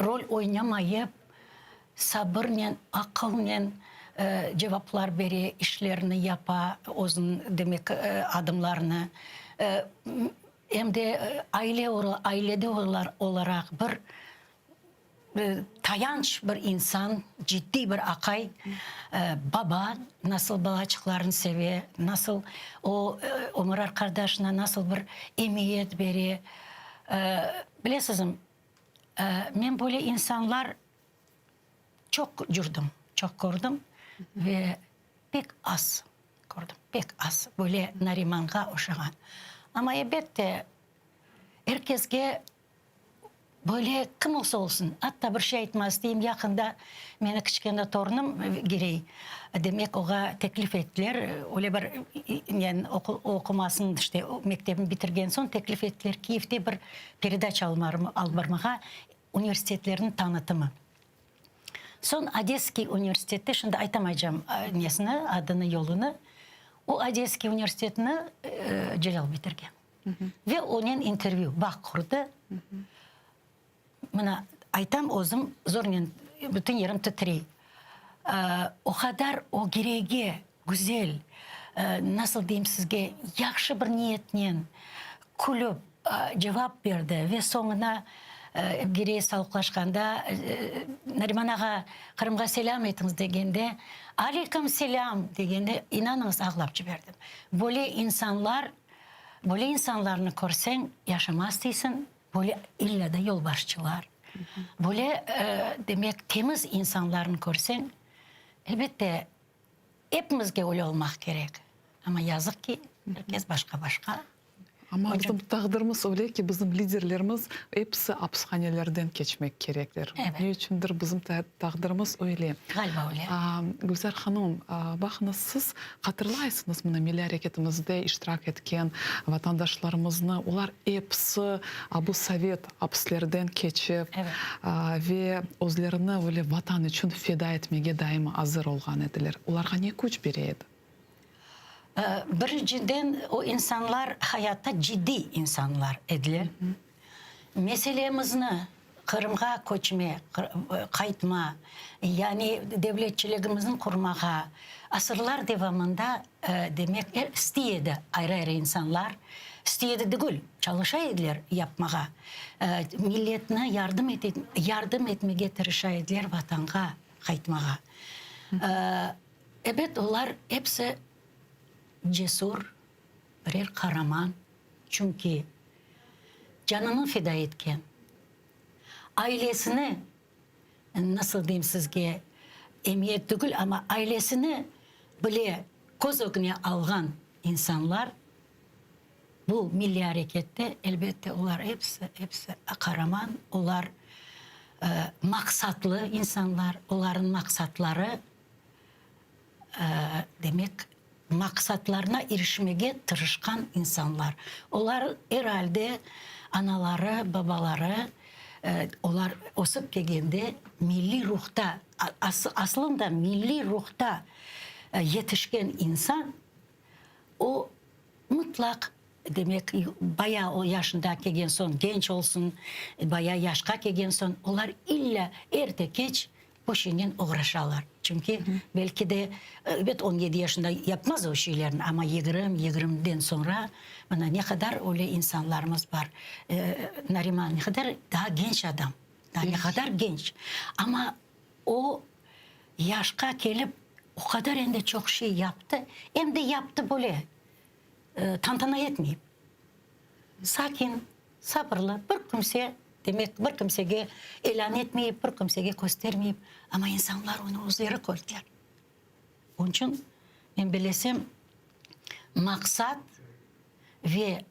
rol oynamayıp sabırla, akılla cevaplar veri, işlerini yapa, uzun demek adımlarını hem de ailede olarak bir tayanç bir insan, ciddi bir akay baba nasıl balacıklarını seviyor, nasıl o Ömer arkadaşına nasıl bir emniyet veriyor. Bilesizim, ben böyle insanlar çok gördüm, çok gördüm ve pek az gördüm, pek az böyle Nariman'a oşağın. Ama elbette herkesge böyle kim olsa olsun, hatta bir şey etmez diyeyim, yakında meni kichkene torunum girey. Demek oğa teklif ettiler, öyle bir yani okumasın işte mektebini bitirgen son teklif ettiler Kiev'de bir передач albarmağa üniversitetlerin tanıtımı. Son Одесский üniversitette, şimdi aytamayacağım nesini, adını, yolunu. O Одесский üniversitetini Celal bitirgen. Ve onun interview bak kurdu. Bana aytam özüm zornen bütün yerim titrey. O kadar o gereği güzel, nasıl diyeyim sizge, yaxşı bir niyetten kulüp cevap verdi ve sonuna gereği sağlıklaşkanda Nariman ağa Kırım'a selam etiniz degende aleyküm selam degende inanınız ağlap jiberdim. Böyle insanlarını görsen yaşamaz değilsin. Böyle illa da yolbaşçılar. Böyle demek temiz insanlarını görsen elbette hepimizge öyle olmak gerek. Ama yazık ki herkes başka. Ama bizim tağdırımız öyle ki bizim liderlerimiz hepsi hapishanelerden geçmek gerekler. Evet. Ne üçündür bizim tağdırımız öyle. Galiba öyle. Gülzar Hanım, bakınız siz hatırlaysınız mı milli hareketimizde iştirak etken vatandaşlarımızı, onlar hepsi bu Sovet hapislerden geçip ve özlerini öyle vatan için feda etmeye daima hazır olgan ediler. Onlara ne güç bereydi? Birinciden o insanlar hayatta ciddi insanlar edilir. Meselemizni Kırım'a koçma, kayıtma, yani devletçiliğimizin kurmağa, asırlar devamında demek isteyedi ayrı insanlar. İsteyedi değil, çalışaydılar yapmağa. Milletine yardım etmeye tırışaydılar vatanga, kayıtmağa. Evet, onlar hepsi cesur, birer kahraman. Çünkü canını feda etken, ailesini, nasıl diyeyim sizge, emniyet değil ama ailesini bile göz önüne algan insanlar, bu milli harekette elbette onlar hepsi kahraman, onlar maksatlı insanlar, onların maksatları demek maksatlarına erişmeye tırışkan insanlar. Onlar herhalde anaları, babaları, onlar osıp geldiğinde milli ruhta, aslında milli ruhta yetişken insan, o mutlak demek bayağı o yaşında gelgen son, genç olsun, bayağı yaşka gelgen son, onlar illa erte geç bu şeyden uğraşarlar. Çünkü belki de evet 17 yaşında yapmaz o şeylerini ama 20'den sonra bana ne kadar öyle insanlarımız var. Nariman ne kadar daha genç adam. Daha ne kadar genç. Ama o yaşka gelip o kadar hem de çok şey yaptı. Hem de yaptı böyle tantana etmeyip. Sakin, sabırlı bir kimse demek bir kimseye ilan etmeyip, bir kimseye göstermeyip ama insanlar onu üzeri koydular. Onun için ben bilesem maksat ve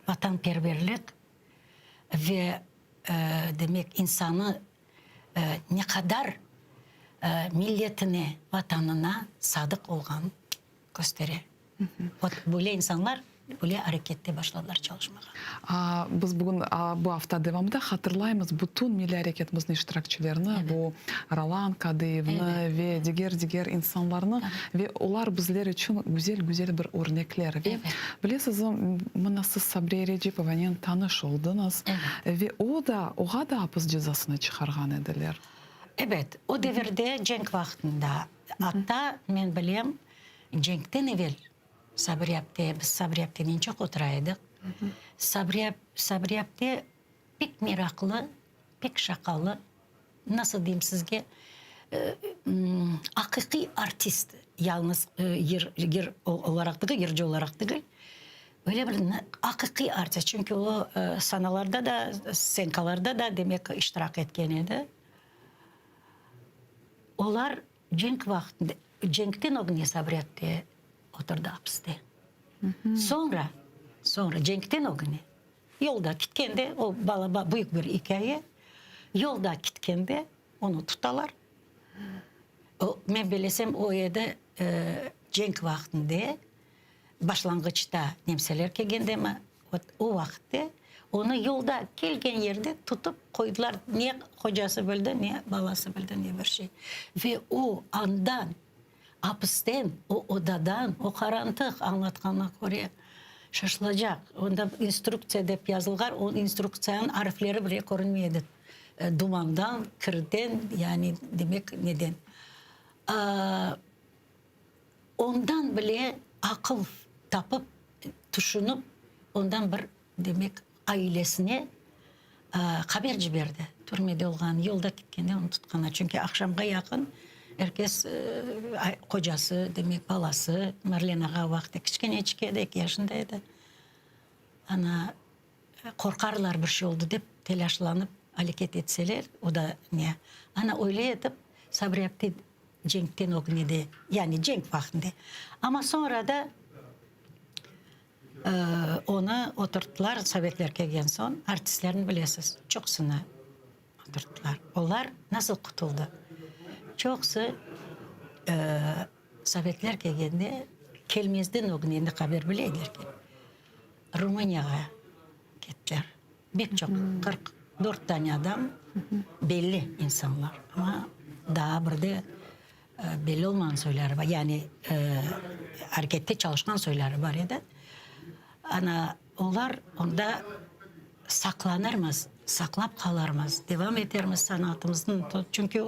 vatanperverlik ve demek insanı ne kadar milletine, vatanına sadık olgan gösterir. Böyle insanlar böyle harekette başladılar çalışmaya. Biz bugün bu hafta devamında hatırlayımız bütün milli hareketimizin iştirakçılarını, bu Roland Kadıyev'ni ve diğer insanlarını ve onlar bizler için güzel bir örnekler. Ve bilirsiniz, bana siz Sabriye Recepova'nın tanış oldunuz ve oğa da hapis cezasını çıkargan ediler. Evet, o devirde cenk vaktinde. Hatta ben bileyim, cenkten evvel biz Sabriyap'ten çok oturaydık. Sabriyap'te pek meraklı, pek şakalı, nasıl diyeyim sizge, hakiki artist, yalnız yer olarak değil, yerci olarak değil. Öyle bir hakiki artist. Çünkü o sanalarda da, senkalarda da demek iştirak etken edi. Onlar cenk vaktinde, cenkten ogni Sabriyap'te oturdu hapiste. Sonra cenkten ogni. Yolda gitkende, o büyük bir hikaye. Yolda gitkende onu tutalar. Ben bilesem o yerde cenk vaktinde başlangıçta nemseler kelgende ama o vakitte onu yolda kelgen yerde tutup koydular. Niye kocası böldü, niye babası böldü, niye bir şey. Ve o andan, hapisten, o odadan, o karanlık anlatkanlık oraya şaşılacak. Onda instruksiya dep yazılgar, o instruksiyanın harfleri bile görünmeyedi. Dumandan, kirden, yani demek neden. Ondan bile akıl tapıp, düşünüp, ondan bir demek ailesine haber ciberdi. Türmede olgan, yolda gitkende onu tutkana. Çünkü akşamga yakın herkes kocası, demek balası, Marlenaga vakti kiçkenecikede 2 yaşındaydı. Ana korkarlar bir şey oldu dep telaşlanıp hareket etseler, o da ne? Ana öyle edip Sabriyap'te cenkten ognede, yani cenk vaktinde. Ama sonra da onu oturttular, Sovetler kelgen son, artistlerini bilesiz, çoksunu oturttular. Onlar nasıl kurtuldu? Çoksu Sovetler kelgende kelmezden ognede haber bileydiler ki. Rumunyaga gittiler. Pek çok, 44 tane adam belli insanlar. Ama daha bir de belli olmayan söyleri var. Yani harekette çalışkan söyleri var ya da. Ana onlar onda saklanırmız, saklap kalarmız, devam edermiz sanatımızın. Çünkü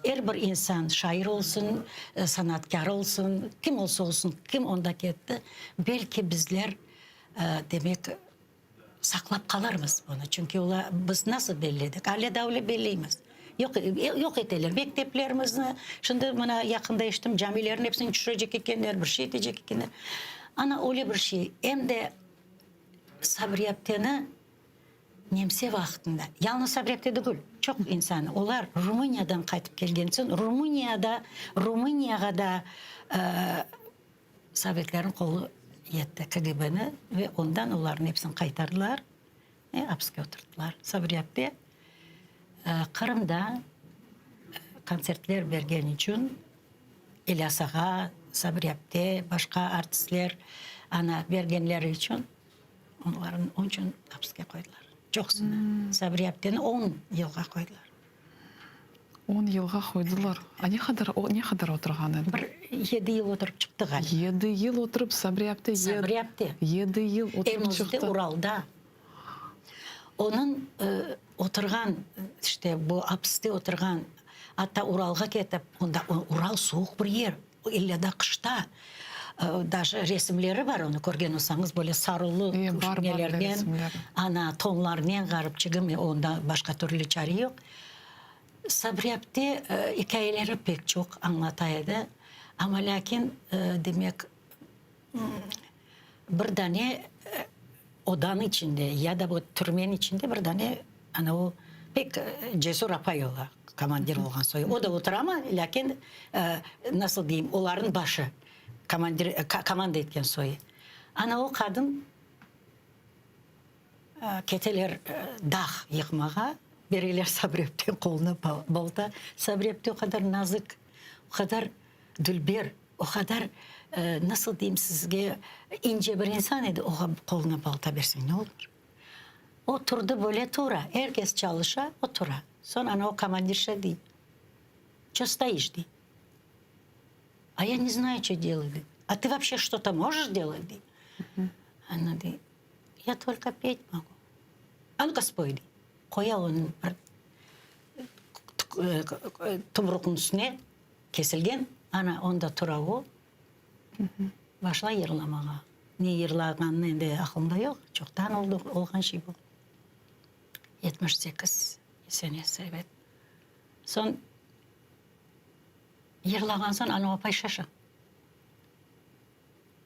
her bir insan şair olsun, sanatkar olsun, kim olsa olsun, kim onda gitti. Belki bizler demek saklap kalırmız bunu. Çünkü biz nasıl belledik? Hala da öyle belliyimiz. Yok edelim. Mekteplerimizni, şimdi bana yakında içtim, camilerin hepsini düşürecek ekenler, bir şey diyecek ekenler. Ana öyle bir şey. Hem de Sabriyap'teni nemse vaktinde. Yalnız Sabriyap'te değil. Çok insan. Onlar Rumunya'dan kayıtıp gelgen için Rumunyaga da Sovetlerin kolu yetti KGB'ni ve ondan onların hepsini kaytardılar. Hapse oturttular. Sabriyap'te Kırım'da konsertler bergen için Elyasaga, Sabriyap'te başka artistler ana bergenleri için onların onun için hapse koydular. Çoksunu. Sabriyap'teni 10 yılga koydular. 10 yılga koydular. Ne kadar oturgan edi? 7 yıl oturup çıktı galiba. 7 yıl oturup Sabriyap'te 7 yıl oturup çıktı. Ural'da. Onun oturgan işte bu hapiste oturgan hatta Ural'a ketip onda Ural soğuk bir yer. İlla da kışta. Даже resimleri var onu görgen olsanız böyle sarılı nelerden ana tonlarından garip çıkım onda başka türlü çare yok. Sabriyap'te hikayeleri pek çok anlataydı. Ama lakin demek bir tane odanın içinde ya da bu türmenin içinde bir tane ana o pek cesur apayola komandir olgan soyu. O da otur ama lakin nasıl diyeyim onların başı komanda etken soyu. Ana o kadın keteler dağ yıkmağa biriler Sabriyap'ten koluna balta. Sabriyap'te o kadar nazik, o kadar dülber, o kadar nasıl diyeyim sizge, ince bir insan idi. Oha koluna balta versin ne olur? Oturdu böyle tura. Herkes çalışa otura. Sonra она командирша ди. Что стоишь, ди? А я не знаю, что делать. Ди. А ты вообще что-то можешь делать, ди? Она ди. Я только петь могу. А ну-ка спой, ди. Koya onun tomruğun üstüne kesilgen. Ana onda tura o. Başla yırlamağa. Ne yırlağanını de aklımda yok. Çoktan olgan şey bu. 78 senesi evet. Son yırlağan son ana opay şaşı.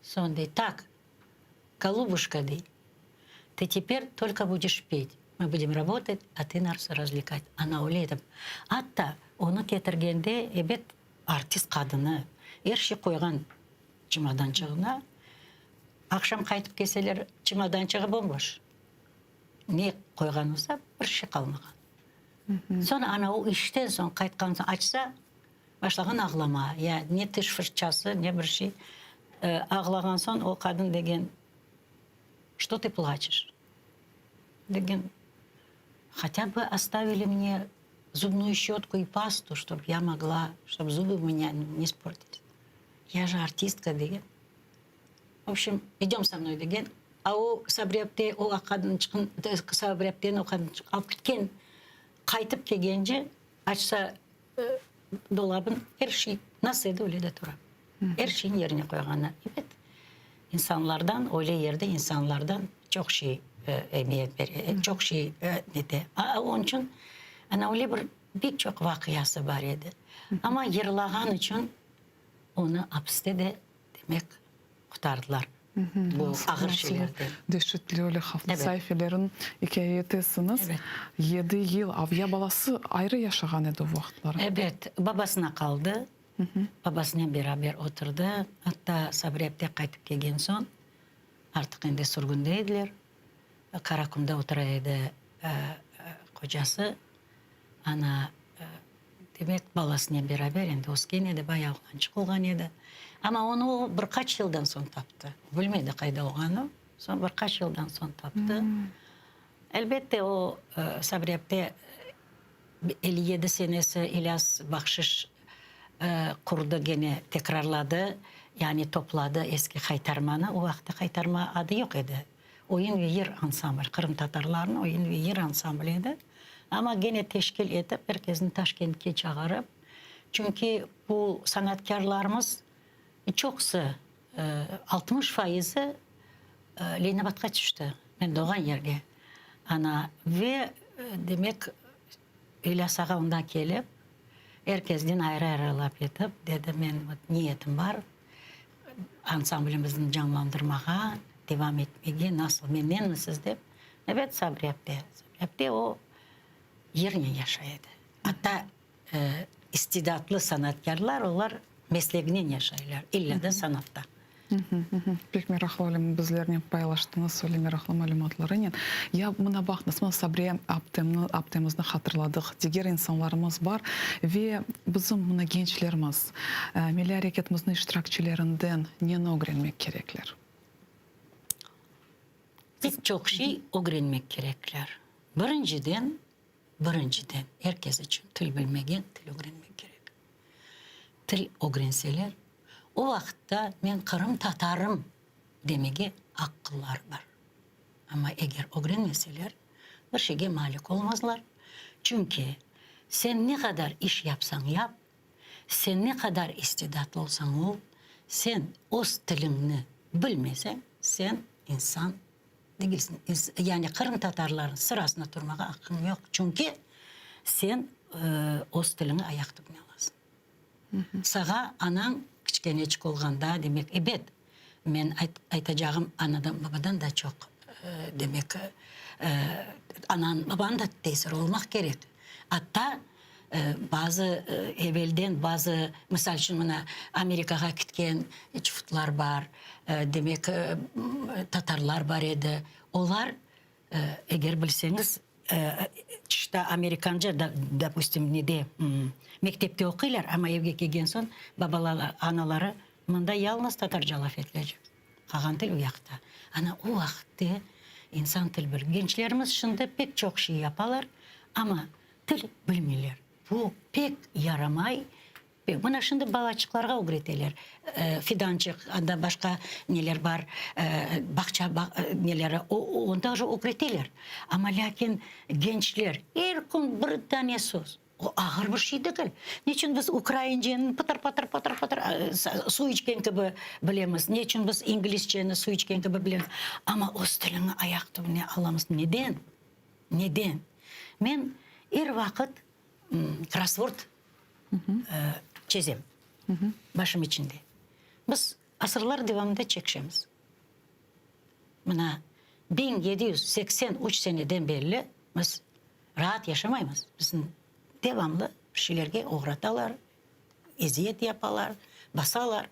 Son de так, голубушка, ты теперь только будешь петь. Мы будем работать, а ты нас развлекать. Ana öyle dedim. Hatta onu getirgende evet artist kadını her şey koygan çimadançığına. Akşam kaytıp keseler çimadançığı bomboş. Ne koygan olsa bir şey kalmagan. Sonra ana o işten son kaytkan son açsa başlagan ağlama. Ya ne diş fırçası ne bir şey. Ağlagan son o kadın degen что ты плачешь? Деген, хотя бы оставили мне зубную щетку и пасту, чтобы я могла, чтобы зубы у меня не испортились. Я же артистка, деген. В общем, идем со мной, деген. А o sabirepte o kadın çıkın, sabirepten o kadın çıkın, alıp gitken, kaytıp gelgence açsa dolabın her şey nasıl öyle de durar. Her şeyin yerine koyana. Evet. İnsanlardan, öyle yerde insanlardan çok şey emniyet veriyor. Çok şey ne de. Onun için öyle birçok vakıyası var idi. Ama yırlağan için onu hapiste de demek kurtardılar. Bu ağır şeylerden. Dehşetli öyle hafta sayfelerin hikayetesiniz. Evet. 7 yıl avya balası ayrı yaşagan edi o vaxtları. Evet, babasına kaldı. Babasıyla beraber oturdu. Hatta Sabriyep'te kaytıp gelgen son artık indi sürgündeydiler. Karakum'da oturaydı kocası. Ana demek balasıyla beraber indi osken edi, bayağı oğlancık olgan edi. Ama onu o birkaç yıldan son taptı. Bilmedi kayda olganı. Son birkaç yıldan son taptı. Elbette o Sabriyep'te 57 senesi İlyas Bakşış kurdu gene tekrarladı. Yani topladı eski kaytarmanı. O vakti kaytarma adı yok idi. Oyun ve yer ansambl. Kırım Tatarların oyun ve yer ansamblıydı. Ama gene teşkil edip herkesin Taşkent'e çağırıp. Çünkü bu sanatkarlarımız çoksu 60% Leynabat'a düştü. Ben doğan yerge. Ana ve demek İlyas Ağa ondan gelip herkesten ayrı ayrılap edip dedi ben niyetim var ansamblimizin canlandırmağa devam etmeye nasıl menden misiniz deyip evet Sabriyep'te o yerini yaşaydı. Hatta istidatlı sanatkarlar onlar mesleğinin yaşayırlar. İlla da sanatta. Bek meraklı olem bizlerine paylaştınız söyle meraklı malumatlarını. Ya buna bakınız, biz Sabriye aptemizni hatırladık. Diğer insanlarımız var ve bizim buna gençlerimiz milli hareketimizin iştirakçılarından ne öğrenmek gerekler? Birçok şey öğrenmek gerekler. Birinciden herkes için til bilmegen til öğrenmek gerek. Til öğrenseler o vakitte men Kırım Tatarım demege hakkılar var. Ama eğer öğrenmeseler bir şeye malik olmazlar. Çünkü sen ne kadar iş yapsan yap, sen ne kadar istidatlı olsan ol, sen o stilini bilmesen sen insan değilsin. Yani Kırım Tatarların sırasına durmaya hakkın yok. Çünkü sen o stilini ayak tutmayasın. Sağa anan kiçkenecik olganda demek evet men aytacağım anadan babadan da çok demek anan baban da tesir olmak gerek. Hatta bazı evvelden bazı misal için bana Amerika'ya gitken çiftler var demek Tatarlar var idi. Onlar eğer bilseniz işte Amerikanca da допустим ne de mektepte okuyorlar ama evge gelgen son babalar anaları Мында ялныз татарча лаф етіледі. Қалған тіл уяқта. Ана o вақытты insan тіл біл. Gençlerimiz şimdi pek çok şey yaparlar ama тіл білмейлер. Bu pek yaramay. Buna şimdi балачықларға öğretirler. Fidancık, anda başka neler var, bakça neleri, onda же öğretirler. Ama lakin gençler, her gün bir tane söz. O ağır bir şey değil. Niçin biz Ukrayince'nin pıtır su içken gibi bilemiz. Niçin biz İngilizce'ni su içken gibi bilemiz. Ama o stilini ayakta ne alamız. Neden? Neden? Men her vakit crossword çizim. Başım içinde. Biz asırlar devamında çekişemiz. Buna 1783 seneden beri biz rahat yaşamayız. Bizim devamlı bir şeylerge uğratalar, eziyet yaparlar, basalar.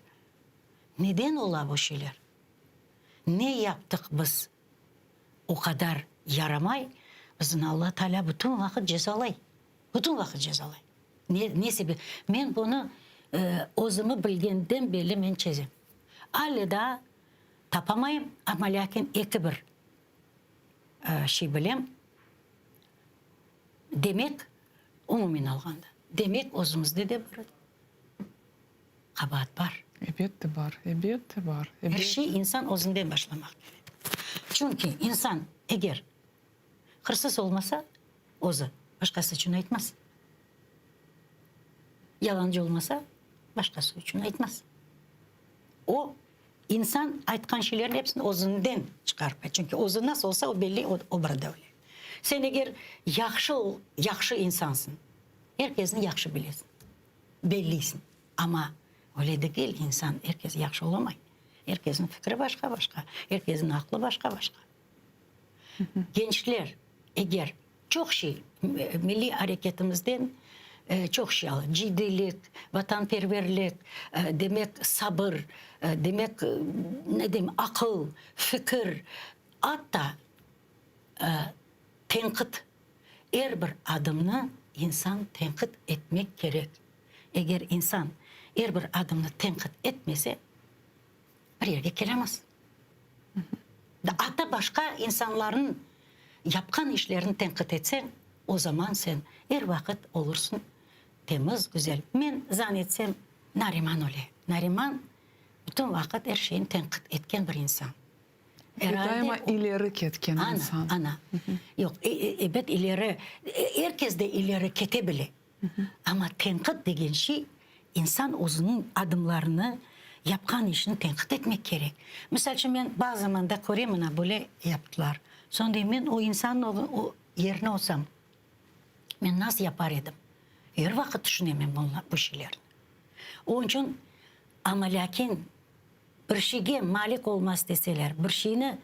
Neden ola bu şeyler? Ne yaptık biz? O kadar yaramay. Bizim Allah Teala bütün vakit cezalay. Bütün vakit cezalay. Ne sebep? Ben bunu özümü bilgenden beri men çizim. Hala da tapamayım ama lakin iki bir şey bilem. Demek umumin alganda. Demek özümüzde de bir kabahat var. Elbette var, elbette var. Her şey insan özünden başlamak gerek. Çünkü insan eğer hırsız olmasa özü başkası için aytmaz. Yalancı olmasa başkası için aytmaz. O insan aytkan şeylerin hepsini özünden çıkarpıyor. Çünkü özü nasıl olsa o belli, o burada öyle. Sen eğer yaxşı insansın, herkesin yaxşı bilesin, bellisin. Ama öyle değil insan, herkes yaxşı olamay. Herkesin fikri başka. Herkesin aklı başka. Gençler eğer çok şey, milli hareketimizden çok şey alır. Ciddilik, vatanperverlik, demek sabır, demek ne diyeyim, akıl, fikir, hatta tenkit. Her bir adımını insan tenkit etmek gerek. Eğer insan her bir adımını tenkit etmese bir yere gelemez. Hatta başka insanların yapkan işlerini tenkit etsen o zaman sen her vakit olursun temiz, güzel. Ben zannetsem Nariman öyle. Nariman bütün vakit her şeyin tenkit etken bir insan. Daima ileri ketken insan. Ana. Yok, evet ileri. Herkes de ileri ketebilir. Ama tenkit degen şey insan özünün adımlarını yapkan işini tenkit etmek gerek. Mesela şimdi ben bazı zamanda Kore'mine böyle yaptılar. Sonra ben o insanın o yerine olsam ben nasıl yapar edim? Her vakit düşünemem bu şeyleri. Onun için ama lakin bir şeye malik olmak isteseler, bir şeyini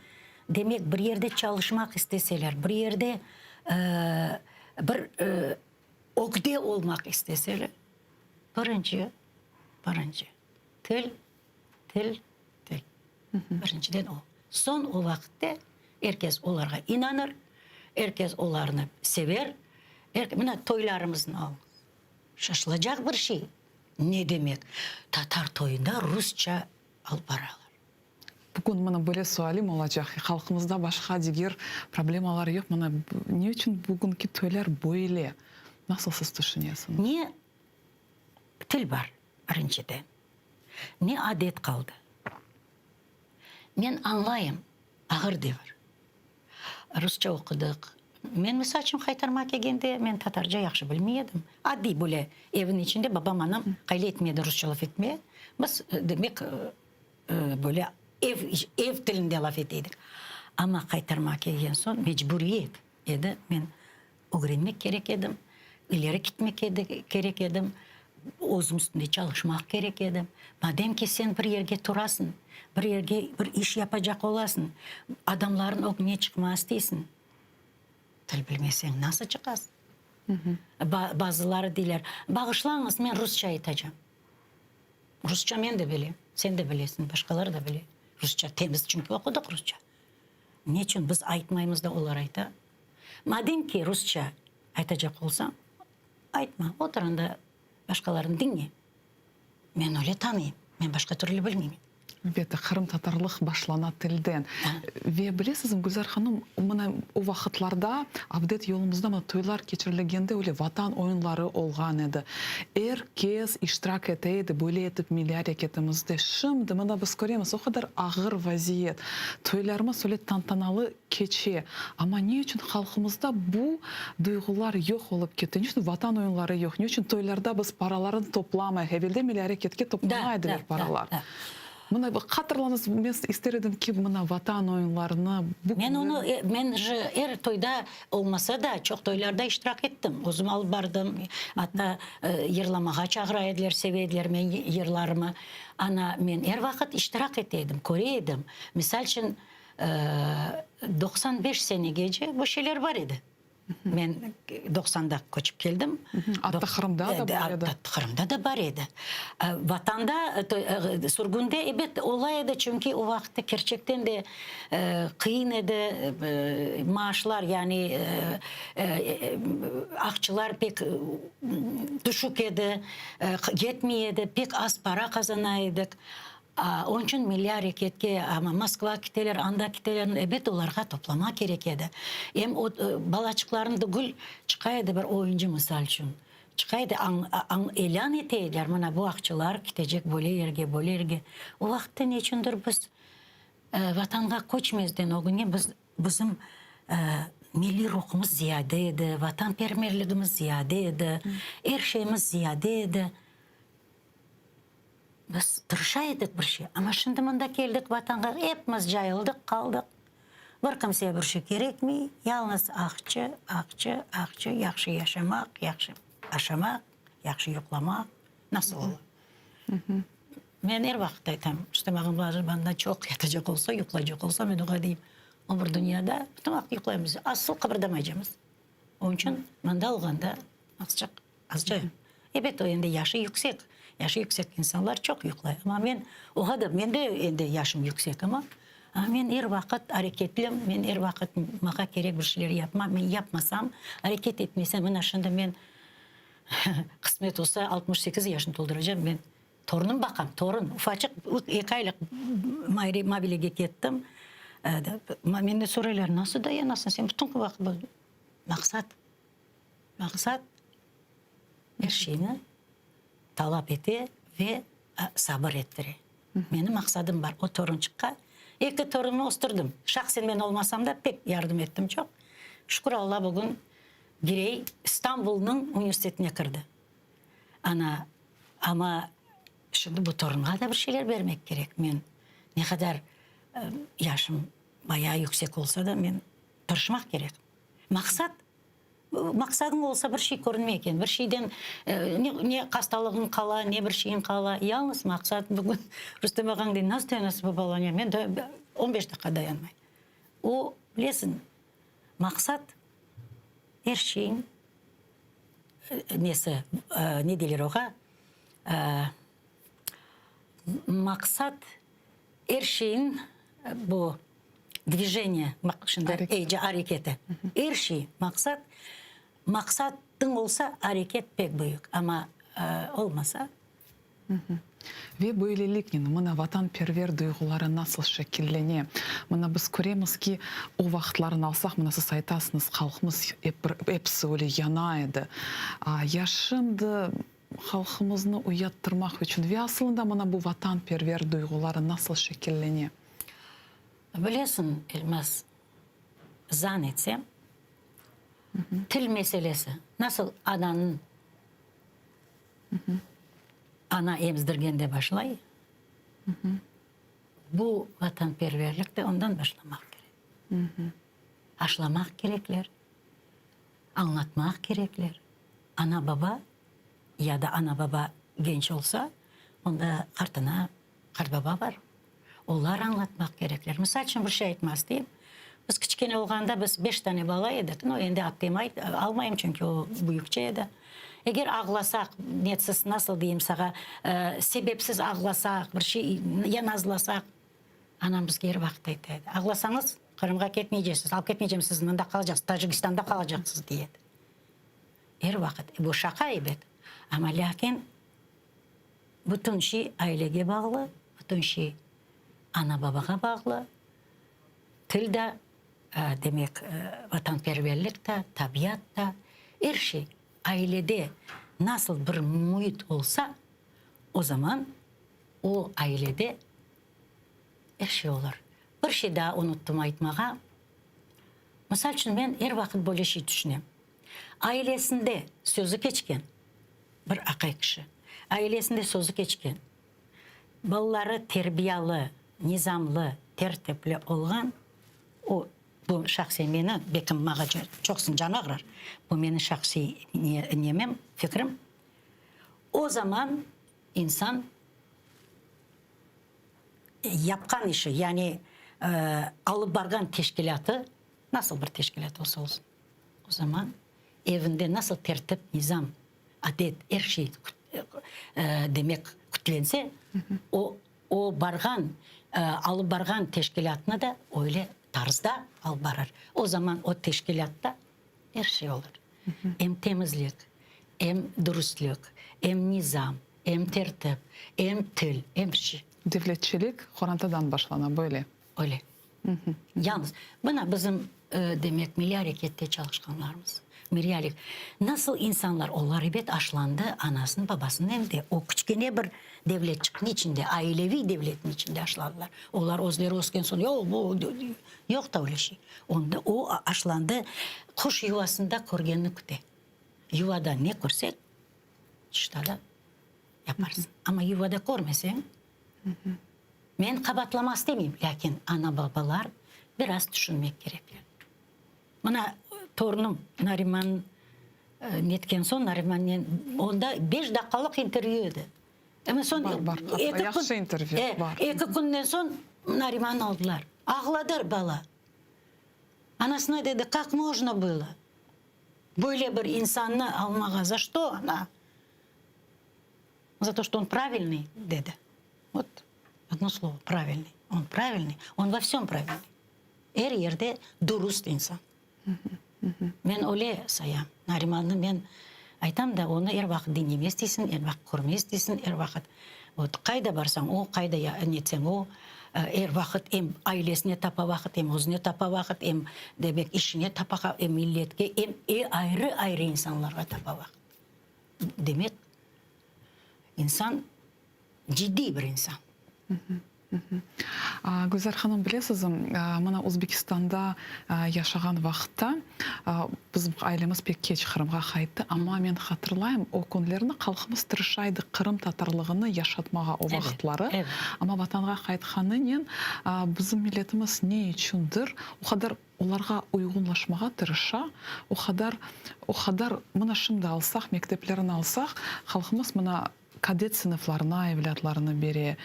demek bir yerde çalışmak isteseler, bir yerde bir ogde olmak isteseler, birinci til. Birinciden o. Son o vakitte herkes onlara inanır, herkes onlarını sever. Buna toylarımızın al. Şaşılacak bir şey. Ne demek? Tatar toyunda Rusça alıp baralar. Bugün bana böyle sualim olacak. Halkımızda başka diğer problemalar yok. Bana ne için bugünkü toylar böyle? Nasıl siz düşünüyorsunuz? Niye til var birinciden? Ne adet kaldı? Ben anlayayım. Ağır devir. Rusça okuduk. Ben misal için kaytarmak egende ben Tatarca yaxşı bilmiyordum. Addi böyle evin içinde babam anam kaylı etmeydi Rusça laf etmeye. Biz demek böyle ev dilinde laf etiydik. Ama kaytarmak egen son mecburiyet edi. Ben öğrenmek gerek edim. İleri gitmek gerek edim. Özüm üstünde çalışmak gerek edim. Madem ki sen bir yerge turasın, bir yerge bir iş yapacak olasın, adamların önüne çıkma isteysin. Dil bilmesen nasıl çıkarsın? Bazıları diler, bağışlanız ben Rusça aytacağım. Rusça ben de bileyim, sen de bilesin, başkaları da bilir. Rusça temiz çünkü okuduk Rusça. Niçin biz aytmayımız da onlar ayta? Madem ki Rusça aytacak olsam, aytma, oturun da başkalarını dinle. Ben öyle tanıyayım. Мен башка түрлі білмеймін. Вете Кырым татарлык башлана телден. Ве билесизби Гүлзар ханым, мына у вакытларда абдет yolumuzda мына тойлар кечирилгенде эле ватан оюнлары олган эди. Эркез иштирак этейди, бөле этип милли аракетимизде. Шымды мына биз көрөбүз, о кадар агыр вазиет. Тойларыбыз эле тантаналы кече. Ама эмне үчүн халкыбызда бу дуйгулар жок болуп кетти? Эмне үчүн ватан оюнлары жок? Эмне үчүн тойларда биз параларын топламай, эбилде милли аракетке топламайды бир паралар? Мына катырланыз, мен истер едим ки мына ватан оюнларына Мен же тойда olmasa da çok toylarda iştirak ettim. Ozum alıp bardım. Hatta yırlamağa çağıraydılar, seveydiler men yırlarımı. Ana men her vakit iştirak eteydim, koreydim. Misal için 95 sene gece bu şeyler var idi. Men 90'da koçup geldim. Hatta Kırım'da da var edi. Kırım'da da var edi. Vatanda, Surgun'da evet olay edi çünkü o vakti gerçekten de kıyın edi. Maaşlar yani akçılar pek düşük edi. Yetmeyedi. Pek az para kazanaydık. Onun için milli hareketke ama Moskva kiteler, anda kitelerin evet olarga toplama gerek edi. Hem o balaçıkların da gül çıkaydı bir oyuncu misal için. Çıkaydı elan eteydiler. Mana bu akçılar gidecek böyle yerge. O vakti neçindir biz vatanga koçmezden o gün bizim milli ruhumuz ziyade edi. Vatanperverliğimiz ziyade edi. Her şeyimiz ziyade edi. Biz tırışaydık bir şey. Ama şimdi mında geldik vatanға, hepimiz jayıldık, kaldık. Bir kimseye bir şey gerek mi? Yalnız akçı, yaxşı yaşamak, yaxşı aşamak, yaxşı yoklamak. Nasıl olur? Ben her vakit aytam, işte bana çok yatacak olsa, yuklayacak olsa, ben oğa deyim. O bir dünyada bütün vakit yuklayımız. Asıl kıpırdamayacağımız. Onun için manda olğanda azca. Evet o yönde yaşı yüksek. Yaşı yüksek insanlar çok yüklay. Ama ben ben de yaşım yüksek ama ben her vakit hareketliyim. Ben her vakit mağa gerek bir şeyler yapmam. Ben yapmasam, hareket etmesem, ben aslında ben kısmet olsa 68 yaşını dolduracağım. Ben torunum torun. Ufacık 2 aylık mobilege gittim. Ben de soruyorlar nasıl dayanasın sen bütün vakit maksat her şeyini talep eti ve sabır ettire. Benim maksadım var o torunçukka. 2 torunumu osturdum. Şahsen ben olmasam da pek yardım ettim çok. Şükür Allah bugün birey İstanbul'un üniversitetine kirdi. Ama şimdi bu torunuma da bir şeyler vermek gerek. Ben ne kadar yaşım bayağı yüksek olsa da ben tırışmak gerek. Maksadın olsa bir şey görünmeyken, bir şeyden ne hastalığın kala, ne bir şeyin kala. Yalnız maksat bugün Rüstem Ağa'nın deyin, nasıl dayanası bu balanıyor? Ben de 15 dakika dayanmayayım. O bilesin, maksat her şeyin ne dilir oğa? Maksat her şeyin bu движение, hareketi. Her şey maksatın olsa hareket pek büyük ama olmasa. Ve böylelikle mına vatanperver duyguları nasıl şekillene? Mına biz göremiz ki o vaxtlarını alsak, mına siz aytasınız, halkımız hepsi öyle yanaydı. Yaşımdı halkımızını uyattırmak için ve aslında mına bu vatanperver duyguları nasıl şekillene? Bilesin Elmas, zannetsem, til meselesi nasıl ananın ana emzdirgende başlay, bu vatanperverlik de ondan başlamak gerek. Aşlamak gerekler, anlatmak gerekler. Ana baba ya da ana baba genç olsa, onda kart baba var. Onlar anlatmak gerekler. Misal için bir şey etmez diyeyim. Biz küçükken olganda biz 5 tane bala yedik. O endi almayayım çünkü o büyükçe yedi. Eğer ağlasak, netsiz nasıl diyeyim sana, sebepsiz ağlasak, bir şey yanazlasak, anam bizge her vakit deydi. Ağlasanız Kırım'a gitmeyeceksiniz, alıp gitmeyeceğim sizin yanında kalacaksınız, Tacikistan'da kalacaksınız deydi. Her vakit. Bu şaka evet. Ama lakin Bütün şey ailege bağlı, bütün şey ana babaga bağlı. Til de demek vatanperverlik de, tabiat da, her şey ailede nasıl bir muhit olsa o zaman o ailede her şey olur. Bir şey daha unuttum aytmağa. Misal için ben her vakit böyle şey düşünüyorum. Ailesinde sözü geçken bir akay kişi, ailesinde sözü geçken, balları terbiyalı, nizamlı, tertipli olgan, o bu şahsi meni bekim mağa çoksun can ağrır. Bu benim şahsi nemem, fikrim. O zaman insan yapkan işi yani alıp bargan teşkilatı nasıl bir teşkilat olsa olsun. O zaman evinde nasıl tertip, nizam, adet, her şey demek kütlense o bargan alıp bargan teşkilatına da öyle tarzda al barar. O zaman o teşkilatta her şey olur. Hem temizlik, hem dürüstlük, hem nizam, hem tertip, hem til, hem şey. Devletçilik Horantadan başlana böyle. Öyle. Yalnız buna bizim demek milli harekette çalışkanlarımız. Milli nasıl insanlar onlar evet aşlandı anasının babasının evde. O küçüğüne bir devletçikin içinde, ailevi devletin içinde aşlandılar. Onlar özleri olsun sonra yok da öyle şey. Onda o aşlandı kuş yuvasında korgenini küte. Yuvada ne korsek işte da yaparsın. Ama yuvada kormesen ben kabatlama istemeyeyim. Lakin ana babalar biraz düşünmek gerekiyor. Bana torunum Nariman netken son Nariman onda 5 dakikalık interview'ydi. Ama son Var. Yaxşı interview var. 2 günden son Nariman aldılar. Ağladı bala. Anasına dedi, как можно было? Böyle bir insanı almağa, за что она? За то, что он правильный, dedi. Вот одно слово, правильный. Он правильный, он во всем правильный. Her yerde dürüst insan. Ben öyle sayam. Nariman'ı ben aytam da onu her vakit dinlemez değilsin, her vakit görmez değilsin, her vakit kayda barsan o, kayda netsem o, her vakit hem ailesine tapa vakit, hem özüne tapa vakit, hem demek işine tapa vakit, hem milletke, hem ayrı insanlara tapa vakit. Demek insan ciddi bir insan. Гүлзар ханым, білесіз, мына Өзбекстанда яшаған вақытта біздің айлеміз пек кеш Қырымға қайтты, ама мен хатырлайым, о күндерді халқымыз тырышайды Қырым татарлығыны яшатмаға о вақытлары. Ама ватанға қайтқанынан біздің миллетіміз не үшіндір, о қадар оларға ұйғынлашмаға тырыша, о қадар мына шымды алсақ, мектеплерін алсақ, халқымыз мына кадет сыныфларына, евлятларына бере.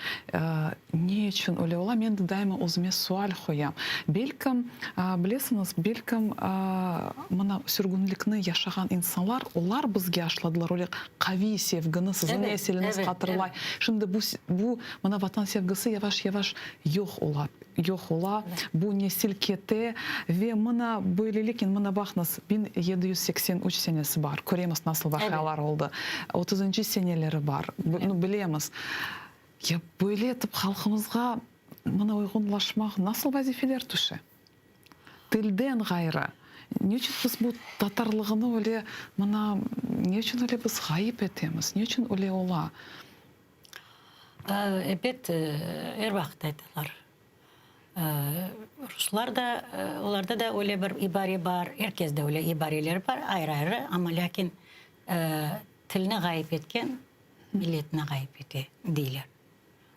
Не үшін өле ола, мен дайма өзіме суал қоям. Белкім, білесіңіз, белкім мына сүргінлікні яшаған инсанлар, олар бізге ашладылар, оле қави севгіні, сізін еселіңіз қатырлай. Şimdi bu мына ватан sevgisi yavaş-yavaş yok ola. Bu nesil kete ve mına böylelikin mına bakınız 1783 senesi var. Көреміз nasıl vakalar oldu. 30. seneleri var. Bilemiz. Ya böyle etip halkımızga mına uygunlaşmak nasıl vazifeler düşe? Tilden gayrı. Ne için biz bu tatarlığını öyle mına ne için öyle biz gayip etemiz? Ne için öyle ola? Evet, her vakit aytılar. Ruslar da, onlarda da öyle bir ibare var, herkes de öyle ibareler var, ayrı ama lakin tiline gayip etken, milletine gayip eti değiller.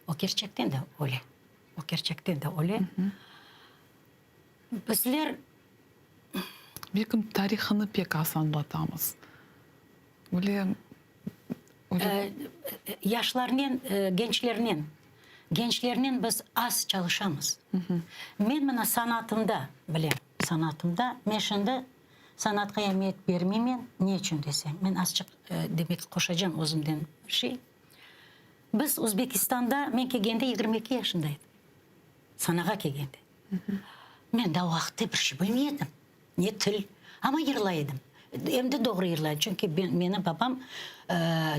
O gerçekten de öyle. O gerçekten de öyle. Bizler Belki tarihini pek az anlatamız. Öyle yaşlarının, gençlerinin biz az çalışamız. Ben bana sanatımda, ben şimdi sanatқа emniyet vermeyeyim. Ne için desem? Ben azıcık demek koşacağım özümden bir şey. Biz Özbekistan'da ben kelgende 22 yaşındaydım. Sanağa kelgende. Ben de o vaxtda bir şey bilmiyordum. Ne til ama yırlaydım. Hem de doğru yırlaydım. Çünkü benim babam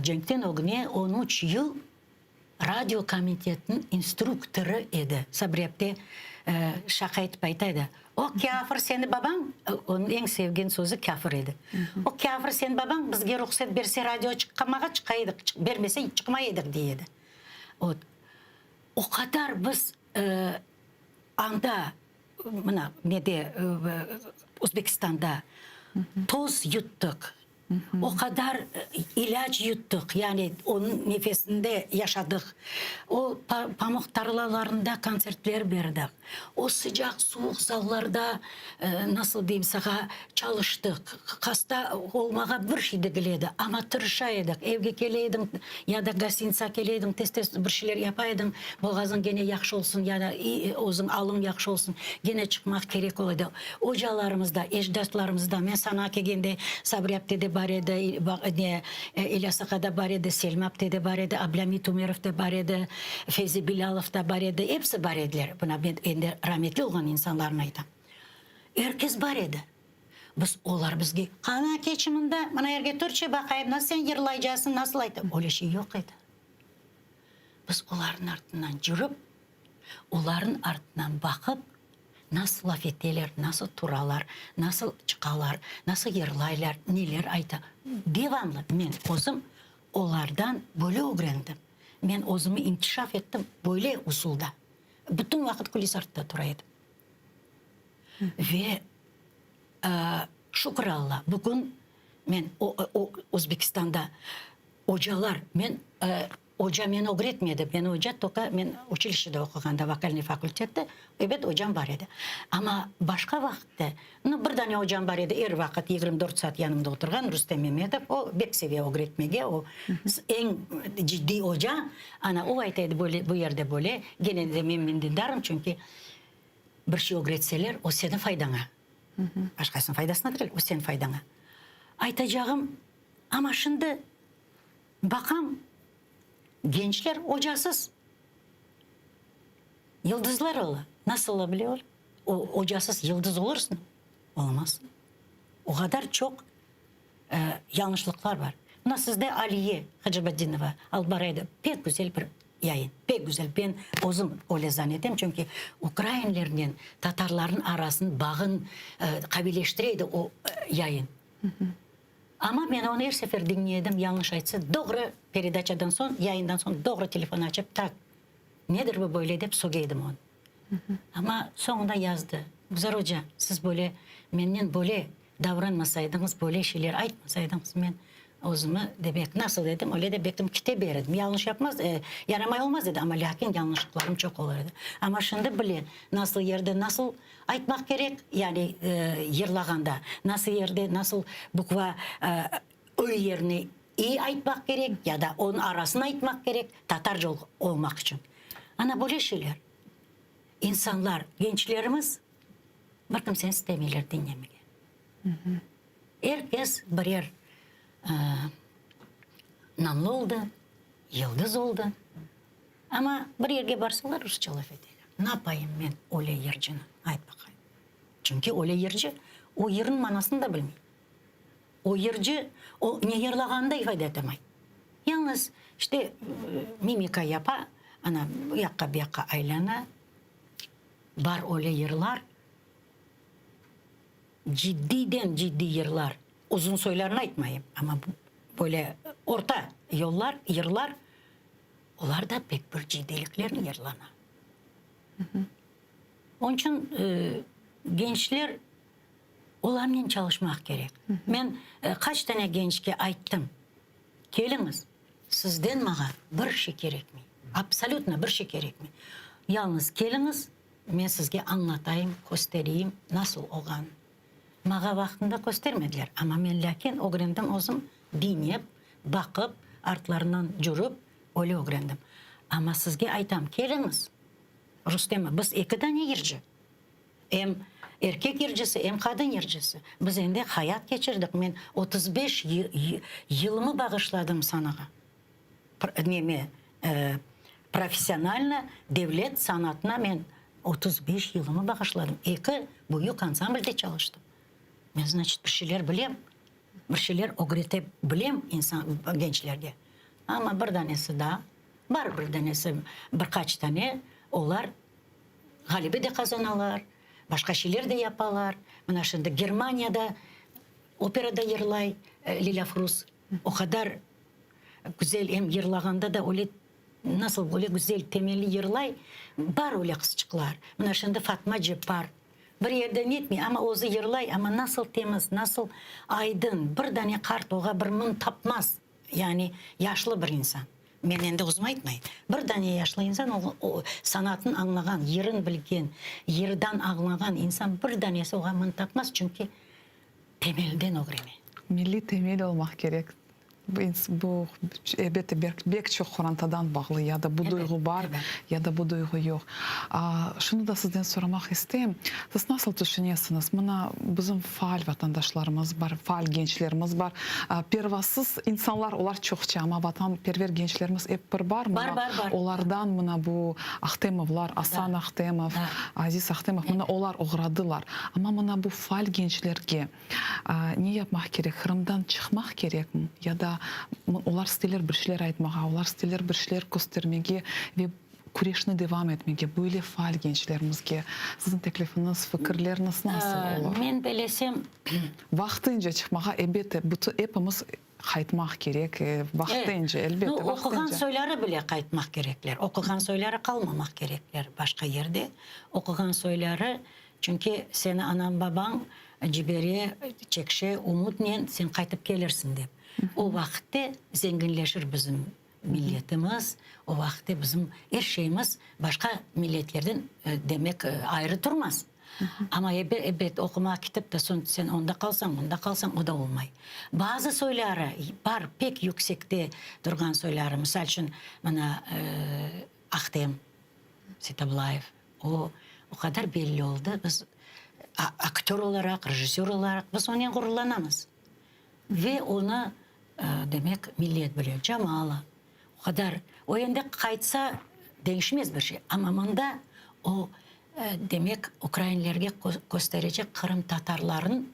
Cenk'ten o güne 13 yıl радио комитетінің инструкторы еді. Сабрепте шақа айтып айтады. О, кәфір сені бабаң, оның ең sevген сөзі кәфір еді. О, кәфір сені бабаң, бізге рұқсат берсе радио шыққамаға шыққайдық, бермесе шықмай едік дейді. Вот. О қадар біз анда, мына неде, Өзбекстанда тоз юттық. O kadar ilaç yuttuk. Yani onun nefesinde yaşadık. O pamuk tarlalarında konsertler verdik. O sıcak soğuk zallarda nasıl diyeyim sana çalıştık. Hasta olmağa bir şey de geledi. Ama tırışaydık. Evge geleydim ya da gasinsa geleydim. Tez bir şeyler yapaydım. Boğazın gene yakşı olsun ya da ozun alın yakşı olsun. Gene çıkmak gerek oldu. Hocalarımızda, ecdatlarımızda men sana kelgende Sabriyap'te de бар еді, Ильясақада бар еді, Селмапте де бар еді, Абламит Умеров те бар еді, Фейзи Билалов та бар еді, hepsi бар еділер. Бұна мен енді rahmetli olған инсанларын айтам. Herkes бар еді. Біз олар бізге, қана кечімінде, мұна ерге түртше бақайым, насыл сен ерлайжасын, насыл айтып. Оле шей жоқ еді. Біз олардың артынан жүріп, олардың артынан бақып, nasıl laf ettiler, nasıl turalar, nasıl çıkalar, nasıl yerlaylar, neler ayta. Devamlı men özüm onlardan böyle öğrendim. Men özümü inkişaf ettim böyle usulda. Bütün vakit kulis artta turaydım. Ve şükür Allah bugün men Özbekistan'da hocalar men hoca meni öğretmedi. Ben hoca toka men училищеде оқығанда вокальный факультетте evet hocam var еді. Ama başka vakitte bir tane hocam var еді. Her vakit 24 saat yanımda oturgan Rüstem Mehmetov. O bek seviye öğretmege. O en ciddi hoca. Ana o aytaydı böyle bu yerde böyle. Gene de men minnettarım çünkü bir şey öğretseler o senin faydana. Başkasının faydasına değil, o senin faydana. Aytacağım ama şimdi bakam gençler hocasız. Yıldızlar ola. Nasıl olabiliyor? O hocasız yıldız olursun. Olmazsın. O kadar çok yanlışlıklar var. Buna sizde Aliye Hacıbadinova Albaray'da pek güzel bir yayın. Pek güzel. Ben özüm öyle zannettim. Çünkü Ukraynalıların, Tatarların arasını bağın kabileştireydi o yayın. Ama ben onu her sefer dinledim, yanlış aytsa. Doğru передачадан son, yayından son doğru telefon açıp tak. Nedir bu böyle deyip söyleydim onu. Ama sonunda yazdı. Güzel hoca, siz böyle menden böyle davranmasaydınız, böyle şeyler aytmasaydınız men özümü demek nasıl dedim, öyle de bekledim kitap verirdim. Yanlış yapmaz, yaramay olmaz dedi ama lakin yanlışlıklarım çok olurdu. Ama şimdi bilin nasıl yerde nasıl aytmak gerek, yani yerlaganda nasıl yerde nasıl bukva öyle yerini iyi aytmak gerek ya da onun arasına aytmak gerek Tatarca olmak için. Ana böyle şeyler. İnsanlar, gençlerimiz bakın sen istemiyorlar dinlemeye. Herkes birer namlı oldu, yıldız oldu. Ama bir yerge barsalar Rusça laf ediyorlar. Ne yapayım ben öyle yercini? Ayt bakayım. Çünkü öyle yerci o yerin manasını da bilmiyor. O yerci o ne yerlağında ifade edemez. Yalnız işte mimika yapa, ana yakka bir yakka aylana, var öyle yerler, ciddiden ciddi yerler. Uzun soylarını aytmayayım ama böyle orta yollar, yerler, onlar da pek bir ciddiliklerini yerlana. Onun için gençler olanla çalışmak gerek. Ben kaç tane gençke ayttım. Keliniz, sizden bana bir şey gerek mi? Absolutno bir şey gerek mi? Yalnız keliniz, ben sizge anlatayım, göstereyim nasıl olgan. Mağa vaxtında göstermediler. Ama men lakin öğrendim özüm dinleyip, bakıp, artlarından жүрüp, öyle öğrendim. Ama sizge aytam, keliniz. Rüstem'e, biz iki tane yerci. Hem erkek yercisi, hem kadın yercisi. Biz ende hayat geçirdik. Men 35 yılımı bağışladım sanağa. Profesyonel devlet sanatına men 35 yılımı bağışladım. İki büyük ansamblde çalıştım. Ben значит bir şeyler bileyim. Bir şeyler öğretebileyim insan gençlerge. Ama bir tanesi daha Бар bir denesi, birkaç tane onlar galibi de kazanalar, başka şeyler de yaparlar. Buna şimdi Germanya'da operada yırlay Lila Fruz o kadar güzel hem yırlaganda da öyle nasıl böyle güzel temelli yırlay var öyle kızçıklar. Buna şimdi Fatma Cepar bir yerden yetmiyor ama ozu yırlay ama nasıl temiz, nasıl aydın, bir tane kart oğa bir mın tapmaz. Yani yaşlı bir insan. Men endi uzun aytmayın. Bir tane yaşlı insan o sanatın anlagan, yerin bilgen, yerden anlagan insan bir tanesi oğa mın tapmaz çünkü temelden öğreni. Milli temel olmak gerek. Bu elbette bek çok Horantadan bağlı ya da bu duygu var ya da bu duygu yok. Şunu da sizden sormak isteyeyim. Siz nasıl düşünüyorsunuz? Buna bizim faal vatandaşlarımız var, faal gençlerimiz var. Pervasız insanlar olar çokça ama vatanperver gençlerimiz hep bir var mı? Var. Onlardan buna bu Ahtemовlar, Asan Ahtemov, Aziz Ahtemov buna olar uğradılar. Ama buna bu faal gençlerge ne yapmak gerek? Kırımdan çıkmak gerek mi? Ya da olar isteler bir şeyler aytmağa, olar isteler bir şeyler göstermege ve kurešine devam etmege. Böyle faal gençlerimizge sizin teklifiniz, fikirleriniz nasıl olur? Men belesem Vaxtınca çıkmağa elbette bütün hepimiz kaytmak gerek. Vaxtınca elbette. Okugan söyleri bile kaytmak gerekler. Okugan söyleri kalmamak gerekler başka yerde. Okugan söyleri çünkü seni anan baban ciberiye çekşe umutnen sen kaytıp gelirsin dep. O vakitte zenginleşir bizim milletimiz. O vakitte bizim her şeyimiz başka milletlerden demek ayrı durmaz. Ama evet okuma kitap da sen onda kalsan o da olmay. Bazı söyleri var pek yüksekte durgan söyleri. Misal için bana Ahtem Sitablayev o kadar belli oldu. Biz aktör olarak, rejisör olarak biz onunla gururlanamız. Ve ona demek millet biliyor. Cemalı. O kadar. O yönde kayıtsa değişmez bir şey. Ama bunda o demek Ukraynalılarga gösterecek Kırım Tatarların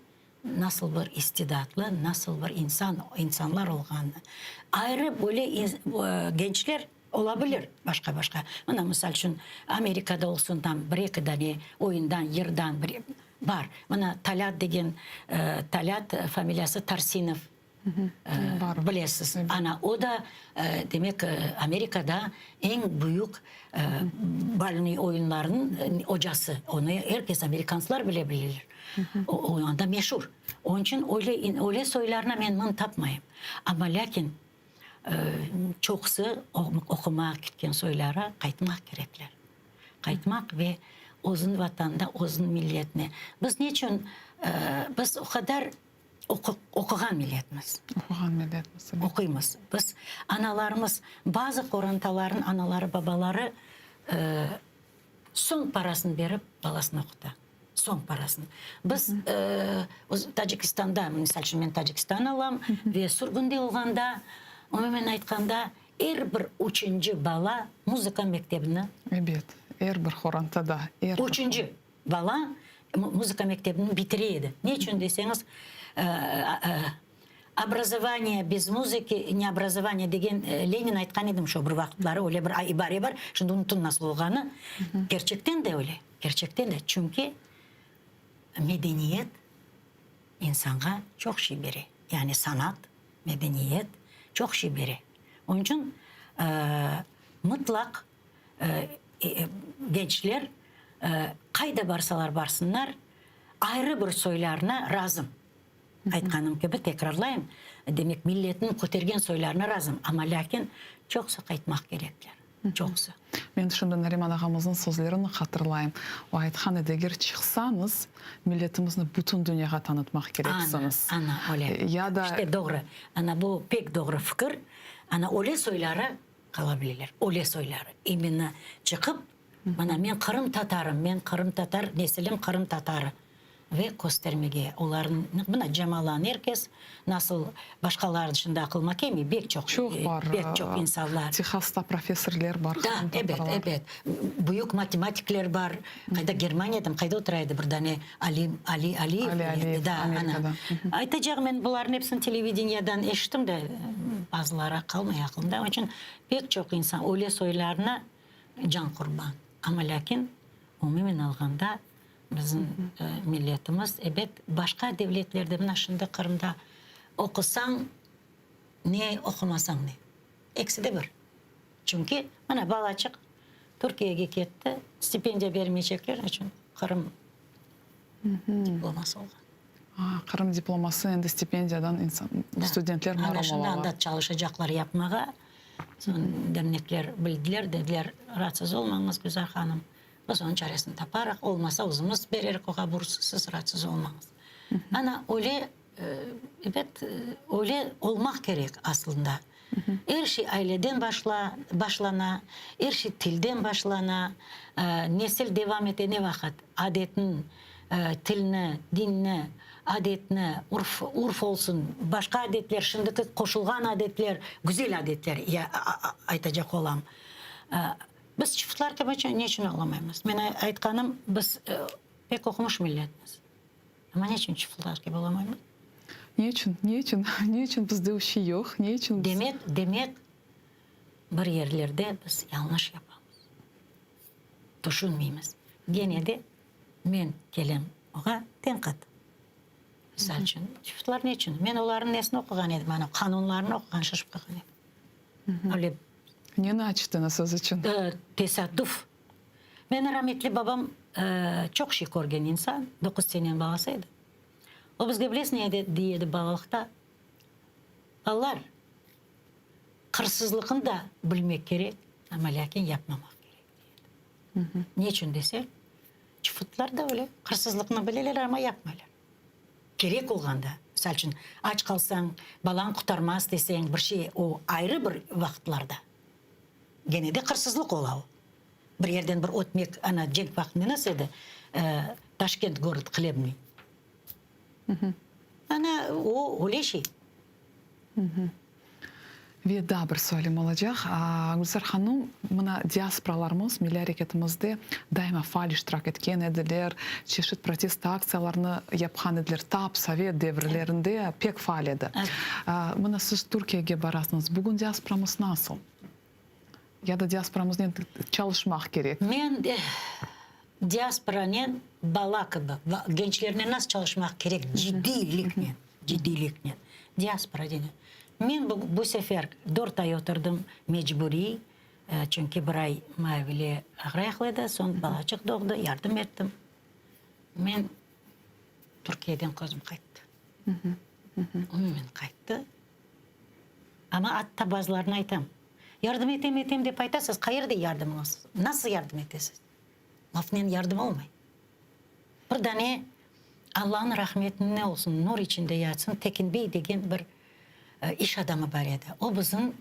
nasıl bir istidatlı, nasıl bir insanlar olganı. Ayrı böyle gençler olabilir başka. Buna misal için Amerika'da olsun tam bir-iki tane oyundan, yerden bir var. Buna Talat degen Talat familyası Tarsinov. Bilesiz. Ana o da demek Amerika'da en büyük baloni oyunlarının hocası. Onu herkes Amerikanslar bile bilir. O anda meşhur. Onun için öyle söylerine ben tapmayayım. Ama lakin çoksu okumak gitken söylere kaytmak gerekler. Kaytmak ve özün vatanda, özün milletine. Biz niçin biz o kadar okugan milletimiz. Okugan milletimiz. Okuyumuz. Biz analarımız, bazı korantaların anaları, babaları son parasını verip balasını okudu. Son parasını. Biz Tacikistan'da, misal için ben Tacikistan alam ve surgunda olganda, onu ben aytkanda, her bir üçüncü bala muzika mektebini. Evet, her bir Horantada. Üçüncü bala muzika mektebini bitiriydi. Niçin deseniz, образование без muziki, не образование деген Ленин айтқан едім, şu bir vaxtları öyle bir ibare var. Şimdi unutun nasıl olğanı. Gerçekten de öyle. Gerçekten de. Çünkü medeniyet insana çok şey verir. Yani sanat, medeniyet çok şey verir. Onun için mutlak gençler kayda barsalar barsınlar ayrı bir söylerine razım. Aytkanım gibi tekrarlayayım. Demek milletin kotergen söylerine razım. Ama lakin çoksa kaytmak gerekler. Çoksa. Ben şimdi Nariman ağamızın sözlerini hatırlayayım. O aytkan eğer çıksanız milletimizni bütün dünyaya tanıtmak gereksiniz. Ana öyle. Ya da İşte doğru. Ana bu pek doğru fikir. Ana öyle söyleri kalabilirler. Öyle söyleri. Emine çıkıp bana ben Kırım Tatarım. Ben Kırım Tatar, nesilim Kırım Tatarı. ve göstermege. Onların buna cemalan herkes nasıl başkaları dışında kılmak emi bek çok var. bek çok insanlar. Texas'ta profesörler var. Da, evet. Büyük matematikler var. Kayda Germanya'dan kayda oturaydı burada ne Ali Aliyev, da Amerika'da. ana. Aytacağım ben bunların hepsini televizyondan eşittim de bazıları kalmaya aklımda. Onun için pek çok insan öyle soylarına can kurban. Ama lakin umumen alganda bizim milletimiz evet başka devletlerde buna şimdi Kırım'da okusan ne okumasan ne. Eksi de bir. Çünkü bana balacık Türkiye'ye gitti. Stipendiya vermeyecekler için Kırım diploması olgan. Kırım diploması endi stipendiyadan studentler Ana mahrum şundan olalar. da çalışacaklar yapmağa. Son demnekler bildiler dediler rahatsız olmamız güzel hanım. Biz onun çaresini taparak olmasa özümüz bererek oğa bursusuz rahatsız olmamız. Ana öyle evet öyle olmak gerek aslında. Her şey aileden başlana, her şey tilden başlana, nesil devam etene vakit adetin, tilini, dinini, adetini, urf olsun, başka adetler, şimdiki koşulgan adetler, güzel adetler aytacak olam. Biz çiftler gibi ne için olamayız? Ben aytkanım, biz pek okumuş milletimiz. Ama ne için çiftler gibi olamayız? Niçin bizde o şey yok? Niçin? Demek bir yerlerde biz yanlış yapamız. Düşünmeyimiz. Gene de men kelem oğa tenkat. Misal için çiftler ne için? Men onların nesini okugan edim. Ana kanunlarını okugan şaşıp kalgan edim. Öyle Neni açtınız siz için? tesadüf. Men rahmetli babam çok şey görgen insan. 9 senenin babasıydı. O bizge bilesiniz ne diyedi babalıkta? Allah hırsızlıkını da bilmek gerek ama lakin yapmamak gerek. Niçin desek? Çiftler de öyle. Hırsızlıkını bilirler ama yapmıyorlar. Gerek olganda. Misal için aç kalsan, balan kurtarmaz desen bir şey o ayrı bir vaktlarda. Gene de hırsızlık ola o. Bir yerden bir otmek ana cenk vaktinde nasıl edi? Taşkent город хлебный. Ana o öyle şey. Ve daha bir sorum olacak. Gülsar Hanım, mına diasporalarımız, milli hareketimizde daima faal iştirak etken ediler. Çeşit protest aksiyalarını yapkan ediler. Tap, Sovet devirlerinde pek faal edi. Mına siz Türkiye'ye barasınız. Bugün diasporamız nasıl? Ya da diasporamız ne çalışmak gerek? Men diasporanın bala gibi, gençlerine nasıl çalışmak gerek? Ciddilikle. Diaspora dene. Men bu sefer 4 ay oturdum mecburi. Çünkü bir ay mavili ağrayaklıdı. Son balacık doğdu, yardım ettim. Men Türkiye'den közüm kayıttı. Umumen kayıttı. Ama hatta bazılarına aytam. Yardım etem deyip aytasız. Hayırda yardımınız? Nasıl yardım etesiniz? Lafnen yardım olmay. Bir tane Allah'ın rahmetine ne olsun, nur içinde yatsın. Tekin Bey degen bir iş adamı var edi. O bizim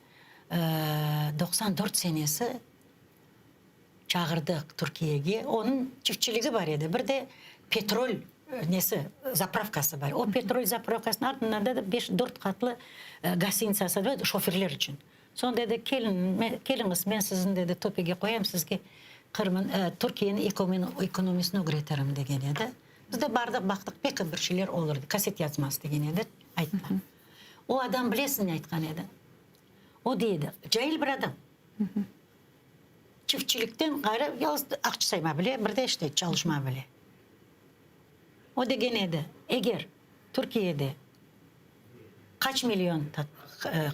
94 senesi çağırdık Türkiye'ye. Onun çiftçiliği var edi. Bir de petrol zapravkası var. O petrol zapravkasının ardından da 5-4 katlı gasinsası var şoförler için. Sonra dedi keliniz ben sizin dedi topege koyayım sizge Türkiye'nin ekonomisini öğretirim degen edi. Biz de bardak baktık pek bir şeyler olurdu. Kaset yazması degen edi. Ayttılar. O adam bilesin ne aytkan edi. O deydi. Cahil bir adam. Çiftçilikten gayrı yalnız akçı sayma bile, bir de işte çalışma bile. O degen edi. Eğer Türkiye'de kaç milyon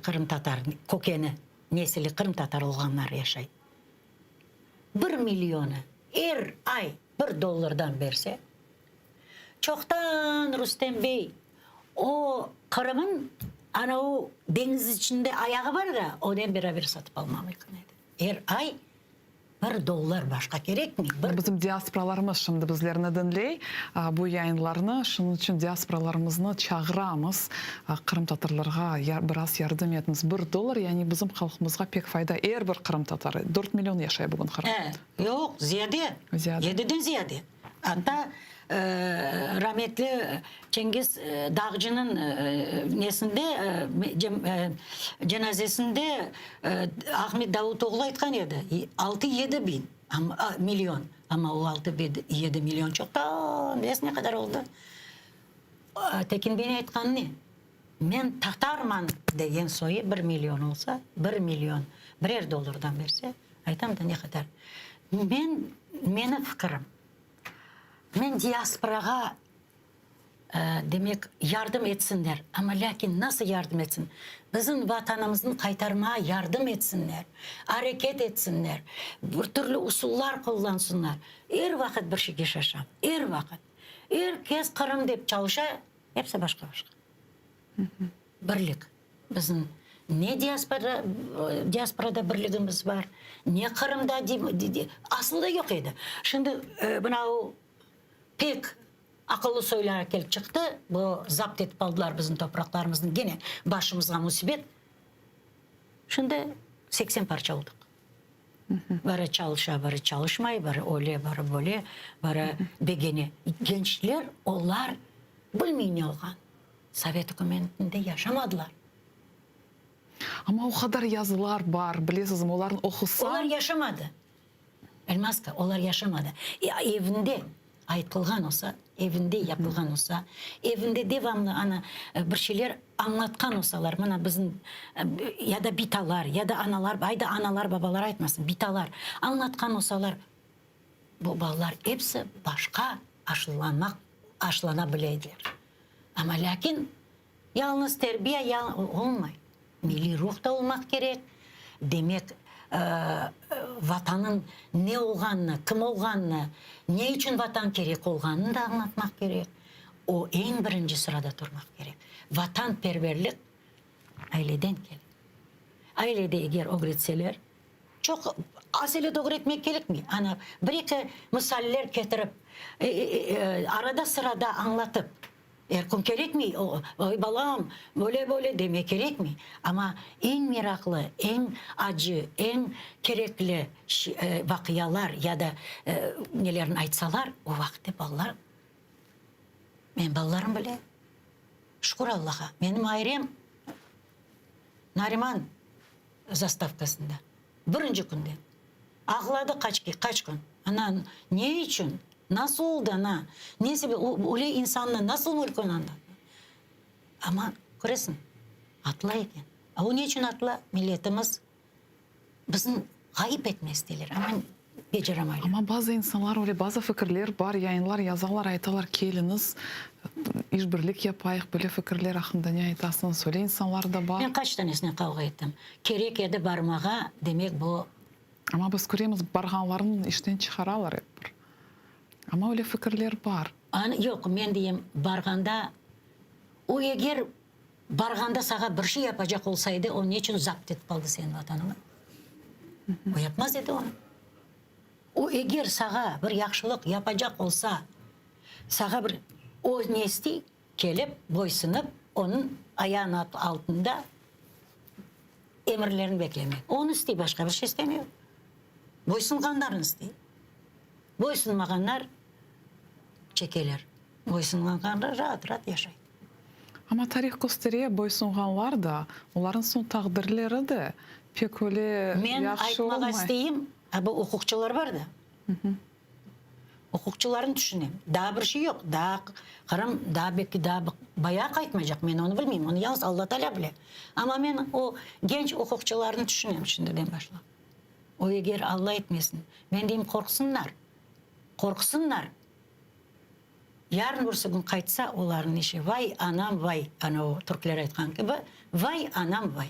Kırım Tatar kokeni, nesili Kırım Tatar olganlar yaşaydı. 1 milyonu her ay $1 verse, çoktan Rüstem Bey o Kırım'ın ana o deniz içinde ayağı var da ondan beraber satıp almam mümkün edi. Her ay $1 başka gerek mi? Bizim diasporalarımız şimdi bizlerini dinley. Bu yayınlarını şunun için diasporalarımızı çağıramız. Kırım Tatarlarga biraz yardım etiniz. $1 yani bizim halkımızga pek fayda. Eğer bir Kırım Tatarı 4 milyon yaşay bugün Kırım. Yok ziyade. 7'den ziyade. Hatta rahmetli Cengiz Dağcı'nın nesinde cenazesinde Ahmet Davutoğlu aytkan edi. 6-7 bin milyon. Ama o 6-7 milyon çok da ne kadar oldu? Tekin beni aytkan ne? Men tatarman degan so'yi 1 milyon olsa, 1 milyon birer dollardan berse, aytam da ne kadar. Meni fikrim. Men diasporaga demek yardım etsinler. Ama lakin nasıl yardım etsin? Bizim vatanımızın kaytarmaya yardım etsinler. Hareket etsinler. Bir türlü usullar kullansınlar. Her vakit bir şey yaşasam. Her vakit. Herkes Kırım deyip çalışa, hepsi başka. Birlik. Bizim ne diasporada birliğimiz var, ne Kırım'da aslında yok idi. Şimdi buna o pek akıllı söyler gelip çıktı. Bu zapt etip aldılar bizim topraklarımızın gene başımıza musibet. Şimdi 80 parça olduk. Bari çalışa, bari çalışmay, bari öyle, bari böyle, bari begeni. Gençler onlar bilmeyin ne olgan. Sovet hükümetinde yaşamadılar. Ama o kadar yazılar var, bilirsiniz, onların okusan... Onlar yaşamadı. Elmaska, onlar yaşamadı. Evinde ayıtılgan olsa, evinde yapılgan olsa, evinde devamlı bir şeyler anlatkan olsalar, bana bizim ya da bitalar, ya da analar, babalar aytmasın, bitalar anlatkan olsalar, bu ballar hepsi başka aşılanabilirler. Ama lakin yalnız terbiye olmay. Milli ruh da olmak gerek. Demek vatanın ne olganını, kim olganını, ne için vatan gerek olganını da anlatmak gerek. O en birinci sırada durmak gerek. Vatanperverlik aileden gelir. Ailede eğer öğretseler, çok asile doğru etmek gerek mi? Bir iki misaller getirip, arada sırada anlatıp, erkum gerek mi? Oy balam, böyle demek gerek mi? Ama en meraklı, en acı, en gerekli vakıyalar ya da nelerini aytsalar, o vakti ballar, ben ballarım bile, şükür Allah'a. Benim ayrım Nariman zastavkasında. Birinci günden. Ağladı kaç gün. Ana ne için? Nasıl oldu ana? Ne sebep? Öyle insanla nasıl mülkün anladı? Ama göresin. Atla eken. O ne için atla? Milletimiz bizim kayıp etmez diler. Ama beceremaylar. Ama bazı insanlar öyle bazı fikirler var, yayınlar, yazarlar, aytalar keliniz, işbirlik yapayık, böyle fikirler hakkında ne aytasınız? Öyle insanlar da var. Ben kaç tanesine kavga ettim. Kerek edi barmağa demek bu. Ama biz görüyoruz barganların işten çıkaralar hep. Ama öyle fikirler var. Yok, men diyeyim barganda o eğer barganda sana bir şey yapacak olsaydı o niçin zapt etip aldı senin vatanını? O yapmaz dedi onu. O eğer sana bir yaxşılık yapacak olsa sana bir o nesti gelip boysunup onun ayağının altında emirlerini beklemek. Onu istiyor, başka bir şey istemiyor. Boysunganlarını istiyor. Boysunmaganlar çekeler. Boysunganlar rahat yaşayır. Ama tarih gösteriyor boysunganlar da, onların son takdirleri de pek öyle Men yaxşı aytmağa olmay. isteyeyim, bu hukukçular var da. Hukukçuların düşüneyim. Daha bir şey yok. Belki daha bayağı kaytmayacak. Ben onu bilmeyeyim. Onu yalnız Allah Teala bile. Ama ben o genç hukukçularını düşünüyorum şimdiden başla. O eğer Allah etmesin. Ben diyeyim korksunlar. Korksunlar. Yarın bir gün kaytsa onların işi. Vay anam vay. O Türkler aytkan gibi. Vay anam vay.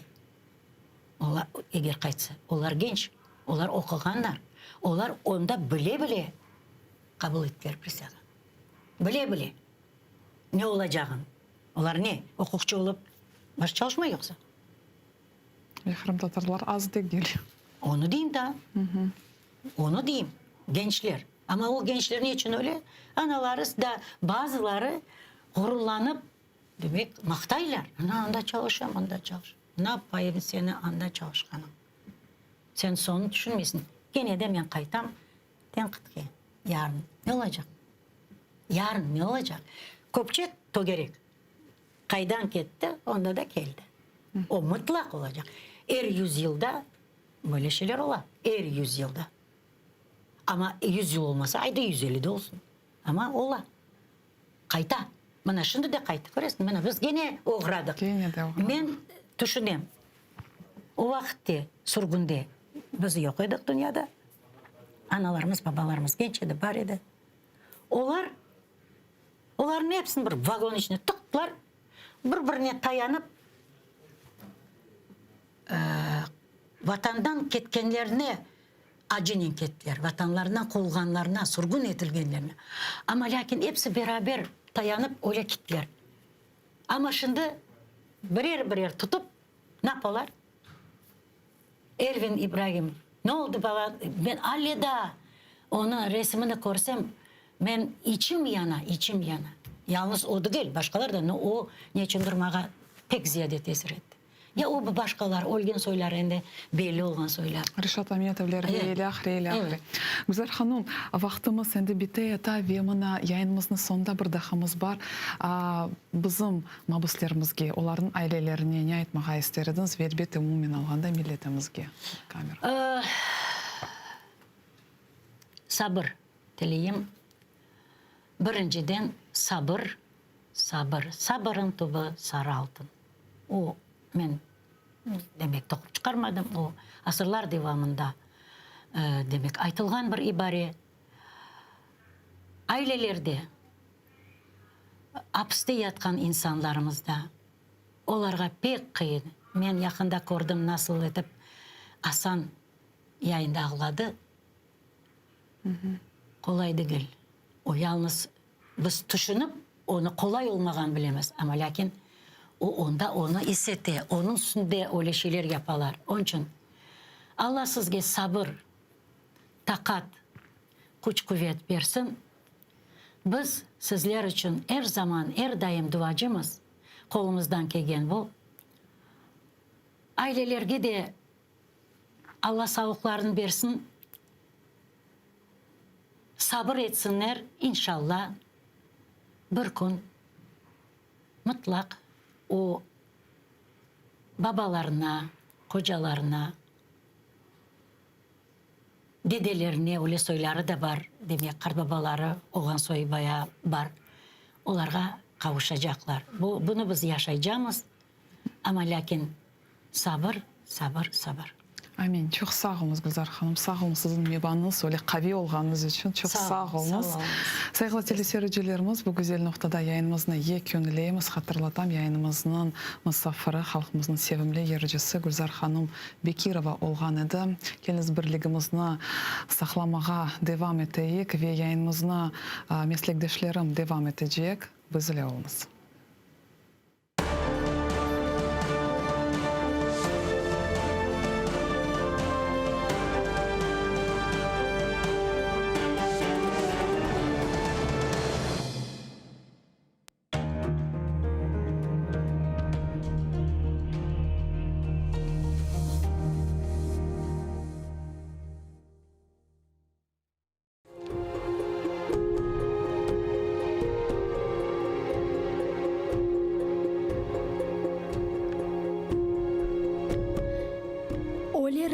Onlar eğer kaytsa. Onlar genç. Onlar okuganlar. Onlar onda bile kabul ettiler prisaga. Bile. Ne olacağını. Onlar ne? Hukukçu olup baş çalışmıyor yoksa. Kırım Tatarlar az da geliyor. Onu diyeyim da. Onu diyeyim. Gençler. Ama o gençler niçin öyle? Anaları da bazıları gururlanıp demek maktaylar. Anda çalışıyorum, anda çalışıyorum. Ne yapayım seni anda çalışkanım. Sen sonu düşünmesin. Gene de ben kaytam. Tenkit ki yarın ne olacak? Yarın ne olacak? Köpçek to gerek. Kaydan gitti, onda da geldi. O mutlak olacak. 100 yılda böyle şeyler ola. 100 yılda. Ama 100 yıl olmasa ayda 150 de olsun. Ama ola. Kayta. Mana şimdi de kayta. Görüyorsun, mana biz gene uğradık. Gene de uğradık. Men düşünem. O vakitte, surgunda biz yok edik dünyada. Analarımız, babalarımız genç edi, var edi. Onların hepsini bir vagon içine tıktılar. Bir-birine tayanıp vatandan ketkenlerine acının kettiler. Vatanlarından kovulganlarına, surgun etilgenlerine. Ama lakin hepsi beraber tayanıp öyle gittiler. Ama şimdi birer tutup ne yapıyorlar? Ervin İbrahim, ne oldu baba? Ben Alya'da onun resmini görsem ben içim yana. Yalnız o da değil, başkalar da o neçindir mağa pek ziyade tesir etti. Ya o başkalar, olgen soylar ende belli olan soylar. Rişat Ametовлер рейлях. Güzel hanım, vaktimiz endi biteyata ve mana yayınımızın sonunda bir dahımız var. Bizim mabuslerimizge, onların ailelerine ne aytmağa isterdiniz ve elbette umumen alganda milletimizge. Kamera. Sabır dileyim. Birinciden sabır. Sabırın tubu sarı altın. O men demek tokup çıkarmadım. O asırlar devamında demek aytılgan bir ibare. Ailelerde hapiste yatkan insanlarımızda onlarga pek kıyın. Men yakında gördüm nasıl edip Hasan yayında ağladı. Kolay değil. O yalnız biz düşünüp onu kolay olmagan bilemez. Ama lakin o onda onu hissetti. Onun üstünde öyle şeyler yaparlar. Onun için Allah sizge sabır, takat, güç kuvvet versin. Biz sizler için her zaman, her daim duacımız. Kolumuzdan gelgen bu. Ailelerge de Allah sağlıklarını versin. Sabır etsinler. İnşallah bir gün mutlak o babalarına, kocalarına, dedelerine öyle soyları da var. Demek karbabaları oğan soyu bayağı var. Onlara kavuşacaklar. Bunu biz yaşayacağız. Ama lakin sabır. Amin. Çok sağ olunuz Gülzar Hanım. Sağ olun sizin mebanınız öyle kavi olganınız için. Çok sağ olunuz. Saygılı teleseyircilerimiz, bu güzel noktada yayınımızını yekünleyimiz. Hatırlatam, yayınımızın misafiri, halkımızın sevimli yericisi Gülzar Hanım Bekirova olgan edi. Keliniz birligimizni saklamağa devam eteyik ve yayınımızını meslekdeşlerim devam edecek. Bizle olunuz.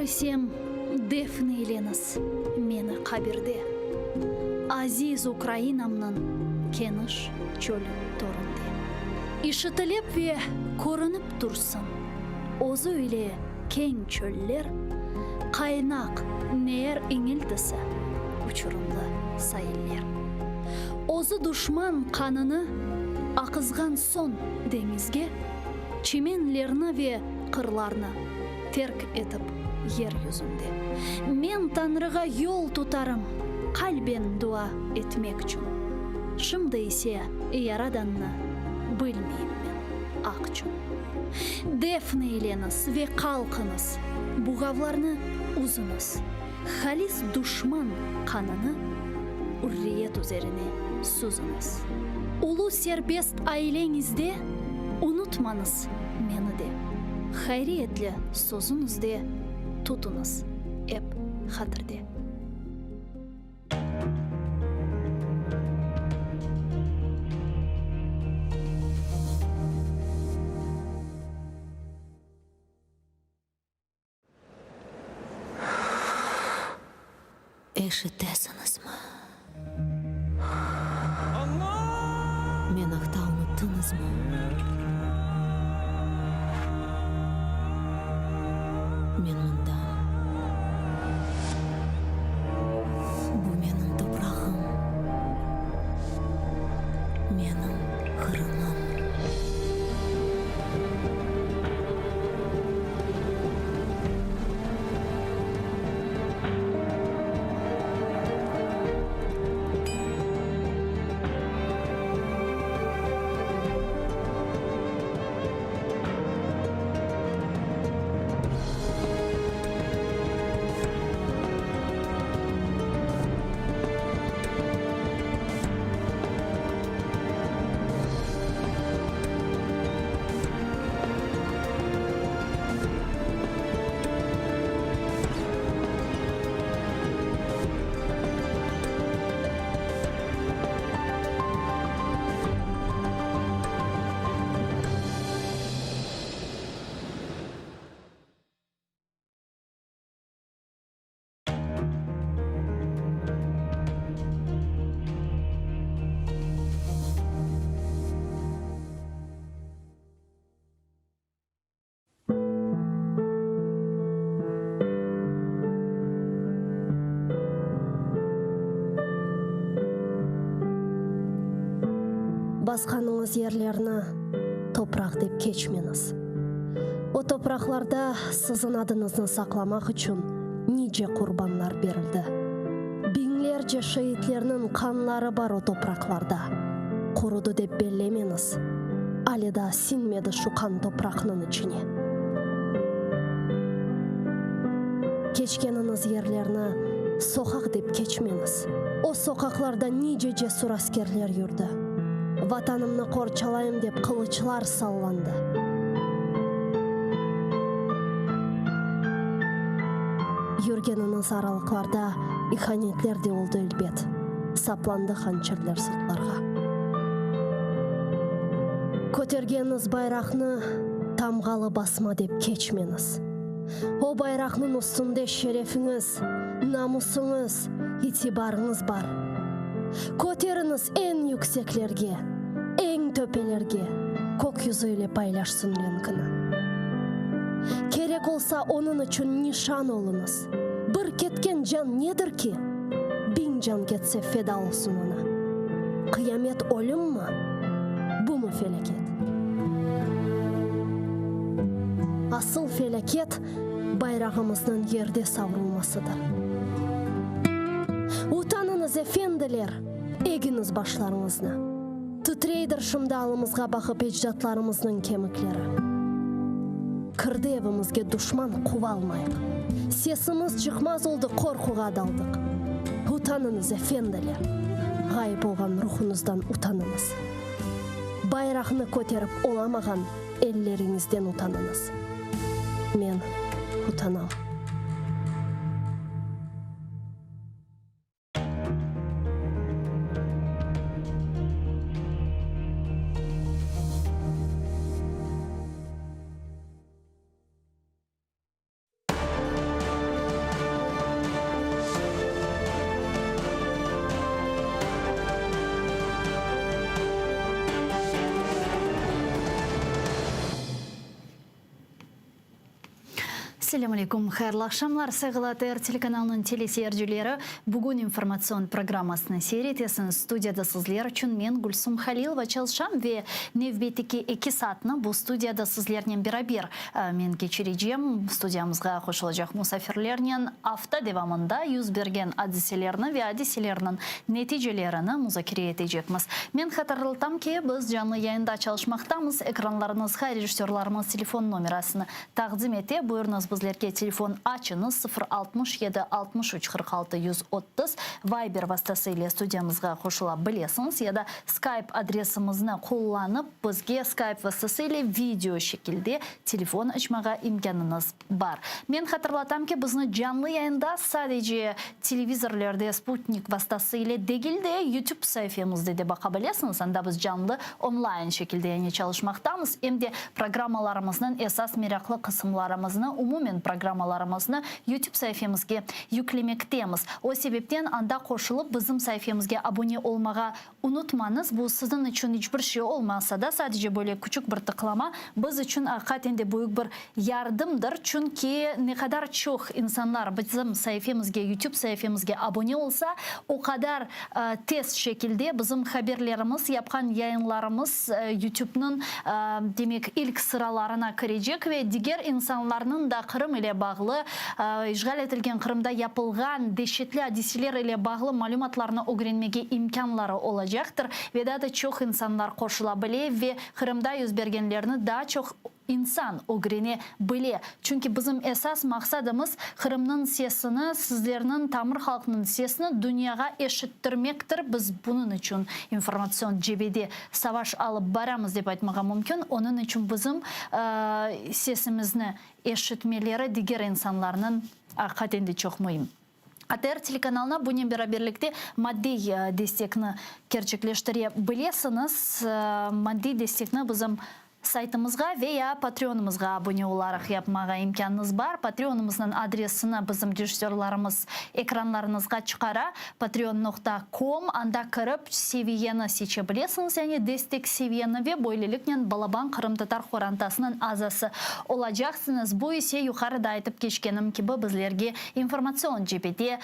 Сем Дефне Еленас мені қабірде. Азиз Украинамнан кеніш чөлі торынды. Ишітілеп ве көрініп тұрсын. Озы өйле кең чөллер, қайнақ нер еңілдісі, ұчырымлы сайылер. Озы дұшман қаныны ақызған сон деңізге, чеменлерні ве қырларны терк етіп yer yüzünde. Men Tanrıga yol tutarım, kalben dua etmek için. Şimdi ise Yaradanını bilmeyim ben akçın. Defneyleniz ve kalkınız, buğavlarını uzunuz. Halis düşman kanını hürriyet üzerine suzunuz. Ulu serbest ailenizde unutmanız meni de. Hayriyetli sözünüzde tutunuz hep hatırda. Eshitesiniz mi? Men haqda unutdingizmi? Men bundan. Bu mening toprog'im. Mening Qrimim. Басқаныңыз ерлерні топырақ деп кечмеңіз. О топырақларда сіздің адыңызны сақламақ үшін ниже құрбанлар берілді. Бинлерже шейітлерінің қанлары бар о топырақларда. Құруды деп беллемеңіз. Алида синмеді шуқан топырақның ішіне. Кечкеніңіз ерлерні соқақ деп кечмеңіз. О соқақларда ниже жесур аскерлер жүрді. Ватанымны қорчалайым деп қылычлар салланды. Юргеніңіз аралықларда иханетлер де олды үлбет. Сапланды ханчерлер сыртларға. Көтергеніңіз байрақны тамғалы басма деп кечмеңіз. О байрақның үстінде шерефіңіз, намысыңыз, итибарыңыз бар. Көтеріңіз ең yüksеклерге, ең төпелерге, көк yüzüyle paylaşsın ренкіні. Керек олса оның үшін нишан олыңыз. Бір кеткен жан недір ки? Бин жан кетсе феда олсын ona. Қиямет өлім ма? Бұ му фелекет? Асыл фелекет байрағымыздың ерде саврылмасыdır. Утаныңыз эфенділер, егіңіз башларыңызны. Тітрейдір шымдалымызға бақып еждатларымыздың кеміклері. Кірді евімізге дұшман қуа алмайық. Сесіміз жықмаз олды қорқуға далдық. Утаныңыз эфенділер, ғайып болған рухыңыздан утаныңыз. Байрағыны көтеріп оламаған еллеріңізден утаныңыз. Мен утанам. Assalamu alaikum, xayrlı akşamlar. Sağılatır telekanalının teleseyircileri bugün informasyon programmasını seyretesiniz. Studiyada sizler için men Gülsüm Halilova çalışam ve nevbetiki 2 saatini bu studiyada sizlerle beraber men geçireceğim. Studiyamızga hoş olacak musafirlerinin hafta devamında yüz bergen hadiselerini ve hadiselerinin neticelerini müzakere edeceğimiz. Men hatırlatam ki biz canlı yayında çalışmaktayız. Ekranlarınızga rejissörlarımız telefon numarasını takdim ete. Buyurunuz bizlerge telefon açınız 067 63 46 130 Viber vasıtasıyla studiyamızga koşula bilesiniz ya da Skype adresimizni kullanıp bizge Skype vasıtasıyla video şekilde telefon açmağa imkanınız var. Men hatırlatam ki bizni canlı yayında sadece televizorlarda Sputnik vasıtasıyla değil de YouTube sayfamızda da bakabilirsiniz. Anda biz canlı online şekilde yani çalışmaktayız. Hem de programmalarımızın esas meraklı kısımlarımızı umum мен программаларымызны YouTube sayfamızga yüklemektemiz. O sebepten anda koşulup bizim sayfamızga abone olmağa unutmanız. Bu sizin için hiçbir şey olmasa da sadece böyle küçük bir tıklama biz için hakikaten de büyük bir yardımdır. Çünkü ne kadar çok insanlar bizim sayfamızga, YouTube sayfamızga abone olsa o kadar tez şekilde bizim haberlerimiz, yapan yayınlarımız YouTube'nun demek ilk sıralarına girecek ve diğer insanların da Kırım ile bağlı, işgal edilgen Kırım'da yapılgan dehşetli hadiseler ile bağlı malumatlarını öğrenmeye imkanları olacaktır. Ve daha da çok insanlar koşulabilir ve Kırım'da yüz bergenlerini daha çok insan öğrenebilir. Çünkü bizim esas maksadımız Kırım'ın sesini, sizlerin tamir halkının sesini dünyaya eşittirmektir. Biz bunun için informasyon cebede savaş alıp baramız dep aytmağa mümkün. Onun için bizim sesimizni eşitmeleri diğer insanların hakikaten de çok mühim. ATR telekanalına bunun beraberlikte maddi destekni gerçekleştirebilirsiniz. Maddi destekni bizim saytımızga veya Patreon'umuzga abone olarak yapmağa imkanınız var. Patreon'umuzun adresini bizim rejissörlarımız ekranlarınızga çıkara. patreon.com anda kırıp seviyeni seçebilirsiniz. Yani destek seviyeni ve böylelikle Balaban Kırım Tatar Xorantasının azası olacaksınız. Bu ise yukarıda aytıp geçkenim gibi bizlerge informasyon cebede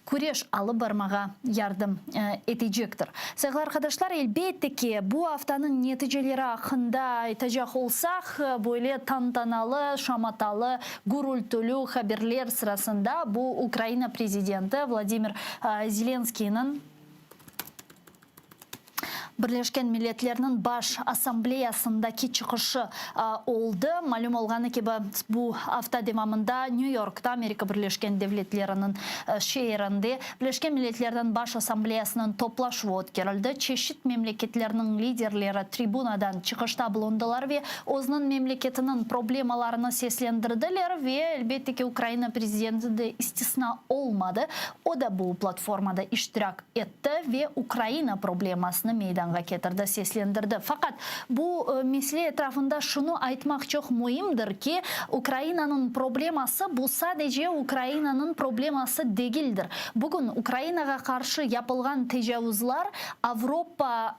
kureş alıp barmağa yardım edecektir. Sevgili arkadaşlar, elbette ki bu haftanın neticeleri hakkında aytacak olsak böyle tantanalı, şamatalı, gürültülü haberler sırasında bu Ukrayna prezidenti Vladimir Zelenskiy'nin Birleşken Milletler'in baş asambleyasındaki çıkışı oldu. Malum olganı gibi bu hafta devamında New York'ta Amerika Birleşken Devletleri'nin şehrinde Birleşken Milletler'in baş asambleyasının toplaşığı ötkerildi. Çeşit memleketlerinin liderleri tribunadan çıkışta bulundular ve o'zinin memleketinin problemalarını seslendirdiler ve elbette ki Ukrayna prezidenti de istisna olmadı. O da bu platformada iştirak etti ve Ukrayna problemasını meydana getirdi, seslendirdi. Fakat bu mesele etrafında şunu aytmak çok mühimdir ki Ukrayna'nın probleması bu sadece Ukrayna'nın probleması değildir. Bugün Ukrayna'ya karşı yapılgan tecavüzler Avrupa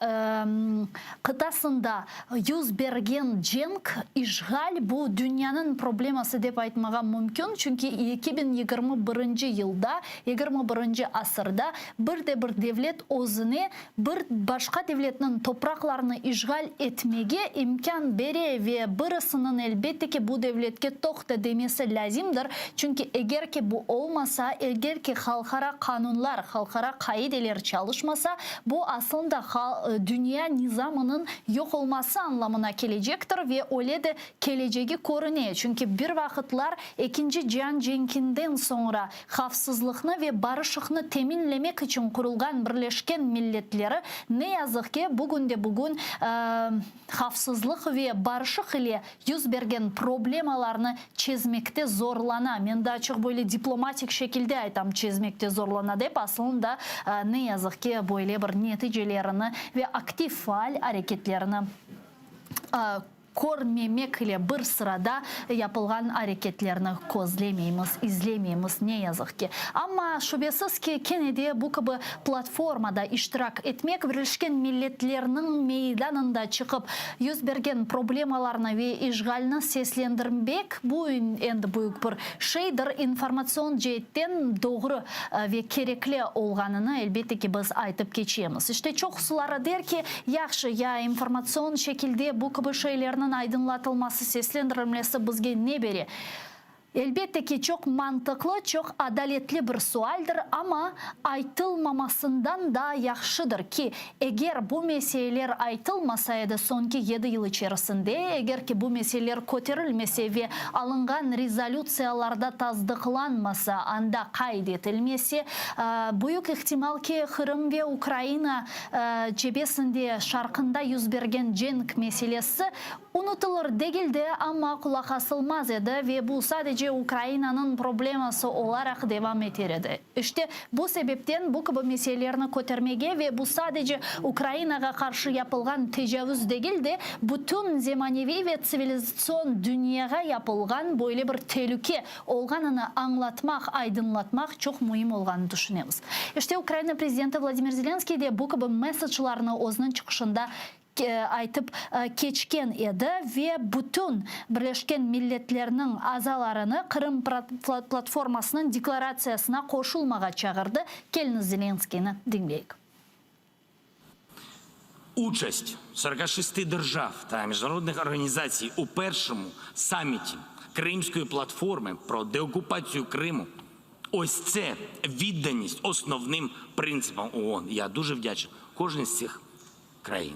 kıtasında yüz bergen cenk, işgal bu dünyanın probleması dep aytmağa mümkün. Çünkü 2021 yılda, 21. asırda bir devlet özüne bir başka devletinin topraklarını işgal etmeye imkan bere ve birisinin elbette ki bu devletke toxta demesi lazımdır. Çünkü eğer ki bu olmasa, eğer ki halkara kanunlar, halkara kaideler çalışmasa bu aslında dünya nizamının yok olması anlamına gelecektir ve öyle de geleceği korunuyor. Çünkü bir vakitler 2. Cihan Cenginden sonra hafsızlığını ve barışıkını teminlemek için kurulgan Birleşken Milletleri ne yazık ki bugün hafsızlık ve barışık ile yüz bergen problemalarını çözmekte zorlana. Ben daha çok böyle diplomatik şekilde aytam çözmekte zorlana deyip aslında ne yazık ki böyle bir neticelerini ve aktif faal hareketlerini görmemek ile bir sırada yapılgan hareketlerini gözlemeyimiz, izlemeyimiz ne yazık ki. Ama şüphesiz ki Kennedy bu gibi platformada iştirak etmek, Birleşken Milletler'in meydanında çıkıp yüz bergen problemalarını ve işgalini seslendirmek bu endi büyük bir şeydir. İnformasyon cihetten doğru ve gerekli olganını elbette ki biz aytıp geçeyimiz. İşte çok suları der ki yaxşı ya informasyon şekilde bu gibi şeylerin aydınlatılması, seslendirilmesi bizge ne beri? Elbette ki çok mantıklı, çok adaletli bir sualdir ama aytılmamasından da yaxşıdır ki eğer bu meseleler aytılmasaydı sonki 7 yıl içerisinde, eğer ki bu meseleler koterilmese ve alıngan rezolüksiyalarda tasdıklanmasa, anda kaydetilmese, büyük ihtimal ki Kırım ve Ukrayna cebesinde şarkında yüz bergen cenk meselesi unutulur değildi ama kulak asılmaz edi ve bu sadece sadece Ukrayna'nın probleması olarak devam eterdi. İşte bu sebepten bu gibi meselelerini kötermege ve bu sadece Ukrayna'ya karşı yapılgan tecavüz değil de bütün zemanevi ve sivilizasyon dünyaya yapılgan böyle bir tehlike olganını anlatmak, aydınlatmak çok mühim olganı düşünüyoruz. İşte Ukrayna Prezidenti Vladimir Zelenskiy de bu gibi mesajlarını o'zining çıkışında aytıp keçken edi ve bütün Birleşken Milletler'in azalarını Kırım platformasının deklarasyasına koşulmağa çağırdı. Keliniz Zeленский'ni dinleyik. Участь 46 держав та міжнародних організацій у першому саміті Кримської платформи про деокупацію Криму – ось це відданість основним принципам ООН. Я дуже вдячний кожній з цих країн.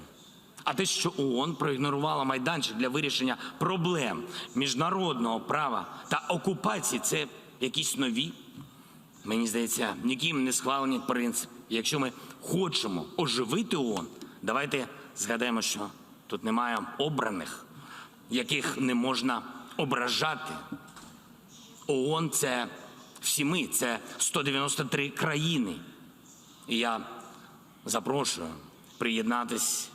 А те, що ООН проігнорувала майданчик для вирішення проблем міжнародного права та окупації – це якісь нові, мені здається, ніким не схвалені принципи. Якщо ми хочемо оживити ООН, давайте згадаємо, що тут немає обраних, яких не можна ображати. ООН – це всі ми, це 193 країни. І я запрошую приєднатись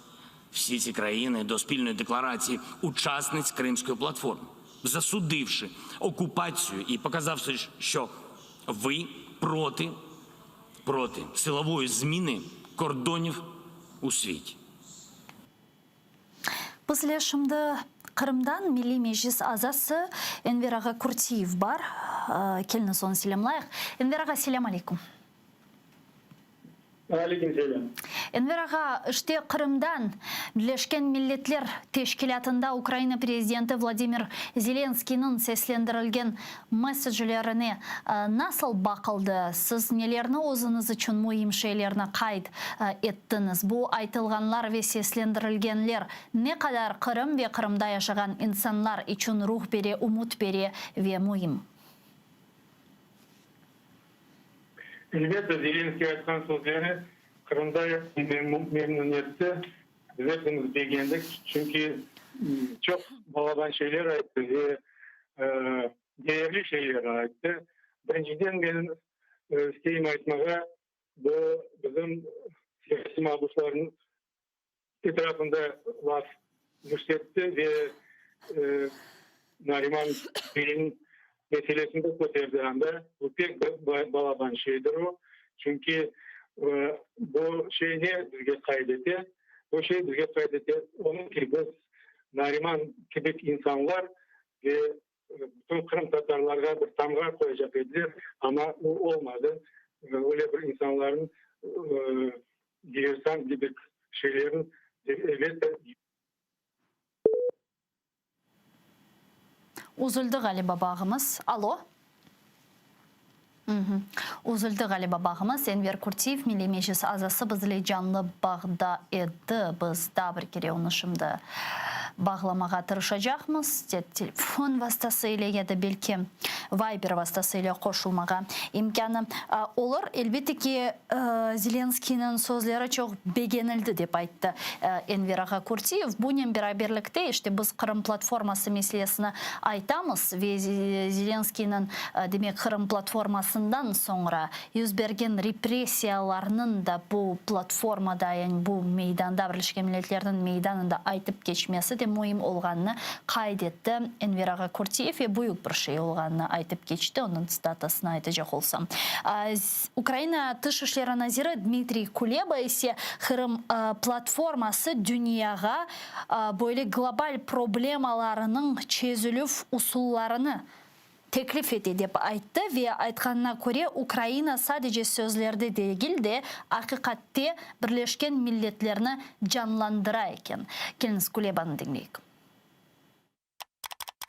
всі ці країни до спільної декларації учасниць Кримської платформи, засудивши окупацію і показавши, що ви проти силової зміни кордонів у світі. Bizler şimdi Kırım'dan Milli Meclis azası Enver Ağa Kurtiyev var. Keliniz onu selamlayıq. Enver Ağa, selam aleyküm. Aleykümselam. Enver Ağa, işte Kırım'dan Birleşken Milletler Teşkilatında Ukrayna Prezidenti Vladimir Zelenskiy'nin seslendirilgen mesajlarını nasıl bakıldı? Siz nelerini o'ziniz için mühim şeylerini qayd ettiniz? Bu aytılganlar ve seslendirilgenler ne kadar Kırım ve Kırım'da yaşayan insanlar için ruh beri, umut beri ve mühim? Elbette Zelenskiy aytgan sözleri Kırım'da memnuniyetle biz hepimiz beğendik. Çünkü çok balaban şeyler ayttı ve değerli şeyler ayttı. Birinciden benim isteyim aytmağa bu bizim siyasi mahpusların etrafında laf yükseltti ve Nariman Bey'in meselesinde koterdi anda bu pek balaban şeydir o. Çünkü bu şey ne bizge kaydetti? Bu şey bizge kaydetti. Onun ki biz Nariman gibi insanlar ve bütün Kırım Tatarlarga bir tamga koyacak edilir ama o olmadı. Öyle bir insanların diyorsan gibi şeylerin elbette Uzuldu galiba bağımız. Alo? Uzuldu galiba bağımız. Enver Kurtiyev, Milli Meclis azası bizle canlı bağda edi. Biz da bir kere onu şimdi bağlamağa tırışacağımız. Telefon vasıtasıyla ya da belki Viber vasıtasıyla koşulmağa imkanı olur. Elbette ki Zelenskiy'nin sözleri çok beğenildi deyip ayttı Enver Ağa Kurtiyev. Bunun beraberlikte işte biz Kırım platforması meselesini aytamız ve Zelenskiy'nin demek Kırım platformasından sonra yüz bergen represiyalarının da bu platformada yani bu meydanda Birleşken Milletler'in meydanında aytıp geçmesi de mühim olganını kaydetti Enver Ağa Kurtiyev ve büyük bir şey olganını aytıp geçti. Onun statusunu aytacak olsam. Ukrayna Dış İşleri Naziri Dmitry Kuleba ise Kırım platforması dünyaya böyle global problemalarının çözülüp usullarını teklif etti deyip ayttı ve aytkanına göre Ukrayna sadece sözlerde değil de hakikatte Birleşken Milletlerini canlandıra eken. Keliniz Kuleba'nı dinleyik.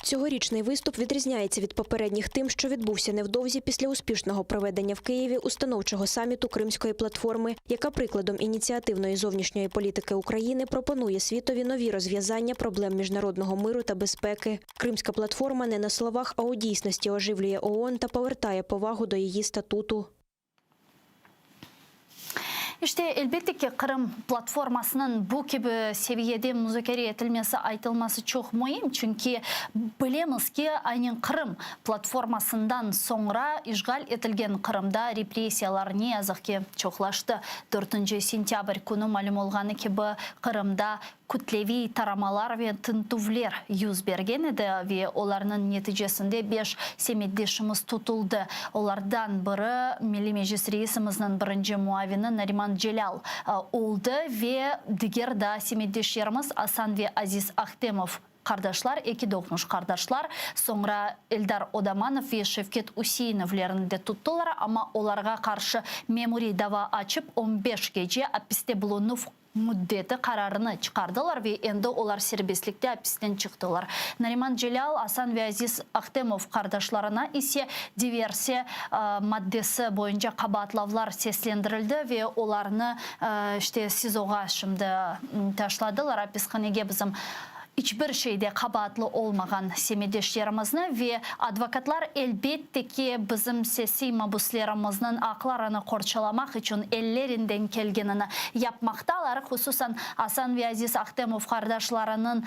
Цьогорічний виступ відрізняється від попередніх тим, що відбувся невдовзі після успішного проведення в Києві установчого саміту Кримської платформи, яка прикладом ініціативної зовнішньої політики України пропонує світові нові розв'язання проблем міжнародного миру та безпеки. Кримська платформа не на словах, а у дійсності оживлює ООН та повертає повагу до її статуту. İşte elbette ki Kırım platformasının bu gibi seviyede müzakere edilmesi, aytılması çok mühim. Çünkü bilemiz ki aynen Kırım platformasından sonra işgal edilgen Kırım'da represiyalar ne yazık ki çoklaştı. 4 sentyabr günü malum olğanı gibi Kırım'da kütlevi taramalar ve tintuvler yüz bergen edi ve onların neticesinde 5 semiddeşimiz tutuldu. Onlardan biri Milli Meclis Reisimizin birinci muavini Nariman Celal oldu ve diğer da semiddeşlerimiz Asan ve Aziz Ahtemov kardeşler, iki doğmuş kardeşler. Sonra Eldar Odamanov ve Şevket Hüseyinevlerini de tuttular ama onlara karşı memuri dava açıp 15 gece hapiste bulunup müddeti kararını çıkardılar ve endi onlar serbestlikte hapisten çıktılar. Nariman Celal, Asan ve Aziz Ahtemov kardeşlerine ise diversiya maddesi boyunca kabahatlavlar seslendirildi ve onlarını işte SIZO'ga şimdi taşladılar. Hapishaneye bizim hiçbir şeyde kabahatli olmayan semiddeşlerimizin ve advokatlar elbette ki bizim sesi mabuslarımızın aklarını korçalamak için ellerinden gelgenini yapmaktalar. Hususan Asan ve Aziz Ahtemov kardeşlerinin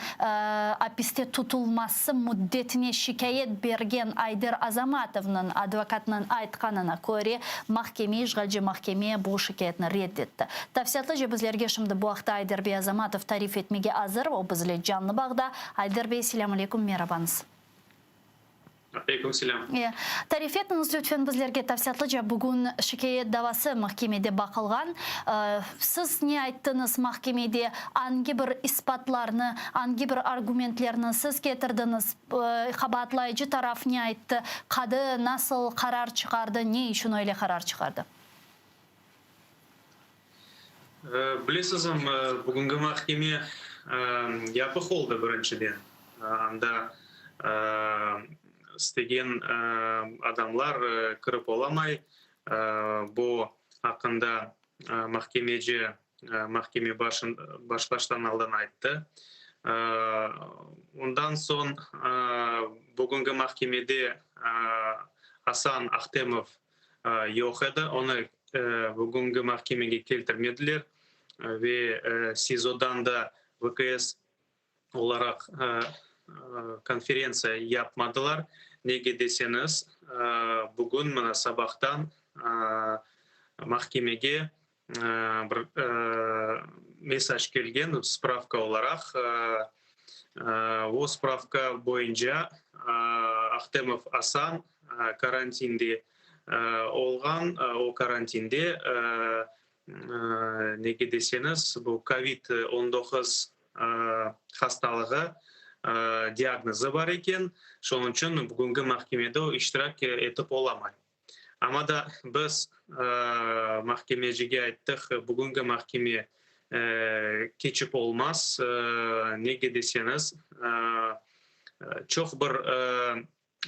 hapiste tutulması müddetine şikayet bergen Ayder Azamatov'un advokatının aytkanına göre mahkeme, işgalci mahkemeye bu şikayetini reddetti. Tafsiyatlıca bizlerge şimdi bu hafta Ayder Bey Azamatov tarif etmege hazır. O bizle canlı bağda. Ayder Bey, selamun aleyküm, merhabanız. Aleyküm selam. Tarif etiniz lütfen bizlerge tafsiyatlıca bugün şikayet davası mahkemede bakılgan. Siz ne ayttınız mahkemede? Hangi bir ispatlarını, hangi bir argumentlerini siz getirdiniz? Kabahatlayıcı taraf ne ayttı? Kadı nasıl karar çıkardı? Ne için öyle karar çıkardı? Білесіз, бүгінгі mahkeme yapıq oldu біріншіден. Анда істеген адамлар кіріп оламай, бұл ақында mahkeme baştan aldan айтты. Ondan son бүгінгі mahkemede Asan Ahtemov yok еді. Onu бүгінгі mahkemeye keltirmediler ve SIZO'dan da ВКС olarak konferansiya yapmadılar. Nege deseniz bugün mana sabahtan mahkemeye bir mesaj kelgen spravka olarak. O spravka boyunca Ahtemov Asan karantinde olgan, o karantinde nege deseniz bu COVID-19 hastalığı diagnozu var eken, şunun için bugünkü mahkemede o iştirak etip olamay. Ama da biz mahkemeciye ayttık, bugünkü mahkeme keçip olmaz. Nege deseniz çok bir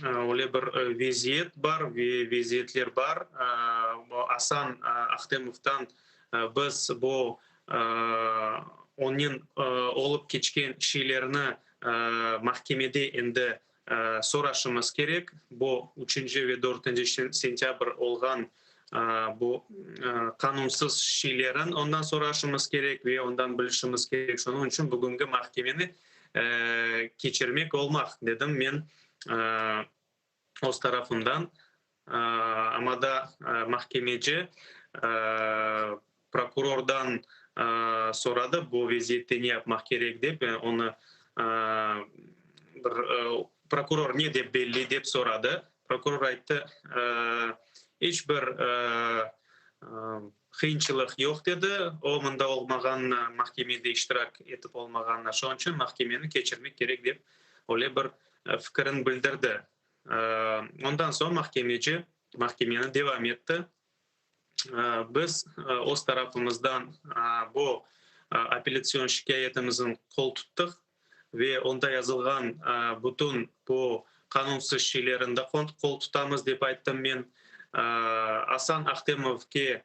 öyle bir vaziyet var ve vaziyetler var. Asan Ahtemov'dan biz bu onun olup geçken şeylerini mahkemede endi soruşturmamız gerek. Bu 3. ve 4. sentyabr olgan bu kanunsuz şeylerin ondan soruşturmamız gerek ve ondan bilişimiz gerek. Şunun için bugünkü mahkemeni geçirmek olmak dedim ben öz tarafından. Ama da mahkemeci prokurordan soradı bu vaziyette ne yapmak gerek deyip onu prokuror ne de belli deyip soradı. Prokuror aytты, hiçbir kıyınçılık yok dedi. O mında olmagan mahkemede iştirak etip olmaganlar. Şunun için mahkemeni geçirmek gerek deyip öyle bir fikrini bildirdi. Ondan sonra mahkemeci mahkemeni devam etti. Biz öz tarafımızdan bu apellasyon şikayetimizin kol tuttuk ve onda yazılgan bütün bu kanunsuz şeylerini de kol tutamız deyip ayttım ben. Asan Ahtemov'ke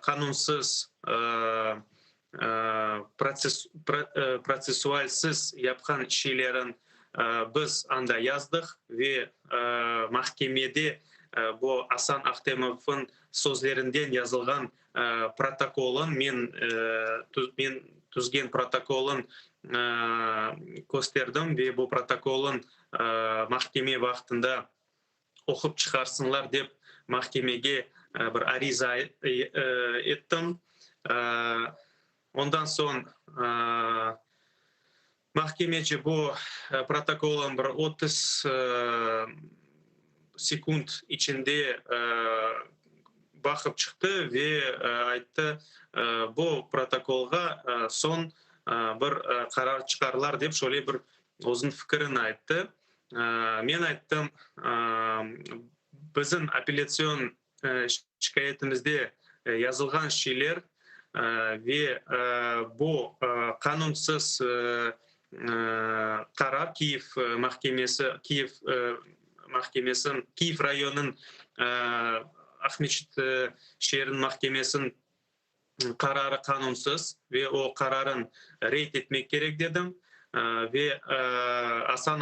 kanunsuz prosesualsiz yapkan şeylerin biz anda yazdık ve mahkemede bu Асан Ахтемовтың сөздерінден yazılған протоколын, мен түзген протоколын көстердім ве бұл протоколын mahkeme вақытында оқып шығарсынлар деп mahkemеге bir ariza ettim. Ondan soň mahkemeci bu protokolun bir 30 sekund içinde bakıp çıktı ve aytты bu protokolga son bir karar çıkarlar dep şöyle bir özün fikrini aytты. Men ayttım, bizim apellasyon şikayetimizde yazılgan şeyler ve bu kanunsuz karar Kiev rayonun Ahmetşit şehrin mahkemesinin kararı kanunsuz ve o kararın reyt etmek gerek dedim ve Асан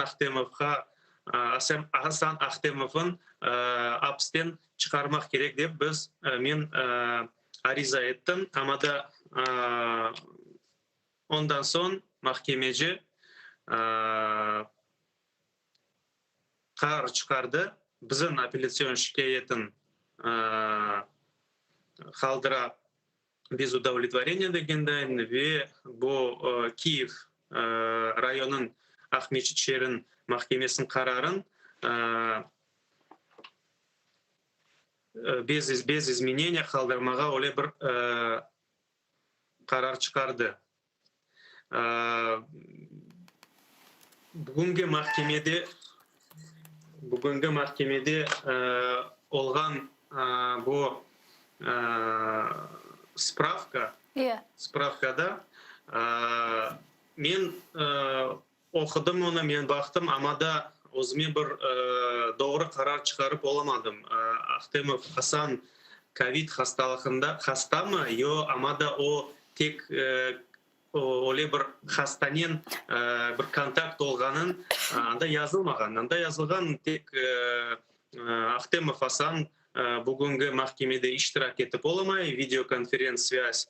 Ахтемов'un hapisten çıkarmak gerek deyip men ariza ettim. Ama da ondan son mahkemeci karar çıkardı. Bizim apellasyon şikayetin kaldıra без удовлетворения degenden ve bu Kiev rayonun Ahmetşit şehrin mahkemesinin kararın без изменения kaldırmağa öyle bir karar çıkardı. Bugünkü mahkemede olgan bu spravkada men okudum onu, men baktım ama da özüme bir doğru karar çıkarıp olamadım. Ахтемов Асан Covid hastalığında hasta mı? Yo, ama da o tek öyle bir hastanın bir kontakt olganın anda yazılmagan. Anda yazılgan tek Ахтемов Асан bugünkü mahkemede iştirak etip olamay, video konferans связь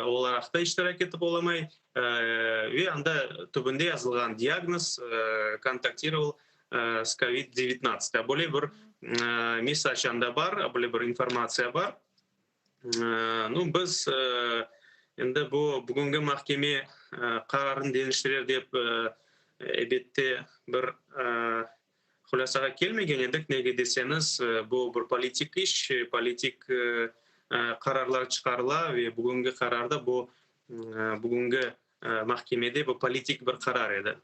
olarak da iştirak etip olamay ve anda tübünde yazılgan diagnoz kontaktiral с COVID-19. Böyle bir mesaj anda var, böyle bir informasiya var. Biz endi bugünkü mahkeme kararını değiştirir dep elbette bir hulasaga kelmegen edik. Nege deseniz bu bir politik iş, politik kararlar çıkarıla ve bugünkü kararda bugünkü mahkemede bu politik bir karar edi.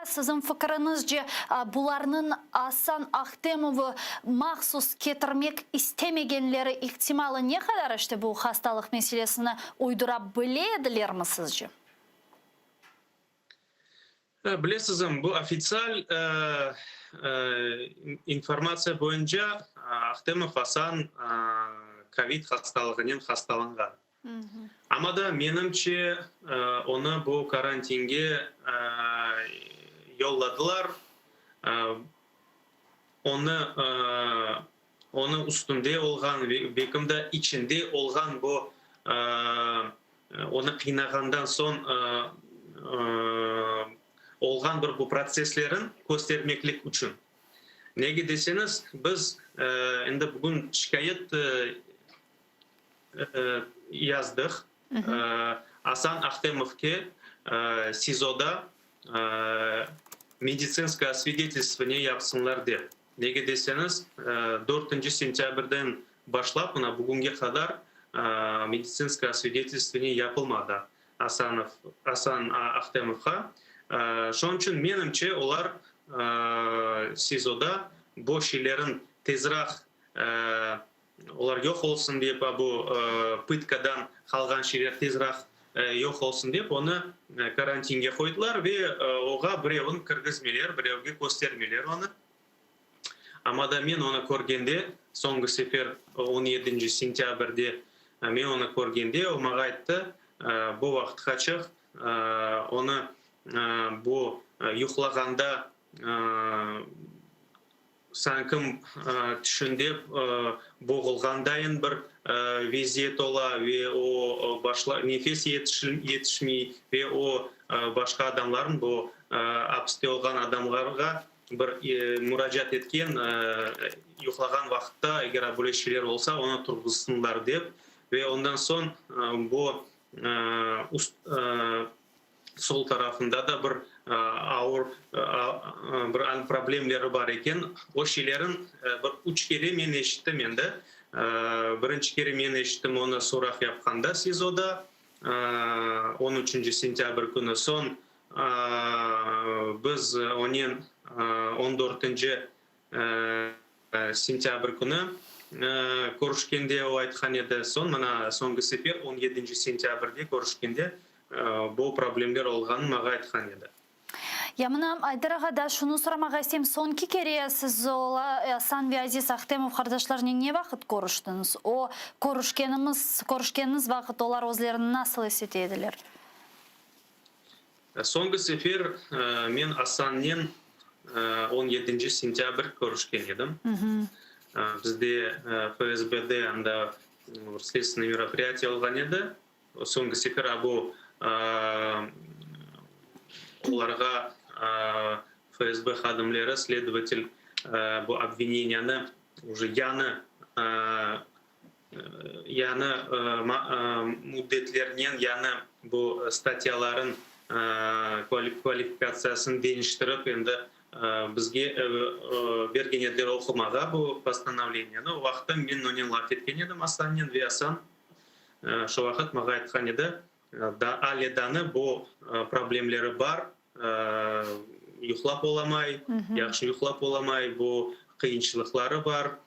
Sizin fikrinizce bularının Асан Ахтемов'u mahsus getirmek istemegenleri ihtimali ne kadar işte bu hastalık meselesini uydurabilediler mi sizce? Bilesizim, bu ofitsial informasiya boyunca Ахтемов Асан Covid hastalığının hastalangan. Ama da menimce onu bu karantinge yolladılar. Onu üstünde olgan bekimde içinde olgan bu onu kıynagandan son olgan bir bu proseslerin göstermeklik için. Nege deseniz biz endi bugün şikayet yazdık. Асан Ахтемов'ke SIZO'da медицинское свидетельствование yapsınlar diye. Nege deseniz 4 sentyabrdan başlap bugünkü kadar медицинское свидетельствование yapılmadı Асан Ахтемов'a. Şonun için menimce olar SIZO'da bu şeylerin tezrak olar yok olsun diye bu pıtkadan kalgan şeyler tezrak yok olsun deyip onu karantinge koydular ve oğa birevin kirgizmeler, birevge göstermeler onu. Ama da men onu görgende, soňky sefer 17 sentyabrda men onu görgende, o maga aytdy, bu vaqt kaçık, onu bu yuklaganda санкым түшүндеп боғылғандайын бір везет ола, ве о башла нефес етішмей, ве о башқа адамларын бұл апсте олған адамларға бір мұражат еткен ұйқылаған вақытта егер абулешілер болса, оны тұрғызсындар деп, ве ондан соң бұл сол тарафында да бір ауыр бір проблемлері бар екен. О шелерін бір үш кере мен ешіттім енді. Бірінші кере мен ешіттім оны сұрақ япқанда СИЗОда 13 сентябрь күні сон біз онен 14 сентябрь күні көрішкенде о айтқан еді. Сон мына соңғы сепер 17 сентябрьде көрішкенде бұл проблемлер олғанын маға айтқан еді. Я мына Айдараға да шуну сұрамаға істем, сонки кере сіз ола Санви Азиз Ахтемов қардашлар не вақыт көріштіңіз? О көрішкеніңіз вақыт олар өзлерін насыл есетеділер? Соңғы сефер мен Асаннен 17 сентябрь көрішкен едім. Бізде ФСБ-де анда следственный мероприятие олған еді. Соңғы сефер абу оларға ФСБ хадымлері, следователь бұл обвиненияны уже яны мүддетлерінен яны бұл статьяларын квалификациясын дейіштіріп, енді бізге берген еділер оқымаға бұл постановленияны. Уақытта мен онен лаф еткен едім Асаннен ве Асан. Шо вақыт маға айтқан еді, аледаны бұл проблемлері бар, ұйқылап оламай, яқшы ұйқылап оламай, бұл қиыншылықлары бар,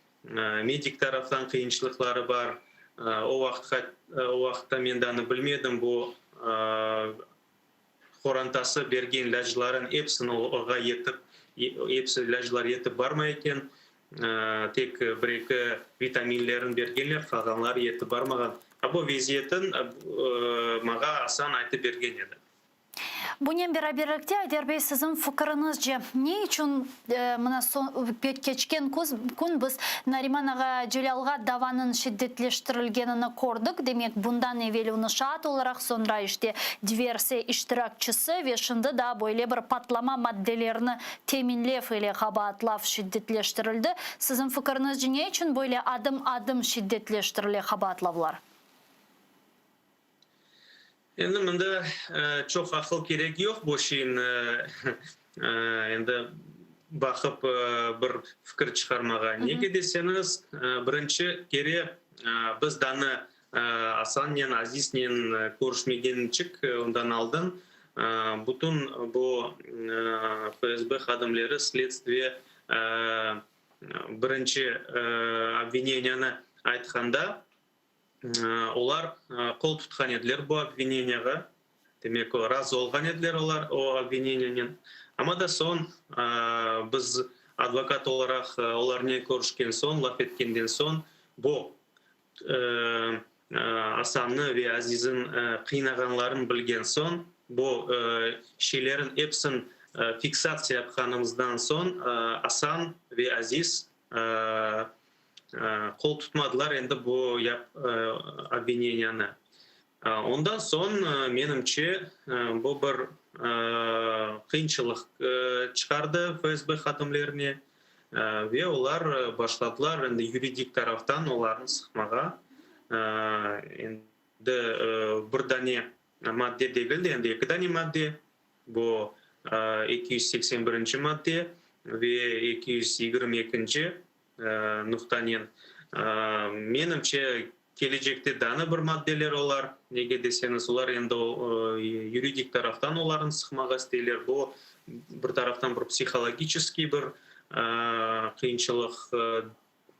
медик тарафтан қиыншылықлары бар. О вақытта мен даны білмедім, бұл қорантасы берген ләжіларын епсін оға етіп, епсі ләжілар етіп бармай екен. Тек бір-екі витаминлерін бергенлер, қалғанлар етіп бармаған. Або везетін маға Асан айтып берген еді. Бұнен бераберлікте Айдарбей сіздің фықырыңыз же, не үшін мұна кечкен күн біз Нариман аға Жүлялға даванын шиддетлештірілгеніні көрдік. Демек, бұндан евелі ұнышат оларақ сонра іште диверсия іштіракчысы вешінді да бойле бір патлама мадделеріні теминлев или қабатлав шиддетлештірілді. Сіздің фықырыңыз же не үшін бойле адым-адым шиддетлештіріле қабатлавлар? Енді мында çok ақыл керек жоқ, бұл шейін енді бақып бір фікір шығармаға. Неге десеңіз, бірінші кере біз даны Асаннен, Азизнен көрішмегенчік ондан алдын. Бұтын бұл ФСБ хадымлері следствие бірінші обвиненияны айтқанда, олар қол тұтқан еділер бұл обвиненияға. Демек, разы олған еділер олар о обвинениянен. Амада сон біз адвокат оларақ олар не көрішкен сон, лаф еткенден сон, бұл Асанны ве Азизін қиынағанларын білген сон, бұл шелерін епсін фиксация қанымыздан сон, Асан ве Азиз қол тұтмадылар енді бұл обвиненияны. Ондан сон менімше бұл бір қиыншылық шығарды ФСБ хатымлеріне. Ве олар башладылар енді юридик тарафтан оларын сықмаға. Енді бір дане мадде дегілді, енді екі дане мадде. Бұл 281 мадде ве 222 нұқтанен. Менімше кележекте даны бір мадделер олар. Неге десеңіз, олар енді юридик тарафтан оларын сықмаға істейлер. Бұл бір тарафтан бір психологический бір қиыншылық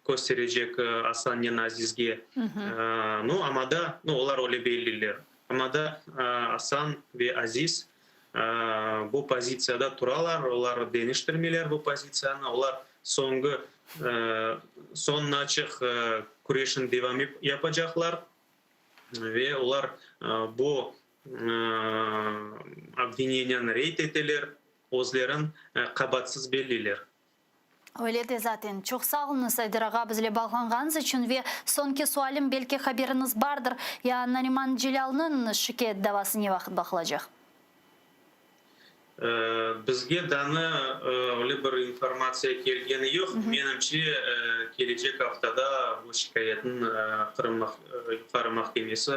көстережек Асаннен Азизге. Амада, олар оле белгілер. Амада Асан ве Азиз бұл позицияда тұралар, олар денештірмелер бұл позицияны, олар соңғы сон начық күрешін девам япачақлар ве олар бұл обвиненияны рейт етелер, өзлерін қабатсыз белгілер. Öyle de zaten. Çok sağ olun Aydır ağa bizle bağlanğanız için ve sonki sualim belki haberiniz bardır. Ya Nariman Cilal'nın şikayet davası ne vakit bakılacak? Bizge dany öyle bir informasiya kelgeni yok. Menimçe gelecek haftada bu şikayetin Yukarı Mahkemesi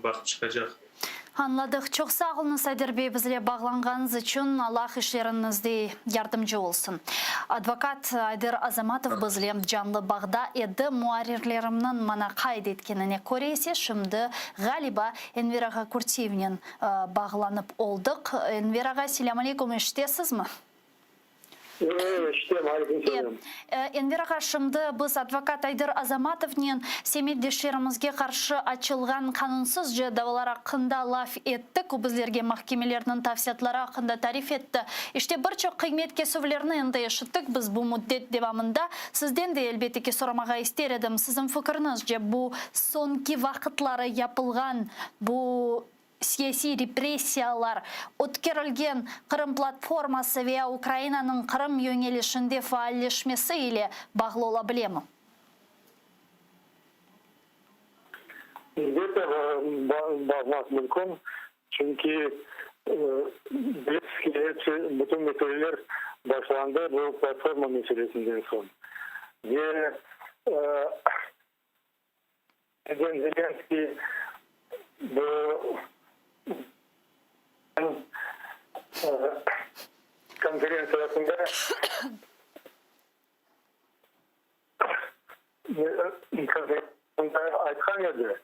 bakıp çıkacak. Anladık. Çok sağ olun Aydır Bey bizle bağlanğanız için. Allah işlerinizde yardımcı olsun. Advokat Aydır Azamatov bizle canlı bağda edi. Muarirlerimnin bana kaydetkenine göre ise şimdi galiba Enver Ağa Kurtiyev'nin bağlanıp olduk. Enver Ağa, selam aleyküm, iştesiz mi? Enver Ağa, şimdi biz advokat Aydır Azamatов'ның семейдештерімізге қаршы açılған kanunsuzca davalar hakkında laf ettik. O bizlerge mahkemelerinin tavsiyatlari hakkında tarif etti. İşte birçok kıymet kesuvlerini endi yaşattık biz bu müddet devamında. Sizden de elbette ki soramağa ister edim. Sizin fikrinizce bu sonki vakitları yapılgan bu siyasi repressiyalar, ötkerilgen Kırım platforması veya Ukrayna'nın Kırım yönelişinde faalleşmesi ile bağlı olabilir mi? Elbette bağlamak mümkün. Çünkü bütün meseleler başlandı bu platforma meselesinden sonra. Ve Zelenski bu konferansiyasında aytkan edi.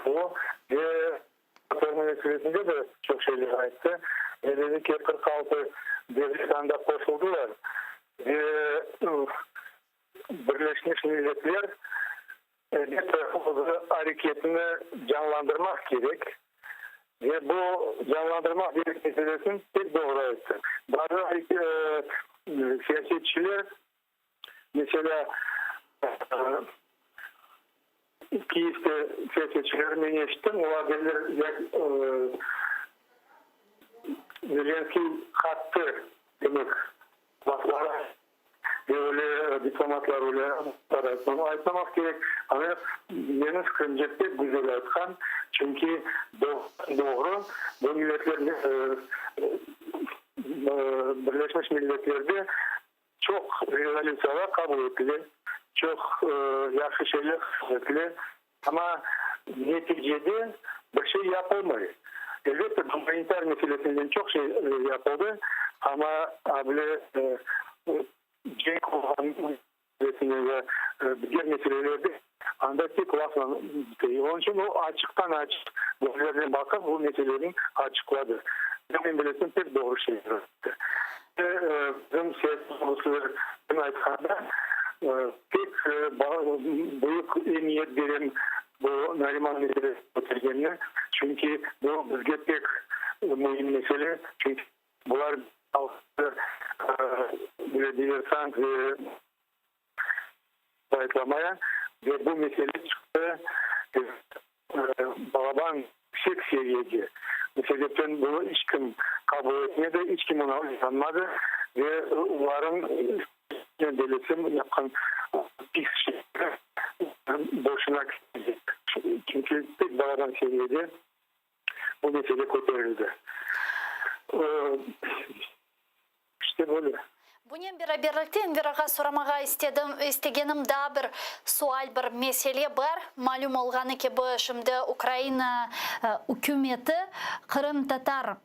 Bu ve platforma meselesinde de çok şeyler ayttı. Dedi ki 46 devletanda koşuldular. Ve Birleşmiş Milletler hareketini canlandırmak gerek. Ve bu canlandırmak gerek meselesini tek doğru etti. Bazı siyasetçiler mesela Kiev'de siyasetçilerin eşittim. Olabilir Zelenski kattı demek. Baklara ve öyle diplomatlar öyle arasında aytmamak gerek. Ama benim fikrimce pek güzel aytkan. Çünkü doğru bu milletler Birleşmiş Milletler'de çok rezolüsyoner kabul edildi. Çok yaxşı şeyler edildi. Ama neticede bir şey yapılmıyor. Elbette humanitar meselesinden çok şey yapıldı. Ama abile Cenk olan meselesinde ve diğer meselelerde andaki kulakla onun için o açıktan açık doğrularına bakıp bu meselelerini açıkladı. Benim bilesim pek doğru şeyler. Bizim siyasi konusları aytkanda pek büyük emniyet veren bu Nariman meselesi götürgenine. Çünkü bu bizge pek mühim mesele. Çünkü bunlar böyle diversant ve bayatlamaya ve bu mesele çıktı Balaban yüksek seviyede. Bu sebepten bunu hiç kim kabul etmedi, hiç kim ona inanmadı ve onların devletim yapan pis şeyler boşuna gitti. Çünkü tek Balaban seviyede bu mesele kotarıldı. İşte böyle. Bunun birlikte Enver Ağa soramağa istegenim daha bir sual, bir mesele var. Malum olğanı ki bu şimdi Ukrayna hükümeti Kırım Tatar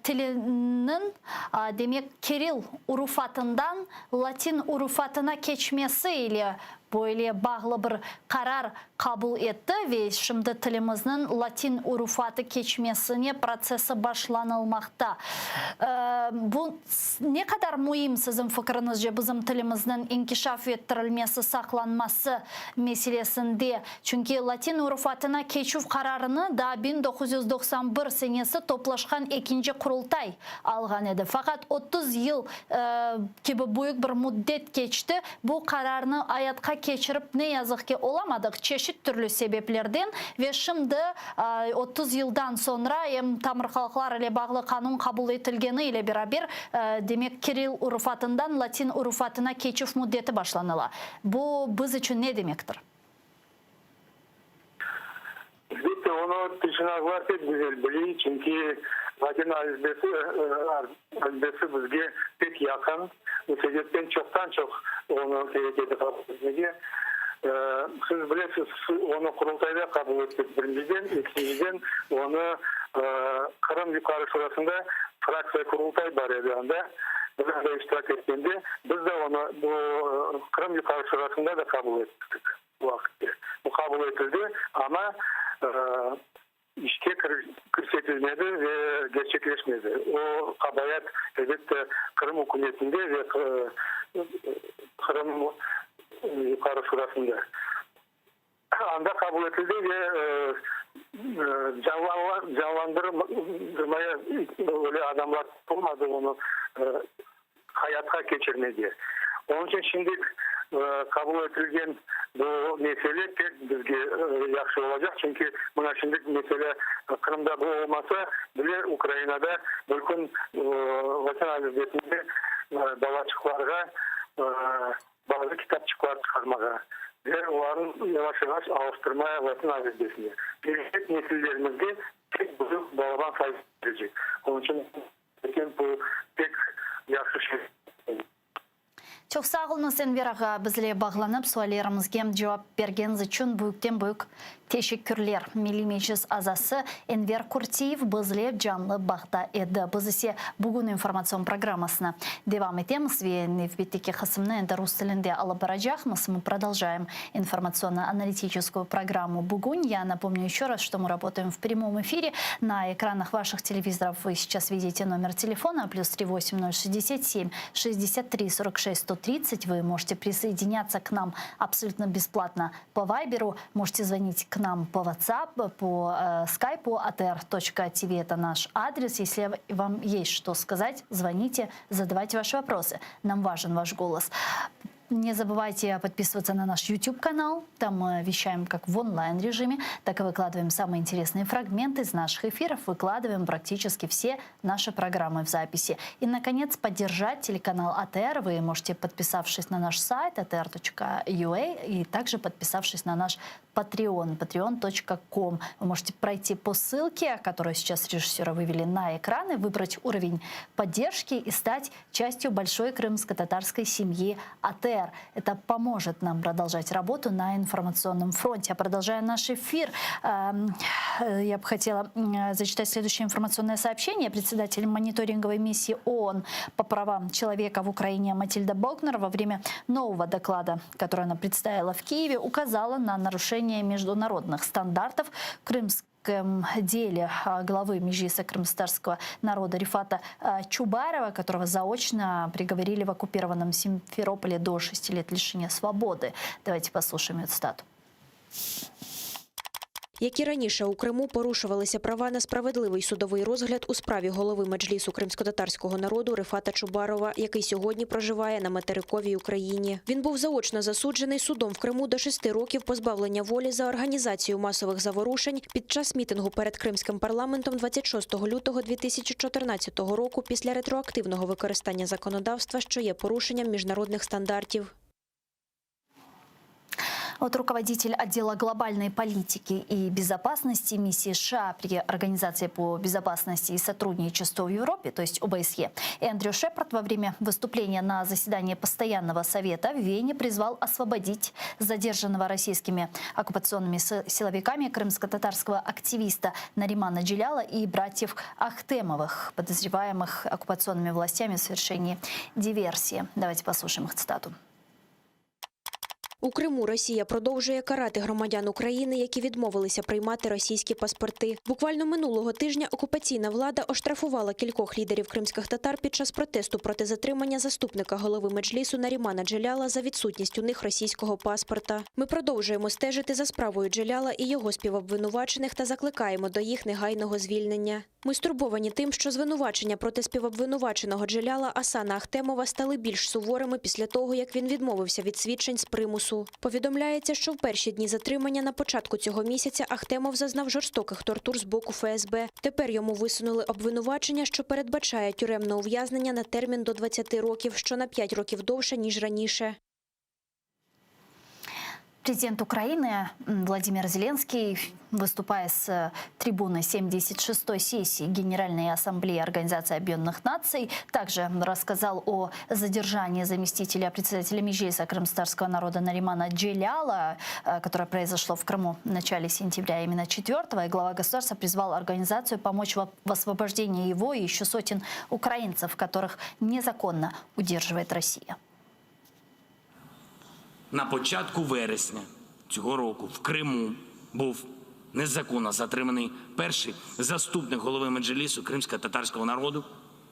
tilinin demek Kiril urufatından Latin urufatına geçmesi ile böyle bağlı bir karar kabul etti ve şimdi tilimizin Latin urufatı geçmesine prosesi başlanılmakta. Bu ne kadar mühim sizin fikrinizce bizim tilimizin inkişaf ettirilmesi, saklanması meselesinde? Çünkü Latin urufatına geçiş kararını da 1991 senesi toplaşkan 2. бірінші құрылтай алған еді. Фақат 30 ел кебі бойық бір мұддет кечті. Бұл қарарыны аятқа кечіріп не язықке оламадық чешет түрлі себеплерден. Ве шымды 30 елдан sonra тамырқалықлар әлі бағлы қанун қабыл етілгені или берабер демек Кирилл ұруфатындан латин ұруфатына кечіф мұддеті башланыла. Бұл біз үшін не демектір? Elbette onu tırnaklar pek güzel biliyor çünkü Latin alfabesi bizge pek yakın. Bu sebepten çoktan çok onu tehlikede kabul etmeye. Siz bilirsiniz onu kurultayda kabul ettik birinciden, ikinciden onu Kırım Yukarı Şurası'nda fraksiya kurultay var anda. Biz de iştirak ettiğinde biz de onu bu Kırım Yukarı Şurası'nda da kabul ettik bu vakitte. Bu kabul edildi ama işe kırsetilmedi ve gerçekleşmedi. O kabayat elbette Kırım hükümetinde ve Kırım Yukarı Şurası'nda anda kabul edildi ve canlandırmaya öyle adamlar olmadı onu hayata geçirmedi. Onun için şimdi kabul edilen bu mesele pek bizge yaxşı olacak. Çünkü buna şimdi mesele Kırım'da bu olmasa bile Ukrayna'da bütün Latin alfabesinde davaçıklarga bazı kitapçıklar çıkarmaga ve onların yavaş yavaş alıştırmaya Latin alfabesine. Gelecek nesillerimizde pek büyük balaban sayısı gelecek. Onun için bu pek yaxşı şey. Çok sağ olun Enver ağa, bizle bağlanıp suallerimizge cevap bergeniz için büyük teşekkürler. Milli Meclis azası Enver Kurtiyev bizle canlı bağda edi. Biz ise bugün informasyon programmasına devam etemiz ve nefbetteki kısmını Rus tilinde alıp baracağımız. Мы продолжаем информационно-аналитическую программу «Бугунь». Я напомню еще раз, что мы работаем в прямом эфире. На экранах ваших телевизоров вы сейчас видите номер телефона +3 8067 63 46 130. Вы можете присоединяться к нам абсолютно бесплатно по Вайберу. Можете звонить к нам по WhatsApp, по скайпу atr.tv. Это наш адрес. Если вам есть что сказать, звоните, задавайте ваши вопросы. Нам важен ваш голос. Не забывайте подписываться на наш YouTube-канал. Там мы вещаем как в онлайн-режиме, так и выкладываем самые интересные фрагменты из наших эфиров. Выкладываем практически все наши программы в записи. И, наконец, поддержать телеканал АТР вы можете, подписавшись на наш сайт atr.ua и также подписавшись на наш Patreon, patreon.com. Вы можете пройти по ссылке, которую сейчас режиссеры вывели на экраны, выбрать уровень поддержки и стать частью большой крымско-татарской семьи АТР. Это поможет нам продолжать работу на информационном фронте. А продолжая наш эфир, я бы хотела зачитать следующее информационное сообщение. Председатель мониторинговой миссии ООН по правам человека в Украине Матильда Богнер во время нового доклада, который она представила в Киеве, указала на нарушение международных стандартов в крымском деле главы Меджлиса крымстарского народа Рифата Чубарова, которого заочно приговорили в оккупированном Симферополе до 6 лет лишения свободы. Давайте послушаем эту цитату. Як і раніше, у Криму порушувалися права на справедливий судовий розгляд у справі голови Меджлісу кримськотатарського народу Рифата Чубарова, який сьогодні проживає на материковій Україні. Він був заочно засуджений судом в Криму до 6 років позбавлення волі за організацію масових заворушень під час мітингу перед Кримським парламентом 26 лютого 2014 року після ретроактивного використання законодавства, що є порушенням міжнародних стандартів. Вот руководитель отдела глобальной политики и безопасности миссии США при Организации по безопасности и сотрудничеству в Европе, то есть ОБСЕ, Эндрю Шепард во время выступления на заседании Постоянного совета в Вене призвал освободить задержанного российскими оккупационными силовиками крымско-татарского активиста Наримана Джиляла и братьев Ахтемовых, подозреваемых оккупационными властями в совершении диверсии. Давайте послушаем их цитату. У Криму Росія продовжує карати громадян України, які відмовилися приймати російські паспорти. Буквально минулого тижня окупаційна влада оштрафувала кількох лідерів кримських татар під час протесту проти затримання заступника голови Меджлісу Нарімана Джеляла за відсутність у них російського паспорта. Ми продовжуємо стежити за справою Джеляла і його співобвинувачених та закликаємо до їх негайного звільнення. Ми стурбовані тим, що звинувачення проти співобвинуваченого Джеляла Асана Ахтемова стали більш суворими після того, як він відмовився від свідчень з примусу. Повідомляється, що в перші дні затримання на початку цього місяця Ахтемов зазнав жорстоких тортур з боку ФСБ. Тепер йому висунули обвинувачення, що передбачає тюремне ув'язнення на термін до 20 років, що на 5 років довше, ніж раніше. Президент Украины Владимир Зеленский, выступая с трибуны 76-й сессии Генеральной Ассамблеи Организации Объединенных Наций, также рассказал о задержании заместителя председателя Меджлиса крымстарского народа Наримана Джеляла, которое произошло в Крыму в начале сентября, именно 4-го, и глава государства призвал организацию помочь в освобождении его и еще сотен украинцев, которых незаконно удерживает Россия. На початку вересня цього року в Криму був незаконно затриманий перший заступник голови Меджлісу кримсько-татарського народу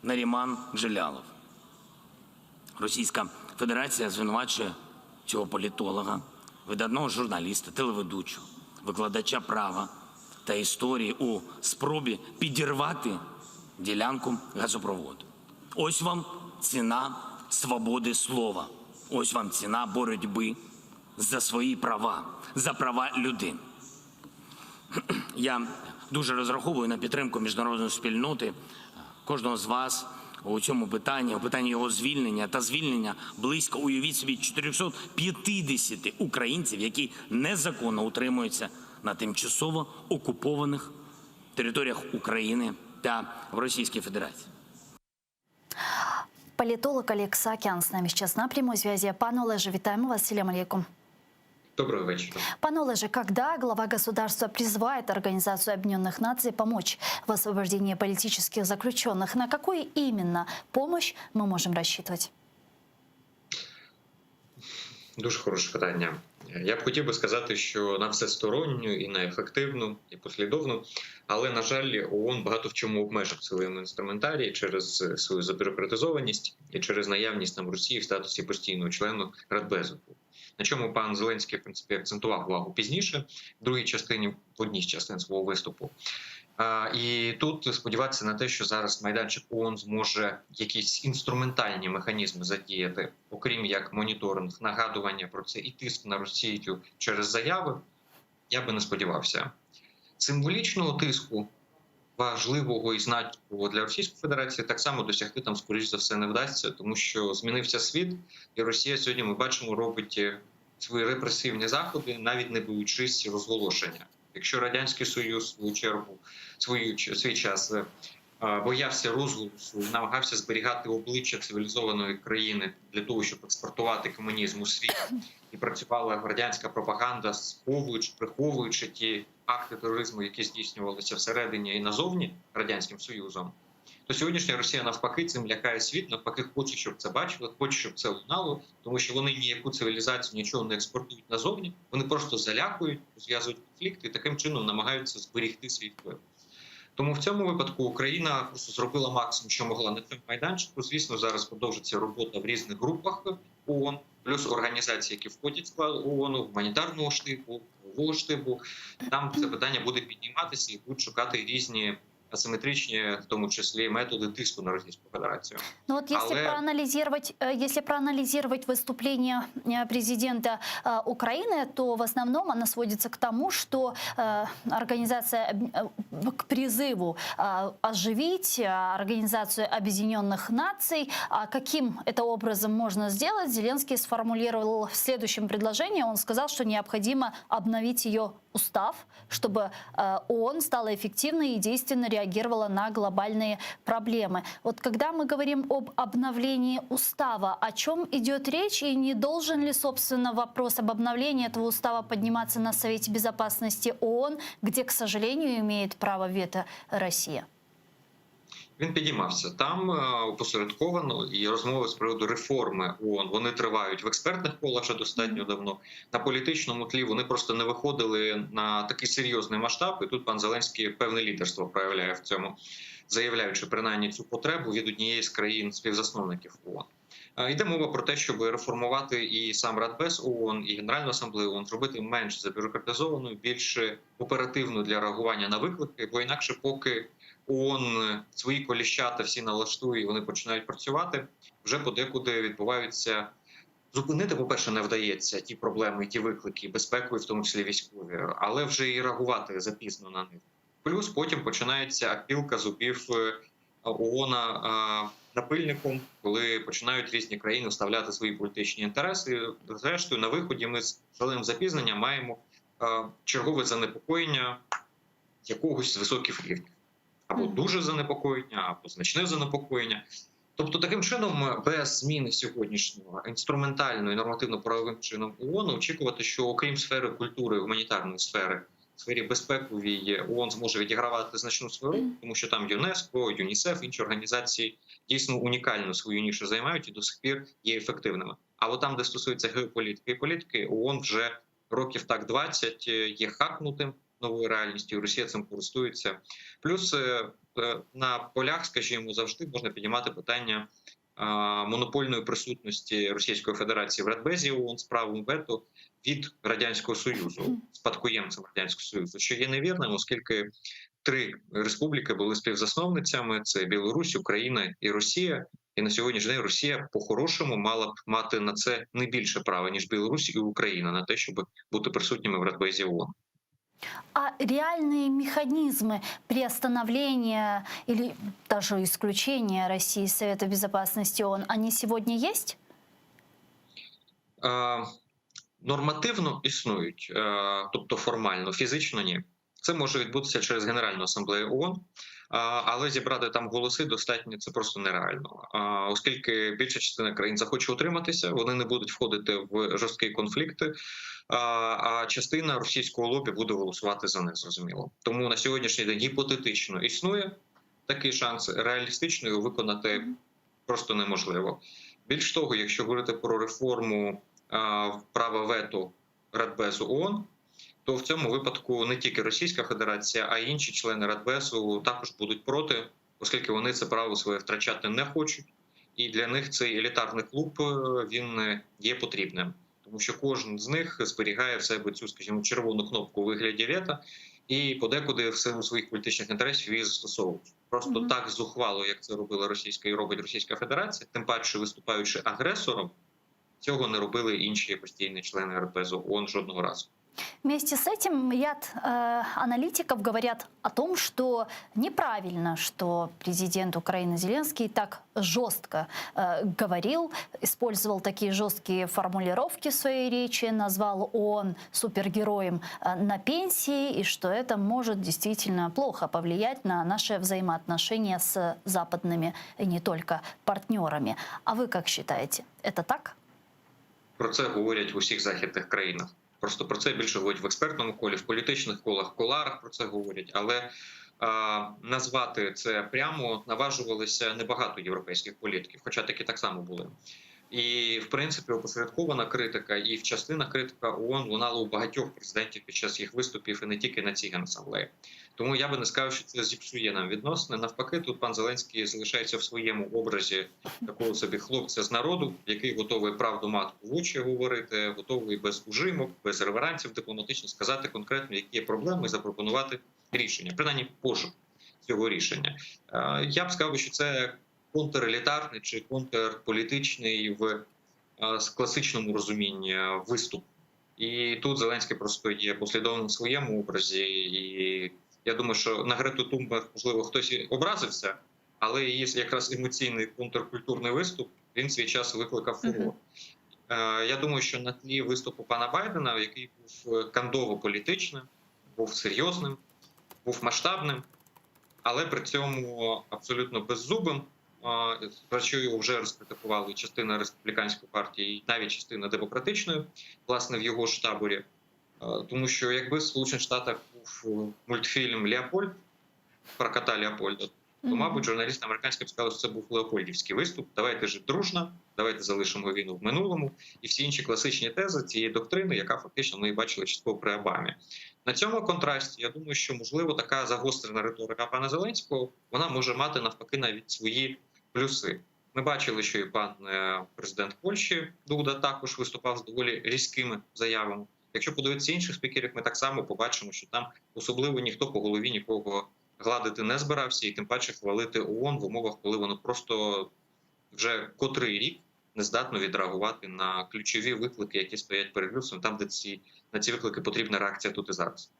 Наріман Джелялов. Російська Федерація звинувачує цього політолога, видатного журналіста, телеведучого, викладача права та історії у спробі підірвати ділянку газопроводу. Ось вам ціна свободи слова. Ось вам ціна боротьби за свої права, за права людини. Я дуже розраховую на підтримку міжнародної спільноти, кожного з вас у цьому питанні, у питанні його звільнення та звільнення близько, уявіть собі, 450 українців, які незаконно утримуються на тимчасово окупованих територіях України та в Російській Федерації. Политолог Олег Саакян с нами сейчас на прямой связи. Пан Олеже, витаем вас. Ассаляму алейкум. Доброго вечера. Пан Олеже, когда глава государства призывает Организацию Объединенных Наций помочь в освобождении политических заключенных, на какую именно помощь мы можем рассчитывать? Дуже хороше питання. Я б хотів би сказати, що на всесторонню і на ефективну, і послідовну, але, на жаль, ООН багато в чому обмежив своєму інструментарії через свою забюрократизованість і через наявність там Росії в статусі постійного члену Радбезу. На чому пан Зеленський, в принципі, акцентував увагу пізніше, в другій частині, в одній з частин свого виступу. І тут сподіватися на те, що зараз майданчик ООН зможе якісь інструментальні механізми задіяти, окрім як моніторинг, нагадування про це і тиск на Росію через заяви, я би не сподівався. Символічного тиску, важливого і значного для Російської Федерації, так само досягти там, скоріш за все, не вдасться, тому що змінився світ, і Росія сьогодні, ми бачимо, робить свої репресивні заходи, навіть не боючись розголошення. Якщо Радянський Союз, в свою чергу, свій час боявся розголосу, намагався зберігати обличчя цивілізованої країни для того, щоб експортувати комунізм у світ, і працювала радянська пропаганда, приховуючи ті акти тероризму, які здійснювалися всередині і назовні Радянським Союзом, то сьогоднішня Росія навпаки цим лякає світ, навпаки хоче, щоб це бачили, хоче, щоб це лунало, тому що вони ніяку цивілізацію, нічого не експортують назовні, вони просто залякують, розв'язують конфлікти і таким чином намагаються зберегти свій вплив. Тому в цьому випадку Україна просто зробила максимум, що могла на цьому майданчику. Звісно, зараз продовжиться робота в різних групах ООН, плюс організації, які входять в склад ООН, гуманітарного штибу, правового штибу. Там це питання буде підніматися і будуть шукати різні асимметричні, в тому числі, методи тиску на Російську Федерацію. Ну вот если проанализировать выступление президента Украины, то в основном оно сводится к тому, что организация к призыву оживить Организацию Объединенных Наций. Каким это образом можно сделать? Зеленский сформулировал в следующем предложении. Он сказал, что необходимо обновить ее устав, чтобы ООН стала эффективной и действенно реагировала на глобальные проблемы. Вот когда мы говорим об обновлении устава, о чем идет речь и не должен ли, собственно, вопрос об обновлении этого устава подниматься на Совете Безопасности ООН, где, к сожалению, имеет право вето Россия? Він підіймався там опосередковано, і розмови з приводу реформи ООН, вони тривають в експертних колах вже достатньо давно. На політичному тлі вони просто не виходили на такий серйозний масштаб, і тут пан Зеленський певне лідерство проявляє в цьому, заявляючи принаймні цю потребу від однієї з країн співзасновників ООН. Йде мова про те, щоб реформувати і сам Радбез ООН, і Генеральну асамблею ООН, зробити менш забюрократизованою, більш оперативну для реагування на виклики, бо інакше поки ООН свої коліщата всі налаштує, і вони починають працювати, вже подекуди відбуваються. Зупинити, по-перше, не вдається ті проблеми, ті виклики, безпекові, в тому числі військові, але вже і реагувати запізно на них. Плюс потім починається акпілка зубів ООН напильником, коли починають різні країни вставляти свої політичні інтереси. Зрештою, на виході ми з шаленим запізненням маємо чергове занепокоєння якогось з високих рівнів. Або дуже занепокоєння, або значне занепокоєння. Тобто, таким чином, без зміни сьогоднішнього інструментального і нормативно-правовим чином ООН очікувати, що окрім сфери культури, гуманітарної сфери, в сфері безпековій ООН зможе відігравати значну свою роль, тому що там ЮНЕСКО, ЮНІСЕФ, інші організації дійсно унікальну свою нішу займають і до сих пір є ефективними. А от там, де стосується геополітики і політики, ООН вже років так 20 є хакнутим новою реальністю, і Росія цим користується. Плюс на полях, скажімо, завжди можна піднімати питання монопольної присутності Російської Федерації в Радбезі ООН з правом вето від Радянського Союзу, спадкоємцем Радянського Союзу, що є невірним, оскільки 3 республіки були співзасновницями – це Білорусь, Україна і Росія. І на сьогоднішній день Росія по-хорошому мала б мати на це не більше права, ніж Білорусь і Україна, на те, щоб бути присутніми в Радбезі ООН. А реальные механизмы приостановления или даже исключения России из Совета Безопасности ООН, они сегодня есть? Нормативно існують, тобто формально, фізично ні. Це може відбутися через Генеральну асамблею ООН, але зібрати там голоси достатньо, це просто нереально. Оскільки більша частина країн захоче утриматися, вони не будуть входити в жорсткі конфлікти, а частина російського лобі буде голосувати за них, зрозуміло. Тому на сьогоднішній день гіпотетично існує такий шанс, реалістично його виконати просто неможливо. Більш того, якщо говорити про реформу права вето Радбезу ООН, то в цьому випадку не тільки Російська Федерація, а й інші члени Радбезу також будуть проти, оскільки вони це право своє втрачати не хочуть. І для них цей елітарний клуб, він є потрібним. Тому що кожен з них зберігає в себе цю, скажімо, червону кнопку у вигляді вето і подекуди в силу своїх політичних інтересів її застосовують. Просто так зухвало, як це робила Російська і робить Російська Федерація, тим паче виступаючи агресором, цього не робили інші постійні члени Радбезу ООН жодного разу. Вместе с этим ряд аналитиков говорят о том, что неправильно, что президент Украины Зеленский так жестко говорил, использовал такие жесткие формулировки в своей речи, назвал ООН супергероем на пенсии, и что это может действительно плохо повлиять на наши взаимоотношения с западными и не только партнерами. А вы как считаете, это так? Про це говорять в усіх західних країнах. Просто про це більше говорять в експертному колі, в політичних колах, в кулуарах про це говорять. Але назвати це прямо наважувалися небагато європейських політиків, хоча такі так само були. І, в принципі, опосередкована критика і в частинах критика ООН лунала у багатьох президентів під час їх виступів і не тільки на цій генасамблеї. Тому я би не сказав, що це зіпсує нам відносини. Навпаки, тут пан Зеленський залишається в своєму образі такого собі хлопця з народу, який готовий правду матку в очі говорити, готовий без ужимок, без реверансів дипломатично сказати конкретно, які є проблеми, і запропонувати рішення, принаймні пошук цього рішення. Я б сказав, що це контрелітарний чи контрполітичний в класичному розумінні виступ. І тут Зеленський просто є послідовним в своєму образі. І я думаю, що на Грету Тунберг, можливо, хтось і образився, але її якраз емоційний контркультурний виступ, він свій час викликав фурор. Я думаю, що на тлі виступу пана Байдена, який був кандово-політичним, був серйозним, був масштабним, але при цьому абсолютно беззубим, про що його вже розкритикували частина республіканської партії і навіть частина демократичної, власне, в його ж таборі. Тому що якби в Сполучених Штатах був мультфільм «Леопольд» про кота Леопольда, то, мабуть, журналісти американські б сказали, що це був леопольдівський виступ. Давайте жити дружно, давайте залишимо війну в минулому. І всі інші класичні тези цієї доктрини, яка фактично ми бачили частково при Обамі. На цьому контрасті, я думаю, що, можливо, така загострена риторика пана Зеленського, вона може мати, навпаки, навіть свої плюси. Ми бачили, що і пан президент Польщі Дуда також виступав з доволі різкими заявами. Якщо подивитися інших спікерів, ми так само побачимо, що там особливо ніхто по голові нікого гладити не збирався, і тим паче хвалити ООН в умовах, коли воно просто вже котрий рік не здатно відреагувати на ключові виклики, які стоять перед людством, там, де на ці виклики потрібна реакція тут і зараз.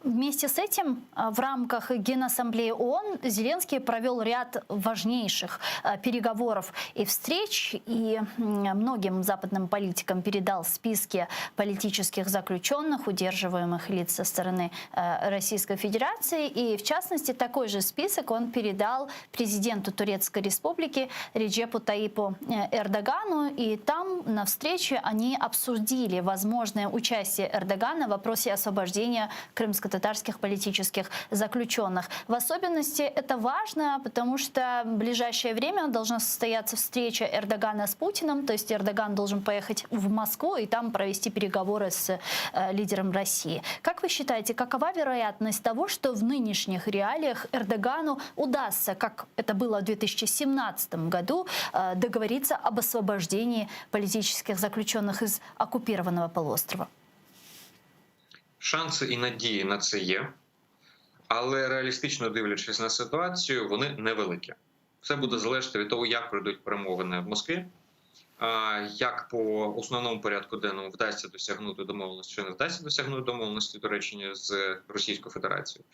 Вместе с этим в рамках Генассамблеи ООН Зеленский провел ряд важнейших переговоров и встреч, и многим западным политикам передал списки политических заключенных, удерживаемых лиц со стороны Российской Федерации. И, в частности, такой же список он передал президенту Турецкой Республики Реджепу Таипу Эрдогану. И там на встрече они обсудили возможное участие Эрдогана в вопросе освобождения крымско-татарских политических заключенных. В особенности это важно, потому что в ближайшее время должна состояться встреча Эрдогана с Путиным, то есть Эрдоган должен поехать в Москву и там провести переговоры с лидером России. Как вы считаете, какова вероятность того, что в нынешних реалиях Эрдогану удастся, как это было в 2017 году, договориться об освобождении политических заключенных из оккупированного полуострова? Шанси і надії на це є, але реалістично дивлячись на ситуацію, вони невеликі. Все буде залежати від того, як пройдуть перемовини в Москві, як по основному порядку денному вдасться досягнути домовленості, чи не вдасться досягнути домовленості, до речі, з Російською Федерацією.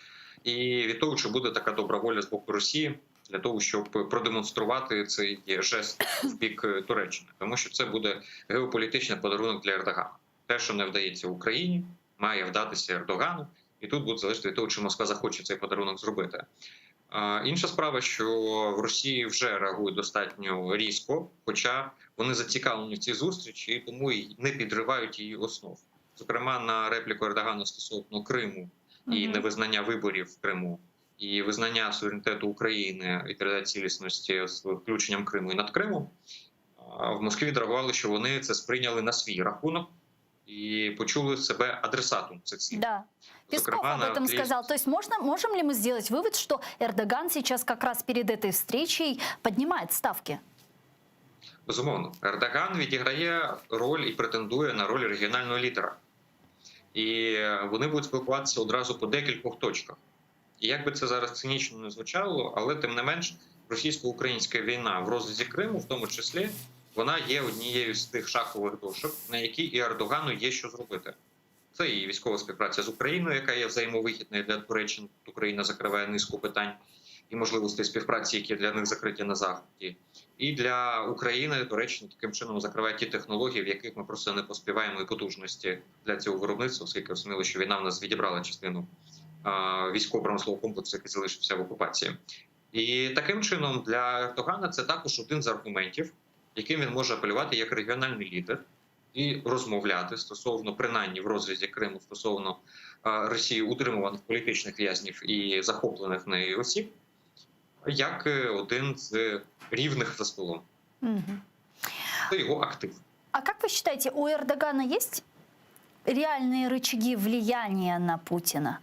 І від того, чи буде така добра воля з боку Росії для того, щоб продемонструвати цей жест в бік Туреччини. Тому що це буде геополітичний подарунок для Ердогана. Те, що не вдається Україні, має вдатися Ердогану, і тут буде залежати від того, чи Москва захоче цей подарунок зробити. Інша справа, що в Росії вже реагують достатньо різко, хоча вони зацікавлені в цій зустрічі, і тому і не підривають її основ. Зокрема, на репліку Ердогана стосовно Криму і невизнання виборів в Криму, і визнання суверенітету України і територіальної цілісності з включенням Криму і над Кримом, в Москві відреагували, що вони це сприйняли на свій рахунок, и почули себе адресатом цих слів. Да. Песков об этом сказал. То есть можем ли мы сделать вывод, что Эрдоган сейчас как раз перед этой встречей поднимает ставки? Безумовно. Ердоган відіграє роль і претендує на роль регіонального лідера. І вони будуть спілкуватися одразу по декількох точках. І як би це зараз цинічно не звучало, але тим не менш російсько-українська війна в розрізі Криму, в тому числі, вона є однією з тих шахових дошок, на якій і Ердогану є що зробити. Це і військова співпраця з Україною, яка є взаємовихідною для Туреччини. Україна закриває низку питань і можливостей співпраці, які для них закриті на Заході. І для України Туреччина таким чином закриває ті технології, в яких ми просто не поспіваємо, і потужності для цього виробництва, оскільки розуміли, що війна в нас відібрала частину військово-промислового комплексу, який залишився в окупації. І таким чином для Ердогана це також один з аргументів, яким він може апелювати як регіональний лідер і розмовляти стосовно, принаймні в розрізі Криму, стосовно Росії утримуваних політичних в'язнів і захоплених нею осіб, як один з рівних за столом. Це його актив. А как вы считаете, у Эрдогана есть реальные рычаги влияния на Путина?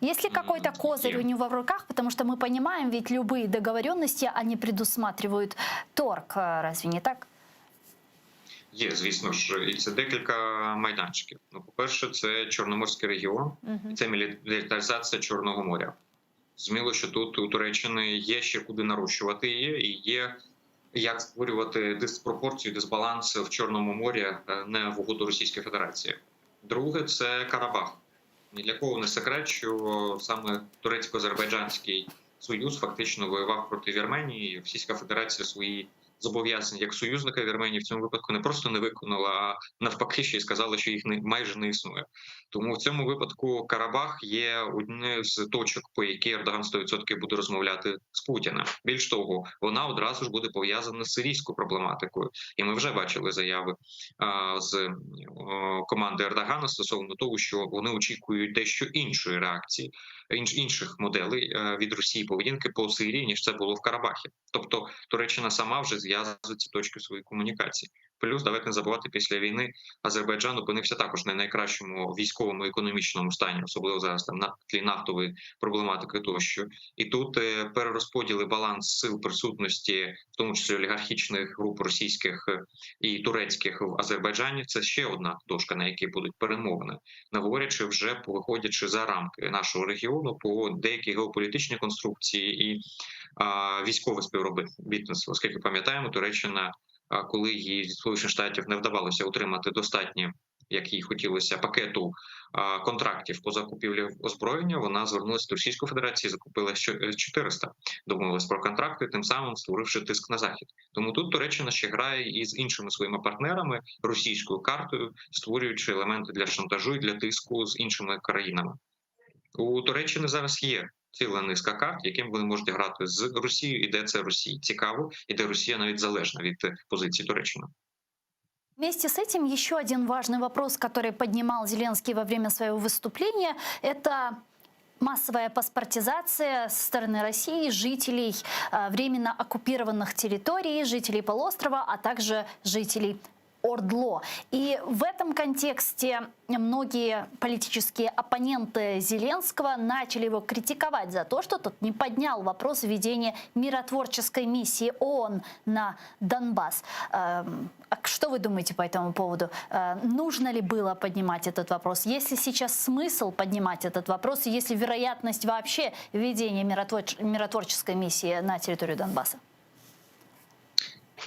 Есть ли какой-то козырь у него в руках? Потому что мы понимаем, ведь любые договоренности, они предусматривают торг. Разве не так? Є, звісно ж, і це декілька майданчиків. Ну, по-перше, це Чорноморський регіон, і це мілітаризація Чорного моря. Зрозуміло, що тут у Туреччини є ще куди нарощувати її, і є як створювати диспропорцію, дисбаланс в Чорному морі не в угоду Російської Федерації. Друге – це Карабах. Ні для кого не секрет, що саме турецько-азербайджанський союз фактично воював проти Вірменії, і Російська Федерація свої зобов'язань як союзника Вірменії в цьому випадку не просто не виконала, а навпаки ще й сказала, що їх майже не існує. Тому в цьому випадку Карабах є однією з точок, по якій Ердоган 100% буде розмовляти з Путіним. Більш того, вона одразу ж буде пов'язана з сирійською проблематикою. І ми вже бачили заяви з команди Ердогана стосовно того, що вони очікують дещо іншої реакції інших моделей від Росії поведінки по Сирії, ніж це було в Карабахі. Тобто Туреччина сама вже зв'язує ці точки своєї комунікації. Плюс, давайте не забувати, після війни Азербайджан опинився також не найкращому військовому і економічному стані, особливо зараз там на тлі нафтової проблематики тощо. І тут перерозподіли баланс сил присутності, в тому числі олігархічних груп російських і турецьких в Азербайджані, це ще одна точка, на якій будуть перемовини, не говорячи вже виходячи за рамки нашого регіону по деякі геополітичні конструкції і військове співробітництво. Оскільки пам'ятаємо, Туреччина, коли їй від Сполучених Штатів не вдавалося отримати достатньо, як їй хотілося, пакету контрактів по закупівлі озброєння, вона звернулася до Російської Федерації, закупила 400, домовилась про контракти, тим самим створивши тиск на Захід. Тому тут Туреччина ще грає із іншими своїми партнерами російською картою, створюючи елементи для шантажу і для тиску з іншими країнами. У Туреччини зараз є ціла низка карт, яким вони можуть грати з Росією, і де це Росії цікаво, і де Росія навіть залежна від позиції Туреччини. Вместе с этим еще один важный вопрос, который поднимал Зеленский во время своего выступления, это массовая паспортизация со стороны России жителей временно оккупированных территорий, жителей полуострова, а также жителей Ордло. И в этом контексте многие политические оппоненты Зеленского начали его критиковать за то, что тот не поднял вопрос введения миротворческой миссии ООН на Донбасс. Что вы думаете по этому поводу? Нужно ли было поднимать этот вопрос? Есть ли сейчас смысл поднимать этот вопрос? И есть ли вероятность вообще введения миротворческой миссии на территорию Донбасса?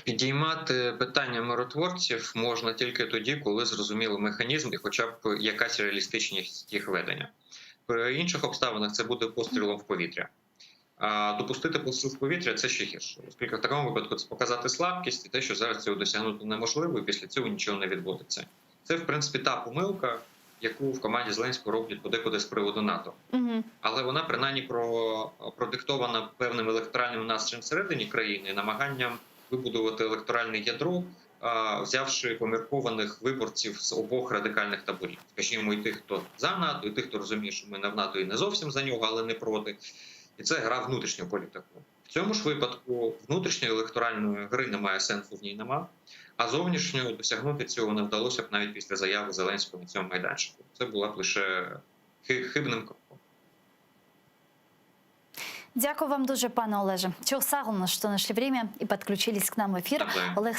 Підіймати питання миротворців можна тільки тоді, коли зрозумілий механізм і хоча б якась реалістичність їх ведення. При інших обставинах це буде пострілом в повітря. А допустити постріл в повітря – це ще гірше. Оскільки в такому випадку це показати слабкість і те, що зараз цього досягнути неможливо, і після цього нічого не відбудеться. Це, в принципі, та помилка, яку в команді Зеленського роблять подекуди з приводу НАТО. Але вона принаймні продиктована певним електоральним настроєм всередині країни, намаганням вибудувати електоральне ядро, взявши поміркованих виборців з обох радикальних таборів. Скажімо, і тих, хто за НАТО, і тих, хто розуміє, що ми не в НАТО і не зовсім за нього, але не проти. І це гра внутрішню політику. В цьому ж випадку внутрішньої електоральної гри немає, сенсу в ній нема, а зовнішньо досягнути цього не вдалося б навіть після заяви Зеленського на цьому майданчику. Це була б лише хибним кроком. Дякую вам дуже, пане Олеже. Чого що знайшли время і підключились к нам в ефір. Олег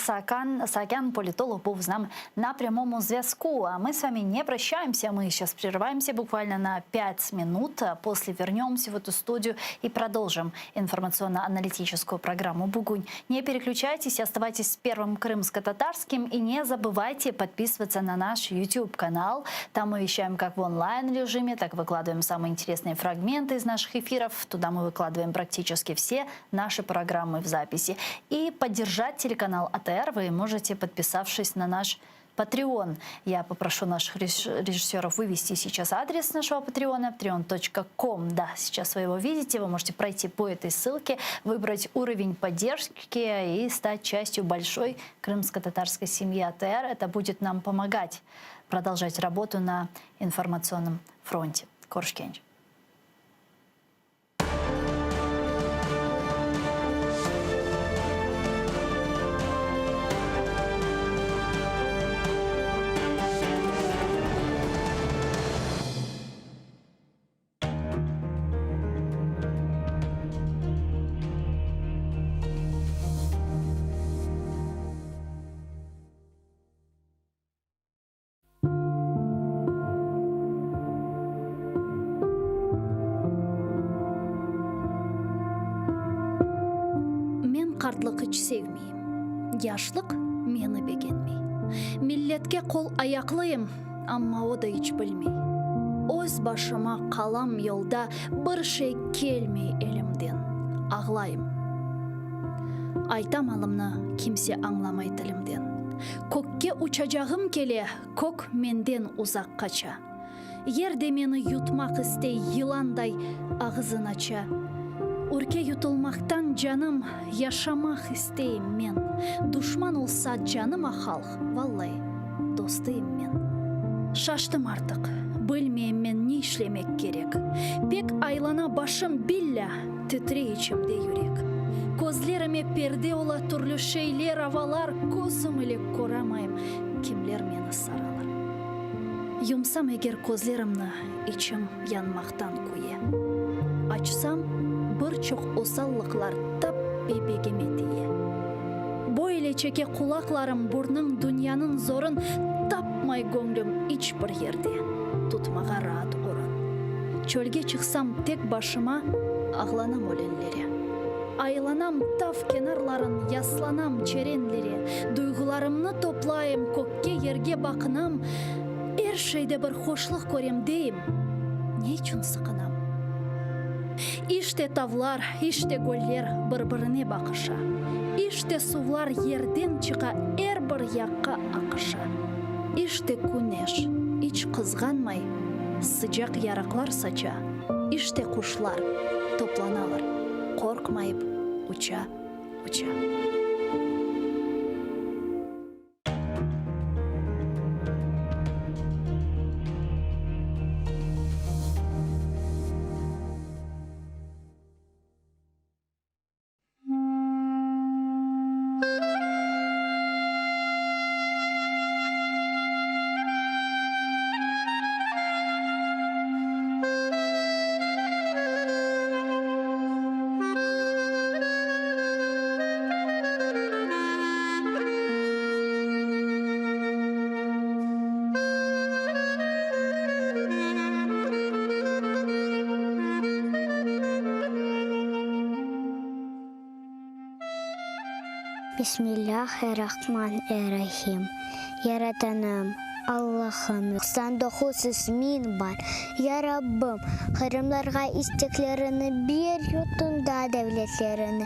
Саакян, політолог, був з нами на прямому зв'язку. А мы с вами не прощаемся, мы сейчас прерываемся буквально на 5 минут. После вернемся в эту студию и продолжим информационно-аналитическую программу «Бугунь». Не переключайтесь, оставайтесь с Первым крымско-татарским и не забывайте подписываться на наш YouTube-канал. Там мы вещаем как в онлайн-режиме, так выкладываем самые интересные фрагменты из наших эфиров. Туда мы выкладываем практически все наши программы в записи. И поддержать телеканал АТР вы можете, подписавшись на наш Patreon. Я попрошу наших режиссеров вывести сейчас адрес нашего Patreon, patreon.com. Да, сейчас вы его видите, вы можете пройти по этой ссылке, выбрать уровень поддержки и стать частью большой крымско-татарской семьи АТР. Это будет нам помогать продолжать работу на информационном фронте. Коршкенч. Қартлық іч sevmeyim. Яшлық мені бегенмей. Миллетке қол аяқлıyım, амма о да іч білмей. Өз башыма қалам yolda бір şey келмей елімден. Ағлайым. Айтам алымны kimse аңламай тілімден. Көкке ұчажағым келе, көк менден ұзақ қача. Ерде мені ютмақ істей yılanday ağzын ача. Үрке ютылмақтан жаным, яшамақ істейім мен. Душман олса жаныма халық, валлай, достыйым мен. Шаштым артық, Білмеймен не ішлемек керек. Пек айлана башым билля, тітре içimde yürek. Көзлеріме перде ола түрлі шейлер, авалар, көзім ілек көрамайым, кемлер мені саралар. Юмсам егер көзлерімні, içim янмақтан көе. Açsam, бір çok осаллықлар тап бебегеме тие. Бойле чеке құлақларым бурның дүнияның зорын тапмай көңлім іч бір ерде. Tutmağa rahat orun. Çölge çıksam tek başıma ağlanam ölenlere. Aylanam taf kenarların, yaslanam çerenlere. Duygularımны toplayım, kökke yerge bakınam. Her şeyde bir hoşluk görem deyim. Ne için sıkınam? İşte tavlar, işte göller birbirine bakışa. İşte sular yerden çıka her bir yakka akışa. İşte güneş. Hiç kızganmay, sıcak yaraklar saça. İşte kuşlar toplanalır, korkmayıp uça uça. Bismillahirrahmanirrahim. Yaratanım, Allah'ım, 99 ismin var. Ya Rabbim, haramlarga isteklerini bir yutunda devletlerini.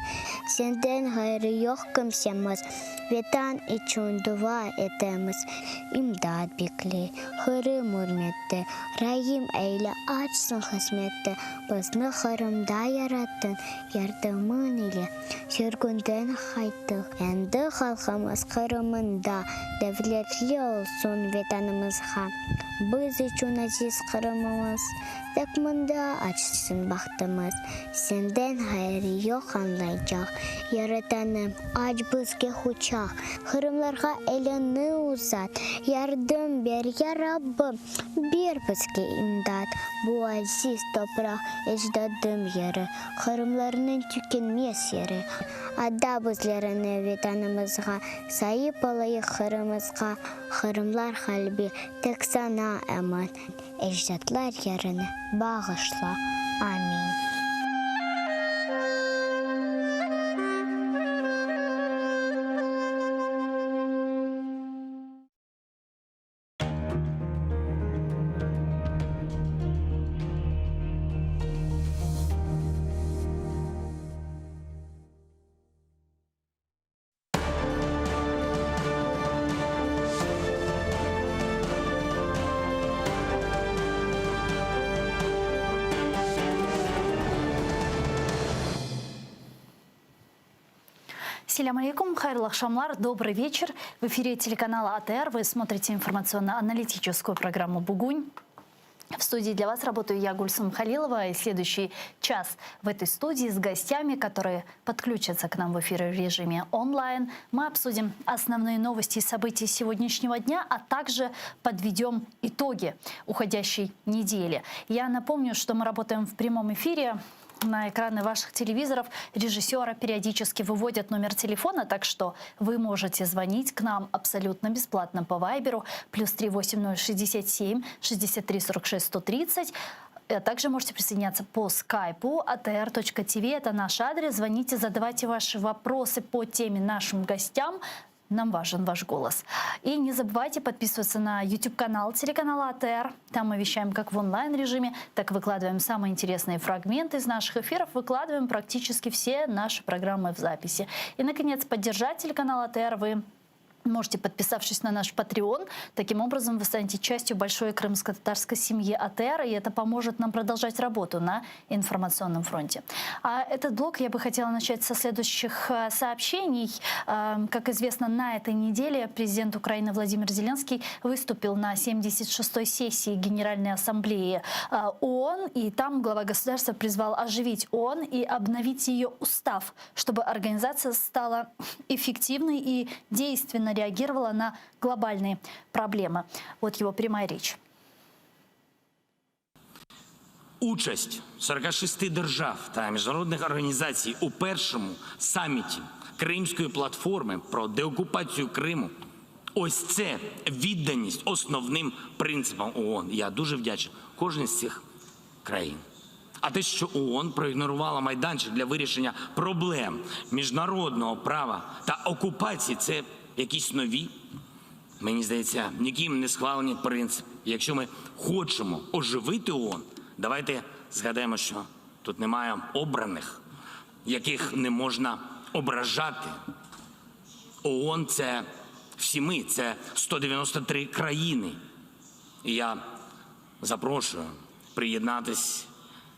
Senden hayrı yok kimsemiz. Vatan için dua etemiz. İmdad bekle, haram hürmette. Rahim eyle açsın hizmette. Bizni haramda yarattın, yardımın ile. Sürgünden kaytık. Endi halkımız Kırım'ında devletli olsun vatanımızga. Biz için aziz Kırım'ımız. Takmında açsın bahtımız. Senden hayrı yok anlayacak. Yaratanım aç bizge uçak. Kırımlarga elini uzat. Yardım ver ya Rabbim. Bir bizge imdat. Bu aziz toprak ecdadım yeri. Kırımlarının tükenmez yeri. Adda bizlerini vatanımızga. Sahip olayı Kırım'ızga. Kırımlar kalbi tek sana eman. Ecdatlar yerini bağışla. Amin. Ассаляму алейкум, хайрлы акшамлар, добрый вечер. В эфире телеканала АТР. Вы смотрите информационно-аналитическую программу «Бугунь». В студии для вас работаю я, Гульсум Халилова, и следующий час в этой студии с гостями, которые подключатся к нам в эфире в режиме онлайн. Мы обсудим основные новости и события сегодняшнего дня, а также подведем итоги уходящей недели. Я напомню, что мы работаем в прямом эфире. На экраны ваших телевизоров режиссера периодически выводят номер телефона, так что вы можете звонить к нам абсолютно бесплатно по Вайберу +3 8067 63 46 130. Также можете присоединяться по скайпу atr.tv. Это наш адрес. Звоните, задавайте ваши вопросы по теме нашим гостям. Нам важен ваш голос. И не забывайте подписываться на YouTube-канал телеканала АТР. Там мы вещаем как в онлайн-режиме, так выкладываем самые интересные фрагменты из наших эфиров, выкладываем практически все наши программы в записи. И, наконец, поддержать телеканал АТР вы можете, подписавшись на наш Patreon. Таким образом, вы станете частью большой крымско-татарской семьи АТР, и это поможет нам продолжать работу на информационном фронте. А этот блок я бы хотела начать со следующих сообщений. Как известно, на этой неделе президент Украины Владимир Зеленский выступил на 76-й сессии Генеральной Ассамблеи ООН, и там глава государства призвал оживить ООН и обновить ее устав, чтобы организация стала эффективной и действенно реагировала на глобальные проблемы. Вот его прямая речь. Участь 46 держав та міжнародних організацій у першому саміті Кримської платформи про деокупацію Криму – ось це відданість основним принципам ООН. Я дуже вдячний кожній з цих країн. А те, що ООН проігнорувала майданчик для вирішення проблем міжнародного права та окупації – це якісь нові, мені здається, ніким не схвалені принципи. Якщо ми хочемо оживити ООН, давайте згадаємо, що тут немає обраних, яких не можна ображати. ООН – це всі ми, це 193 країни. І я запрошую приєднатись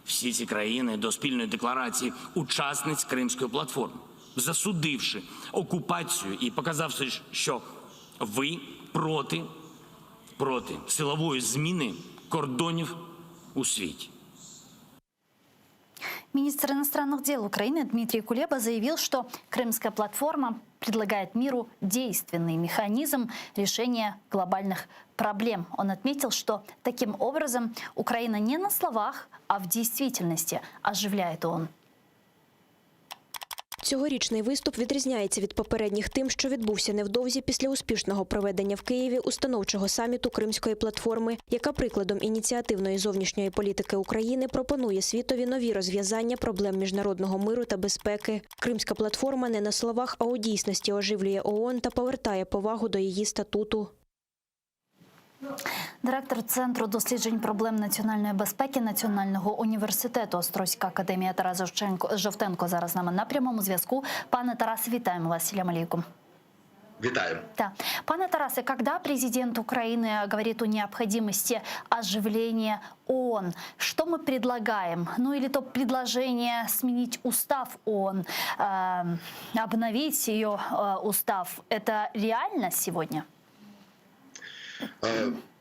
всі ці країни до спільної декларації учасниць Кримської платформи, засудивши окупацію і показавши, що ви проти силової зміни кордонів у світі. Министр иностранных дел Украины Дмитрий Кулеба заявил, что Крымская платформа предлагает миру действенный механизм решения глобальных проблем. Он отметил, что таким образом Украина не на словах, а в действительности оживляет ООН. Цьогорічний виступ відрізняється від попередніх тим, що відбувся невдовзі після успішного проведення в Києві установчого саміту Кримської платформи, яка прикладом ініціативної зовнішньої політики України пропонує світові нові розв'язання проблем міжнародного миру та безпеки. Кримська платформа не на словах, а у дійсності оживлює ООН та повертає повагу до її статуту. Директор Центру досліджень проблем національної безпеки Національного університету Острозька академія Тарас Жовтенко зараз з нами на прямому зв'язку. Пане Тарасе, вітаємо вас. Салям алейкум. Витаем. Да. Пане Тарасе, когда президент Украины говорит о необходимости оживления ООН, что мы предлагаем? Ну или то предложение сменить устав ООН, обновить ее устав, это реально сегодня?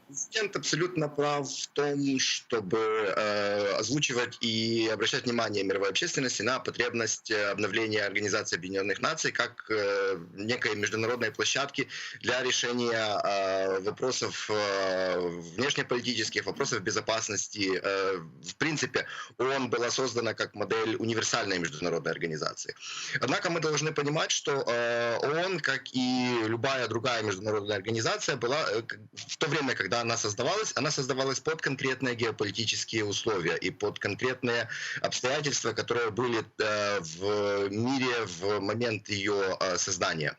Президент абсолютно прав в том, чтобы озвучивать и обращать внимание мировой общественности на потребность обновления Организации Объединенных Наций как некой международной площадки для решения вопросов внешнеполитических, вопросов безопасности. В принципе, ООН была создана как модель универсальной международной организации. Однако мы должны понимать, что ООН, как и любая другая международная организация, была в то время, когда она создавалась под конкретные геополитические условия и под конкретные обстоятельства, которые были в мире в момент ее создания.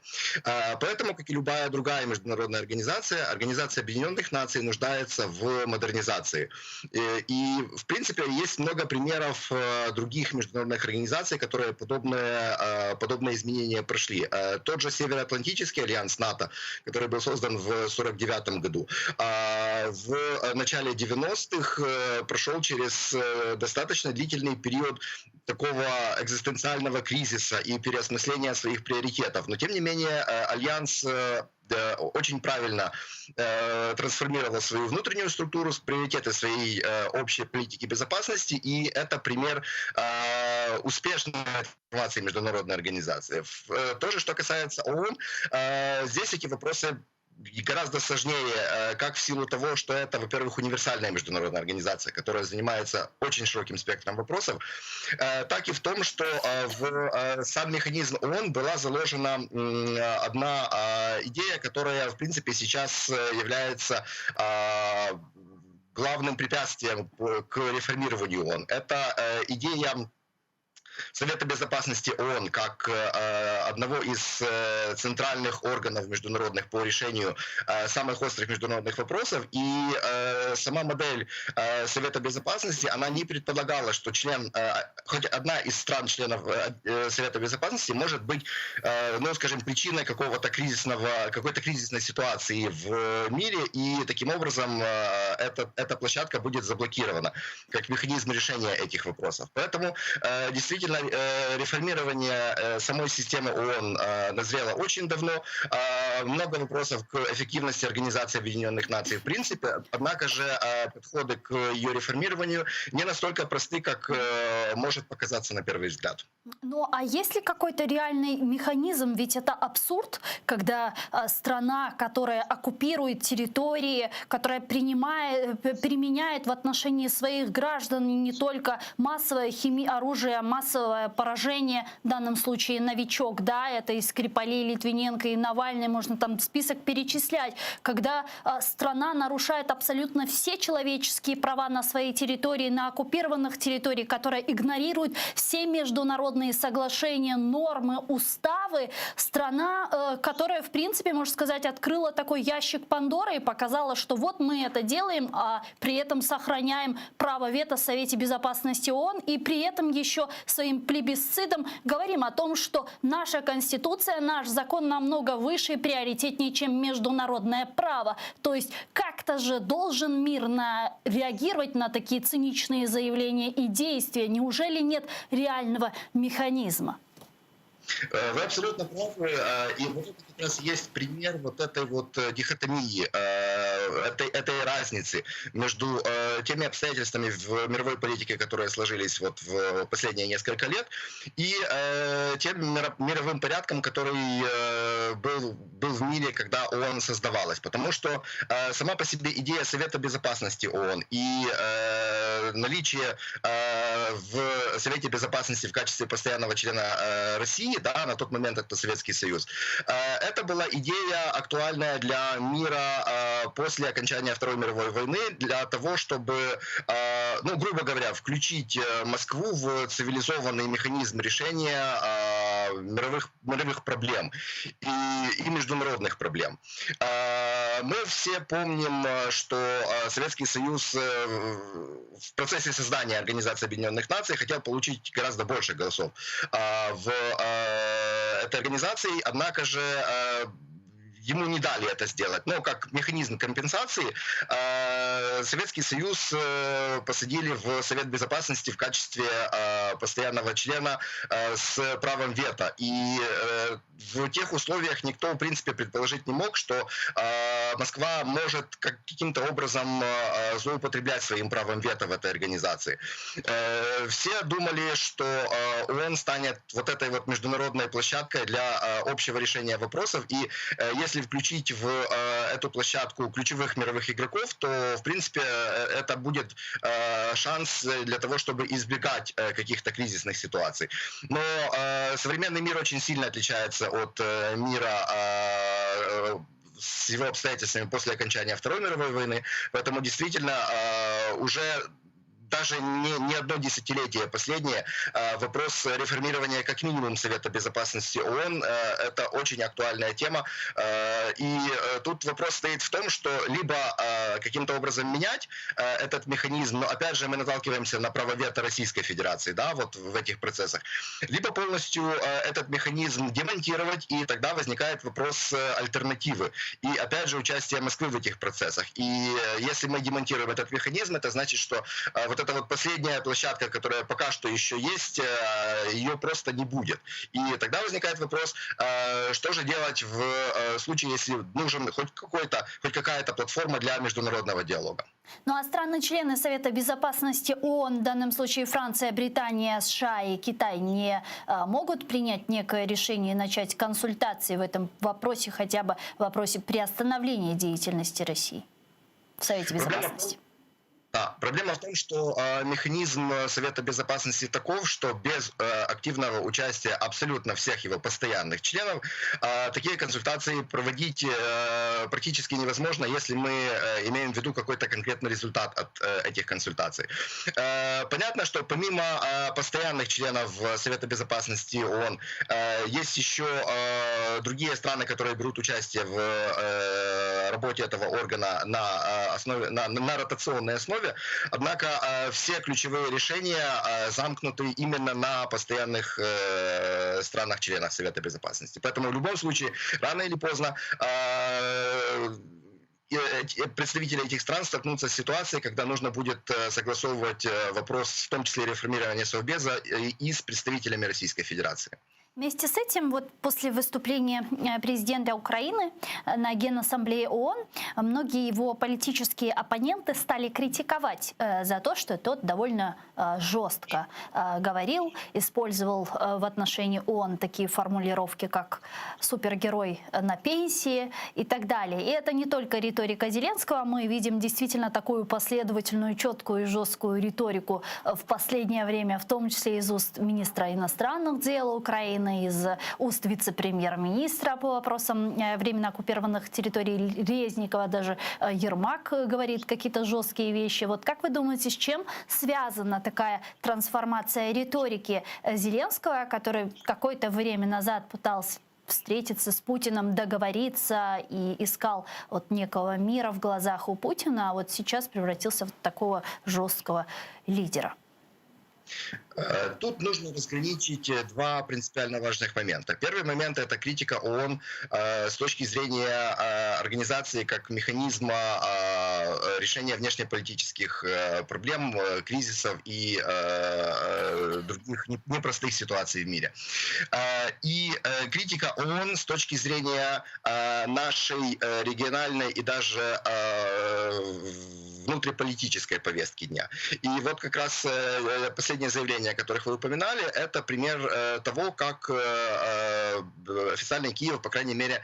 Поэтому, как и любая другая международная организация, Организация Объединенных Наций нуждается в модернизации. И, в принципе, есть много примеров других международных организаций, которые подобные изменения прошли. Тот же Североатлантический альянс НАТО, который был создан в 1949 году, в начале 90-х прошел через достаточно длительный период такого экзистенциального кризиса и переосмысления своих приоритетов. Но, тем не менее, альянс очень правильно трансформировал свою внутреннюю структуру, приоритеты своей общей политики безопасности, и это пример успешной трансформации международной организации. То же, что касается ООН, здесь эти вопросы гораздо сложнее, как в силу того, что это, во-первых, универсальная международная организация, которая занимается очень широким спектром вопросов, так и в том, что в сам механизм ООН была заложена одна идея, которая, в принципе, сейчас является главным препятствием к реформированию ООН. Это идея Совета Безопасности ООН как одного из центральных органов международных по решению самых острых международных вопросов. И сама модель Совета Безопасности, она не предполагала, что хоть одна из стран-членов Совета Безопасности может быть, ну, скажем, причиной какой-то кризисной ситуации в мире, и таким образом эта площадка будет заблокирована как механизм решения этих вопросов. Поэтому действительно реформирование самой системы ООН назрело очень давно. Много вопросов к эффективности Организации Объединенных Наций в принципе, однако же подходы к ее реформированию не настолько просты, как может показаться на первый взгляд. Ну а есть ли какой-то реальный механизм? Ведь это абсурд, когда страна, которая оккупирует территории, которая применяет в отношении своих граждан не только массовое оружие, массовое поражение, в данном случае новичок, да, это и Скрипалей, и Литвиненко, и Навальный, можно там список перечислять, когда страна нарушает абсолютно все человеческие права на своей территории, на оккупированных территориях, которая игнорирует все международные соглашения, нормы, уставы, страна, которая, в принципе, можно сказать, открыла такой ящик Пандоры и показала, что вот мы это делаем, а при этом сохраняем право вето в Совете Безопасности ООН и при этом еще своим плебисцитом говорим о том, что наша Конституция, наш закон намного выше и приоритетнее, чем международное право. То есть как-то же должен мир реагировать на такие циничные заявления и действия. Неужели нет реального механизма? Вы абсолютно правы. И вот это как раз есть пример вот этой вот дихотомии, этой разницы между теми обстоятельствами в мировой политике, которые сложились вот в последние несколько лет, и тем мировым порядком, который был в мире, когда ООН создавалась. Потому что сама по себе идея Совета Безопасности ООН и наличие в Совете Безопасности в качестве постоянного члена России, да, на тот момент это Советский Союз, это была идея актуальная для мира после окончания Второй мировой войны, для того, чтобы, ну, грубо говоря, включить Москву в цивилизованный механизм решения мировых проблем и международных проблем. Мы все помним, что Советский Союз в процессе создания Организации Объединенных Наций хотел получить гораздо больше голосов в этой организации, однако же ему не дали это сделать. Но как механизм компенсации Советский Союз посадили в Совет Безопасности в качестве постоянного члена с правом вето. И в тех условиях никто, в принципе, предположить не мог, что Москва может каким-то образом злоупотреблять своим правом вето в этой организации. Все думали, что ООН станет вот этой вот международной площадкой для общего решения вопросов, и если включить в эту площадку ключевых мировых игроков, то, в принципе, это будет шанс для того, чтобы избегать каких-то кризисных ситуаций. Но современный мир очень сильно отличается от мира с его обстоятельствами после окончания Второй мировой войны, поэтому действительно уже даже не одно десятилетие последнее, вопрос реформирования как минимум Совета Безопасности ООН – это очень актуальная тема. И тут вопрос стоит в том, что либо каким-то образом менять этот механизм, но опять же мы наталкиваемся на право вето Российской Федерации, да, вот в этих процессах, либо полностью этот механизм демонтировать, и тогда возникает вопрос альтернативы. И опять же участие Москвы в этих процессах. И если мы демонтируем этот механизм, это значит, что вот эта вот последняя площадка, которая пока что еще есть, ее просто не будет. И тогда возникает вопрос, что же делать в случае, если нужен хоть какая-то платформа для международного диалога. Ну а страны-члены Совета Безопасности ООН, в данном случае Франция, Британия, США и Китай, не могут принять некое решение и начать консультации в этом вопросе, хотя бы в вопросе приостановления деятельности России в Совете Безопасности? Да, проблема в том, что механизм Совета Безопасности таков, что без активного участия абсолютно всех его постоянных членов такие консультации проводить практически невозможно, если мы имеем в виду какой-то конкретный результат от этих консультаций. Понятно, что помимо постоянных членов Совета Безопасности ООН, есть еще другие страны, которые берут участие в работе этого органа на ротационной основе. Однако все ключевые решения замкнуты именно на постоянных странах-членах Совета Безопасности. Поэтому в любом случае, рано или поздно, представители этих стран столкнутся с ситуацией, когда нужно будет согласовывать вопрос, в том числе реформирования Совбеза, и с представителями Российской Федерации. Вместе с этим, вот после выступления президента Украины на Генассамблее ООН, многие его политические оппоненты стали критиковать за то, что тот довольно жестко говорил, использовал в отношении ООН такие формулировки, как «супергерой на пенсии» и так далее. И это не только риторика Зеленского, мы видим действительно такую последовательную, четкую и жесткую риторику в последнее время, в том числе из уст министра иностранных дел Украины, из уст вице-премьер-министра по вопросам временно оккупированных территорий Резникова, даже Ермак говорит какие-то жесткие вещи. Вот как вы думаете, с чем связана такая трансформация риторики Зеленского, который какое-то время назад пытался встретиться с Путиным, договориться и искал вот некого мира в глазах у Путина, а вот сейчас превратился в такого жесткого лидера? Тут нужно разграничить два принципиально важных момента. Первый момент – это критика ООН с точки зрения организации как механизма решения внешнеполитических проблем, кризисов и других непростых ситуаций в мире. И критика ООН с точки зрения нашей региональной и даже внутриполитической повестки дня. И вот как раз последнее заявление, о которых вы упоминали, это пример того, как официальный Киев, по крайней мере,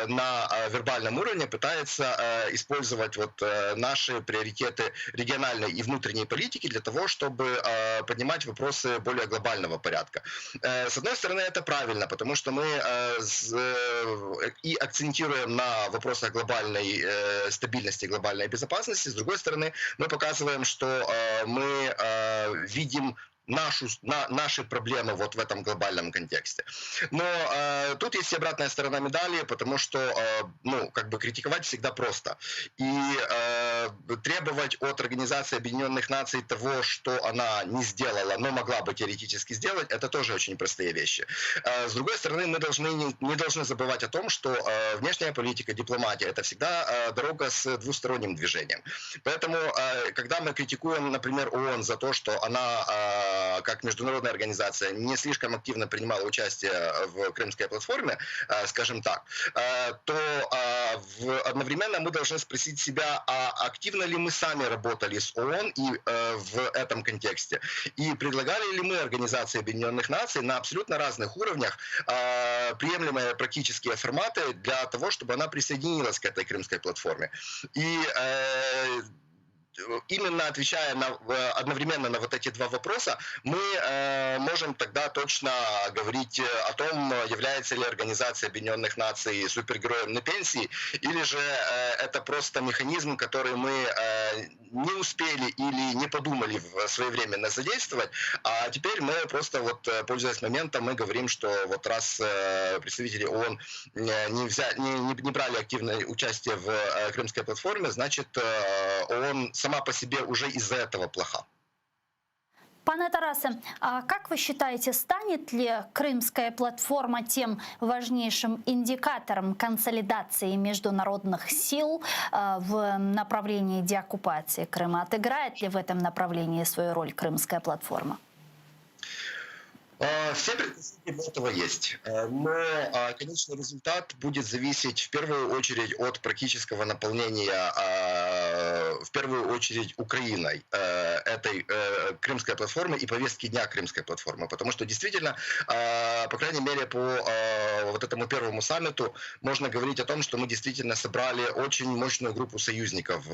на вербальном уровне пытается использовать вот наши приоритеты региональной и внутренней политики для того, чтобы поднимать вопросы более глобального порядка. С одной стороны, это правильно, потому что мы и акцентируем на вопросах глобальной стабильности, глобальной безопасности. С другой стороны, мы показываем, что мы видим наши проблемы вот в этом глобальном контексте. Но тут есть и обратная сторона медали, потому что критиковать всегда просто. И требовать от Организации Объединенных Наций того, что она не сделала, но могла бы теоретически сделать, это тоже очень простые вещи. С другой стороны, мы не должны забывать о том, что внешняя политика, дипломатия – это всегда дорога с двусторонним движением. Поэтому, когда мы критикуем, например, ООН за то, что она как международная организация не слишком активно принимала участие в Крымской платформе, скажем так, то одновременно мы должны спросить себя, а активно ли мы сами работали с ООН и в этом контексте, и предлагали ли мы Организации Объединенных Наций на абсолютно разных уровнях приемлемые практические форматы для того, чтобы она присоединилась к этой Крымской платформе. И именно отвечая одновременно на вот эти два вопроса, мы можем тогда точно говорить о том, является ли Организация Объединенных Наций супергероем на пенсии, или же это просто механизм, который мы не успели или не подумали своевременно задействовать, а теперь мы просто, вот, пользуясь моментом, мы говорим, что вот раз представители ООН не брали активное участие в Крымской платформе, значит, ООН сама по себе уже из-за этого плоха. Пане Тарасе, а как вы считаете, станет ли Крымская платформа тем важнейшим индикатором консолидации международных сил в направлении деоккупации Крыма? Отыграет ли в этом направлении свою роль Крымская платформа? Все предпосылки для этого есть, но конечный результат будет зависеть в первую очередь от практического наполнения, в первую очередь Украиной этой крымской платформы и повестки дня крымской платформы. Потому что действительно, по крайней мере, по вот этому первому саммиту можно говорить о том, что мы действительно собрали очень мощную группу союзников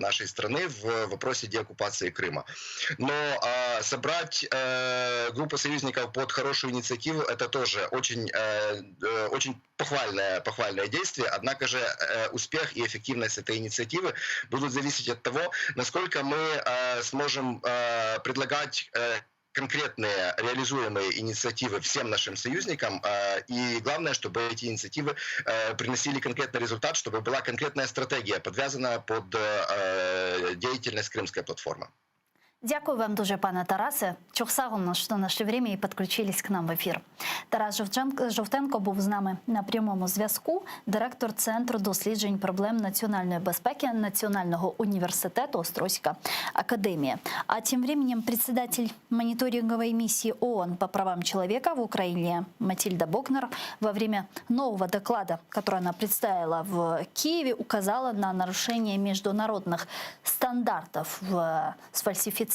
нашей страны в вопросе деоккупации Крыма. Но собрать группу союзников под хорошую инициативу – это тоже очень похвальное действие. Однако же успех и эффективность этой инициативы будут зависеть от того, насколько мы сможем предлагать конкретные реализуемые инициативы всем нашим союзникам. И главное, чтобы эти инициативы приносили конкретный результат, чтобы была конкретная стратегия, подвязана под деятельность Крымской платформы. Дякую вам дуже, пане Тарасе. Чохсагом, що нашли время і підключились к нам в ефір. Тарас Жовтенко був з нами на прямому зв'язку, директор Центру досліджень проблем національної безпеки Національного університету Острозька Академия. А тем временем председатель мониторинговой миссии ООН по правам человека в Украине Матильда Бокнер во время нового доклада, который она представила в Киеве, указала на нарушение международных стандартов в сфальсифицированном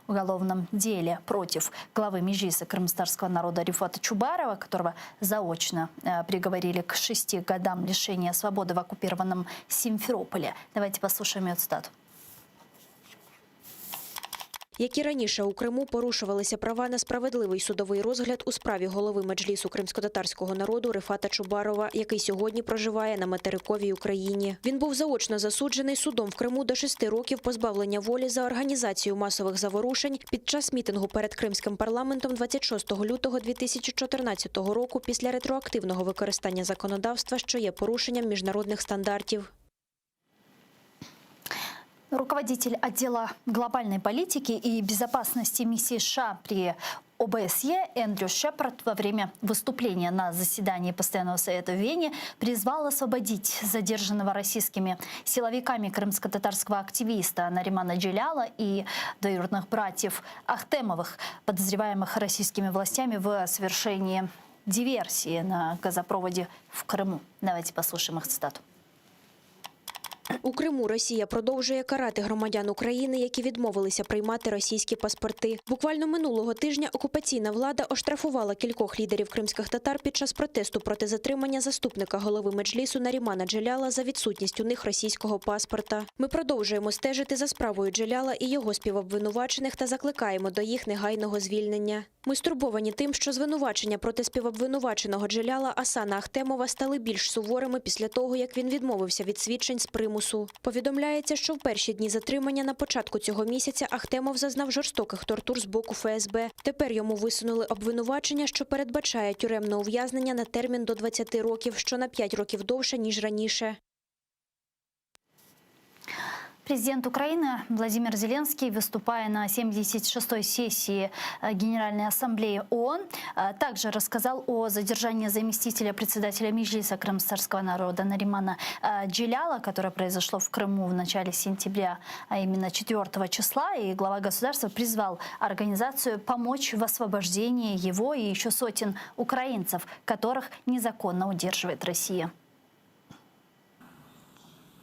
уголовном деле против главы Меджлиса крымстарского народа Рифата Чубарова, которого заочно приговорили к 6 годам лишения свободы в оккупированном Симферополе. Давайте послушаем ее цитату. Як і раніше, у Криму порушувалися права на справедливий судовий розгляд у справі голови Меджлісу кримськотатарського народу Рифата Чубарова, який сьогодні проживає на материковій Україні. Він був заочно засуджений судом в Криму до 6 років позбавлення волі за організацію масових заворушень під час мітингу перед Кримським парламентом 26 лютого 2014 року після ретроактивного використання законодавства, що є порушенням міжнародних стандартів. Руководитель отдела глобальной политики и безопасности миссии США при ОБСЕ Эндрю Шепард во время выступления на заседании Постоянного совета в Вене призвал освободить задержанного российскими силовиками крымско-татарского активиста Наримана Джеляла и двоюродных братьев Ахтемовых, подозреваемых российскими властями в совершении диверсии на газопроводе в Крыму. Давайте послушаем их цитату. У Криму Росія продовжує карати громадян України, які відмовилися приймати російські паспорти. Буквально минулого тижня окупаційна влада оштрафувала кількох лідерів кримських татар під час протесту проти затримання заступника голови Меджлісу Нарімана Джеляла за відсутність у них російського паспорта. Ми продовжуємо стежити за справою Джеляла і його співобвинувачених та закликаємо до їх негайного звільнення. Ми стурбовані тим, що звинувачення проти співобвинуваченого Джеляла Асана Ахтемова стали більш суворими після того, як він відмовився від свідчень з примусу. Повідомляється, що в перші дні затримання на початку цього місяця Ахтемов зазнав жорстоких тортур з боку ФСБ. Тепер йому висунули обвинувачення, що передбачає тюремне ув'язнення на термін до 20 років, що на 5 років довше, ніж раніше. Президент Украины Владимир Зеленский, выступая на 76-й сессии Генеральной Ассамблеи ООН, также рассказал о задержании заместителя председателя Меджлиса крымстарского народа Наримана Джеляла, которое произошло в Крыму в начале сентября, а именно 4 числа. И глава государства призвал организацию помочь в освобождении его и еще сотен украинцев, которых незаконно удерживает Россия.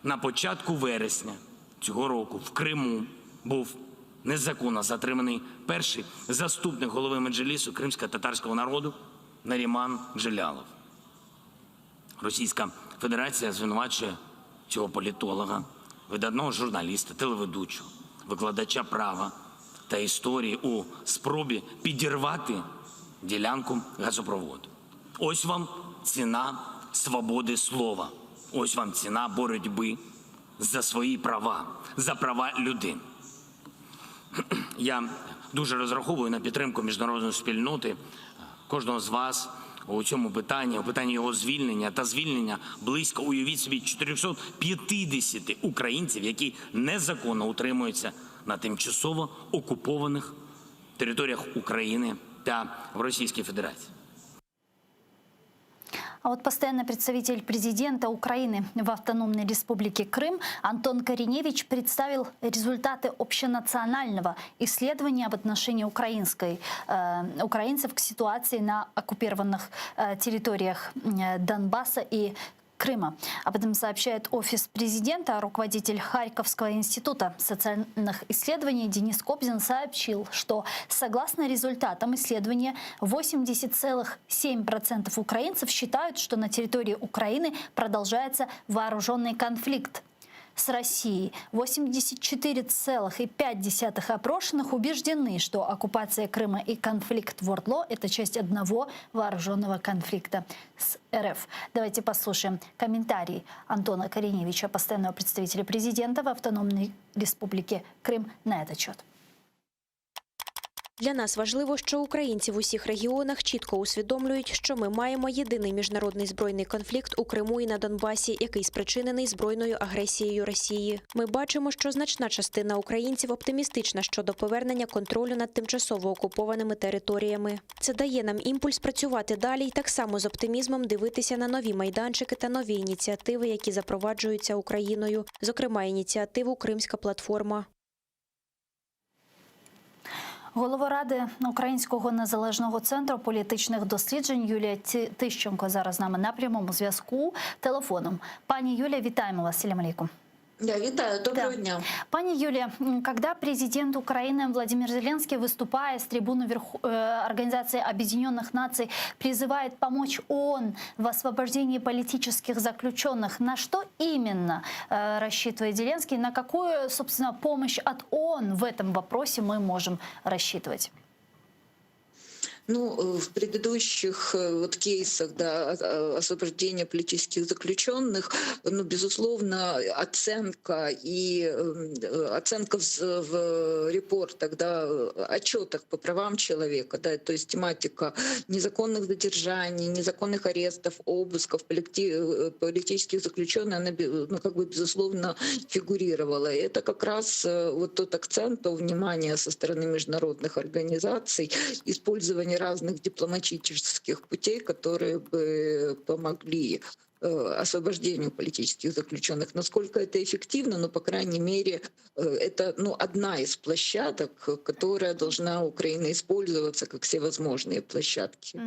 На початку вересня цього року в Криму був незаконно затриманий перший заступник голови Меджлісу кримсько-татарського народу Наріман Джелялов. Російська Федерація звинувачує цього політолога, видатного журналіста, телеведучого, викладача права та історії у спробі підірвати ділянку газопроводу. Ось вам ціна свободи слова. Ось вам ціна боротьби за свої права, за права людини. Я дуже розраховую на підтримку міжнародної спільноти, кожного з вас у цьому питанні, у питанні його звільнення та звільнення близько, уявіть собі, 450 українців, які незаконно утримуються на тимчасово окупованих територіях України та в Російській Федерації. А вот постоянный представитель президента Украины в Автономной Республике Крым Антон Кореневич представил результаты общенационального исследования в отношении украинцев к ситуации на оккупированных территориях Донбасса и Крыма. Об этом сообщает Офис президента. Руководитель Харьковского института социальных исследований Денис Кобзин сообщил, что согласно результатам исследования 80,7% украинцев считают, что на территории Украины продолжается вооруженный конфликт с Россией. 84,5% опрошенных убеждены, что оккупация Крыма и конфликт в Ордло – это часть одного вооруженного конфликта с РФ. Давайте послушаем комментарий Антона Кореневича, постоянного представителя президента в Автономной Республике Крым, на этот счет. Для нас важливо, що українці в усіх регіонах чітко усвідомлюють, що ми маємо єдиний міжнародний збройний конфлікт у Криму і на Донбасі, який спричинений збройною агресією Росії. Ми бачимо, що значна частина українців оптимістична щодо повернення контролю над тимчасово окупованими територіями. Це дає нам імпульс працювати далі і так само з оптимізмом дивитися на нові майданчики та нові ініціативи, які запроваджуються Україною, зокрема ініціативу «Кримська платформа». Голова Ради Українського незалежного центру політичних досліджень Юлія Тищенко зараз з нами на прямому зв'язку телефоном. Пані Юлія, вітаємо вас. Салям алейкум. Да, витаю. Доброго дня. Пани Юлия, когда президент Украины Владимир Зеленский, выступая с трибуны Организации Объединенных Наций, призывает помочь ООН в освобождении политических заключенных, на что именно рассчитывает Зеленский, на какую, собственно, помощь от ООН в этом вопросе мы можем рассчитывать? Ну, в предыдущих кейсах, да, освобождения политических заключенных, ну, безусловно, оценка в репортах, да, отчетах по правам человека, да, то есть тематика незаконных задержаний, незаконных арестов, обысков политических заключенных, она, ну, как бы, безусловно, фигурировала. И это как раз вот тот акцент, то внимание со стороны международных организаций, использование разных дипломатических путей, которые бы помогли освобождению политических заключенных. Насколько это эффективно, но, по крайней мере, это, ну, одна из площадок, которая должна Украина использоваться как всевозможные площадки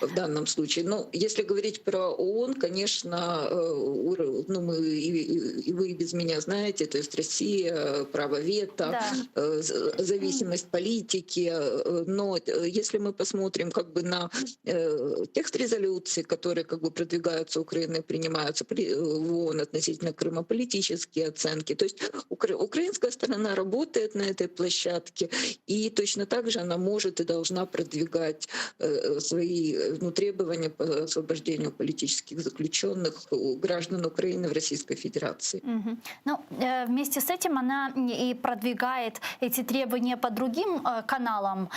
в данном случае. Но если говорить про ООН, конечно, ну, мы, и вы без меня знаете, то есть Россия, право вето, да, зависимость политики. Но если мы посмотрим как бы на текст резолюции, которые как бы продвигаются Украиной, принимаются в ООН относительно Крыма, политические оценки. То есть украинская сторона работает на этой площадке, и точно так же она может и должна продвигать свои, ну, требования по освобождению политических заключенных граждан Украины в Российской Федерации. Ну, вместе с этим она и продвигает эти требования по другим каналам,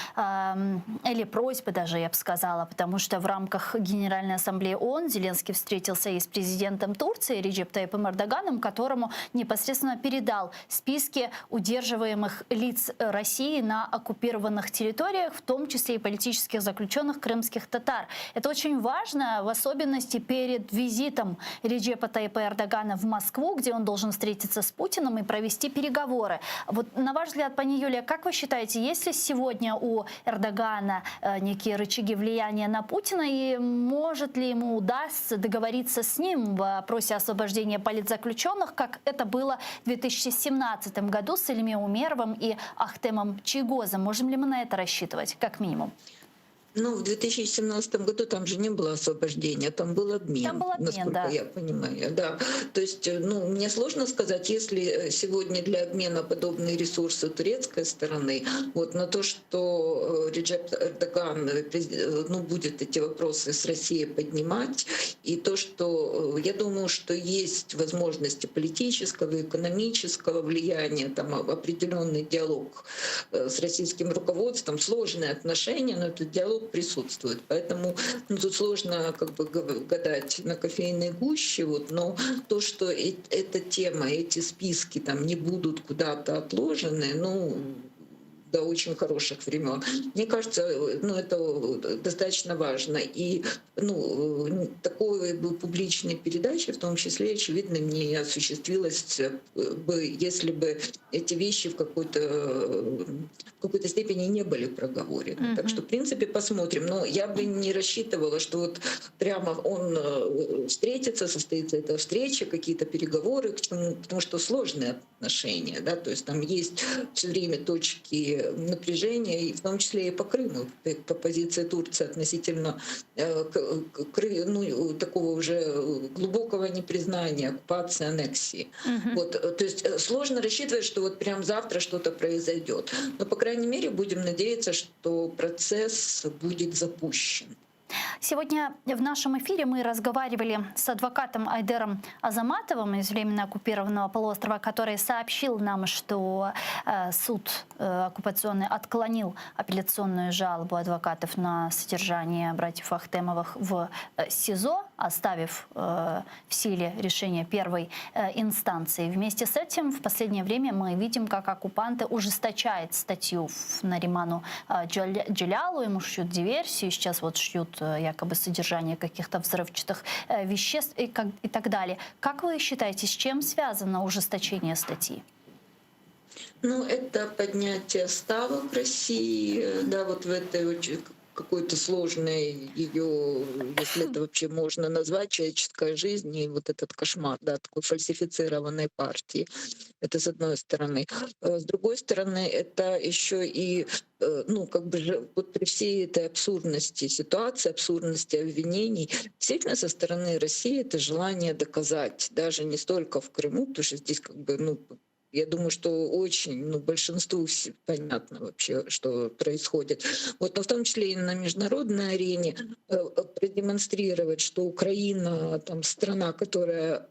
или просьбы даже, я бы сказала, потому что в рамках Генеральной Ассамблеи ООН Зеленский встретился и с президентом Турции Реджеп Тайипом Эрдоганом, которому непосредственно передал списки удерживаемых лиц России на оккупированных территориях, в том числе и политических заключенных крымских татар. Это очень важно, в особенности перед визитом Реджепа Тайипа Эрдогана в Москву, где он должен встретиться с Путиным и провести переговоры. Вот на ваш взгляд, пани Юлия, как вы считаете, есть ли сегодня у Эрдогана некие рычаги влияния на Путина, и может ли ему удастся договориться с ним в вопросе освобождения политзаключенных, как это было в 2017 году с Ильме Умеровым и Ахтемом Чийгозом? Можем ли мы на это рассчитывать, как минимум? Ну, в 2017 году там же не было освобождения, там был обмен, насколько да, я понимаю. Да. То есть, ну, мне сложно сказать, если сегодня для обмена подобные ресурсы турецкой стороны, вот, на то, что Реджеп Эрдоган, ну, будет эти вопросы с Россией поднимать, и то, что я думаю, что есть возможности политического, экономического влияния, там определенный диалог с российским руководством, сложные отношения, но этот диалог присутствует. Поэтому, ну, тут сложно как бы гадать на кофейной гуще, вот, но то, что эта тема, эти списки там не будут куда-то отложены, ну, до очень хороших времен. Мне кажется, ну, это достаточно важно. И ну, такой бы публичной передачи, в том числе, очевидно, не осуществилось бы, если бы эти вещи в какой-то степени не были проговорены. Так что, в принципе, посмотрим. Но я бы не рассчитывала, что вот прямо он встретится, состоится эта встреча, какие-то переговоры, потому что сложные отношения, да, то есть там есть все время точки напряжения, и в том числе и по Крыму, по позиции Турции относительно ну, такого уже глубокого непризнания, оккупации, аннексии. Вот, то есть сложно рассчитывать, что вот прям завтра что-то произойдет. Но, по крайней мере, будем надеяться, что процесс будет запущен. Сегодня в нашем эфире мы разговаривали с адвокатом Айдером Азаматовым из временно оккупированного полуострова, который сообщил нам, что суд оккупационный отклонил апелляционную жалобу адвокатов на содержание братьев Ахтемовых в СИЗО, оставив в силе решение первой инстанции. Вместе с этим в последнее время мы видим, как оккупанты ужесточают статью Нариману Джелялу, ему шьют диверсию, сейчас вот шьют якобы содержание каких-то взрывчатых веществ и так далее. Как вы считаете, с чем связано ужесточение статьи? Ну, это поднятие ставок России, да, вот в этой какой-то сложной ее, если это вообще можно назвать, человеческая жизнь и вот этот кошмар, да, такой фальсифицированной партии. Это с одной стороны. С другой стороны, это еще и, ну, как бы вот при всей этой абсурдности ситуации, абсурдности обвинений, действительно со стороны России это желание доказать, даже не столько в Крыму, потому что здесь как бы, ну, я думаю, что очень, ну, большинству понятно вообще, что происходит. Вот, но в том числе и на международной арене продемонстрировать, что Украина, там, страна, которая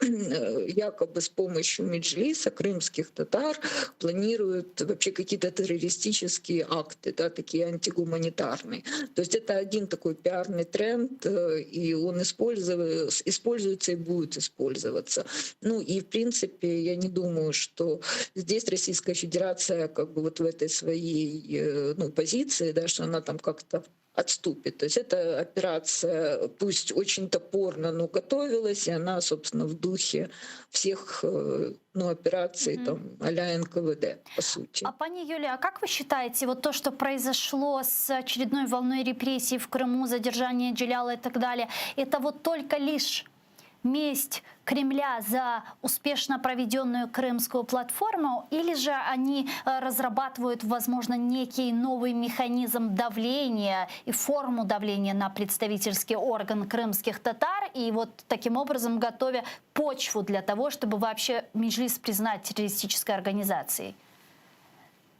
якобы с помощью Меджлиса, крымских татар, планирует вообще какие-то террористические акты, да, такие антигуманитарные. То есть это один такой пиарный тренд, и он используется и будет использоваться. Ну и в принципе я не думаю, что здесь Российская Федерация как бы вот в этой своей, ну, позиции, да, что она там как-то отступит. То есть эта операция, пусть очень топорно, но готовилась, и она, собственно, в духе всех, ну, операций там а-ля НКВД, по сути. А пани Юлия, а как вы считаете, вот то, что произошло с очередной волной репрессий в Крыму, задержание Джеляла и так далее, это вот только лишь месть Кремля за успешно проведенную крымскую платформу, или же они разрабатывают, возможно, некий новый механизм давления и форму давления на представительский орган крымских татар, и вот таким образом готовя почву для того, чтобы вообще Меджлис признать террористической организацией?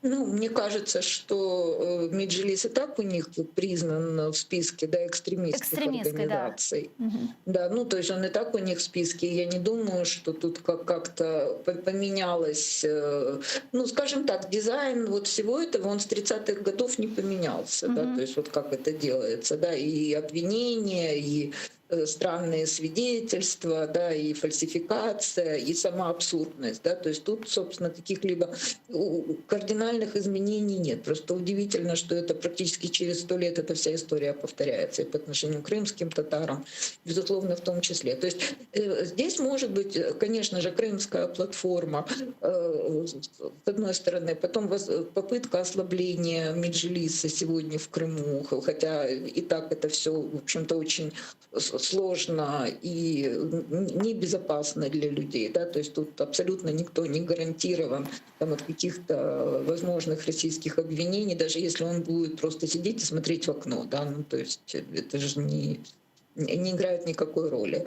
Ну, мне кажется, что Меджлис и так у них признан в списке, да, экстремистских организаций. Да, ну, то есть он и так у них в списке. Я не думаю, что тут как-то поменялось, ну, скажем так, дизайн вот всего этого, он с 30-х годов не поменялся, да, то есть вот как это делается, да, и обвинения, и странные свидетельства, да, и фальсификация, и сама абсурдность, да, то есть тут, собственно, каких-либо кардинальных изменений нет. Просто удивительно, что это практически через 100 лет эта вся история повторяется и по отношению к крымским татарам, безусловно, в том числе. То есть здесь может быть, конечно же, крымская платформа, с одной стороны, потом попытка ослабления Меджлиса сегодня в Крыму, хотя и так это все, в общем-то, очень сложно и небезопасно для людей, да, то есть тут абсолютно никто не гарантирован там, от каких-то возможных российских обвинений, даже если он будет просто сидеть и смотреть в окно, да, ну, то есть это же не играет никакой роли.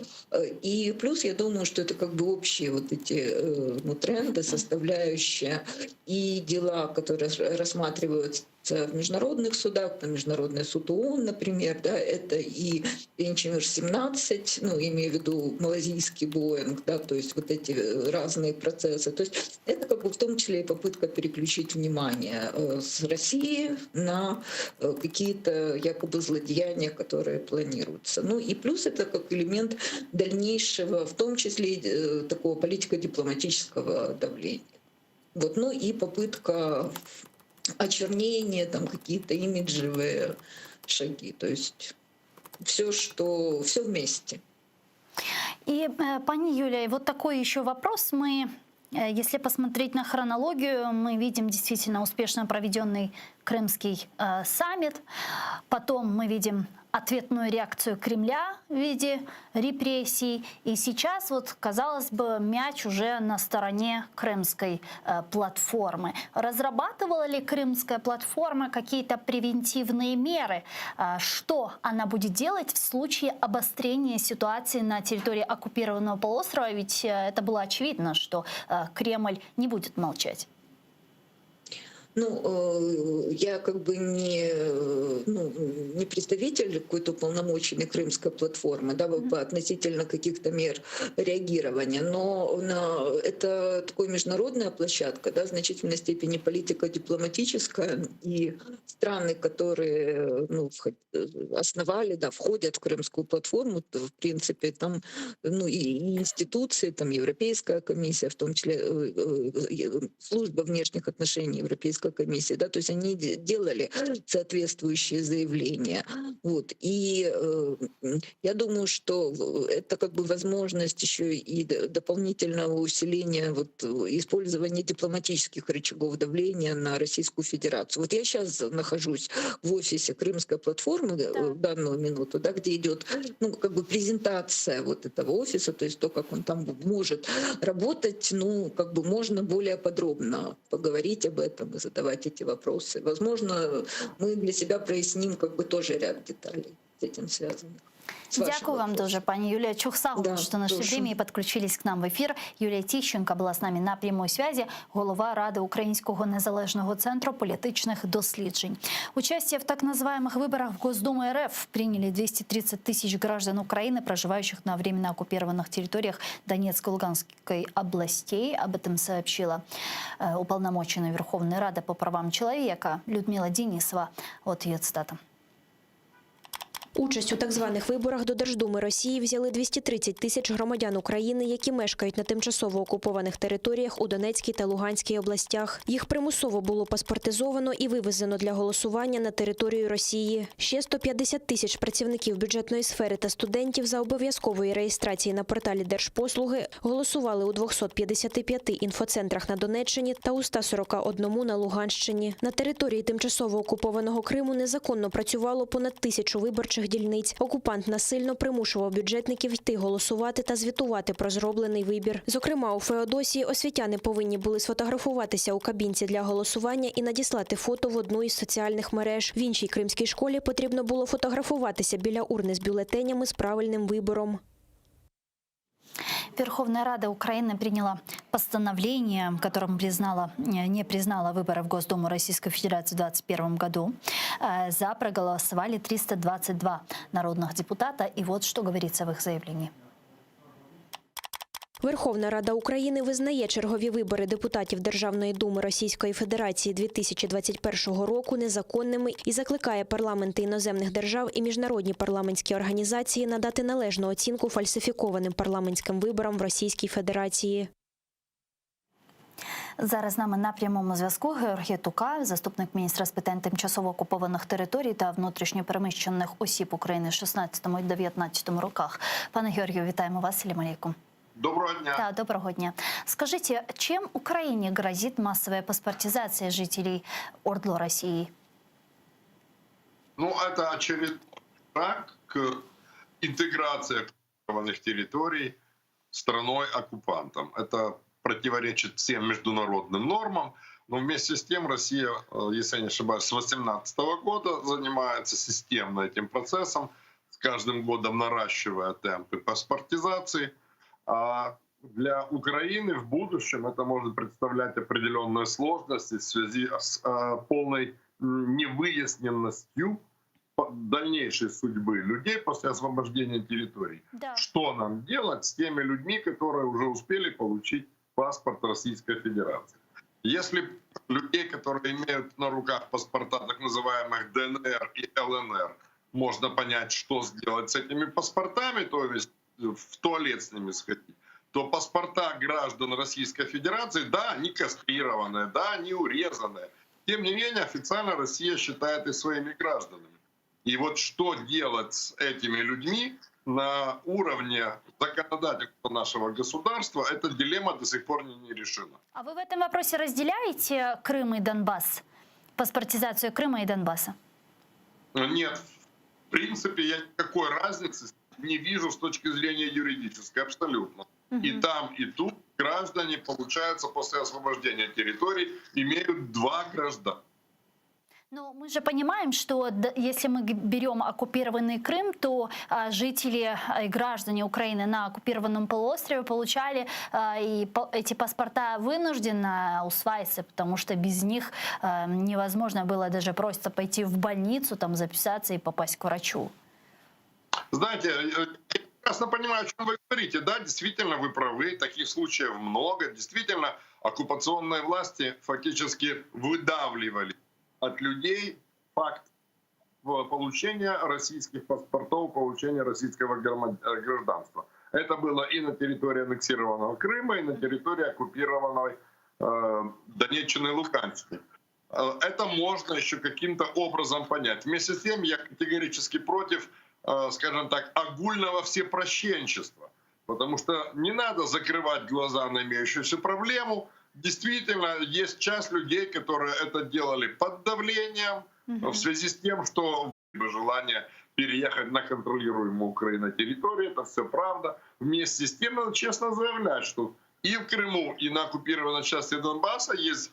И плюс я думаю, что это как бы общие вот эти ну, тренды, составляющие и дела, которые рассматриваются в международных судах, там Международный суд ООН, например, да, это и Бенчемир-17, ну, имею в виду малазийский Боинг, да, то есть вот эти разные процессы. То есть это как бы в том числе и попытка переключить внимание с России на какие-то якобы злодеяния, которые планируются. Ну и плюс это как элемент дальнейшего, в том числе такого политико-дипломатического давления. Вот, ну и попытка очернение, там какие-то имиджевые шаги. То есть все вместе. И, пани Юлия, вот такой еще вопрос. Если посмотреть на хронологию, мы видим действительно успешно проведенный Крымский саммит. Потом мы видим ответную реакцию Кремля в виде репрессий. И сейчас, вот, казалось бы, мяч уже на стороне Крымской платформы. Разрабатывала ли Крымская платформа какие-то превентивные меры? Что она будет делать в случае обострения ситуации на территории оккупированного полуострова? Ведь это было очевидно, что Кремль не будет молчать. Я как бы не представитель какой-то уполномоченной Крымской платформы, да, относительно каких-то мер реагирования, но это такая международная площадка, да, в значительной степени политико-дипломатическая, и страны, которые основали, да, входят в Крымскую платформу, то, в принципе, там и институции, там Европейская комиссия, в том числе служба внешних отношений Европейской комиссии, да, то есть они делали соответствующие заявления. Вот. И я думаю, что это как бы возможность еще и дополнительного усиления использования дипломатических рычагов давления на Российскую Федерацию. Вот я сейчас нахожусь в офисе Крымской платформы в данную минуту, да, где идет как бы презентация вот этого офиса, то есть то, как он там может работать, как бы можно более подробно поговорить об этом и задавать эти вопросы. Возможно, мы для себя проясним как бы тоже ряд деталей с этим связанных. Дякую вам дуже, пані Юлія Чухсалова, що нашли время і підключились к нам в ефір. Юлія Тищенко була з нами на прямой связи, голова Ради Українського незалежного центру політичних досліджень. Участие в так называемых выборах в Госдуму РФ приняли 230 тысяч граждан Украины, проживающих на временно оккупированных территориях Донецкой и Луганской областей. Об этом сообщила уполномоченная Верховной Рады по правам человека Людмила Денисова. Вот ее цитата. Участь у так званих виборах до Держдуми Росії взяли 230 тисяч громадян України, які мешкають на тимчасово окупованих територіях у Донецькій та Луганській областях. Їх примусово було паспортизовано і вивезено для голосування на територію Росії. Ще 150 тисяч працівників бюджетної сфери та студентів за обов'язкової реєстрації на порталі Держпослуги голосували у 255 інфоцентрах на Донеччині та у 141 на Луганщині. На території тимчасово окупованого Криму незаконно працювало понад 1000 виборчих дільниць. Окупант насильно примушував бюджетників йти голосувати та звітувати про зроблений вибір. Зокрема, у Феодосії освітяни повинні були сфотографуватися у кабінці для голосування і надіслати фото в одну із соціальних мереж. В іншій кримській школі потрібно було фотографуватися біля урни з бюлетенями з правильним вибором. Верховная Рада Украины приняла постановление, в котором не признала выборы в Госдуму Российской Федерации в 2021 году. За проголосовали 322 народных депутата. И вот что говорится в их заявлении. Верховна Рада України визнає чергові вибори депутатів Державної думи Російської Федерації 2021 року незаконними і закликає парламенти іноземних держав і міжнародні парламентські організації надати належну оцінку фальсифікованим парламентським виборам в Російській Федерації. Зараз з нами на прямому зв'язку Георгій Тука, заступник міністра з питань тимчасово окупованих територій та внутрішньо переміщених осіб України в 16-19 роках. Пане Георгію, вітаємо вас. Салям алейкум. Доброго дня. Да, доброго дня. Скажите, чем Украине грозит массовая паспортизация жителей ОРДЛО России? Это очередной шаг к интеграции оккупированных территорий страной-оккупантом. Это противоречит всем международным нормам, но вместе с тем Россия, если я не ошибаюсь, с 2018 года занимается системно этим процессом, с каждым годом наращивая темпы паспортизации. А для Украины в будущем это может представлять определенные сложности в связи с полной невыясненностью дальнейшей судьбы людей после освобождения территорий. Да. Что нам делать с теми людьми, которые уже успели получить паспорт Российской Федерации? Если людей, которые имеют на руках паспорта так называемых ДНР и ЛНР, можно понять, что сделать с этими паспортами, то есть в туалет с ними сходить, то паспорта граждан Российской Федерации, да, они кастрированные, да, они урезанные, Тем не менее, официально Россия считает их своими гражданами. И вот что делать с этими людьми на уровне законодательства нашего государства, эта дилемма до сих пор не решена. А вы в этом вопросе разделяете Крым и Донбасс? Паспортизацию Крыма и Донбасса? Нет, в принципе, я никакой разницы не вижу с точки зрения юридической, абсолютно. И там, и тут граждане, получается, после освобождения территорий, имеют два гражданства. Но мы же понимаем, что если мы берем оккупированный Крым, то жители и граждане Украины на оккупированном полуострове получали и эти паспорта вынужденно усваиваться, потому что без них невозможно было даже просто пойти в больницу, там записаться и попасть к врачу. Знаете, я прекрасно понимаю, о чем вы говорите. Да, действительно, вы правы, таких случаев много. Действительно, оккупационные власти фактически выдавливали от людей факт получения российских паспортов, получения российского гражданства. Это было и на территории аннексированного Крыма, и на территории оккупированной Донеччины и Луганской. Это можно еще каким-то образом понять. Вместе с тем я категорически против, скажем так, огульного всепрощенчества. Потому что не надо закрывать глаза на имеющуюся проблему. Действительно, есть часть людей, которые это делали под давлением, в связи с тем, что желание переехать на контролируемую Украиной территорию, это все правда. Вместе с тем надо честно заявлять, что и в Крыму, и на оккупированной части Донбасса есть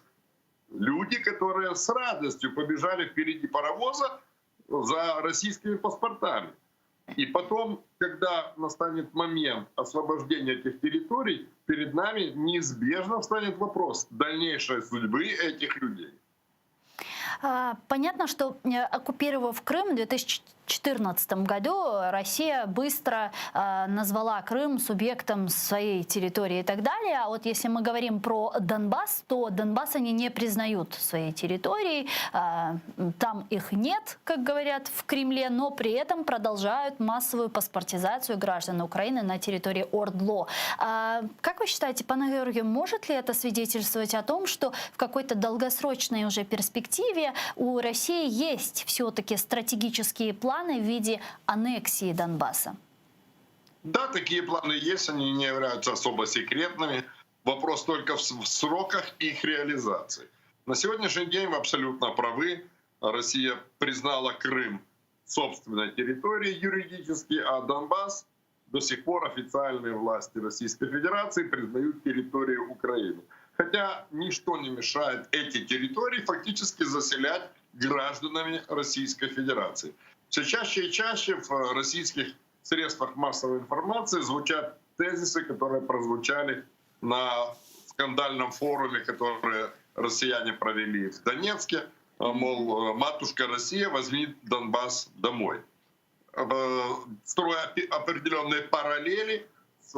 люди, которые с радостью побежали впереди паровоза за российскими паспортами. И потом, когда настанет момент освобождения этих территорий, перед нами неизбежно встанет вопрос дальнейшей судьбы этих людей. Понятно, что оккупировав Крым в 2014 году, Россия быстро назвала Крым субъектом своей территории и так далее. А вот если мы говорим про Донбасс, то Донбасс они не признают своей территорией. Там их нет, как говорят в Кремле, но при этом продолжают массовую паспортизацию граждан Украины на территории ОРДЛО. Как вы считаете, пане Георгию, может ли это свидетельствовать о том, что в какой-то долгосрочной уже перспективе у России есть все-таки стратегические планы в виде аннексии Донбасса? Да, такие планы есть, они не являются особо секретными. Вопрос только в сроках их реализации. На сегодняшний день вы абсолютно правы. Россия признала Крым собственной территорией юридически, а Донбасс до сих пор официальные власти Российской Федерации признают территорией Украины. Хотя ничто не мешает эти территории фактически заселять гражданами Российской Федерации. Все чаще и чаще в российских средствах массовой информации звучат тезисы, которые прозвучали на скандальном форуме, который россияне провели в Донецке, мол, матушка Россия, возьми Донбасс домой. Строя определенные параллели с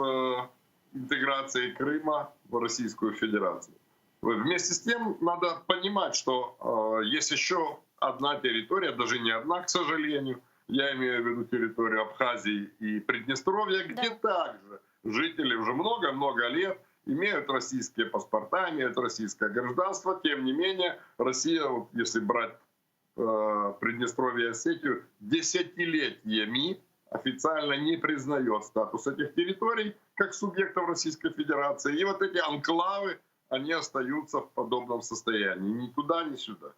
интеграцией Крыма в Российскую Федерацию. Вместе с тем надо понимать, что есть еще одна территория, даже не одна, к сожалению, я имею в виду территорию Абхазии и Приднестровья, где также жители уже много-много лет имеют российские паспорта, имеют российское гражданство. Тем не менее, Россия, вот если брать Приднестровье и Осетию, десятилетиями официально не признает статус этих территорий как субъектов Российской Федерации. И вот эти анклавы, они остаются в подобном состоянии. Ни туда, ни сюда.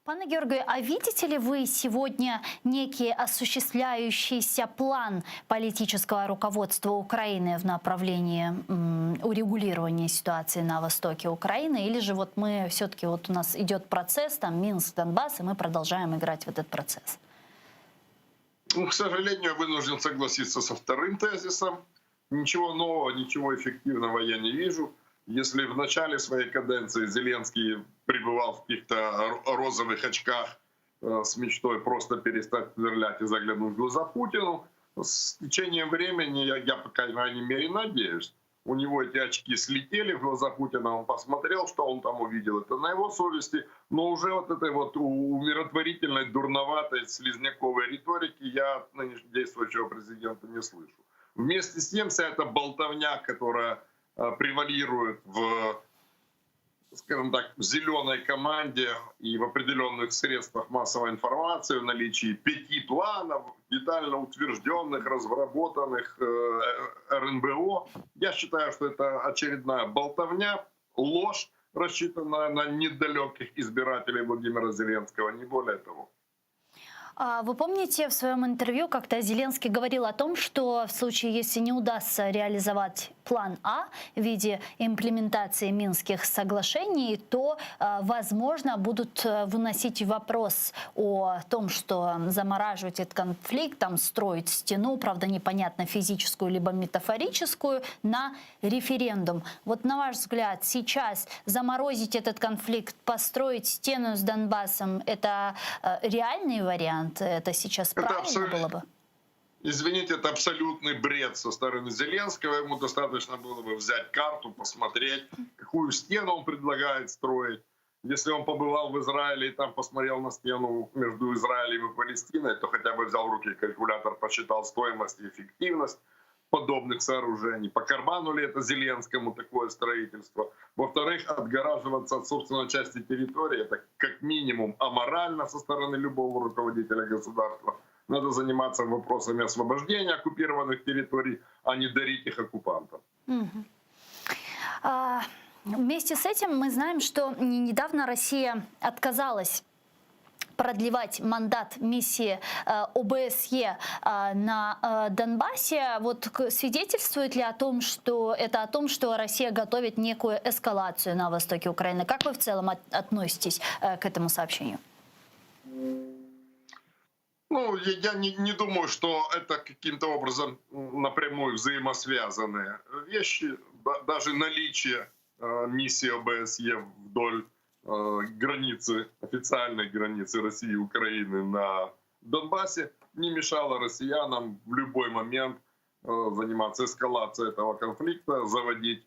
Пане Георгию, а видите ли вы сегодня некий осуществляющийся план политического руководства Украины в направлении урегулирования ситуации на востоке Украины? Или же вот мы все-таки, вот у нас идет процесс, там Минск, Донбасс, и мы продолжаем играть в этот процесс? Ну, к сожалению, вынужден согласиться со вторым тезисом. Ничего нового, ничего эффективного я не вижу. Если в начале своей каденции Зеленский пребывал в каких-то розовых очках с мечтой просто перестать стрелять и заглянуть в глаза Путину, с течением времени, я по крайней мере надеюсь, у него эти очки слетели в глаза Путина, он посмотрел, что он там увидел, это на его совести, но уже вот этой вот умиротворительной, дурноватой, слизняковой риторики я от нынешнего действующего президента не слышу. Вместе с тем вся эта болтовня, которая превалирует в скажем так, в зеленой команде и в определенных средствах массовой информации, в наличии 5 планов, детально утвержденных, разработанных РНБО. Я считаю, что это очередная болтовня, ложь, рассчитанная на недалеких избирателей Владимира Зеленского, не более того. Вы помните, в своем интервью как-то Зеленский говорил о том, что в случае, если не удастся реализовать план А в виде имплементации Минских соглашений, то, возможно, будут выносить вопрос о том, что замораживать этот конфликт, там, строить стену, правда, непонятно, физическую либо метафорическую, на референдум. Вот на ваш взгляд, сейчас заморозить этот конфликт, построить стену с Донбассом – это реальный вариант? Это сейчас правильно было бы? Извините, это абсолютный бред со стороны Зеленского. Ему достаточно было бы взять карту, посмотреть, какую стену он предлагает строить. Если он побывал в Израиле и там посмотрел на стену между Израилем и Палестиной, то хотя бы взял в руки калькулятор, посчитал стоимость и эффективность подобных сооружений. По карману ли это Зеленскому такое строительство? Во-вторых, отгораживаться от собственной части территории — это как минимум аморально со стороны любого руководителя государства. Надо заниматься вопросами освобождения оккупированных территорий, а не дарить их оккупантам. Вместе с этим мы знаем, что недавно Россия отказалась продлевать мандат миссии ОБСЕ на Донбассе. Вот свидетельствует ли о том, что Россия готовит некую эскалацию на востоке Украины? Как вы в целом относитесь к этому сообщению? Ну, я не думаю, что это каким-то образом напрямую взаимосвязанные вещи. Даже наличие миссии ОБСЕ вдоль границы, официальной границы России и Украины на Донбассе не мешало россиянам в любой момент заниматься эскалацией этого конфликта, заводить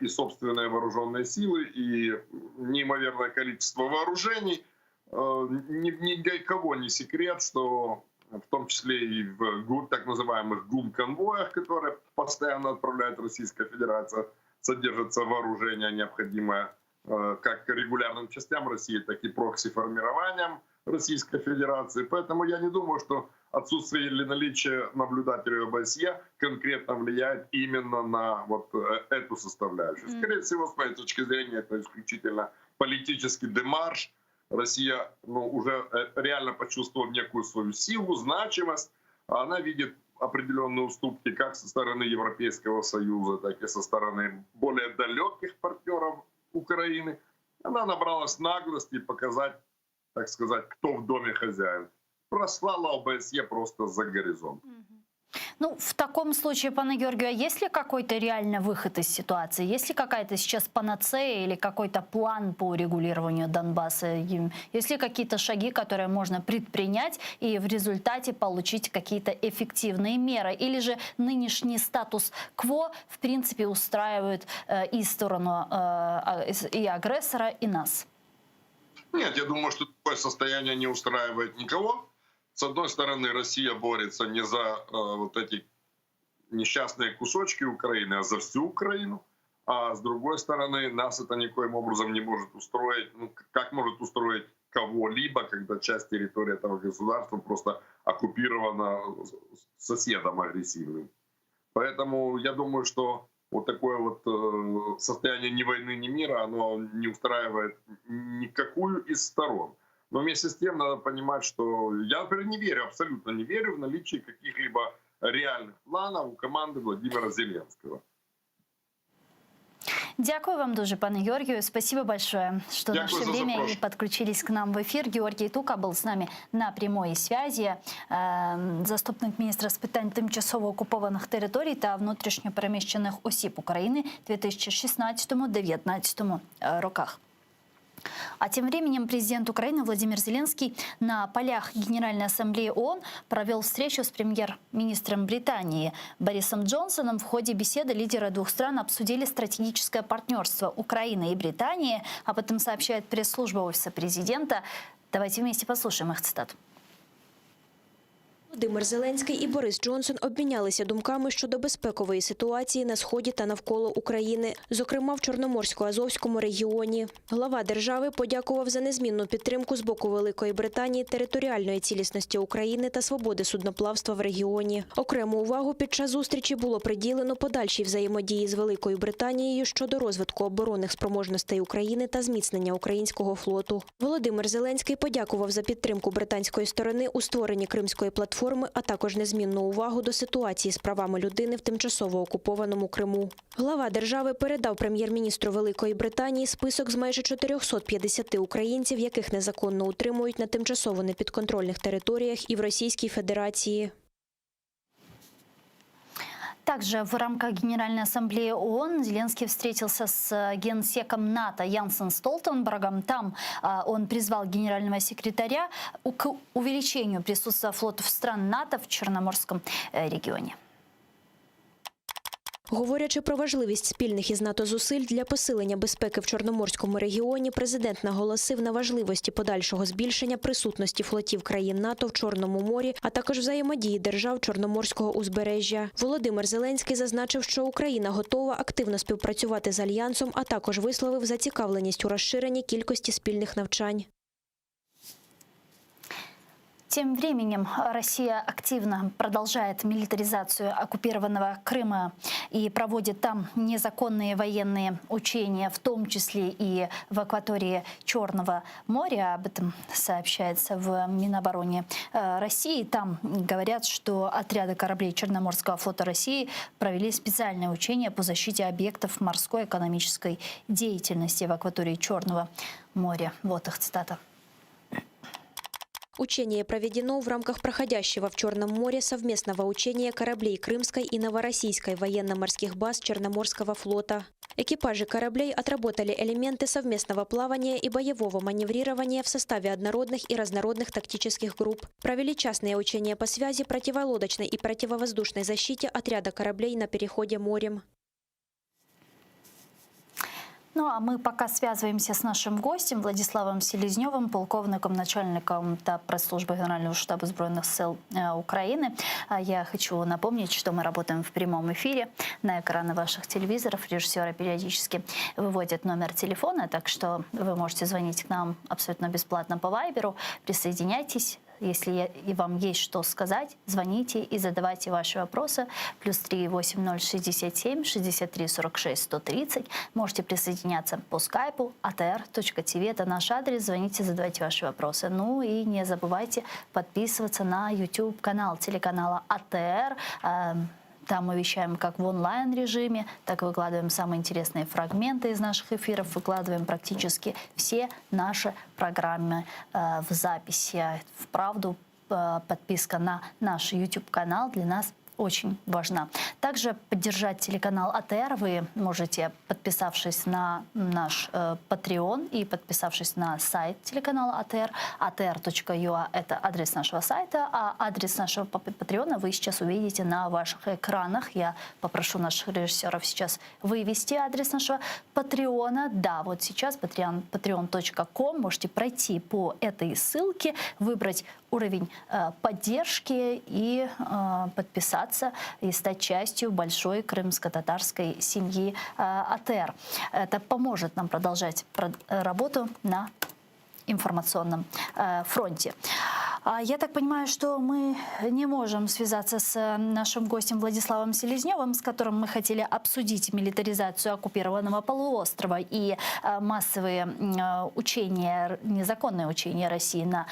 и собственные вооруженные силы, и неимоверное количество вооружений. Ни для кого не секрет, что в том числе и в так называемых ГУМ-конвоях, которые постоянно отправляет Российская Федерация, содержится вооружение, необходимое как регулярным частям России, так и прокси-формированиям Российской Федерации. Поэтому я не думаю, что отсутствие или наличие наблюдателей ОБСЕ конкретно влияет именно на вот эту составляющую. Скорее всего, с моей точки зрения, это исключительно политический демарш. Россия уже реально почувствовала некую свою силу, значимость. Она видит определенные уступки как со стороны Европейского Союза, так и со стороны более далеких партнеров Украины. Она набралась наглости показать, так сказать, кто в доме хозяин. Прослала ОБСЕ просто за горизонт. Ну, в таком случае, пане Георгию, а есть ли какой-то реальный выход из ситуации? Есть ли какая-то сейчас панацея или какой-то план по регулированию Донбасса? Есть ли какие-то шаги, которые можно предпринять и в результате получить какие-то эффективные меры? Или же нынешний статус-кво, в принципе, устраивает и сторону и агрессора, и нас? Нет, я думаю, что такое состояние не устраивает никого. С одной стороны, Россия борется не за вот эти несчастные кусочки Украины, а за всю Украину. А с другой стороны, нас это никоим образом не может устроить. Ну, как может устроить кого-либо, когда часть территории этого государства просто оккупирована соседом агрессивным. Поэтому я думаю, что вот такое вот состояние ни войны, ни мира, оно не устраивает никакую из сторон. Но вместе с тем надо понимать, что я, например, не верю, абсолютно не верю в наличие каких-либо реальных планов у команды Владимира Зеленского. Дякую вам дуже, пане Георгию. Спасибо большое, что нашли время и подключились к нам в эфир. Георгий Тука был с нами на прямой связи. Заступник міністра з питань тимчасово окупованих територій та внутрішньо переміщених осіб України в 2016-2019 роках. А тем временем президент Украины Владимир Зеленский на полях Генеральной Ассамблеи ООН провел встречу с премьер-министром Британии Борисом Джонсоном. В ходе беседы лидеры двух стран обсудили стратегическое партнерство Украины и Британии. Об этом сообщает пресс-служба Офиса президента. Давайте вместе послушаем их цитату. Володимир Зеленський і Борис Джонсон обмінялися думками щодо безпекової ситуації на Сході та навколо України, зокрема в Чорноморсько-Азовському регіоні. Глава держави подякував за незмінну підтримку з боку Великої Британії територіальної цілісності України та свободи судноплавства в регіоні. Окрему увагу під час зустрічі було приділено подальшій взаємодії з Великою Британією щодо розвитку оборонних спроможностей України та зміцнення українського флоту. Володимир Зеленський подякував за підтримку британської сторони у створенні Кримської платформи, а також незмінну увагу до ситуації з правами людини в тимчасово окупованому Криму. Глава держави передав прем'єр-міністру Великої Британії список з майже 450 українців, яких незаконно утримують на тимчасово непідконтрольних територіях і в Російській Федерації. Также в рамках Генеральной Ассамблеи ООН Зеленский встретился с генсеком НАТО Янсен Столтенбергом. Там он призвал генерального секретаря к увеличению присутствия флотов стран НАТО в Черноморском регионе. Говорячи про важливість спільних із НАТО зусиль для посилення безпеки в Чорноморському регіоні, президент наголосив на важливості подальшого збільшення присутності флотів країн НАТО в Чорному морі, а також взаємодії держав Чорноморського узбережжя. Володимир Зеленський зазначив, що Україна готова активно співпрацювати з Альянсом, а також висловив зацікавленість у розширенні кількості спільних навчань. Тем временем Россия активно продолжает милитаризацию оккупированного Крыма и проводит там незаконные военные учения, в том числе и в акватории Черного моря. Об этом сообщается в Минобороне России. Там говорят, что отряды кораблей Черноморского флота России провели специальные учения по защите объектов морской экономической деятельности в акватории Черного моря. Вот их цитата. Учение проведено в рамках проходящего в Черном море совместного учения кораблей Крымской и Новороссийской военно-морских баз Черноморского флота. Экипажи кораблей отработали элементы совместного плавания и боевого маневрирования в составе однородных и разнородных тактических групп. Провели частные учения по связи, противолодочной и противовоздушной защите отряда кораблей на переходе морем. Ну а мы пока связываемся с нашим гостем Владиславом Селезневым, полковником, начальником пресс-службы Генерального штаба Збройных сил Украины. Я хочу напомнить, что мы работаем в прямом эфире. На экраны ваших телевизоров режиссеры периодически выводят номер телефона, так что вы можете звонить к нам абсолютно бесплатно по Вайберу. Присоединяйтесь. Если вам есть что сказать, звоните и задавайте ваши вопросы. +3 8067 63 46 130. Можете присоединяться по скайпу atr.tv. Это наш адрес. Звоните, задавайте ваши вопросы. Ну и не забывайте подписываться на YouTube-канал телеканала АТР. Там мы вещаем как в онлайн-режиме, так и выкладываем самые интересные фрагменты из наших эфиров, выкладываем практически все наши программы в записи. Вправду, подписка на наш YouTube-канал для нас очень важна. Также поддержать телеканал АТР вы можете, подписавшись на наш Patreon и подписавшись на сайт телеканала АТР. atr.ua – это адрес нашего сайта, а адрес нашего Патреона вы сейчас увидите на ваших экранах. Я попрошу наших режиссеров сейчас вывести адрес нашего Патреона. Да, вот сейчас patreon.com. Можете пройти по этой ссылке, выбрать уровень поддержки и подписаться и стать частью большой крымско-татарской семьи АТР. Это поможет нам продолжать работу на информационном фронте. Я так понимаю, что мы не можем связаться с нашим гостем Владиславом Селезневым, с которым мы хотели обсудить милитаризацию оккупированного полуострова и массовые учения, незаконные учения России на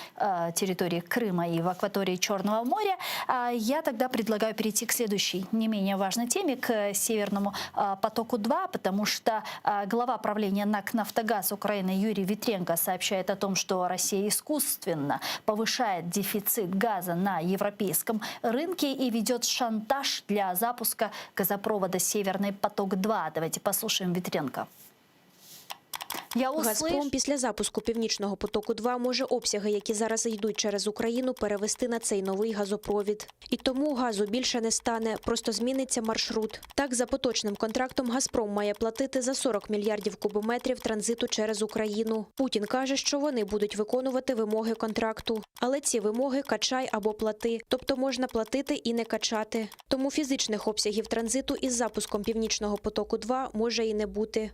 территории Крыма и в акватории Черного моря. Я тогда предлагаю перейти к следующей, не менее важной теме, к Северному потоку-2, потому что глава правления НАК «Нафтогаз» Украины Юрий Витренко сообщает о том, что Россия искусственно повышает дефицит газа на европейском рынке и ведет шантаж для запуска газопровода «Северный поток-2». Давайте послушаем Витренко. Я «Газпром» після запуску «Північного потоку-2» може обсяги, які зараз йдуть через Україну, перевести на цей новий газопровід. І тому газу більше не стане, просто зміниться маршрут. Так, за поточним контрактом «Газпром» має платити за 40 мільярдів кубометрів транзиту через Україну. Путін каже, що вони будуть виконувати вимоги контракту. Але ці вимоги – качай або плати. Тобто можна платити і не качати. Тому фізичних обсягів транзиту із запуском «Північного потоку-2» може і не бути.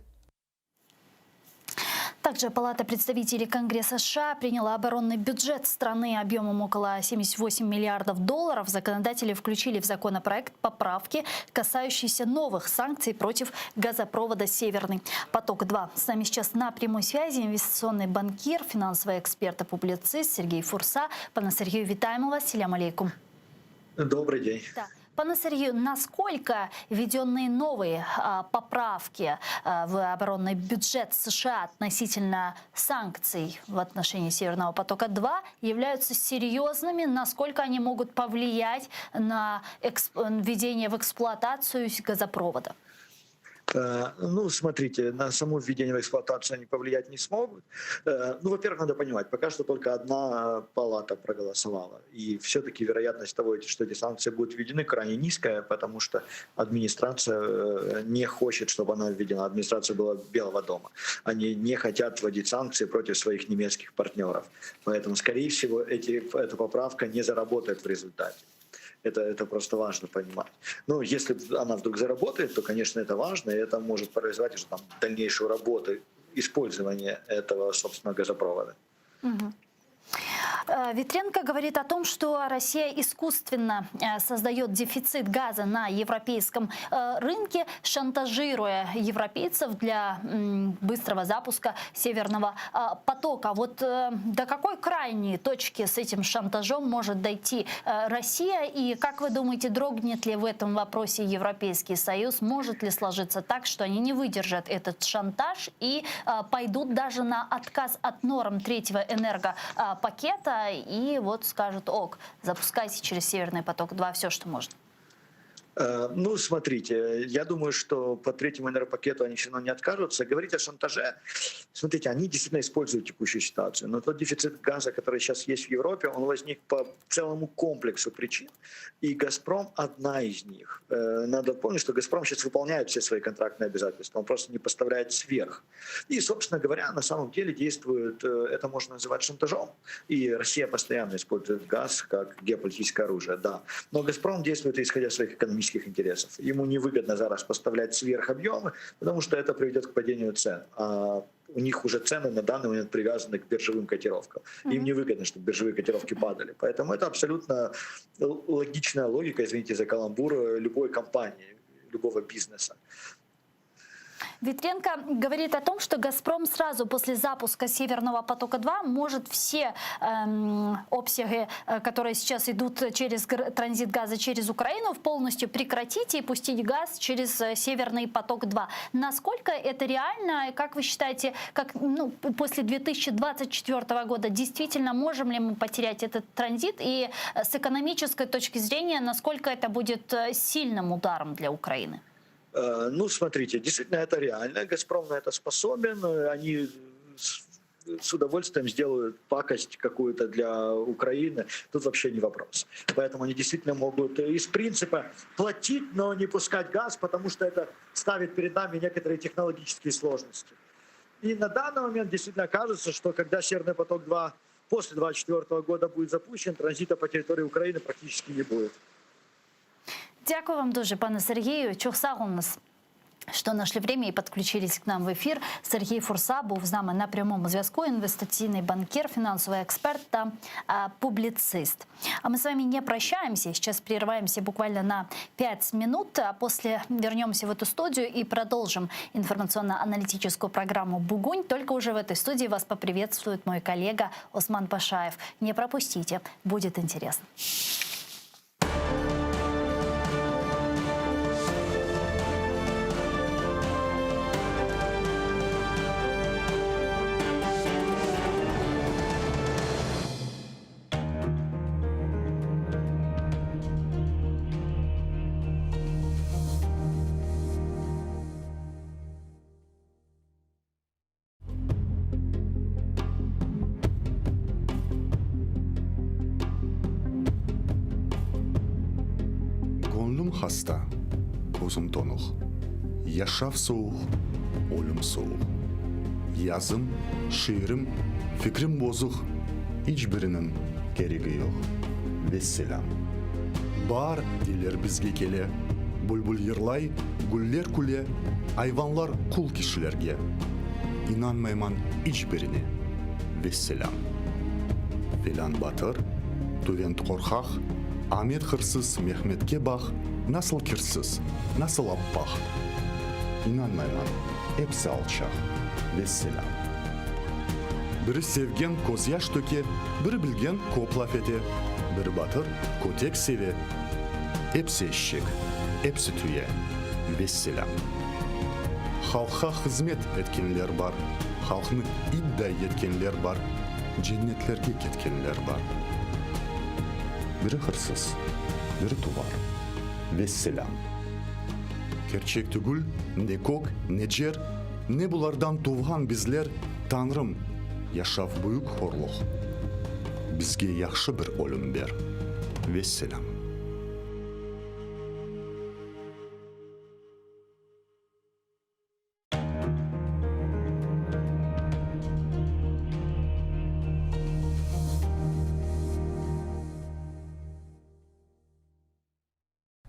Также Палата представителей Конгресса США приняла оборонный бюджет страны объемом около 78 миллиардов долларов. Законодатели включили в законопроект поправки, касающиеся новых санкций против газопровода «Северный поток-2». С нами сейчас на прямой связи инвестиционный банкир, финансовый эксперт и публицист Сергей Фурса. Пане Сергею, витаем вас. Селям алейкум. Добрый день. Да. Пане Сергею, насколько введенные новые поправки в оборонный бюджет США относительно санкций в отношении «Северного потока-2» являются серьезными? Насколько они могут повлиять на введение в эксплуатацию газопровода? Ну, смотрите, на само введение в эксплуатацию они повлиять не смогут. Ну, во-первых, надо понимать, пока что только одна палата проголосовала. И все-таки вероятность того, что эти санкции будут введены, крайне низкая, потому что администрация не хочет, чтобы она введена. Администрация была Белого дома. Они не хотят вводить санкции против своих немецких партнеров. Поэтому, скорее всего, эта поправка не заработает в результате. Это просто важно понимать. Но если она вдруг заработает, то, конечно, это важно, и это может произвести уже там дальнейшую работу, использование этого, собственно, газопровода. Угу. Ветренко говорит о том, что Россия искусственно создает дефицит газа на европейском рынке, шантажируя европейцев для быстрого запуска «Северного потока». Вот до какой крайней точки с этим шантажом может дойти Россия? И как вы думаете, дрогнет ли в этом вопросе Европейский Союз? Может ли сложиться так, что они не выдержат этот шантаж и пойдут даже на отказ от норм третьего энергопакета и вот скажут: ок, запускайте через «Северный поток-2» все, что можно? Ну, смотрите, я думаю, что по третьему энергопакету они все равно не откажутся. Говорить о шантаже, смотрите, они действительно используют текущую ситуацию. Но тот дефицит газа, который сейчас есть в Европе, он возник по целому комплексу причин. И «Газпром» — одна из них. Надо помнить, что «Газпром» сейчас выполняет все свои контрактные обязательства. Он просто не поставляет сверх. И, собственно говоря, на самом деле действует, это можно называть шантажом. И Россия постоянно использует газ как геополитическое оружие, да. Но «Газпром» действует исходя из своих экономических интересов. Ему невыгодно зараз поставлять сверхобъемы, потому что это приведет к падению цен. А у них уже цены на данный момент привязаны к биржевым котировкам. Им невыгодно, чтобы биржевые котировки падали. Поэтому это абсолютно логичная логика, извините за каламбур, любой компании, любого бизнеса. Ветренко говорит о том, что «Газпром» сразу после запуска «Северного потока-2» может все обсяги, которые сейчас идут через транзит газа через Украину, полностью прекратить и пустить газ через «Северный поток-2». Насколько это реально? И как вы считаете, после 2024 года действительно можем ли мы потерять этот транзит? И с экономической точки зрения, насколько это будет сильным ударом для Украины? Ну, смотрите, действительно это реально. «Газпром» на это способен. Они с удовольствием сделают пакость какую-то для Украины. Тут вообще не вопрос. Поэтому они действительно могут из принципа платить, но не пускать газ, потому что это ставит перед нами некоторые технологические сложности. И на данный момент действительно кажется, что когда «Северный поток-2» после 2024 года будет запущен, транзита по территории Украины практически не будет. Дякую вам дуже, пане Сергію. Чухсагу нас, що знайшли время і підключились к нам в ефір. Сергій Фурса був з нами на прямому зв'язку, инвестиционный банкир, финансовый эксперт та публицист. А мы с вами не прощаемся, сейчас прерываемся буквально на 5 минут, а после вернемся в эту студию и продолжим информационно-аналитическую программу «Бугунь». Только уже в этой студии вас поприветствует мой коллега Осман Пашаев. Не пропустите, будет интересно. хаста, көзім тонық. Яшав соғық, өлім соғық. Язым, шиырым, фикрим бозық, ичбірінің керегі жоқ. Весселам. Бар делер бізге келе, бұлбұл ерлай, гүллер күле, айванлар құл кишілерге. İnanmayman ичбіріне. Весселам. Велан батыр, Тувент қорқақ, Амет қырсыз, Мехметке бақ, насыл кірсіз, насыл аппақ. İnanmayman, әпсі алчақ. Весселам. Бірі севген көз яш төке, бірі білген көп лаф ете, бірі батыр көтек севе. Әпсі ешшек, әпсі түйе. Весселам. Халққа қызмет еткенлер бар, халқыны иддай еткенлер бар, женнетлерге кеткенлер бар. Бірі қырсыз, бірі туғар. Весселам. Керчек түгіл, не көк, не жер, не бұлардан туған біздер, Танрым, яшав бұйық хорлық. Бізге яқшы бір өлім бер. Весселам.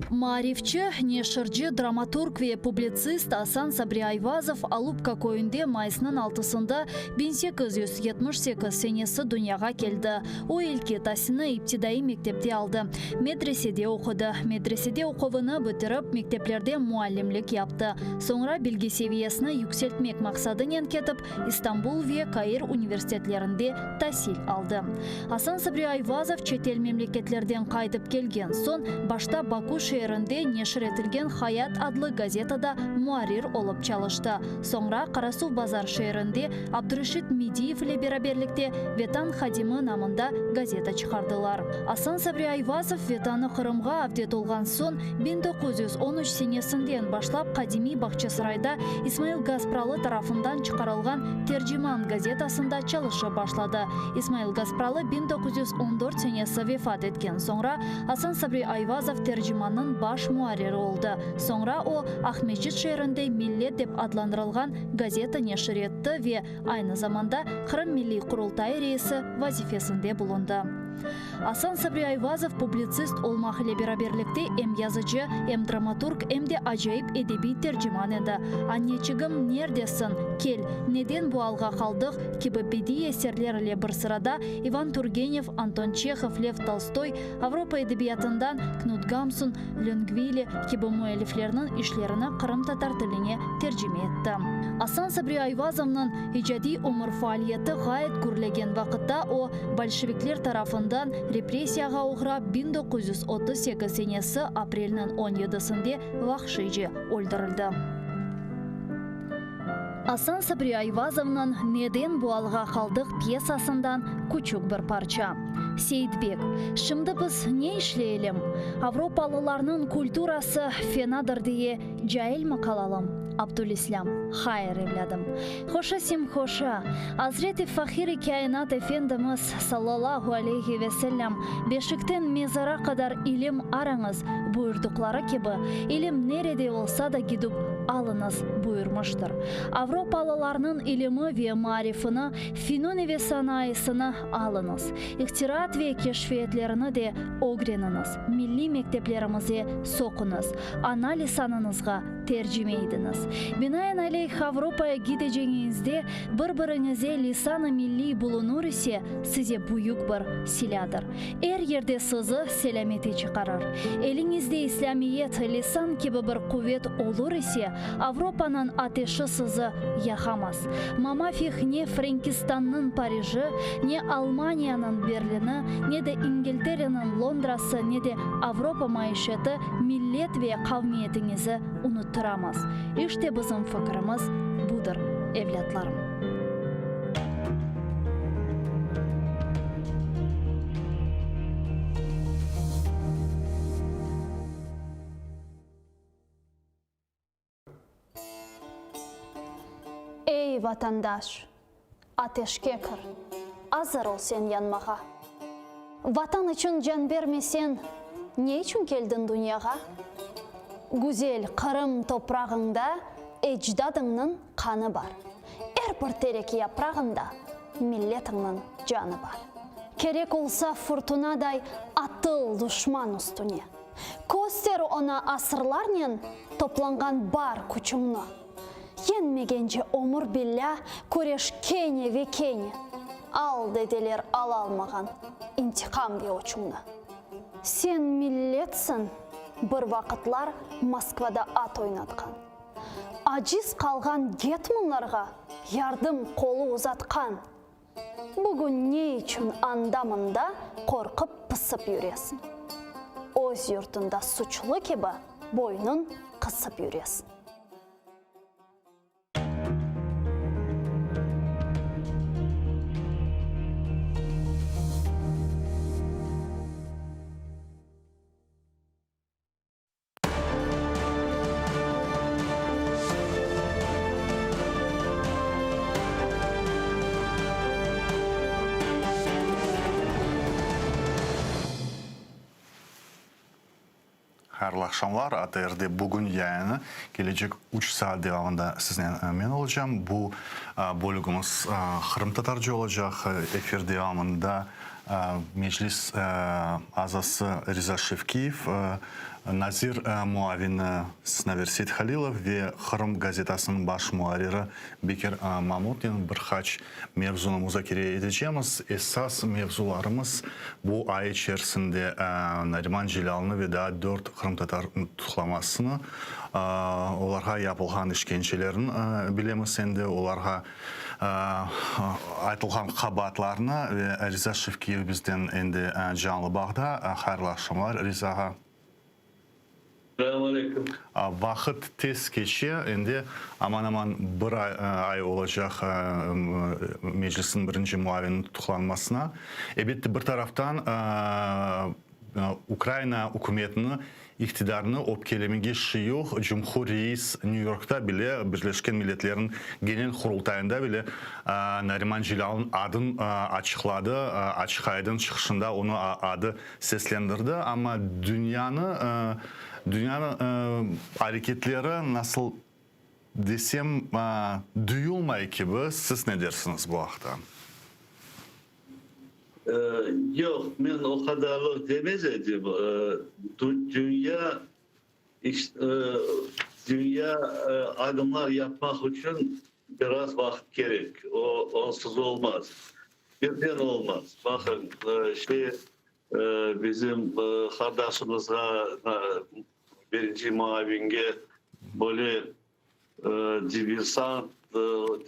Марифчы, нешырчы, драматург ве публицист Асан Сабри Айвазов Алупка көйінде майсының 6-сында 1878 сенесі дүнияға келді. О елке тасыны иптидаи мектепте алды. Медреседе оқыды. Медреседе оқуыны бітіріп, мектеплерде муалlimlik yaptı. Sonra bilgi seviyesini yükseltmek maqsadıyla ketip, İstanbul ve Kair üniversitetlerinde tahsil aldı. Асан Сабри Айвазов çetel memleketlerden qaytıp kelgen son, başta Baku şehrinde neşir etilgen Hayat adlı gazetada muarir olup çalıştı. Sonra Karasuv Bazar şehrinde Abdurashid Midiyev ile beraberlikte Vetan Hadimi namında gazeta çıkardılar. Асан Сабри Айвазов Vetanı Kırımға avdet olgan son 1913 senesinden başlap Kadimi Bahçesaray'da İsmail Gaspralı tarafından çıkarılgan Tercüman gazetasında çalışa başladı. İsmail Gaspralı 1914 senesi vefat etken sonra Асан Сабри Айвазов tercümanın baş muariri oldu. Sonra o Ahmetçit şehrinde Millet dep adlandırılgan gazeta neşir etti ve aynı zamanda Kırım Milli Kurultayı reisi vazifesinde bulundu. Асан Сабри Айвазов publitsist olmak ile beraberlikte hem yazıcı, hem dramaturg, hem de acayip edebi tercüman edi. Anneciğim neredesin? Kel, neden bu alga kaldık? Gibi bedi eserler ile bir sırada Ivan Turgenev, Anton Çekhov, Lev Tolstoy, Avrupa edebiyatından Knut Gamsun, Longvili gibi müelliflerinin işlerini Kırım Tatar tiline tercüme etti. Асан Сабри Айвазовның icadi umur faaliyeti gayet gürlegen vakitte o Bolşevikler tarafından represiyaga uğrab 1938 senesi aprelinin 17'sinde vahşice öldürüldü. Асан Сабри Айвазовның Neden bu alga kaldık piyasasından küçük bir parça. Seyitbek, şimdi biz ne işleyelim? Avrupalılarının kulturası fenadır diye cahil mi kalalım? Abdülislam, hayır evladım. Hoşa sim hoşa. Hazreti Fahir-i Kainat Efendimiz sallallahu aleyhi ve sellem beşikten mezara kadar ilim aranız buyurdukları gibi ilim nerede olsa da gidip alınız buyurmuştur. Avrupalılarının ilimi ve marifini, fenoni ve sanayisini alınız. İhtirat ve keşfiyetlerini de öğreniniz. Milli mekteplerimize sokunuz. Ana lisanınızga tercüme ediniz. Binaenaleyh Avrupa'ya gideceğinizde birbirinize lisan-ı milli bulunur ise size büyük bir siladır. Her yerde sizi selameti çıkarır. Elinizde İslamiyet, lisan gibi bir kuvvet olur ise Avrupa'nın ateşi sizi yakamaz. Mamafih ne Frankistan'ın Paris'i, ne Almanya'nın Berlin'i, ne de İngiltere'nin Londra'sı, ne de Avrupa maişeti millet ve kavmiyetinizi unutturamaz. İşte bizim fikrimiz budur evlatlarım. Ey vatandaş, ateşke kır, hazır ol sen yanmağa. Vatan için can vermesen, ne için geldin dünyaya? Güzel Kırım toprağında ecdadının kanı var. Her bir terek yaprağında milletinin canı var. Kerek olsa fırtınaday atıl düşman üstüne. Koster ona asırlarla toplangan bar küçümünü. Yenmegence omur billah kureş kene ve kene. Al dediler al almagan intikam ge uçumunu. Sen milletsin bir vakitlar Moskvada at oynatkan. Aciz kalgan getmunlarga yardım kolu uzatkan. Bugün ne için andamında korkup pısıp yüresin. Öz yurtunda suçlu gibi boynun kısıp yüresin. Hayırlı akşamlar. ATR'de bugün yayını gelecek 3 saat devamında sizden men olacağım. Bu bölümümüz Kırım Tatarca olacak. Efir devamında meclis azası Riza Şevkiyev, Nazir muavini Snaverset Halilov ve Kırım gazetasının baş muhariri Bekir Mahmud'un birkaç mevzunu müzakere edeceğimiz. Esas mevzularımız bu ay içerisinde Nariman Cilal'ını ve daha 4 Kırım Tatar tutuklamasını, onlara yapılgan işkencelerin bilemiz endi, onlara aytılgan kabahatlarını ve Riza Şevkiyev bizden endi canlı bağda. Hayırlı akşamlar Riza'a. Selamünaleyküm. Vakit tez geçiyor. Endi aman bir ay olacak meclisin birinci muavinin tutuklanmasına. Elbette bir taraftan Ukrayna hükümetini iktidarını öpkelemege şıyıq. Cumhur Reis New York'ta bile Birleşken Milletler'in genel kurultayında bile Nariman Cilal'ın adını açıkladı. Açık aydın çıkışında onu adı seslendirdi. Ama dünyanın hareketleri nasıl desem duyulmay gibi. Siz ne dersiniz bu hafta? Yok, ben o kadarlık demezdim. Dünya adımlar yapmak için biraz vakit gerek. O onsuz olmaz. Birden olmaz. Bakın bizim kardeşimizga birinci muavinge böyle diversant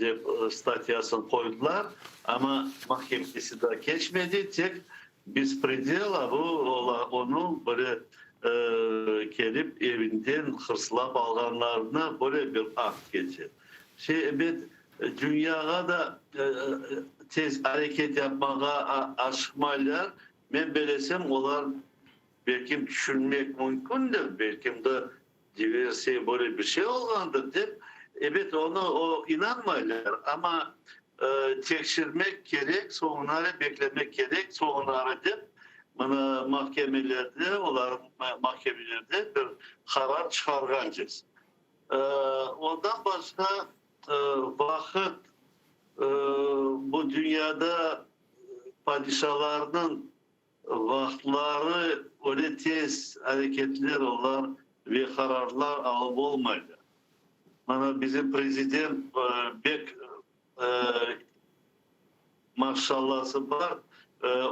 dep statyasını koydular ama mahkemesi de geçmedi. Tek bespredel onu böyle gelip evinden hırslap alganlarına böyle bir akt geçer. Dünyaya da tez hareket yapmaya aşıkmaylar. Ben belesem onlar belki düşünmek mümkündür. Belki de diverse böyle bir şey olgandır deyip evet o inanmaylar ama tekşirmek gerek, sonları beklemek gerek, sonları deyip mahkemelerde bir karar çıkargancız. Ondan başka vakit bu dünyada padişahlarının vaktları öyle tez hareketler olar ve kararlar alıp olmaydı. Bizim prezident bek maşallahı var.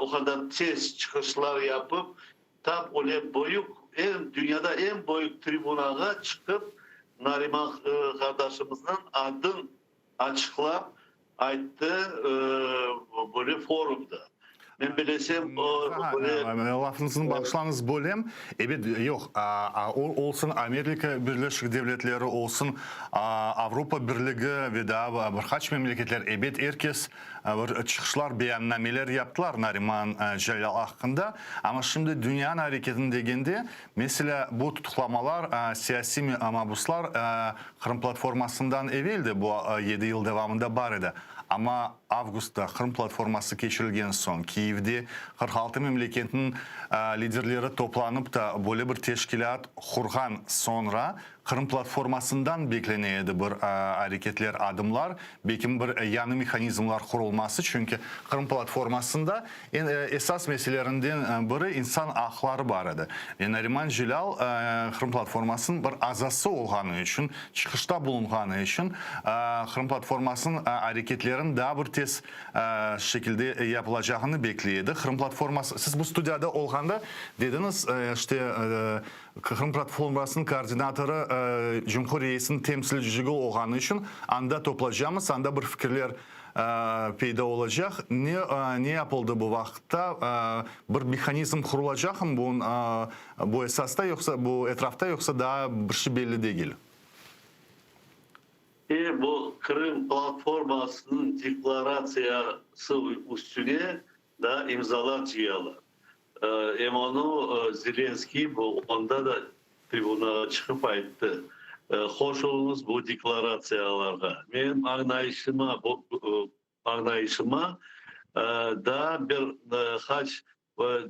O kadar tez çıkışlar yapıp tam öyle dünyada en büyük tribunaya çıkıp Nariman kardeşimizin adını açıklayıp ayttı böyle forumda. Ben bilesem lafınızın bağışlarınız bölüm. Evet yok. Olsun Amerika Birleşik Devletleri olsun Avrupa Birliği ve daha birkaç memleketler evet herkes çıkışlar beyannameler yaptılar Nariman Cilal hakkında. Ama şimdi dünyanın hareketini degende mesela bu tutuklamalar siyasi mahpuslar Kırım platformasından evveldi bu 7 yıl devamında var idi. Ama avgust'ta Kırım platforması geçirilgen son Kiev'de 46 memleketin liderleri toplanıp da böyle bir teşkilat kurgan sonra Kırım platformasından bekleneydi bir hareketler, adımlar, belki bir yanı mekanizmlar kurulması. Çünkü Kırım platformasında esas meselelerinden biri insan hakları barıdı. Nariman Jilal Kırım platformasının bir azası olğanı için, çıkışta bulunğanı için Kırım platformasının hareketlerin daha bir tez şekilde yapılacağını bekleydi. Kırım platforması, siz bu stüdyada olğanda dediniz işte Kırım platformasının koordinatörü Cumhuriyet Reisinin temsilciliği olğanı için anda toplayacağımız, anda bir fikirler peyda olacak. Ne yapıldı bu vakitte? Bir mekanizm kurulacak mı bu esasta yoksa bu etrafta yoksa daha bir şey belli değil? Bu Kırım platformasının deklarasyası üstüne da imzalar ciyalar. Onu Zelenski bu onda da tribuna çıkıp ayıttı. Hoş olunuz bu deklarasyalarga. Benim anlayışıma da bir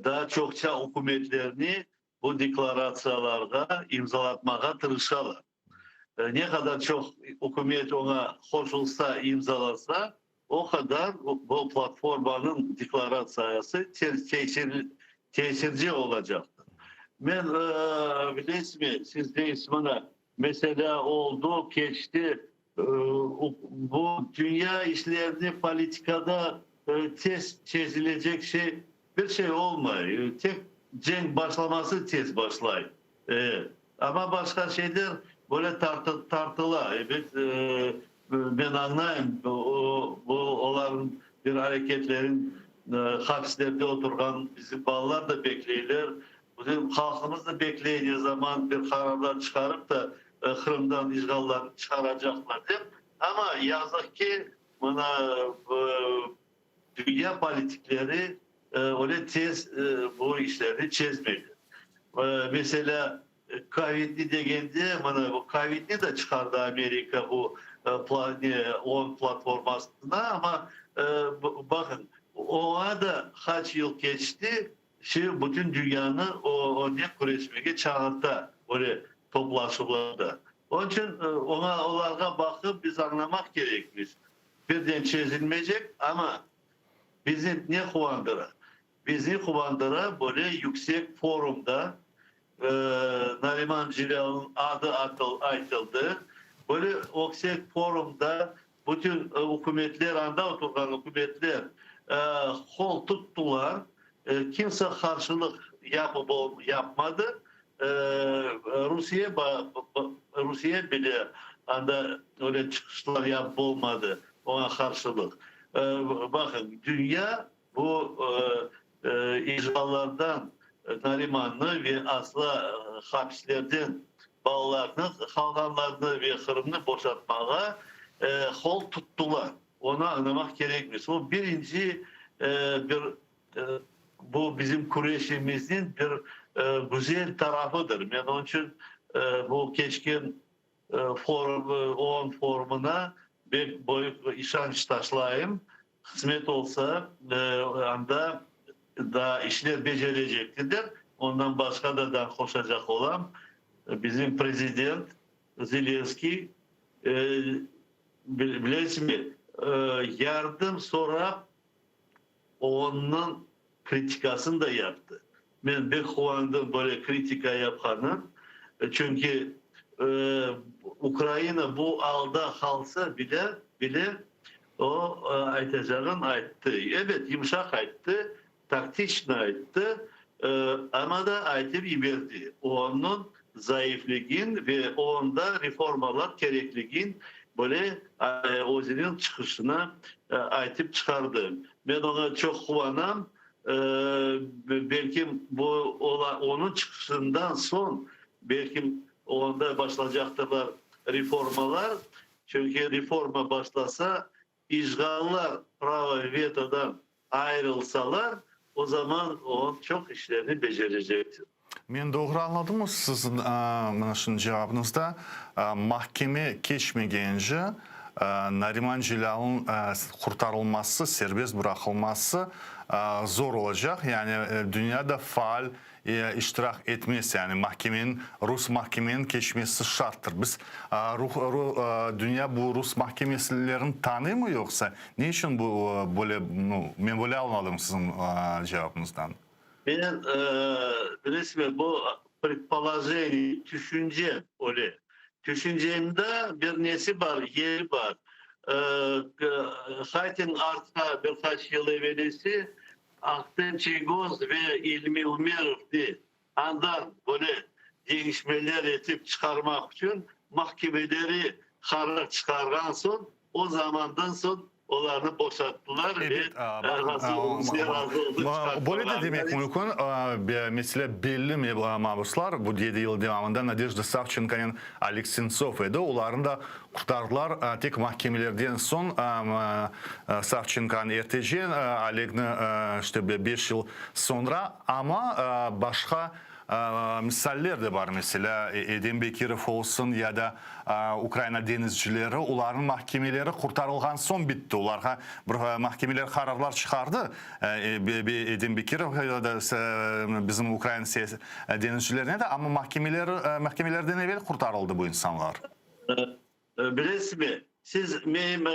daha çokça hükümetlerini bu deklarasyalarga imzalatmağa tırışalar. Ne kadar çok hükümet ona koşulsa, imzalarsa o kadar bu platformanın deklarasyası tesirci olacaktır. Ben bilirsiniz mi, siz deyiz bana mesela oldu, geçti bu dünya işlerini politikada tez çizilecek bir şey olmuyor. Tek cenk başlaması tez başlayın. Ama başka şeyler böyle tartıla. Evet, ben anlayayım bu olan bir hareketlerin hapislerde oturan bizim bağlar da bekleyilir. Bizim halkımız da bekleyeceği zaman bir kararlar çıkarıp da Kırım'dan işgallar çıkaracaklar değil mi? Ama yazık ki buna dünya politikleri öyle tez bu işleri çözmedi. Mesela Covid'li de geldi, bu Covid'li de çıkardı Amerika bu ON platformasına ama bakın ona da kaç yıl geçti, şimdi bütün dünyanın o ne kuresmeye çağırdı, öyle toplaşılarda. Onun için onlara bakıp biz anlamak gerekmiş. Birden çözülmeyecek ama bizi ne kuvandıra? Bizi kuvandıra böyle yüksek forumda Nariman Jilal'ın adı atıldı. Böyle yüksek forumda bütün hükümetler, anda oturan hükümetler kol tuttular. Kimse karşılık yapmadı. Rusya bile anda öyle çıkışlar yapılmadı ona karşılık. Bakın dünya bu işgallardan Nariman'ı ve asla hapislerden bağlarını, kalganlarını ve Kırım'ı boşaltmaya kol tuttular. Onu anlamak gerekmiş. O birinci bu bizim kureşimizin bir güzel tarafıdır. Yani onun için bu Keşkin ON forumuna bir büyük işanç taşlayayım. Kısmet olsa anda da işler becerecektir. Ondan başka da koşacak olan bizim prezident Zelenski bilirsiniz mi? Yardım sonra onun kritikasını da yaptı. Ben bir kullandım böyle kritika yapanın. Çünkü Ukrayna bu alda kalsa bile o aytacağın ayttı. Evet yumuşak ayttı, taktik ayttı ama da aytıp verdi. Onun zayıflığın ve onda reformalar gerekliğin böyle Ozi'nin çıkışına aytıp çıkardı. Ben ona çok kuvanam. Belki bu onun çıkışından son belki onda başlayacaktırlar reformalar. Çünkü reforma başlasa işgallar prava vetodan ayrılsalar o zaman o çok işlerini becerecektir. Ben doğru anladım mı sizin cevabınızda mahkeme geçmeyince Nariman Cilal'ın kurtarılması, serbest bırakılması zor olacak. Yani dünyada faal iştirak etmesi, yani Rus mahkemenin geçmesi şarttır. Biz dünya bu Rus mahkemelerini tanıyor mu yoksa? Ne için bu böyle, ben böyle almadım sizin cevabınızdan? Benim resmen bu предположение, düşüncem öyle. Düşüncemde bir nesi var, yeri var. Zaten arka birkaç yıl evvelisi Akten Çegoz ve İlmi Umerov'di. Andan böyle gelişmeler etip çıkarmak için mahkemeleri karar çıkargan son, o zamandan son onları boşalttılar ve razı oldu. Böyle de demek mümkün. Mesela belli mahpuslar bu 7 yıl devamında Nadezhda Savchenko'nun Alex Sentsov idi. Onların da kurtardılar tek mahkemelerden son Savchenko'nun erteci, Oleg'ni işte 5 yıl sonra, ama başka misaller de var. Mesela Edem Bekirov olsun ya da Ukrayna denizcileri, onların mahkemeleri kurtarılgan son bitti. Onlara mahkemeler kararlar çıkardı. Edem Bekirov ya da bizim Ukrayna denizcilerine de, ama mahkemelerden evvel kurtarıldı bu insanlar. Bilesmi, siz benim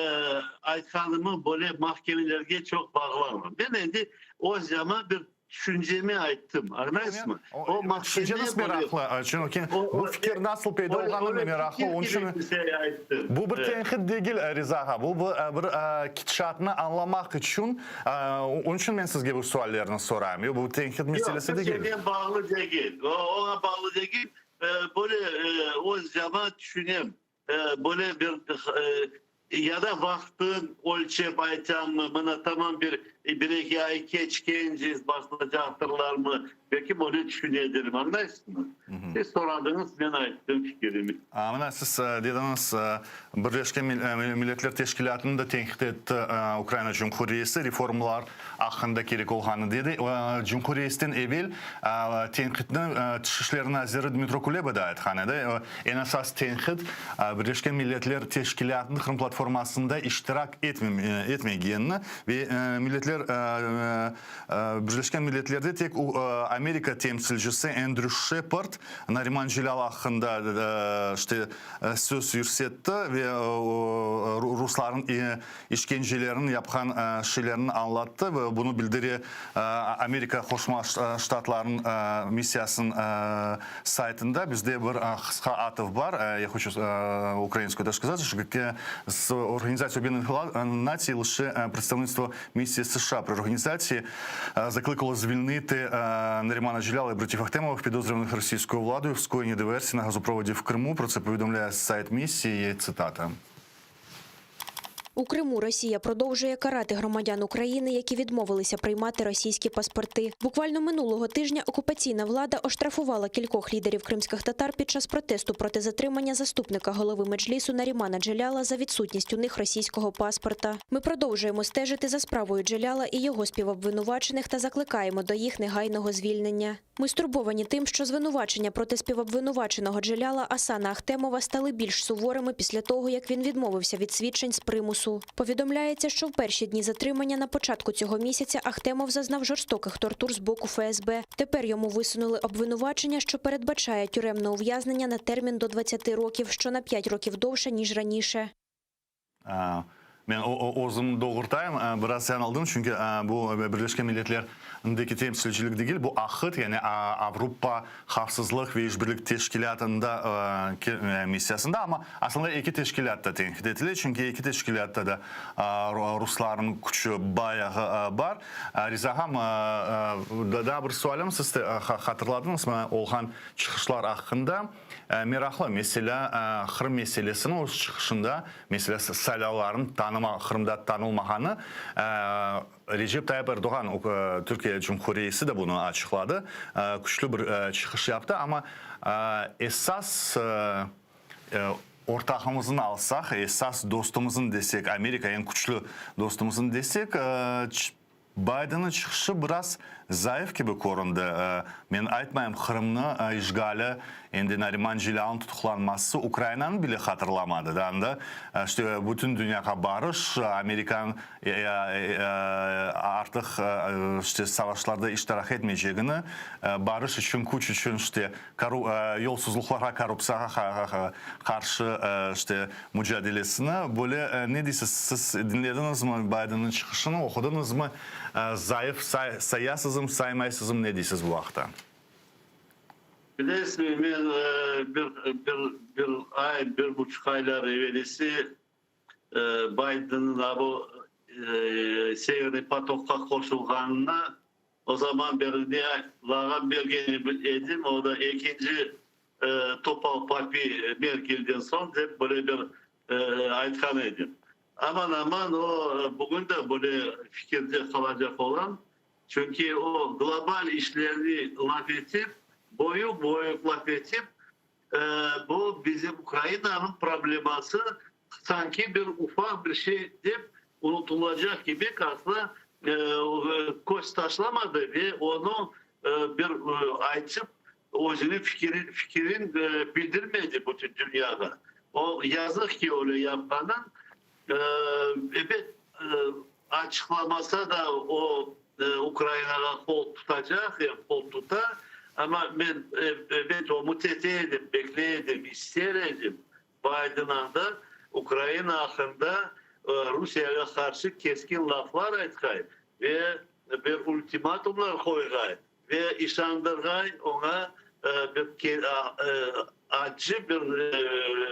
aytkanımı böyle mahkemelerge çok bağlanma. Ben şimdi o zaman bir düşüncemi ayttım. Anladınız mı? O Düşünceniz meraklı. Çünkü bu fikir nasıl peyda olganı meraklı. Onun için bu bir tenkit değil Rıza ağa. Bu bir gidişatını anlamak için. Onun için ben sizge bu suallerini sorayım. Bu tenkit meselesi değil. Yok, bağlı değil. Ona bağlı değil. Böyle o zaman düşüneyim. Böyle bir ya da vaktin ölçep aytan mı, bana tamam bir iki ay geç genciz başlayacaktırlar mı? Belki böyle düşünebilirim, anlarsınız mı? Siz soradınız, ben ayttım fikrimi. Ama siz dediniz, Birleşken Milletler Teşkilatı'nı da tenkit etti Ukrayna Cumhuriyeti, reformlar hakkında gerek olganı dedi. Cumhuriyet'ten evvel tenkitini Dışişleri Nazırı Dmitro Kuleba da aytkanıda. En asas tenkit Birleşken Milletler Teşkilatı'nın Kırım platformasında iştirak etmeyenini ve Birleşken Milletler'de tek Amerika temsilcisi Andrew Shepard Nariman Cilal hakkında işte söz yükseltti ve Rusların işkencelerini yapan şeylerini anlattı ve bunu bildiriyor Amerika Koşma Ştatlarının misyasının saytında. Bizde bir kısa atıf var. Я хочу украинскую сказать, что с Організацією Об'єднаних Націй лише представництво місії США при організації закликало звільнити Нарімана Джеляла і братів Ахтемових, підозрюваних російською владою в скоєнні диверсії на газопроводі в Криму. Про це повідомляє сайт місії. Цитата. У Криму Росія продовжує карати громадян України, які відмовилися приймати російські паспорти. Буквально минулого тижня окупаційна влада оштрафувала кількох лідерів кримських татар під час протесту проти затримання заступника голови Меджлісу Нарімана Джеляла за відсутність у них російського паспорта. Ми продовжуємо стежити за справою Джеляла і його співобвинувачених та закликаємо до їх негайного звільнення. Ми стурбовані тим, що звинувачення проти співобвинуваченого Джеляла Асана Ахтемова стали більш суворими після того, як він відмовився від свідчень з примусу. Повідомляється, що в перші дні затримання на початку цього місяця Ахтемов зазнав жорстоких тортур з боку ФСБ. Тепер йому висунули обвинувачення, що передбачає тюремне ув'язнення на термін до 20 років, що на 5 років довше, ніж раніше. Ben o'zim doğurtayım, biraz yanıldım çünkü bu Birleşken Milletler'deki temsilcilik değil, bu AHİT yani Avrupa Xavfsızlık ve İşbirlik Teşkilatı'nda misyasında, ama aslında iki teşkilatta tenkit edilir çünkü iki teşkilatta da Rusların gücü bayağı var. Rıza ağam, daha bir sualım, siz de hatırladınız mı olğan çıkışlar hakkında? Meraklı, mesela Kırım meselesinin o çıkışında mesela saylavların Kırım'da tanılmağını Recep Tayyip Erdoğan, Türkiye Cumhuriyeti de bunu açıkladı. Güçlü bir çıkış yaptı, ama esas ortağımızın alsak, esas dostumuzun desek, Amerika en güçlü dostumuzun desek, Biden'ın çıkışı biraz zayıf gibi göründü. Men aytmayım, Kırım'ı işgali, endi Nariman Jilya'nın tutuklanması Ukrayna'nın bile hatırlamadı. Da işte bütün dünyaya barış, Amerikan artık işte savaşlarda iştirak etmeyeceğini, barış için, güç için işte yolsuzluklara, korrupsiyaya karşı işte mücadelesine böyle ne diyorsunuz? Siz dinlediniz mi Biden'ın çıkışını, okudunuz mu? Zayıf sayasızım, saymaysızım ne diyorsunuz bu vakta? Bilirsiniz, bir buçuk aylar evvelisi Biden'ın bu Severni Patok'a koşulganına o zaman bir lağım belgeni edim. O da ikinci Topal Papi Merkel'den son hep böyle bir aytkan edim. Aman o bugün de böyle fikirde kalacak olan, çünkü o global işlerini laf edip boyu laf edip bu bizim Ukrayna'nın probleması sanki bir ufak bir şey deyip unutulacak gibi aslında koz taşlamadı ve onu bir açıp özünün fikrin bildirmedi bütün dünyada. O yazık ki öyle yapmanın. Evet, açıklamasa da o Ukrayna'ya kol tutacak, kol tutar. Ama ben evet o müteteydim, bekleydim, isteyedim. Biden'dan da Ukrayna hakkında Rusya'ya karşı keskin laflar etkay ve bir ultimatumlar koygay ve işandırgay ona bir acı bir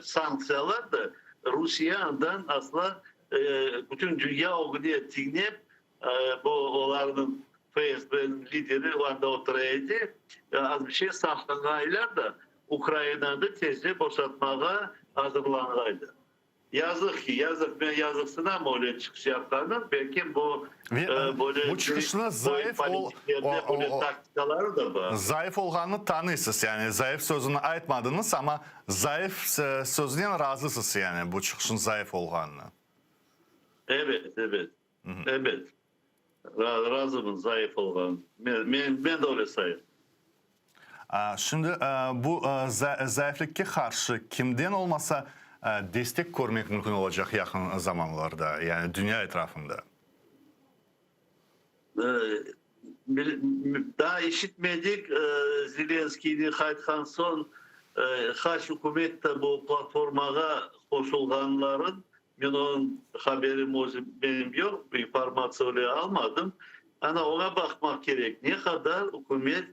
sanksiyalar da Rusya'dan asla bütün dünya o diye tinip bu onların FSB'nin lideri orada oturaydı. Az bir şey saklanaylar da Ukrayna'da tezli boşaltmaya hazırlanaydı. Yazık ki ben yazıksına mı öyle çıkış yaptığını, belki bu böyle bu çıkışına zayıf taktikaları da var. Zayıf olganını tanıyorsunuz, yani zayıf sözünü aytmadınız ama zayıf sözünden razısınız, yani bu çıkışın zayıf olganını. Evet. Evet. Razımın zayıf olgan. Ben de öyle sayıyorum. Şimdi bu zayıflıkka karşı kimden olmasa destek görmek mümkün olacak yakın zamanlarda, yani dünya etrafında? Daha işitmedik. Zelenski'nin haytkan son Haç hükümette bu platformaya koşulganların, ben onun haberim benim yok, informasyonu almadım. Ama ona bakmak gerek. Ne kadar hükümet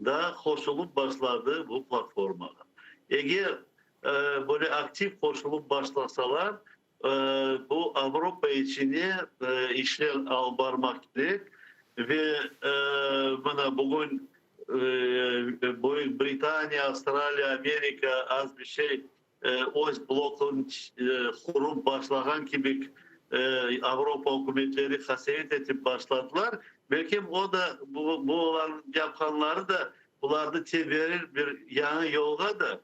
daha koşulup başladı bu platformaya. Eğer böyle aktif koşulup başlasalar bu Avrupa içine işler albarmak gerek ve bana bugün Britanya, Avustralya, Amerika az bir şey öz blokun kurup başlayan gibi Avrupa hükümetleri haset etip başladılar. Belki o da bu olan yapanları da bunlarda verir bir yanı yolda da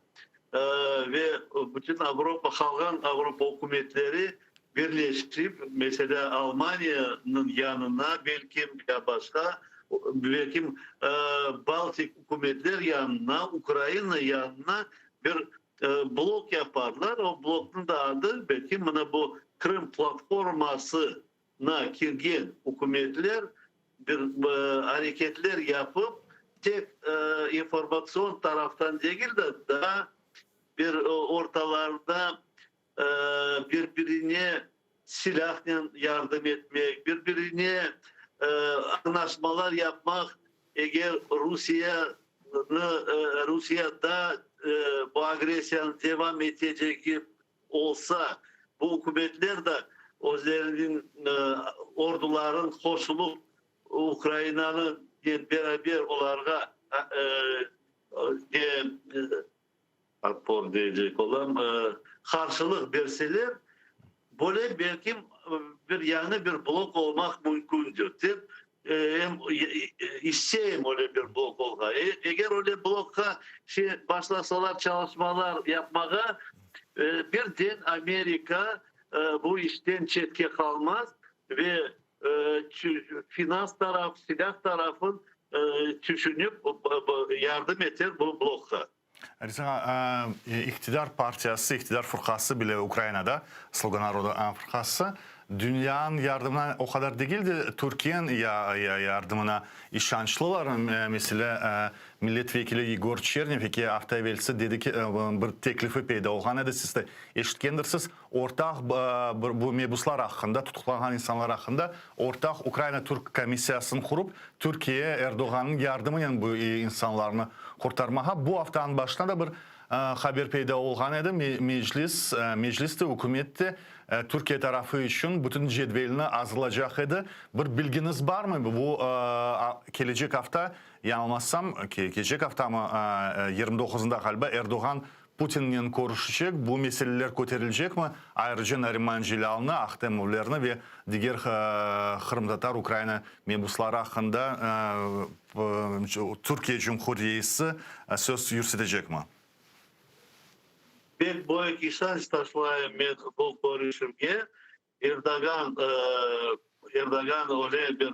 ve bütün kalan Avrupa hükümetleri birleştirip mesela Almanya'nın yanına belki ya başka belki Baltik hükümetler yanına, Ukrayna yanına bir blok yaparlar. O blokun da adı belki bu Kırım platformasına girgen hükümetler bir hareketler yapıp tek informasyon taraftan değil de daha bir ortalarda birbirine silahla yardım etmek, birbirine anlaşmalar yapmak, eğer Rusya'da bu agresyon devam edecek olsa bu hükümetler de özlerinin orduların koşulup Ukrayna'nın beraber onlara diyecek olan karşılık verseler böyle belki bir yani bir blok olmak mümkündür. Hem isteyeyim öyle bir blok olma. Eğer öyle blokka başlasalar çalışmalar yapmaya birden Amerika bu işten çetke kalmaz ve finans taraf, silah tarafın düşünüp yardım eter bu blokka. İktidar partiyası, iktidar fırkası bile Ukrayna'da, Sloga Narodu fırkası dünyanın yardımına o kadar değildi. Türkiye'nin yardımına işançlılar. Mesela milletvekili Igor Chernev iki hafta evvelsi dedi ki bir teklifi peyda olğan edi. Siz de eşitkendirsiniz. Ortak bu mebuslar hakkında, tutuklanan insanlar hakkında ortak Ukrayna-Türk komisyasını kurup Türkiye Erdoğan'ın yardımıyla bu insanlarını kurtarmağa bu haftanın başında da bir haber peyda olğan edi. Mecliste, hükümette Türkiye tarafı için bütün cedvelini hazırlayacak idi. Bir bilginiz var mı? Bu gelecek hafta yanılmazsam gelecek hafta mı 29'unda galiba Erdoğan Putin'le görüşecek. Bu meseleler götürülecek mi? Ayrıca Nariman Jilal'ını, Ahtemevlerini ve diğer Kırım Tatar Ukrayna mebusları hakkında Türkiye Cumhuriyeti söz yürütecek mi? Ben bu iki şans taşlayayım bu görüşümge. Erdoğan öyle bir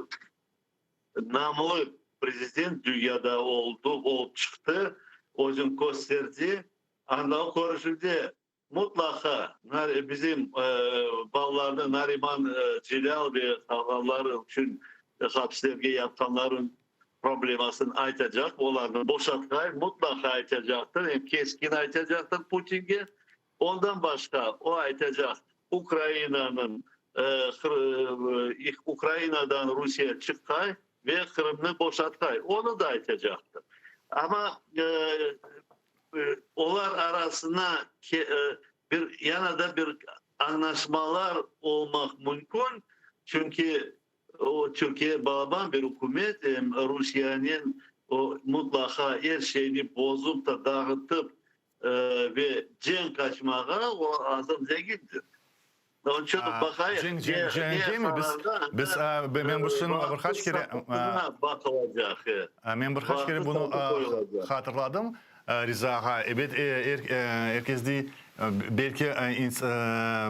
namlı prezident dünyada oldu, çıktı. Özün gösterdi. Anda o görüşümde mutlaka bizim bağlarda Nariman Cilal ve sağlarların için hapslerge yatanların problemasını aytacak, onların boşaltmayı mutlaka aytacaktır. Hem keskin aytacaktır Putin'e. Ondan başka o aytacak Ukrayna'dan Rusya çıkay ve Kırım'ı boşaltkay. Onu da aytacaktır. Ama onlar arasında bir yanada bir anlaşmalar olmak mümkün. Çünkü o Türkiye bağlanan bir hükümet Rusya'nın o mutlaka her şeyini bozup da dağıtıp ve cenk açmağa o azım değildir. Onun için bakayım. Cenk değil mi? Biz ben bu şunu birkaç kere bakılacak. Ben birkaç kere bunu hatırladım. Riza'a evet herkes değil belki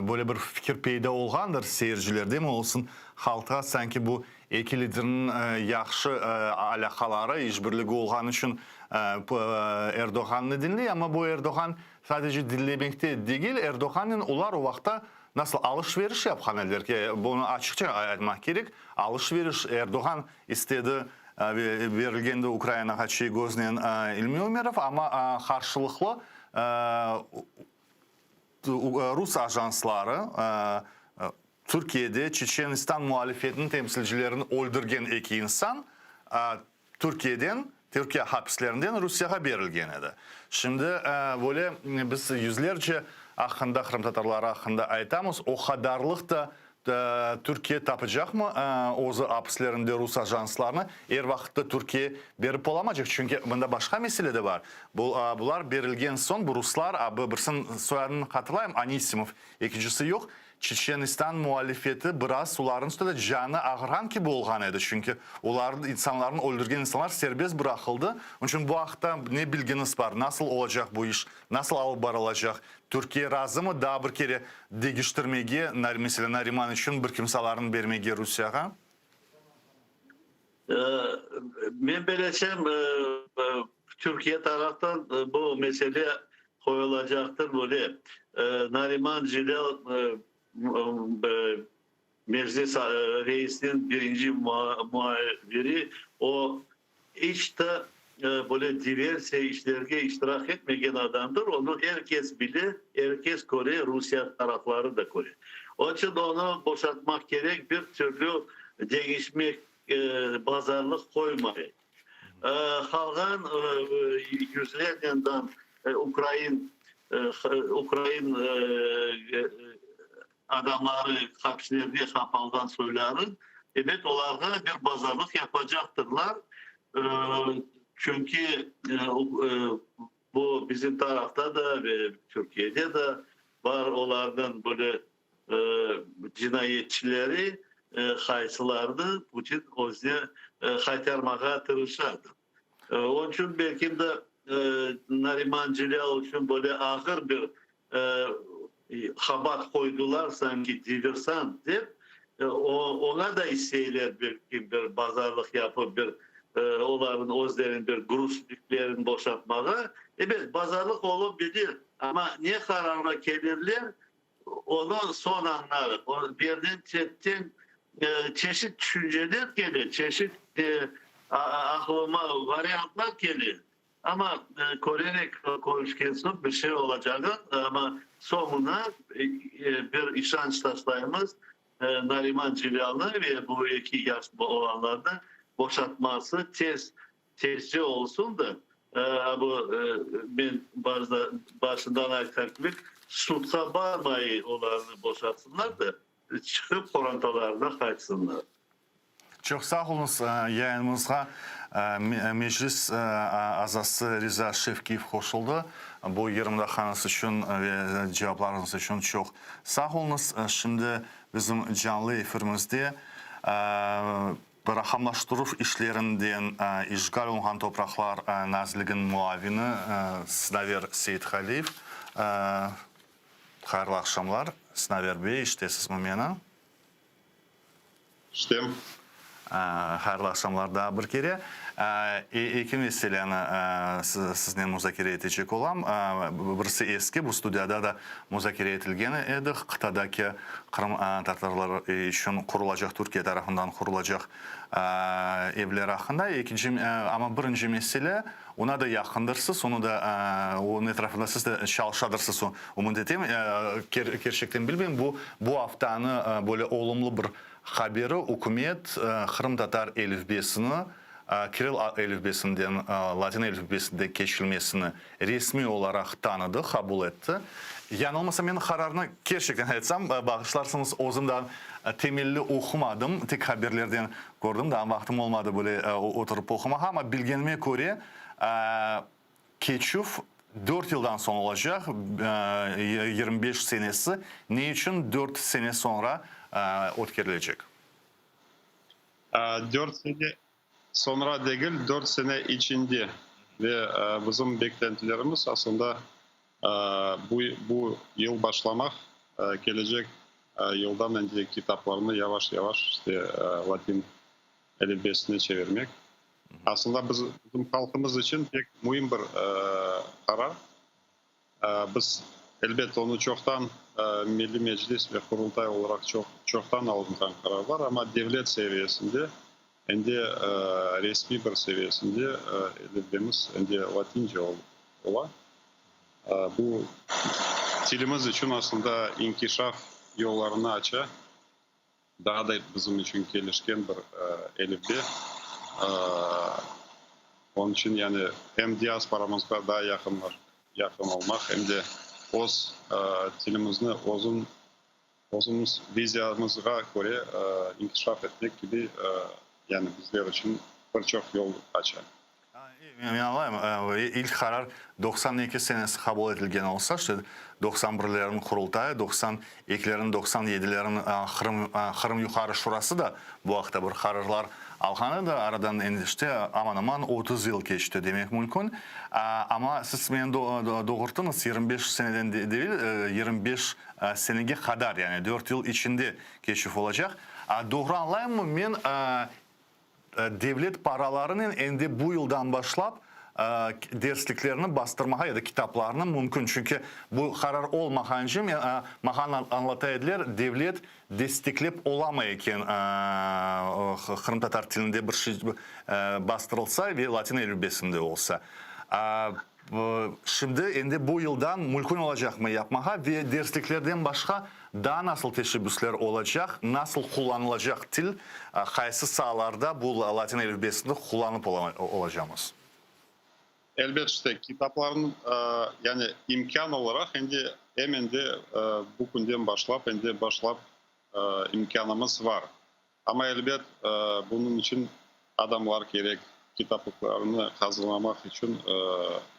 böyle bir fikir peyda olğandır seyirciler değil mi olsun halka sanki bu iki liderin yaxşı alakaları işbirliği olğan için Erdoğan'ı dinliyor ama bu Erdoğan sadece dinlemekte değil Erdoğan'ın onlar o vakta nasıl alışveriş yapkanlar ki bunu açıkça aytmak gerek alışveriş Erdoğan istedi verilgende Ukraynaga şey gözleyen İlmi Ömerov ama karşılıklı Rus ajansları Türkiye'de Çeçenistan muhalefetinin temsilcilerini öldürgen iki insan Türkiye hapislerinden Rusya'ya verilgen idi. Şimdi böyle biz yüzlerce hakkında Kırım Tatarları hakkında aytamız o kadarlık da Türkiye tapacak mı o hapislerinde Rus ajanslarını her vakitte Türkiye berip olamayacak çünkü bunda başka mesele de var. Bunlar verilgen son bu Ruslar birisinin soyadını hatırlayayım Anisimov ikincisi yok. Çeçenistan muhalefeti biraz onların üstünde canı ağıran gibi olğan idi. Çünkü onların insanların öldürgen insanlar serbest bırakıldı. Onun için bu haqda ne bilginiz var? Nasıl olacak bu iş? Nasıl alıp barılacak? Türkiye razı mı daha bir kere değiştirmeye, mesela Nariman için bir kimselerin vermeye Rusya'ya? Ben belirtsem Türkiye taraftan bu mesele koyulacaktır böyle. Nariman Cilal meclis reisinin birinci muhabiri o işte böyle diverse işlerge iştirak etmeyen adamdır. Onu herkes bilir, herkes Kore, Rusya tarafları da Kore. Onun için onu boşaltmak gerek bir türlü değişmek, pazarlık koymayı. Halkın yüzlerden Ukrayna adamları hapishlerinde kapalıdan söylerin. Evet onlarla bir pazarlık yapacaktırlar. Çünkü bu bizim tarafta da ve Türkiye'de de var onlardan böyle cinayetçileri kayıtsılardı. Putin o yüzden kaytarmaya tırışardı. Onun için belki de Nariman Cilal için böyle ağır bir haber koydular sanki diversan deyip ona da isteyler bir pazarlık yapıp onların özlerinin bir gruzlüklerini boşaltmağa. Evet, pazarlık olabilir ama niye kararına gelirler? Onu son anlar. Bir yerden çeşit düşünceler gelir, çeşit aklıma varyantlar gelir. Ama korerek konuşurken bir şey olacak ama sonuna bir işanç taşlayımız Nariman Cilalı ve bu iki yaşlı olanlardan boşaltması tezci olsun da bu ben başından aytarklık sutka bağırmayı olanı boşaltsınlar da çıkıp korantalarına kaçsınlar. Çok sağ olunuz yayınımızға meclis azası Riza Şevkiyev koşuldu. Bu yarımdahanız için ve cevaplarınız için çok sağ olunuz. Şimdi bizim canlı efirimizde rahamlaştıruf işlerinden işgal olunğan topraklar nazirliginin muavini Sınaver Seyitxaliyev. Hayırlı akşamlar. Sınaver Bey, iştesizmi meni? İştem. Hayırlı akşamlarda bir kere. İki meseleni sizden müzakere edecek olam. Birisi eski, bu studiyada da müzakere edilgen edi. Kıtadaki Kırım Tatarları için kurulacak, Türkiye tarafından kurulacak evler hakkında. Ama birinci mesele ona da yakındırsınız, onu da onun etrafında siz de çalışadırsınız. Umut edeyim. Gerçekten bilmiyorum. Bu haftanı böyle olumlu bir haberi hükümet Kırım Tatar elifbesini Kiril elifbesinden Latin elifbesinde geçilmesini resmi olarak tanıdı, kabul etti. Yanılmasa ben kararını gerçekten etsem bağışlarsınız, ozumdan temelli okumadım, tek haberlerden gördüm de vaktim olmadı böyle oturup okumak ama bilgenime göre keçuf 4 yıldan sonra olacak, 25 senesi. Ne için 4 sene sonra ötkerilecek? 4 sene sonra değil, 4 sene içinde ve bizim beklentilerimiz aslında bu yıl başlamak, gelecek yıldan önce kitaplarını yavaş yavaş işte Latin elifbesine çevirmek. Aslında bizim halkımız için pek mühim bir karar. Biz elbette onu çoktan Milli Meclis ve Kurultay olarak çoktan alınan kararlar ama devlet seviyesinde endi resmi bir seviyesinde elifbemiz endi Latince olan. Bu dilimiz için aslında inkişaf yollarını açar. Daha da bizim için gelişken bir elifbe. Onun için yani hem diasporamızga daha yakın olmak hem de öz dilimizni özümüz vizyamızga göre inkişaf etmek gibi yani bizler için birçok yol açar. Ben anlayayım. İlk karar 92 senesi kabul edilgen olsa, işte 91'lerin kurultayı, 92'lerin, 97'lerin Kırım Yukarı Şurası da bu hafta bir kararlar alğanı da aradan işte aman aman 30 yıl geçti demek mümkün. Ama siz beni doğurttunuz 25 seneden değil, 25 senege kadar yani 4 yıl içinde keşif olacak. Doğru anlayayım mı? Ben devlet paralarının endi bu yıldan başlap dersliklerini bastırmağa ya da kitaplarını mümkün. Çünkü bu karar olmayınca mahan anlataydılar devlet desteklep olamayken Kırım Tatar dilinde bir şey bastırılsa ve Latin elifbesinde olsa. Şimdi endi bu yıldan mümkün olacak mı yapmağa ve dersliklerden başka daha nasıl teşebbüsler olacak, nasıl kullanılacak dil, kaysı sahalarda bu Latin elifbesinde kullanıp olacağımız? Elbette işte kitapların yani imkan olarak hemen de bu günden başlap imkanımız var. Ama elbette bunun için adamlar gerek, kitaplıklarını hazırlamak için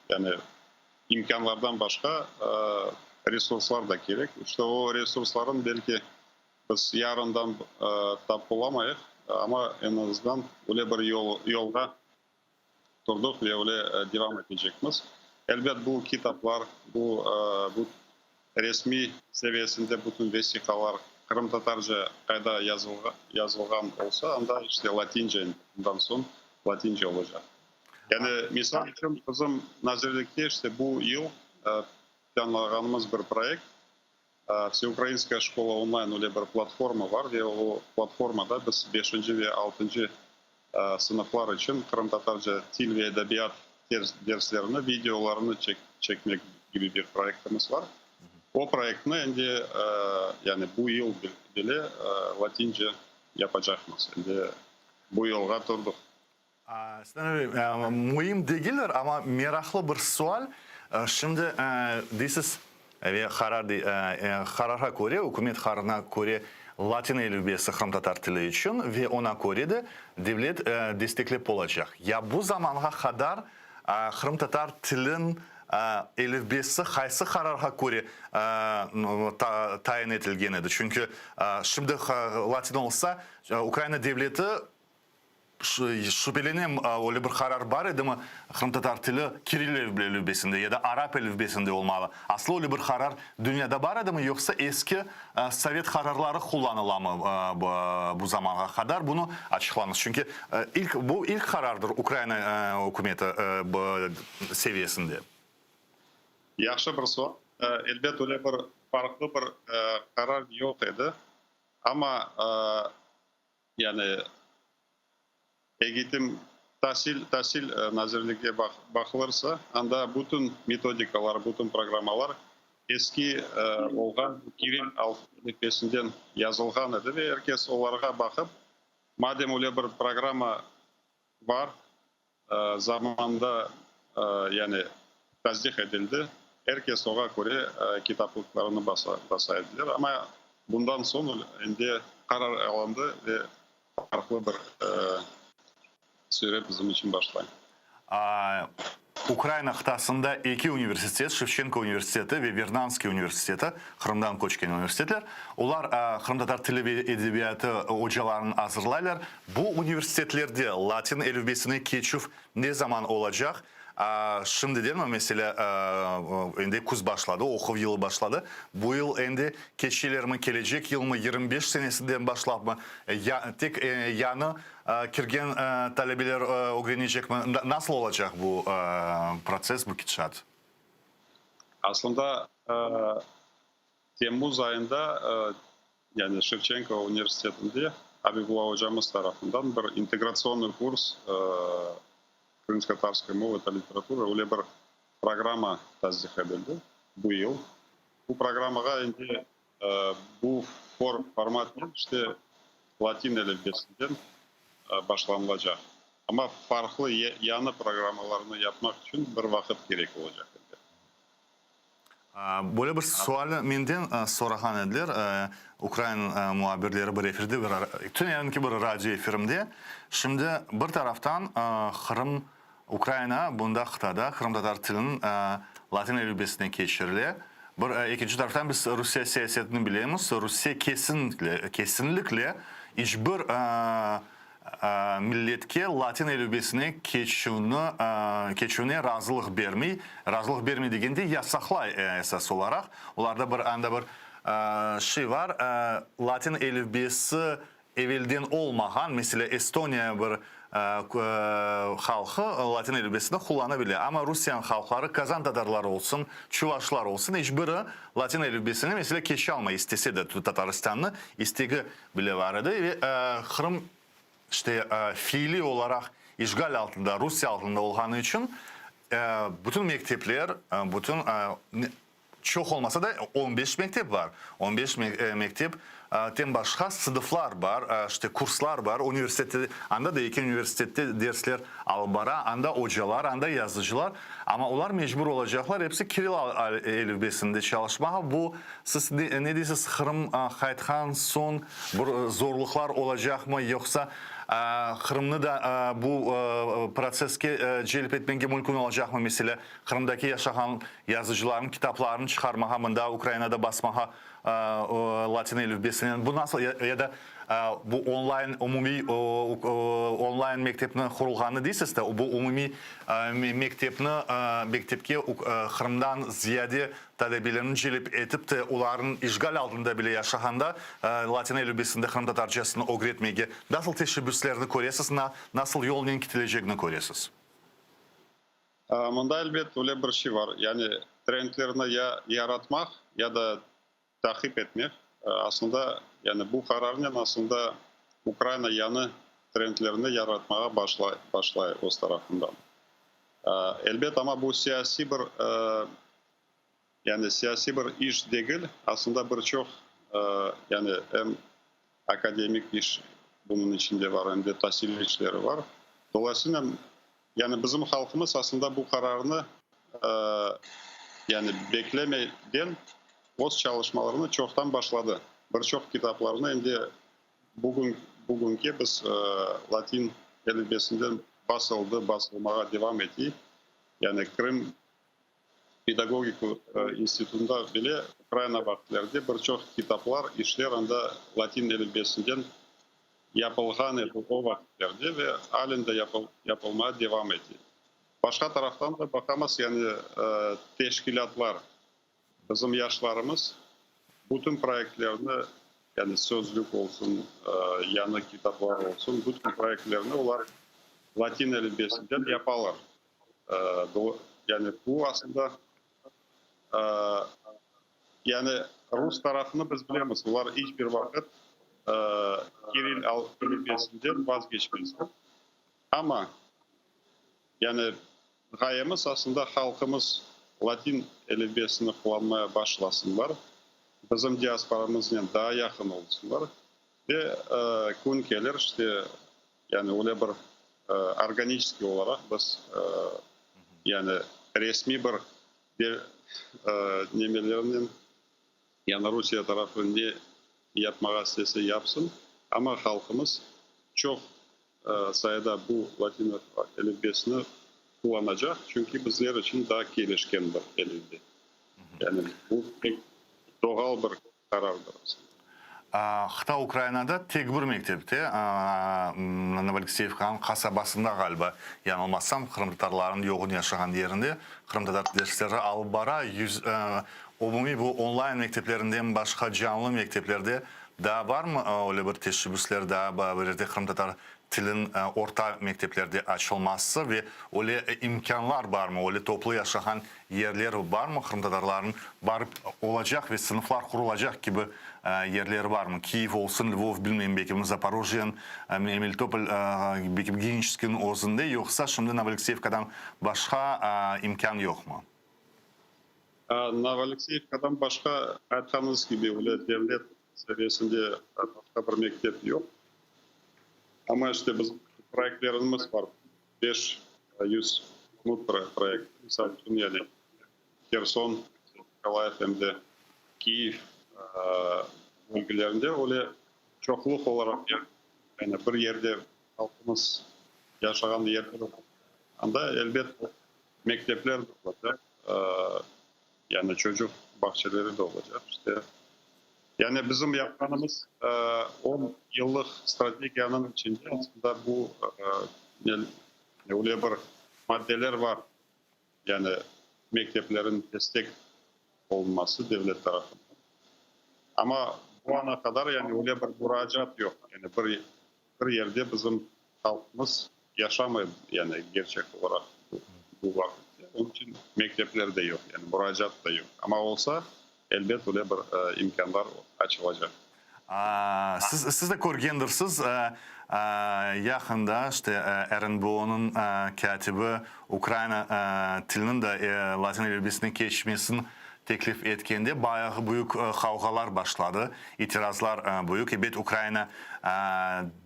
yani imkanlardan başka resurslar da gerek. İşte o resursların belki biz yarından tap bulamayız ama en azından öyle bir yolda durduk ve öyle devam edeceğimiz. Elbette bu kitaplar, bu resmi seviyesinde bütün vesikalar Кырым татарча кайда yazılgan olsa, анда işte Latince, bundan son Latince olacak. Yani misal için bizim Nazirlik'te işte bu yıl planladığımız bir proyekt, Всеукраинская школа онлайн öyle bir platforma var ve o platformada biz 5. ve 6. sınıflar için Kırım Tatarca dil ve edebiyat derslerini, videolarını çekmek gibi bir projektimiz var. O projektini endi yani bu yıl bile Latince yapacağız. Endi bu yılga turduk. Mühim değiller ama meraklı bir sual. Şimdi deysiz ve karara göre, hükümet kararına göre Latin elifbesi Kırım Tatar dili için ve ona göre de devlet desteklep olacak. Ya bu zamana kadar Kırım Tatar dilin elifbesi qaysı kararga göre tayin etilgen edi? Çünkü şimdi Latin olsa Ukrayna devleti şüphelenim öyle bir karar var idi mi Kırım Tatar dili Kiril elifbesinde ya da Arap elifbesinde olmalı. Aslı öyle bir karar dünyada var idi mi yoksa eski Sovet kararları kullanıla mı bu zamana kadar bunu açıklanız. Çünkü bu ilk karardır Ukrayna hükümeti seviyesinde. Yaxşı bir sual. Elbet öyle bir farklı bir karar yok idi. Ama yani eğitim tahsil nazirliğe bakılırsa, anda bütün metodikalar, bütün programalar eski olgan Kiril alfabesinden yazılgan idi ve herkes onlara bakıp, madem öyle bir programa var, zamanda yani tasdik edildi, herkes ona göre kitaplıklarını basaydılar. Ama bundan sonra indi karar alındı ve farklı bir süre bizim için başlayın. Ukrayna kıtasında iki üniversitet, Şevçenko Üniversiteti ve Vernansky Üniversiteti, Kırım'dan koçken üniversitetler. Onlar Kırım Tatar dili ve edebiyatı hocalarını hazırlaylar. Bu üniversitetlerde Latin elifbesini geçip ne zaman olacak? Şimdi değil mi mesela endi kuz başladı, okul yılı başladı. Bu yıl endi keçiler mi gelecek yıl mı 25 senesinden başlap mı? Tek yanı kirgen talebeler öğrenecek mi? Nasıl olacak bu proses, bu gidişat? Aslında Temmuz ayında yani Şevçenko Üniversitesi'nde Abigula hocamız tarafından bir integrasyonlu kurs Крымско-татарская мова и литература öyle bir programa tasdik edildi bu yıl. Bu programaga endi bu formatla işte Latin elifbesinden başlanılacak. Ama farklı yanı programalarını yapmak için bir vakit gerek olacak. Böyle bir sualı menden sorahan edilir. Ukrayna muhabirleri bir efirde, tüm yarınki bir radyo efirimde. Şimdi bir taraftan Kırım, Ukrayna bunda kıtada Kırım Tatar dilinin Latin elifbesine geçirildi. İkinci taraftan biz Rusya siyasetini bilemiz. Rusya kesinlikle hiçbir milletke Latin elifbesine geçiğine razılık vermey degende yasaklay esas olarak. Onlarda bir anda bir şey var. Latin elifbesi evvelden olmayan, mesela Estonya bir halkı Latin elifbesini kullanabilir. Ama Rusya'nın halkları, Kazan Tatarları olsun, Çuvaşlar olsun, hiçbiri Latin elifbesini mesela keçi alma istese de Tataristan'ı istegi bile vardı ve Kırım işte fiili olarak işgal altında, Rusya altında olduğu için bütün mektepler, bütün çok olmasa da 15 mektep var. 15 mektep tem başka sınıflar var, işte kurslar var. Üniversitede, anda da iki üniversitede dersler albara, anda hocalar, anda yazıcılar. Ama onlar mecbur olacaklar. Hepsi Kiril elifbesinde çalışmaya. Bu siz ne diyorsunuz? Kırım kayıtkan son zorluklar olacak mı yoksa Kırım'ı da bu proseske celp etmenge mümkün olacak mı? Mesela Kırım'daki yaşayan yazıcıların kitaplarını çıkarmağa, Ukrayna'da basmağa Latin elifbesinin bu nasıl ya da bu online umumi online mektepni kurulğanı deysiz de bu umumi mektepke Kırım'dan ziyade talebelerini celip etip de onların işgal altında bile yaşahanda Latin elbisinde Kırım Tatarcasını öğretmeye nasıl teşebbüslerini koyuyorsunuz, nasıl yolun gidileceğini koyuyorsunuz? Mında elbet öyle bir şey var. Yani trendlerini ya yaratmak ya da takip etmek. Aslında yani bu kararın aslında Ukrayna yanı trendlerini yaratmaya başlıyor o tarafından. Elbet ama bu siyasi bir yani siyasi bir iş değil. Aslında birçok yani hem akademik iş bunun içinde var hem de tahsil işleri var. Dolayısıyla yani bizim halkımız aslında bu kararını yani beklemeden o çalışmalarını çoktan başladı. Birçok kitaplarını hem de bugünkü biz Latin elbisinden basılmaya devam ediyor. Yani Kırım Pedagogik İnstitutu'nda bile Ukrayna vakitlerde birçok kitaplar, işler anda Latin elbisinden yapılgan o vakitlerde ve halen de yapılmaya devam ediyor. Başka taraftan da bakamaz yani teşkilatlar, bizim yaşlarımız bütün projelerini yani sözlük olsun, yanı kitaplar olsun, bütün projelerini onlar Latin elbisinden yaparlar. Yani bu aslında yani Rus tarafını biz biliyoruz. Onlar hiçbir vakit Kiril elbisinden vazgeçmez. Ama yani gayemiz aslında halkımız Latin elbisini kullanmaya başlasınlar. Bizim diasporamızla daha yakın olsunlar. Ve gün gelir işte yani öyle bir organik olarak biz yani resmi bir nemelerinin yani Rusya tarafı ne yapmaya istese yapsın ama halkımız çok sayıda bu Latin elbisini kullanacak çünkü bizler için daha gelişken bir elbise. Yani bu pek doğal bir karardır aslında. Hatta Ukrayna'da tek bir mektepte Novoalexeyevkan kasabasında galiba yanılmazsam Kırım Tatarların yoğun yaşayan yerinde Kırım Tatar dersleri alıp bara umumi bu online mekteplerinden başka canlı mekteplerde daha var mı öyle bir teşebbüsler daha böyle Kırım Tatar tilin orta mekteplerde açılması ve öyle imkanlar var mı? Öyle toplu yaşayan yerler var mı? Kırım Tatarların barıp olacak ve sınıflar kurulacak gibi yerler var mı? Kiev olsun, Lvov, bilmem belki Zaporojyen, Melitopol, belki Gençskin olsun de yoksa şimdi Novoalexeyevka'dan başka imkan yok mu? Novoalexeyevka'dan başka aytkanınız gibi öyle devlet seviyesinde başka bir mektep yok. Ama işte bizim projelerimiz var. 500 projekt. Mesela yani Kherson, Nikolaev hem de Kiev bölgelerinde öyle çokluk olarak yani bir yerde halkımız yaşayan yerler anda elbet mektepler de olacak. Yani çocuk bahçeleri de olacak. İşte yani bizim yaptığımız 10 yıllık stratejiyanın içinde aslında bu öyle bir maddeler var. Yani mekteplerin destek olması devlet tarafından. Ama bu ana kadar yani öyle bir müracaat yok. Yani bir yerde bizim halkımız yaşamıyor yani gerçek olarak bu vakitte. Onun için mektepler de yok. Yani müracaat da yok. Ama olsa elbet öyle bir imkanlar açılacak. Siz de korgendirsiniz. Yakında işte RNBO'nun katibi Ukrayna tilinin de Latin elbisine geçmesini teklif etkende bayağı büyük kavgalar başladı. İtirazlar büyük. Evet Ukrayna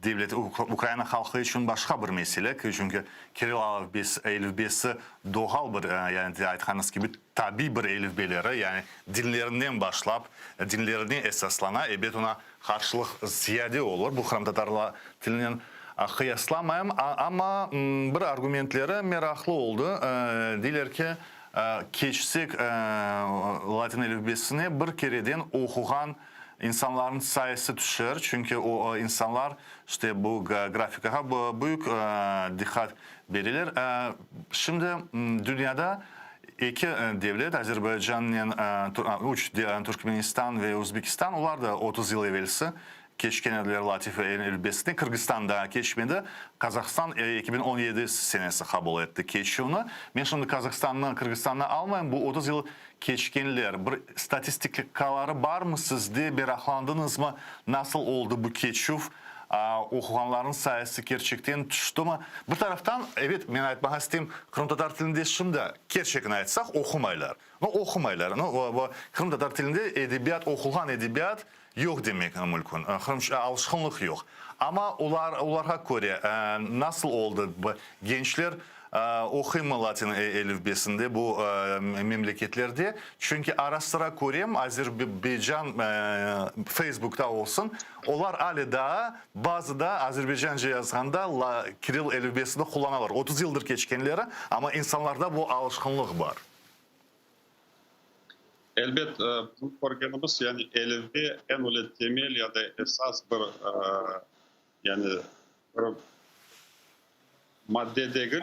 devleti, Ukrayna halkı için başka bir mesele. Çünkü Kiril elbisi doğal bir yani aytkanız gibi tabi bir elbisleri yani dinlerinden başlayıp dinlerinden esaslana evet ona karşılık ziyade olur. Bu Kırım Tatarlar tilinden kıyaslamayım ama bir argumentleri meraklı oldu. Diler ki keçsek Latin elbisini bir kereden okuğan insanların sayısı düşer. Çünkü o insanlar işte bu grafikaya büyük dikkat verirler. Şimdi dünyada iki devlet, Azerbaycan, Türkmenistan ve Özbekistan, onlar da 30 yıl evvelsi keçkenediler Latife elbette. Kırgızistan'da geçmedi. Kazakistan 2017 senesi kabul etti keçiğini. Ben şimdi Kazakistan'dan, Kırgızistan'dan almayayım. Bu 30 yıl keçkenler, bir statistikaları var mı sizde? Meraklandınız mı? Nasıl oldu bu keçiğ? Okuyanların sayısı gerçekten düştü mü? Bir taraftan evet ben aytmak isteyeyim, Kırım Tatar tilinde şimdi gerçekten aytsak okumaylar. Okumaylar. Kırım Tatar tilinde edebiyat, okulan edebiyat yok demek mümkün. Alışkanlık yok. Ama onlara göre nasıl oldu bu gençler okuyma Latin elifbesinde bu memleketlerde? Çünkü ara sıra görüyorum Azerbaycan Facebook'ta olsun. Onlar hala da bazı da Azerbaycanca yazganda Kiril elifbesini kullanırlar. 30 yıldır geçkenleri ama insanlarda bu alışkanlık var. Elbet bu programımız yani elifbe en öyle temel ya da esas bir yani bir madde değil.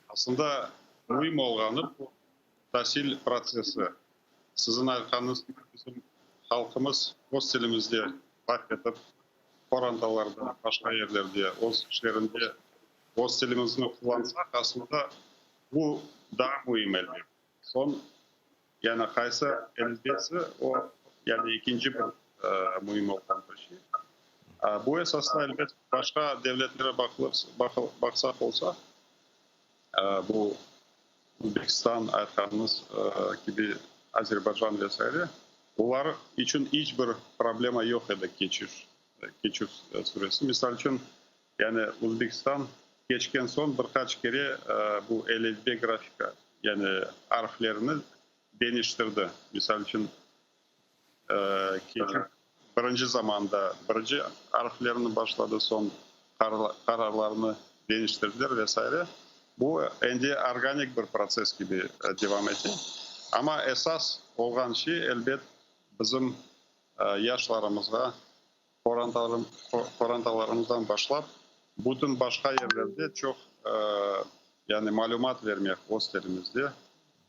Aslında mühim olanı bu tahsil prosesi. Sizin arkanız bizim halkımız öz tilimizde bakıp orandalarda, başka yerlerde, öz işlerinde öz tilimizni kullansak aslında bu daha mühim elbette. Son yani kaysa elbette o yani ikinci bir mühim olan bir şey. Bu esasında elbette başka devletlere baksak olsa bu Özbekistan, arkamız gibi Azerbaycan vesaire onlar için hiçbir problema yok edi geçiş süresi. Misal için yani Özbekistan geçken son birkaç kere bu elifbe grafika yani harflerini değiştirdi. Misal için birinci zamanda birinci harflerini başladı, son kararlarını değiştirdiler vesaire. Bu endi organik bir proses gibi devam ediyor. Ama esas olan şey elbet bizim yaşlarımıza, korandalarımızdan başlayıp bütün başka yerlerde çok yani malumat vermek o stilimizde.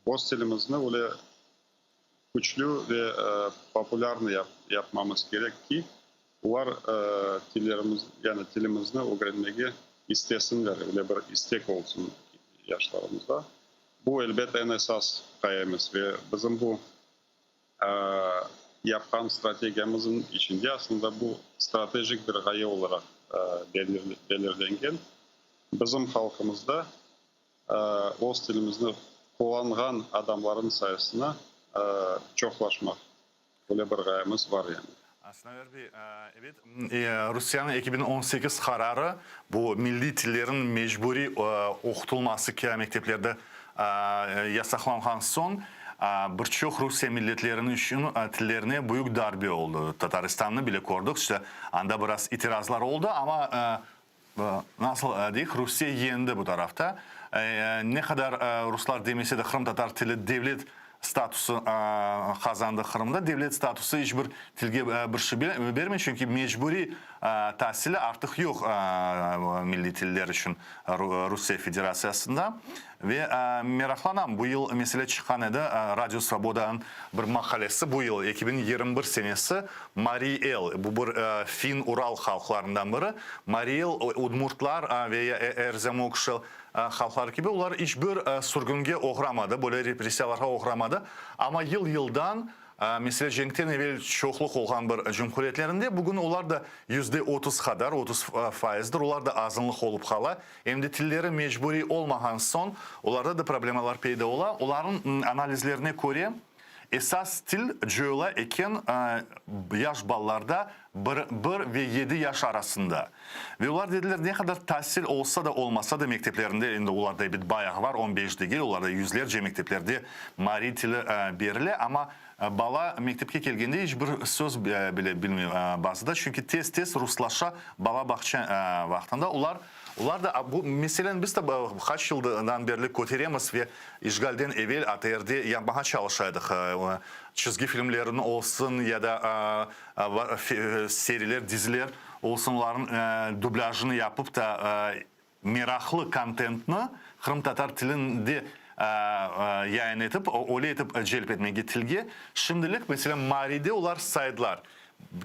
O stilimizni öyle güçlü ve popülerni yapmamız gerek ki onlar tilimizni öğrenmeye istesinler, öyle bir istek olsun yaşlarımızda. Bu elbette en esas gayemiz ve bizim bu yapkan stratejimizin içinde aslında bu stratejik bir gaye olarak belirlenген. Bizim halkımızda o stilimizni kullanan adamların sayısına çoklaşmak. Öyle bir gayemiz var yani. Aslında evet, Rusya'nın 2018 kararı bu milli tillerin mecburi okutulması ki mekteplerde yasaklanған son birçok Rusya milletlerinin için tillerine büyük darbe oldu. Tataristan'ı bile gördük. İşte anda biraz itirazlar oldu ama nasıl diyeyim Rusya yendi bu tarafta. Ne kadar Ruslar demese de Kırım Tatar tili devlet statusu kazandı Kırım'da. Devlet statusu hiçbir tilge bir şey vermiyor. Çünkü mecburi tahsili artık yok milli tiller için Rusya Federasyası'nda. Ve meraklanan bu yıl mesela çıkan edi Radyo Svoboda'nın bir makalesi bu yıl 2021 senesi Mariel. Bu bir Fin Ural halklarından biri. Mariel Udmurtlar veya Erzamokşel halklar gibi onlar hiçbir sürgünge uğramadı, böyle represiyalara uğramadı. Ama yıldan mesela Cenk'ten evvel çokluk olan bir cumhuriyetlerinde bugün onlar da %30 kadar, 30%'dir. Onlar da azınlık olup kala. Hem de tilleri mecburi olmayan son, onlarda da problemler peyda ola. Onların analizlerine göre esas til cöla eken yaş ballarda 1 ve 7 yaş arasında. Ve onlar dediler ne kadar tahsil olsa da olmasa da mekteplerinde, şimdi onlarda bir bayağı var, 15 değil, onlarda yüzlerce mekteplerde Mari tili berili ama bala mektepke kelgende hiçbir söz bile bilmiyor bazıda. Çünkü tez Ruslaşa bala bakçan vaxtında onlar Onlar da bu meselen biz de kaç yıldan beri koteremiz ve işgalden evvel ATR'de yapmaya çalışıyorduk. Çizgi filmlerin olsun ya da seriler, diziler olsun, onların dublajını yapıp da meraklı kontentini Kırım Tatar tilinde yayın edip, öyle edip celp etmeye tilge. Şimdilik mesela Mari'de onlar saydılar.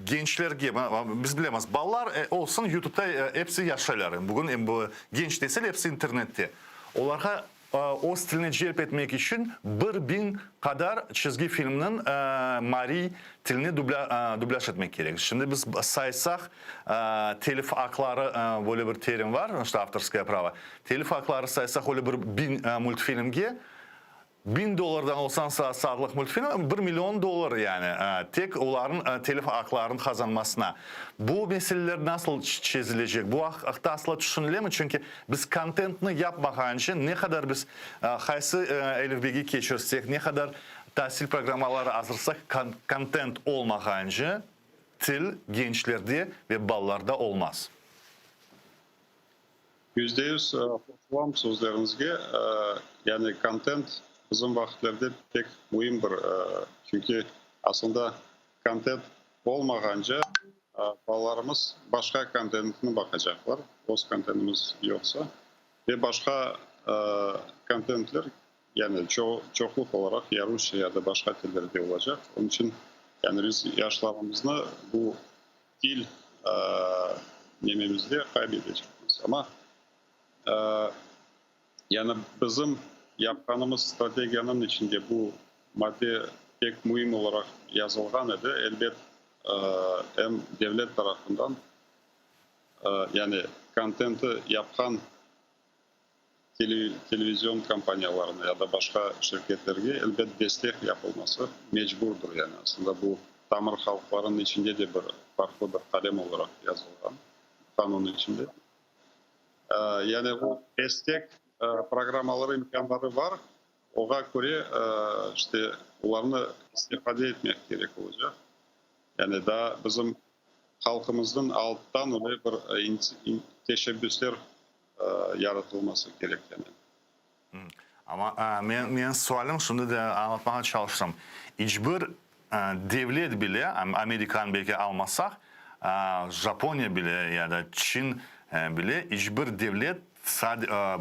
Gençlerge, biz bilemiz, ballar olsun YouTube'da hepsi yaşarlar. Bugün bu genç nesil hepsi internette. Onlara o stiline celp etmek için 1000 kadar çizgi filminin Mari tiline dublaj etmek gerek. Şimdi biz saysak telif hakları böyle bir terim var, işte авторское право. Telif hakları saysak öyle bir 1000 multfilmge $1000'dan olsan sağlık multfilm $1 milyon yani tek onların telif haklarının kazanmasına. Bu meseleler nasıl çizilecek? Bu hakta asla düşünülür mü? Çünkü biz kontentini yapmayınca ne kadar biz haysı elifbegi geçirsek, ne kadar tahsil programları hazırsak kontent olmayınca til gençlerde ve ballarda olmaz. %100 katılıyorum sözlerinizge. Yani content bizim vakitlerde pek mühimdir. Çünkü aslında content olmayınca balalarımız başka contentine bakacaklar. Öz contentimiz yoksa. Ve başka contentler yani çokluk olarak ya Rusça ya da başka dillerde olacak. Onun için yani biz yaşlarımızda bu dil nememizde kaybedeceğiz. Ama yani bizim yaptığımız stratejiyanın içinde bu madde pek mühim olarak yazılgan idi. Elbet hem devlet tarafından yani kontenti yapan televizyon kampanyalarına ya da başka şirketlerge elbet destek yapılması mecburdur yani. Aslında bu tamir halkların içinde de bir farklı bir kalem olarak yazılgan kanunun içinde. Yani bu destek programmaları imkanları var. Oğa göre işte onlarını istifade etmek gerek olacak. Yani daha bizim halkımızın alttan öyle bir teşebbüsler yaratılması gerek yani. Ama benim sualım şimdi de anlatmaya çalıştım. Hiçbir devlet bile, Amerikan belki almasak, Japonya bile ya da Çin bile, hiçbir devlet,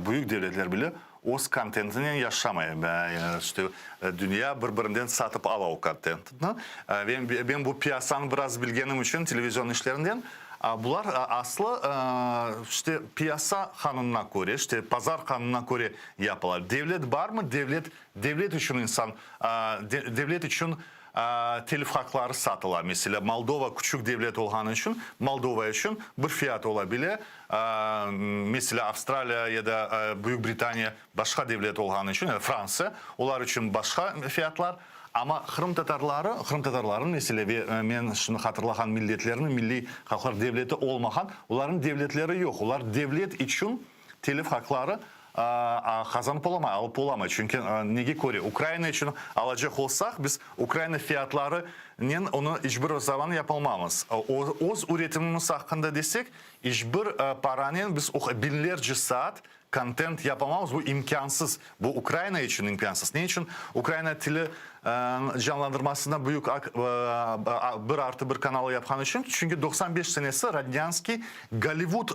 büyük devletler bile öz kontentini yaşamıyor. Yani işte dünya birbirinden satıp alıyor o kontentini. Ben bu piyasanı biraz bilgenim için televizyon işlerinden. Bunlar aslı işte piyasa kanununa göre, işte pazar kanununa göre yapılar. Devlet var mı? Devlet için insan, devlet için telif hakları satılar. Mesela Moldova küçük devlet olduğu için Moldova için bir fiyat olabilir. Mesela Avustralya ya da Büyük Britanya başka devlet olduğu için, yani Fransa, onlar için başka fiyatlar. Ama Kırım Tatarların mesela ben şimdi hatırlayan milletlerinin milli halklar devleti olmayan, onların devletleri yok. Onlar devlet için telif hakları kazanıp olamay, alıp olamay. Çünkü nege göre Ukrayna için alacak olsak biz Ukrayna fiyatlarının onu hiçbir zaman yapılmamız. Öz üretimimiz hakkında desek hiçbir paranın biz binlerce saat content yapamamız, bu imkansız. Bu Ukrayna için imkansız. Ne için? Ukrayna tili canlandırmasında büyük 1+1 kanalı yapan için. Çünkü 95 senesi Radyanski Hollywood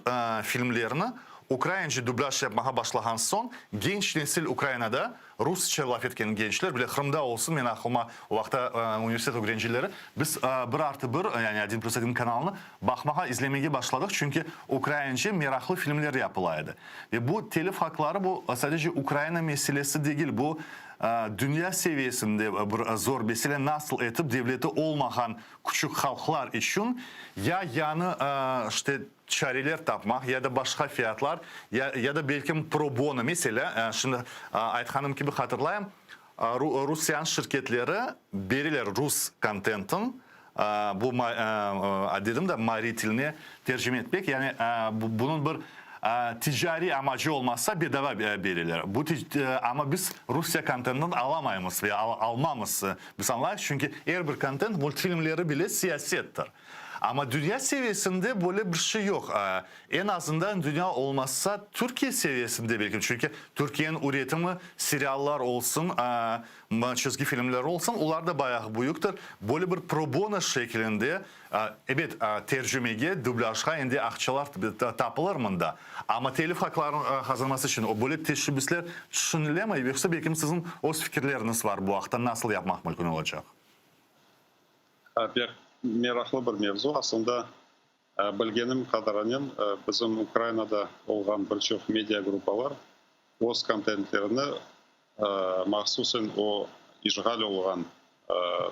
filmlerini Ukraynaca dublaj yapmaya başlayan son genç nesil Ukrayna'da Rusça laf etken gençler bile Kırım'da olsun, ben aklıma o vakta üniversite öğrencileri biz 1+1 yani 1+1 kanalını bakmaya, izlemeye başladık. Çünkü Ukraynaca meraklı filmler yapılaydı. Ve bu telif hakları bu sadece Ukrayna meselesi değil. Bu dünya seviyesinde bir zor mesele, nasıl etip devleti olmayan küçük halklar için ya yani işte çareler tapmak ya da başka fiyatlar ya da belki pro bono mesela şimdi aytkanım gibi hatırlayayım, Rusyan şirketleri beriler Rus kontentin bu dedim de Mari tiline tercüme etmek yani bunun bir ticari amacı olmazsa bedava verirler. Ama biz Rusya kontentini alamayız veya almamız biz anlayız. Çünkü her bir kontent multfilmleri bile siyasettir. Ama dünya seviyesinde böyle bir şey yok. En azından dünya olmazsa Türkiye seviyesinde belki. Çünkü Türkiye'nin üretimi seriallar olsun, çizgi filmler olsun, onlar da bayağı büyüktür. Böyle bir pro bono şeklinde, evet tercümege, dublajga endi akçalar tapılır mı da. Ama telif haklarının kazanması için o böyle teşebbüsler düşünülemez. Yoksa belki sizin öz fikirleriniz var bu haqda nasıl yapmak mümkün olacak? Meraklı bir mevzu. Aslında bilgenim kadarıyla bizim Ukrayna'da olan birçok medya grupalar öz kontentlerini mahsusen o işgal olan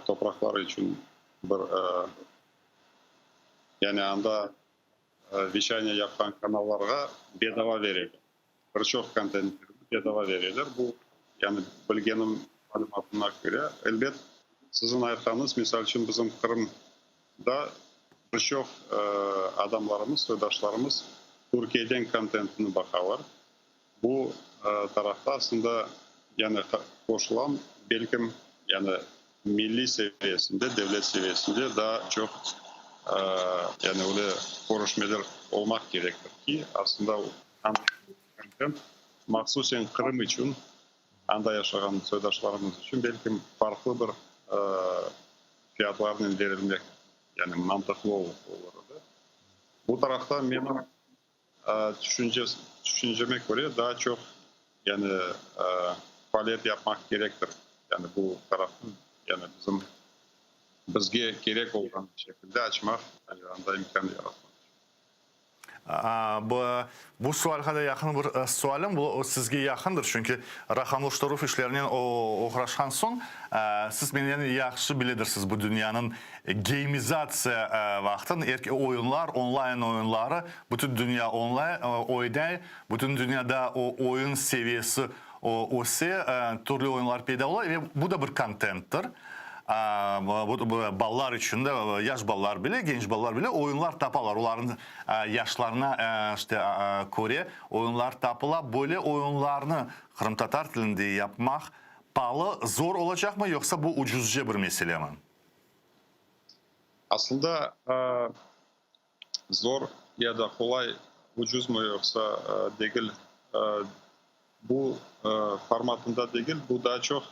topraklar için bir yani anda vişanya yapan kanallara bedava veriyor. Birçok kontentlerini bedava veriyorlar. Bu yani bilgenim malumatına göre elbet sizin aytkanınız misal için bizim Kırım'da birçok adamlarımız, soydaşlarımız Türkiye'den kontentini bakarlar. Bu tarafta aslında yani koşulan belki yani milli seviyesinde, devlet seviyesinde daha çok yani öyle görüşmeler olmak gerekir ki aslında kontent mahsusen Kırım için anda yaşayan soydaşlarımız için belki farklı bir fiyatlarının verilmek yani mantıklı olurdu. Bu tarafta benim düşünceme göre daha çok yani faaliyet yapmak gerektir. Yani bu tarafın yani bizge gerek olan şekilde açmak yani anda imkan yaratmak. Bu sualga da yakın bir sualım. Bu sizge yakındır. Çünkü rakamlaştıruf işlerinin uğraşan son siz benden yaxşı bilirsiniz bu dünyanın gamizasiya vaxtın oyunlar, online oyunları bütün dünya online oyday, bütün dünyada o oyun seviyesi o türlü oyunlar peyda olur ve bu da bir kontenttir. Ballar içinde yaş ballar bile, genç ballar bile oyunlar taparlar. Onların yaşlarına işte göre oyunlar tapılar. Böyle oyunlarını Kırım Tatar dilinde yapmak pahalı, zor olacak mı yoksa bu ucuzca bir mesele mi? Aslında zor ya da kolay, ucuz mu yoksa değil bu formatında değil, bu daha çok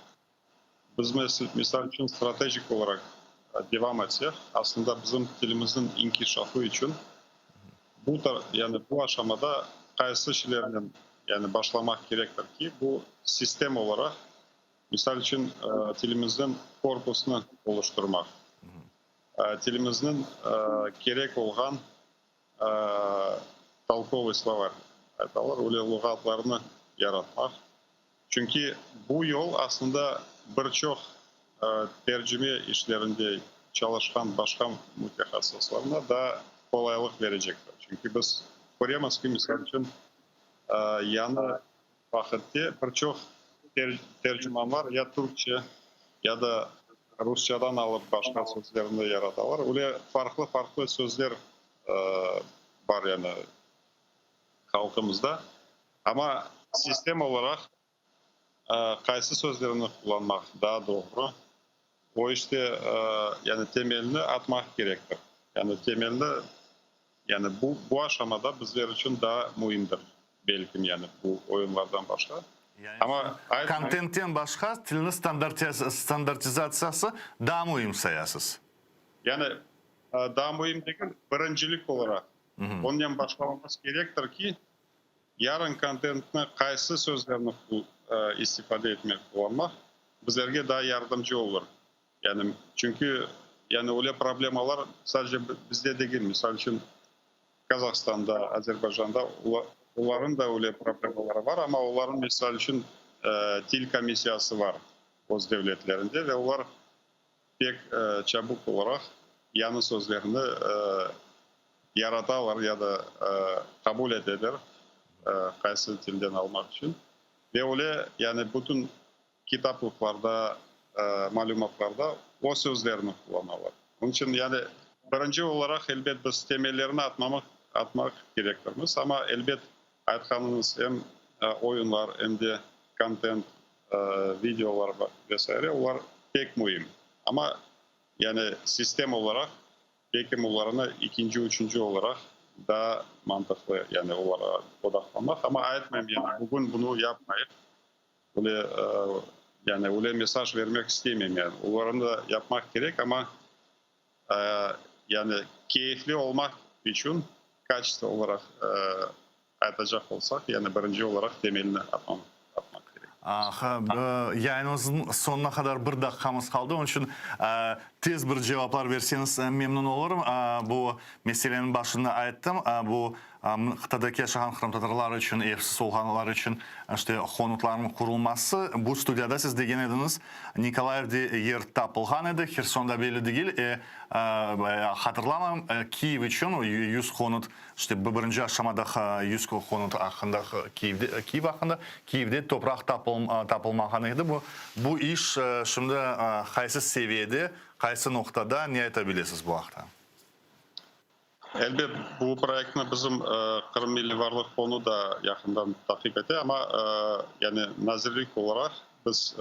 biz misal için stratejik olarak devam etsek aslında bizim dilimizin inkişafı için bu aşamada kayısı şeylerden yani başlamak gerekir ki bu sistem olarak misal için dilimizin korpusunu oluşturmak, dilimizin gerek olan толковый словарь, öyle lügatlarını yaratmak. Çünkü bu yol aslında birçok tercüme işlerinde çalışan başka mütehassıslarına da kolaylık verecektir. Çünkü biz görüyoruz ki misal için yanı vakitte birçok tercümanlar ya Türkçe ya da Rusçadan alıp başka sözlerini yaratırlar. Öyle farklı sözler var yani halkımızda. Ama sistem olarak kaysı sözlerini kullanmak daha doğru. O işte yani temelini atmak gerektir. Yani temelini yani bu aşamada bizler için daha mühimdir belki yani bu oyunlardan başka. Yani ama kontentten başka dilin standartizasyası daha mühim sayasız. Yani daha mühim değil, birincilik olarak. Ondan başlamamız gerektir ki yarın kontentine kaysı sözlerini istifade etmek kullanmak bizlerge daha yardımcı olur. Yani çünkü yani öyle problemalar sadece bizde değil. Misal için Kazakistan'da, Azerbaycan'da onların da öyle problemaları var ama onların misal için dil komisyası var öz devletlerinde ve onlar pek çabuk olarak yanı sözlerini yaratarlar ya da kabul ederler kaysı dilden almak için. Ve öyle yani bütün kitaplıklarda, malumatlarda o sözlerini kullanırlar. Onun için yani birinci olarak elbet biz temellerini atmak gerektirmiz ama elbet aytkanınız hem oyunlar hem de content, videolar vesaire onlar pek mühim. Ama yani sistem olarak belki onlarına ikinci, üçüncü olarak daha mantıklı yani onlara odaklamak ama ayetmem yani bugün bunu yapmayıp öyle yani öyle mesaj vermek istemem yani onların da yapmak gerek ama yani keyifli olmak için kaçta olarak aytacak olsak yani birinci olarak temelini atmak gerek. Yayınımızın sonuna kadar bir dakikamız kaldı. Onun için tez bir cevaplar verseniz memnun olurum. Bu meselenin başında aytdım. Bu Xitay'daki yaşayan Kırım Tatarlar için, evsiz olganlar için işte konutların kurulması. Bu studiyada siz degen ediniz. Nikolayev'de yer tapılgan edi. Xerson'da belli değil. Hatırlamam Kiyev için 100 konut işte birinci aşamadaki 100 konut hakkında Kiyev hakkında Kiyev'de toprak tapılmagan edi. Bu iş şimdi kaysi seviyede, kaysi noktada ne aytabilirsiniz bu haqda? Elbette bu proyektini bizim Kırım Milli Varlık Fonu da yakından takip etti ama yani nazirlik olarak biz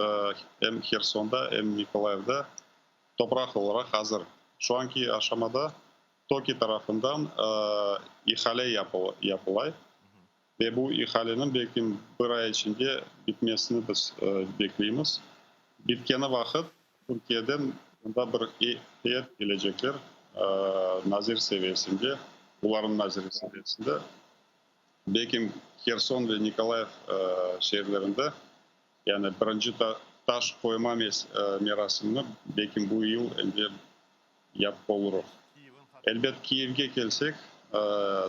hem Kherson'da hem Nikolayev'da toprak olarak hazır. Şu anki aşamada TOKİ tarafından ihale yapılay ve bu ihalenin belki bir ay içinde bitmesini biz bekliyoruz. Bitkeni vakit Türkiye'den da bir heyet gelecekler. Nazir seviyesinde, bunların nazir seviyesinde. Belki Kherson ve Nikolaev şehirlerinde yani birinci taş koyma merasimini belki bu yıl yapıp oluruz. Elbette Kiev'e gelsek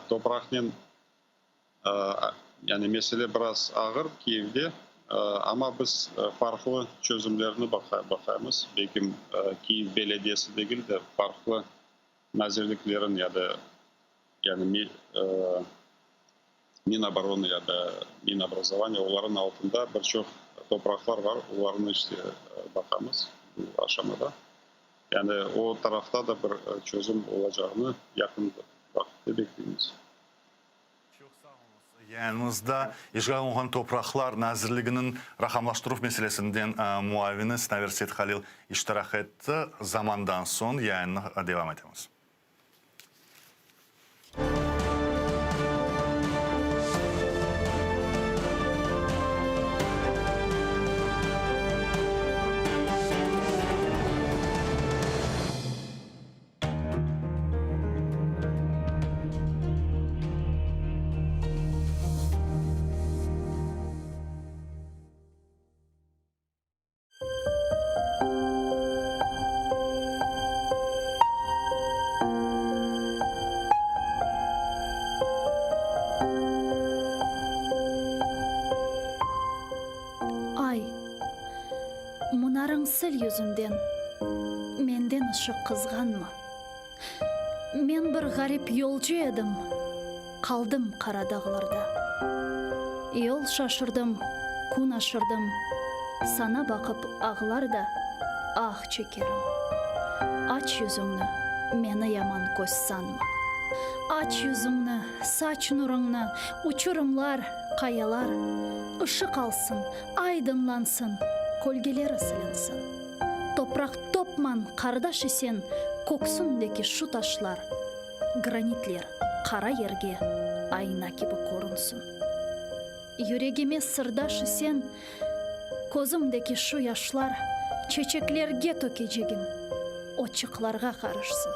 toprakın yani mesele biraz ağır Kiev'de ama biz farklı çözümlerini bakıyoruz. Belki Kiev Belediyesi değil de farklı nazirliklerin ya da yani Minobороны ya da Minobразования onların altında birçok topraklar var. Onların işte bakamız bu aşamada. Yani o tarafta da bir çözüm olacağını yakın vakitte bekliyoruz. Yanımızda işgal olgan topraklar nazirliginin rakamlaştıruf meselesinden muavini Snaverset Halil iştirak etti. Zamandan son yayını devam edemiz. Sil yüzünden menden ışık kızganma. Men bir garip yolcu edim. Kaldım kara dağlarda. Yol şaşırdım, kun aşırdım. Sana bakıp ağlar da ah çekerim. Aç yüzünü, meni yaman göz sanma. Aç yüzünü, saç nurunu, uçurumlar, kayalar. Işık alsın, aydınlansın. Kolgeleri silinsin. Toprak topman kardeş isen koksundaki şu taşlar, granitler kara yerge ayna gibi korunsun. Yüreğime sırdaş isen kozumdaki şu yaşlar çiçeklerge tökeceğim, oçıklarga karışsın.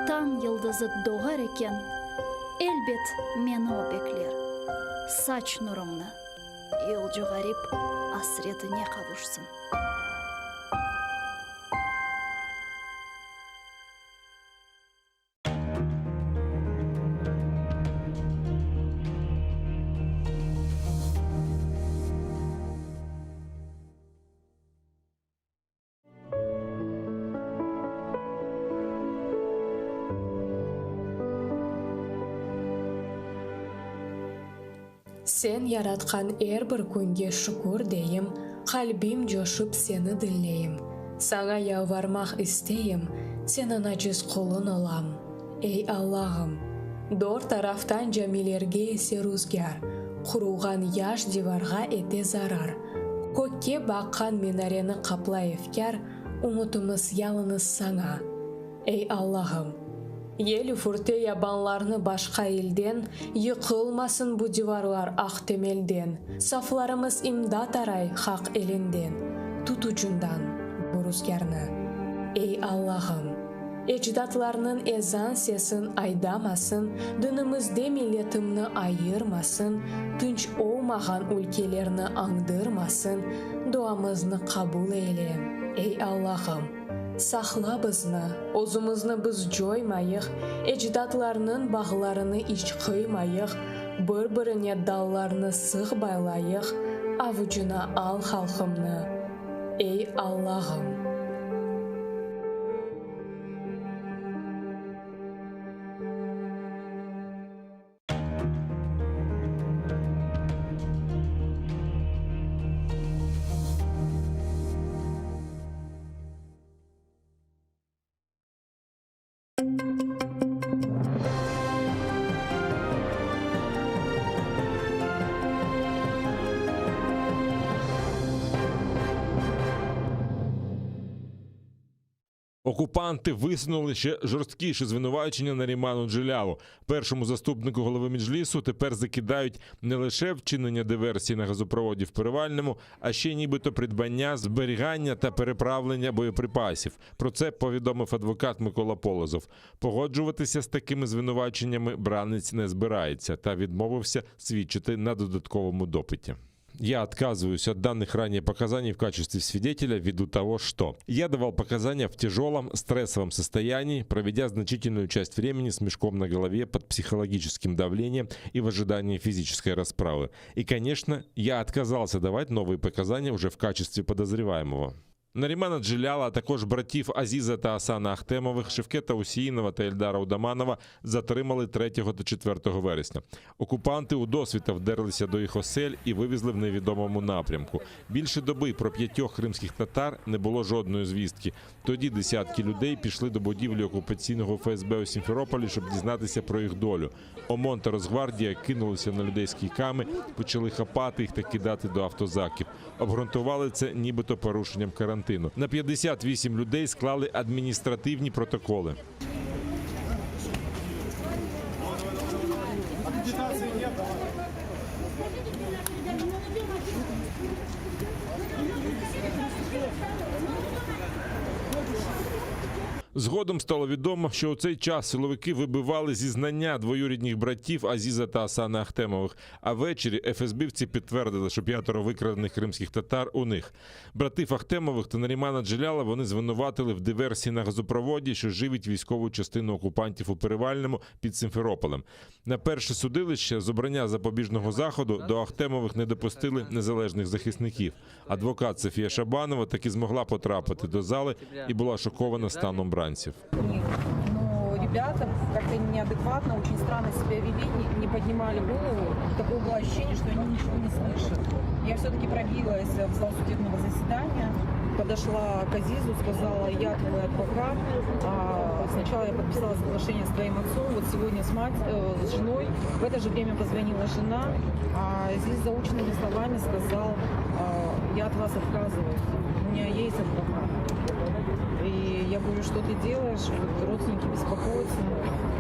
Tan yıldızı doğar eken elbet meni o bekler. Saç nurumna yolcu garip hasretine kavuşsun. Sen yaratkan her bir kunge şükür deyim, kalbim coşup seni dinleyim. Sana yalvarmak isteyim, senin aciz kulun olam. Ey Allah'ım, dört taraftan camilerge ese rüzgar, kurugan yaş divarga ete zarar. Kökke bakkan minareni kapla efkar, umutumuz yalnız sana. Ey Allah'ım, Ел фурте ябанларны башка элден, йыкылмасын бу диварлар ак темелден. Сафларымыз имдат арай хак элинден, тутучундан бурускерны. Эй Аллахым, ecdatlarının ezan sesin aydamasın, dünümüzde milletimizni ayırmasın, tınç olmagan ülkelerini andırmasın, duamızını kabul eyle. Ey Allah'ım, saqla bizni, o'zimizni biz joymayıq, ecdatlarının bağlarını iç qıymayıq, bir-birine dallarını sıx baylayıq, avucuna al xalqımni. Ey Allah'ım, Окупанти висунули ще жорсткіші звинувачення Наріману Джелялу, першому заступнику голови Меджлісу. Тепер закидають не лише вчинення диверсії на газопроводі в Перевальному, а ще нібито придбання, зберігання та переправлення боєприпасів. Про це повідомив адвокат Микола Полозов. Погоджуватися з такими звинуваченнями бранець не збирається та відмовився свідчити на додатковому допиті. Я отказываюсь от данных ранее показаний в качестве свидетеля ввиду того, что я давал показания в тяжелом стрессовом состоянии, проведя значительную часть времени с мешком на голове под психологическим давлением и в ожидании физической расправы. И, конечно, я отказался давать новые показания уже в качестве подозреваемого. Нарімана Джеляла, а також братів Азіза та Асана Ахтемових, Шевкета Усіїнова та Ельдара Удаманова затримали 3 та 4 вересня. Окупанти удосвіта вдерлися до їх осель і вивезли в невідомому напрямку. Більше доби про 5 кримських татар не було жодної звістки. Тоді десятки людей пішли до будівлі окупаційного ФСБ у Сімферополі, щоб дізнатися про їх долю. ОМОН та Росгвардія кинулися на людей з кійками, почали хапати їх та кидати до автозаків. Обґрунтували це нібито порушенням карантину. На 58 людей склали адміністративні протоколи. Згодом стало відомо, що у цей час силовики вибивали зізнання двоюрідних братів Азіза та Асана Ахтемових, а ввечері ФСБівці підтвердили, що 5 викрадених кримських татар у них. Братів Ахтемових та Нарімана Джеляла вони звинуватили в диверсії на газопроводі, що живить військову частину окупантів у Перевальному під Симферополем. На перше судилище з обрання запобіжного заходу до Ахтемових не допустили незалежних захисників. Адвокат Софія Шабанова таки змогла потрапити до зали і була шокована станом бранців. Но ребята как-то неадекватно, очень странно себя вели, не поднимали голову. Такое было ощущение, что они ничего не слышат. Я все-таки пробилась в зал судебного заседания, подошла к Азизу, сказала: я твой адвокат. Сначала я подписала соглашение с твоим отцом, вот сегодня с женой. В это же время позвонила жена, а Азиз заученными словами сказал: я от вас отказываюсь, у меня есть адвокат. И я говорю: что ты делаешь? Вот родственники беспокоятся,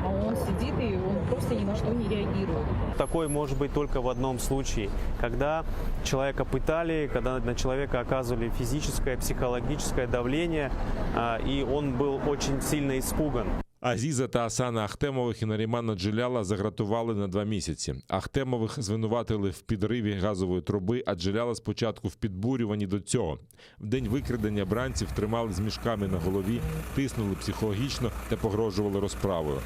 а он сидит и он просто ни на что не реагирует. Такое может быть только в одном случае, когда человека пытали, когда на человека оказывали физическое, психологическое давление, и он был очень сильно испуган. Азіза та Асана Ахтемових і Нарімана Джеляла загратували на 2 місяці. Ахтемових звинуватили в підриві газової труби, а Джеляла спочатку в підбурюванні до цього. В день викрадення бранців тримали з мішками на голові, тиснули психологічно та погрожували розправою.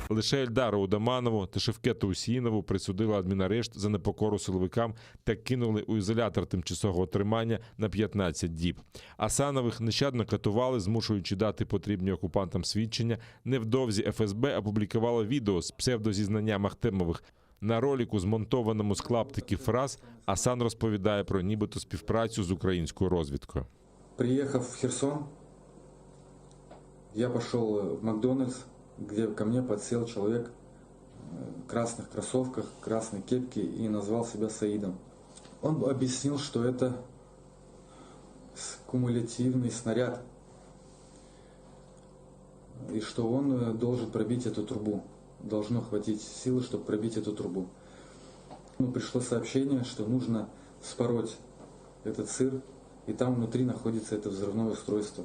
Лише Ельдару Удаманову та Шевкету Усіїнову присудили адмінарешт за непокору силовикам та кинули у ізолятор тимчасового тримання на 15 діб. Асанових нещадно катували, змушуючи дати потрібні окупантам свідчення. Невдовзі ФСБ опублікувало відео з псевдозізнанням Ахтемових. На ролику, змонтованому з клаптиків фраз, Асан розповідає про нібито співпрацю з українською розвідкою. Приїхав в Херсон, я пішов в Макдональдс, где ко мне подсел человек в красных кроссовках, красной кепке и назвал себя Саидом. Он объяснил, что это кумулятивный снаряд. и что он должен пробить эту трубу. Должно хватить силы, чтобы пробить эту трубу. Пришло сообщение, что нужно вспороть этот сыр, и там внутри находится это взрывное устройство.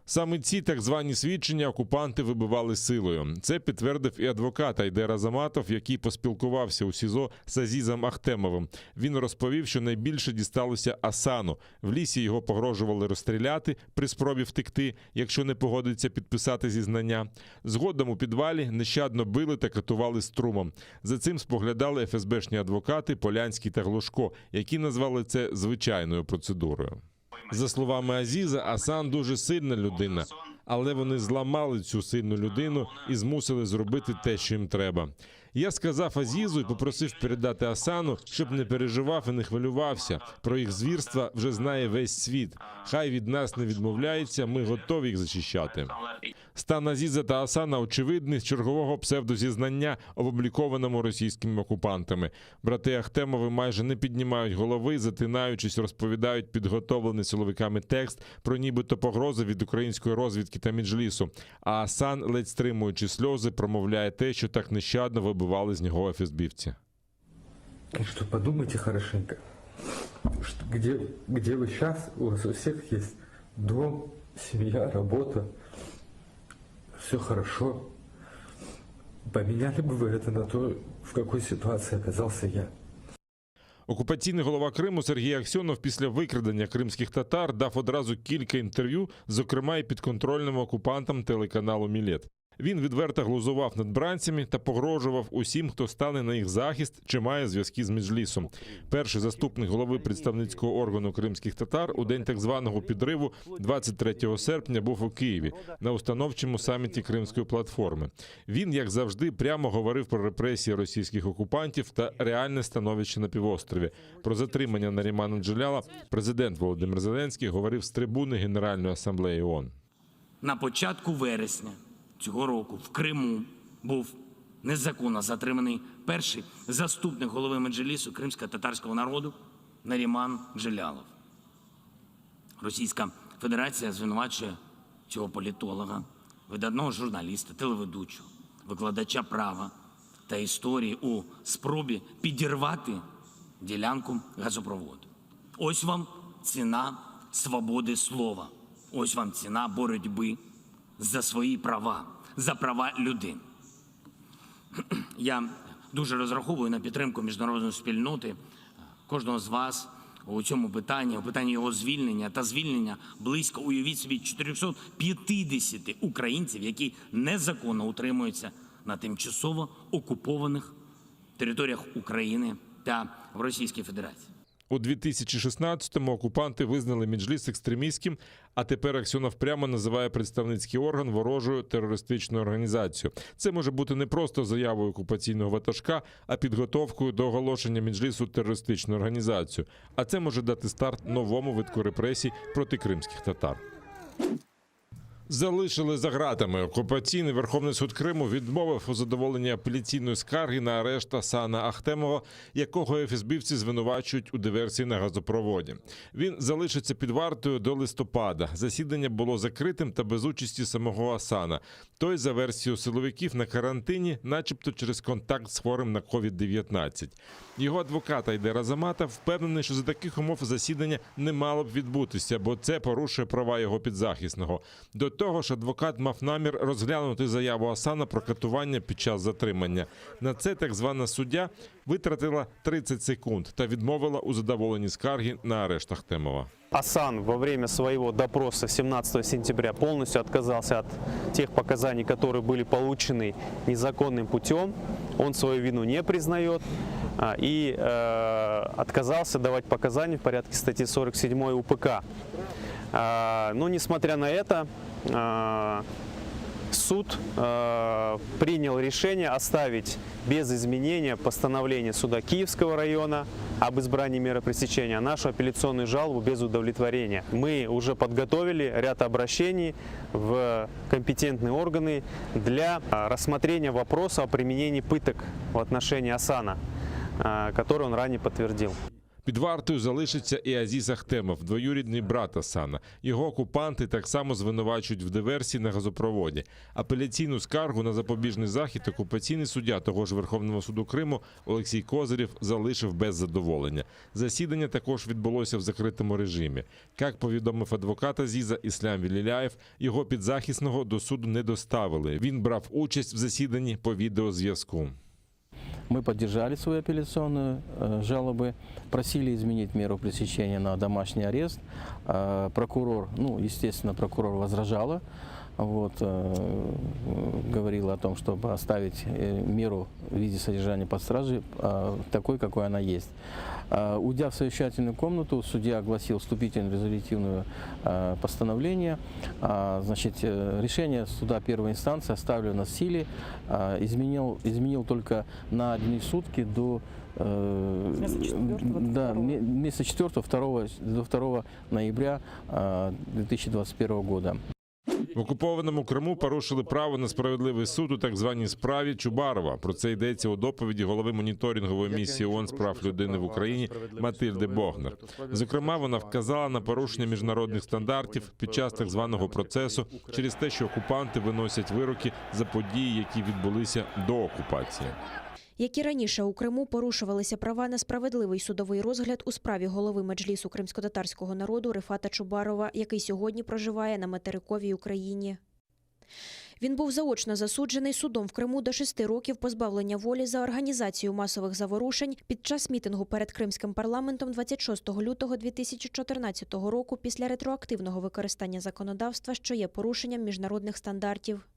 Саме ці так звані свідчення окупанти вибивали силою. Це підтвердив і адвокат Айдер Азаматов, який поспілкувався у СІЗО з Азізом Ахтемовим. Він розповів, що найбільше дісталося Асану. В лісі його погрожували розстріляти при спробі втекти, якщо не погодиться підписати зізнання. Згодом у підвалі нещадно били та катували струмом. За цим споглядали ФСБшні адвокати Полянський та Глушко, які назвали це звичайною процедурою. За словами Азіза, Асан дуже сильна людина, але вони зламали цю сильну людину і змусили зробити те, що їм треба. Я сказав Азізу і попросив передати Асану, щоб не переживав і не хвилювався. Про їх звірства вже знає весь світ. Хай від нас не відмовляється, ми готові їх захищати. Стан Азіза та Асана очевидний з чергового псевдозізнання, опублікованому російськими окупантами. Брати Ахтемови майже не піднімають голови, затинаючись, розповідають підготовлений силовиками текст про нібито погрози від української розвідки та Меджлісу. А Асан, ледь стримуючи сльози, промовляє те, що так нещадно вибивали з нього ФСБівці. Что подумайте хорошенько, где вы сейчас, у вас у всех есть дом, семья, работа, все хорошо. Поменяли бы вы это на то, в какой ситуации оказался я. Окупаційний голова Криму Сергій Аксьонов після викрадення кримських татар дав одразу кілька інтерв'ю, зокрема і підконтрольним окупантам телеканалу «Мілет». Він відверто глузував над бранцями та погрожував усім, хто стане на їх захист чи має зв'язки з Меджлісом. Перший заступник голови представницького органу кримських татар у день так званого підриву 23 серпня був у Києві на установчому саміті Кримської платформи. Він, як завжди, прямо говорив про репресії російських окупантів та реальне становище на півострові. Про затримання Нарімана Джеляла президент Володимир Зеленський говорив з трибуни Генеральної асамблеї ООН. На початку вересня цього року в Криму був незаконно затриманий перший заступник голови Меджлісу кримсько-татарського народу Наріман Джелялов. Російська Федерація звинувачує цього політолога, видатного журналіста, телеведучого, викладача права та історії у спробі підірвати ділянку газопроводу. Ось вам ціна свободи слова. Ось вам ціна боротьби за свої права, за права людини. Я дуже розраховую на підтримку міжнародної спільноти, кожного з вас у цьому питанні, у питанні його звільнення та звільнення близько, уявіть собі, 450 українців, які незаконно утримуються на тимчасово окупованих територіях України та в Російській Федерації. У 2016-му окупанти визнали Меджліс екстремістським, а тепер Аксьонов прямо називає представницький орган ворожою терористичною організацією. Це може бути не просто заявою окупаційного ватажка, а підготовкою до оголошення Меджлісу терористичною організацією. А це може дати старт новому витку репресій проти кримських татар. Залишили за ґратами. Окупаційний Верховний суд Криму відмовив у задоволенні апеляційної скарги на арешт Асана Ахтемова, якого ФСБівці звинувачують у диверсії на газопроводі. Він залишиться під вартою до листопада. Засідання було закритим та без участі самого Асана. Той, за версією силовиків, на карантині, начебто через контакт з хворим на COVID-19. Його адвокат Айдер Азаматов впевнений, що за таких умов засідання не мало б відбутися, бо це порушує права його підзахисного. До того ж, адвокат мав намір розглянути заяву Асана про катування під час затримання. На це так звана суддя витратила 30 секунд та відмовила у задоволенні скарги на арешт Ахтемова. Асан во время своего допроса 17 сентября полностью отказался от тех показаний, которые были получены незаконным путем. Он свою вину не признает и отказался давать показания в порядке статьи 47 УПК. Но несмотря на это, суд принял решение оставить без изменения постановление суда Киевского района об избрании меры пресечения, а нашу апелляционную жалобу без удовлетворения. Мы уже подготовили ряд обращений в компетентные органы для рассмотрения вопроса о применении пыток в отношении Асана, который он ранее подтвердил. Під вартою залишиться і Азіз Ахтемов, двоюрідний брат Асана. Його окупанти так само звинувачують в диверсії на газопроводі. Апеляційну скаргу на запобіжний захід окупаційний суддя того ж Верховного суду Криму Олексій Козирєв залишив без задоволення. Засідання також відбулося в закритому режимі. Як повідомив адвокат Азіза Іслам Віліляєв, його підзахисного до суду не доставили. Він брав участь в засіданні по відеозв'язку. Мы поддержали свои апелляционные жалобы, просили изменить меру пресечения на домашний арест. Прокурор, естественно, прокурор возражала, говорила о том, чтобы оставить меру в виде содержания под стражей такой, какой она есть. Уйдя в совещательную комнату, судья огласил вступительное резолютивное постановление. Значит, решение суда первой инстанции оставлено в силе, изменил только на одни сутки до месяца 4 до 2 ноября 2021 года. В окупованому Криму порушили право на справедливий суд у так званій справі Чубарова. Про це йдеться у доповіді голови моніторингової місії ООН з прав людини в Україні Матильди Богнар. Зокрема, вона вказала на порушення міжнародних стандартів під час так званого процесу через те, що окупанти виносять вироки за події, які відбулися до окупації. Як і раніше, у Криму порушувалися права на справедливий судовий розгляд у справі голови Меджлісу кримськотатарського народу Рифата Чубарова, який сьогодні проживає на материковій Україні. Він був заочно засуджений судом в Криму до 6 років позбавлення волі за організацію масових заворушень під час мітингу перед Кримським парламентом 26 лютого 2014 року після ретроактивного використання законодавства, що є порушенням міжнародних стандартів.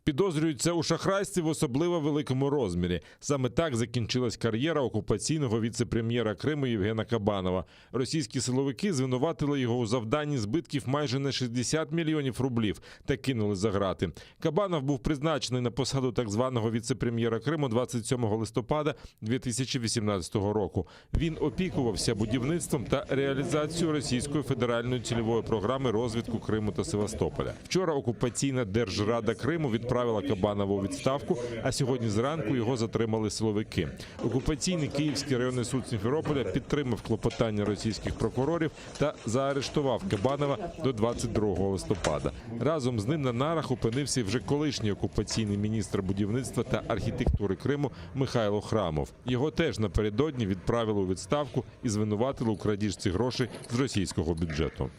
Підозрюються у шахрайстві в особливо великому розмірі. Саме так закінчилась кар'єра окупаційного віце-прем'єра Криму Євгена Кабанова. Російські силовики звинуватили його у завданні збитків майже на 60 мільйонів рублів та кинули за грати. Кабанов був призначений на посаду так званого віце-прем'єра Криму 27 листопада 2018 року. Він опікувався будівництвом та реалізацією Російської федеральної цільової програми розвитку Криму та Севастополя. Вчора окупаційна Держрада Криму відправила Кабанова у відставку, а сьогодні зранку його затримали силовики. Окупаційний Київський районний суд Сімферополя підтримав клопотання російських прокурорів та заарештував Кабанова до 22 листопада. Разом з ним на нарах опинився вже колишній окупаційний міністр будівництва та архітектури Криму Михайло Храмов. Його теж напередодні відправили у відставку і звинуватили у крадіжці грошей з російського бюджету.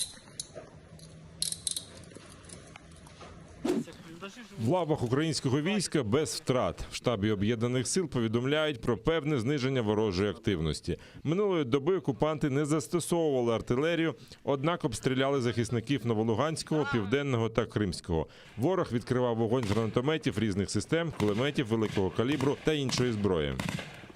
В лавах українського війська без втрат. В штабі Об'єднаних сил повідомляють про певне зниження ворожої активності. Минулої доби окупанти не застосовували артилерію, однак обстріляли захисників Новолуганського, Південного та Кримського. Ворог відкривав вогонь з гранатометів різних систем, кулеметів великого калібру та іншої зброї.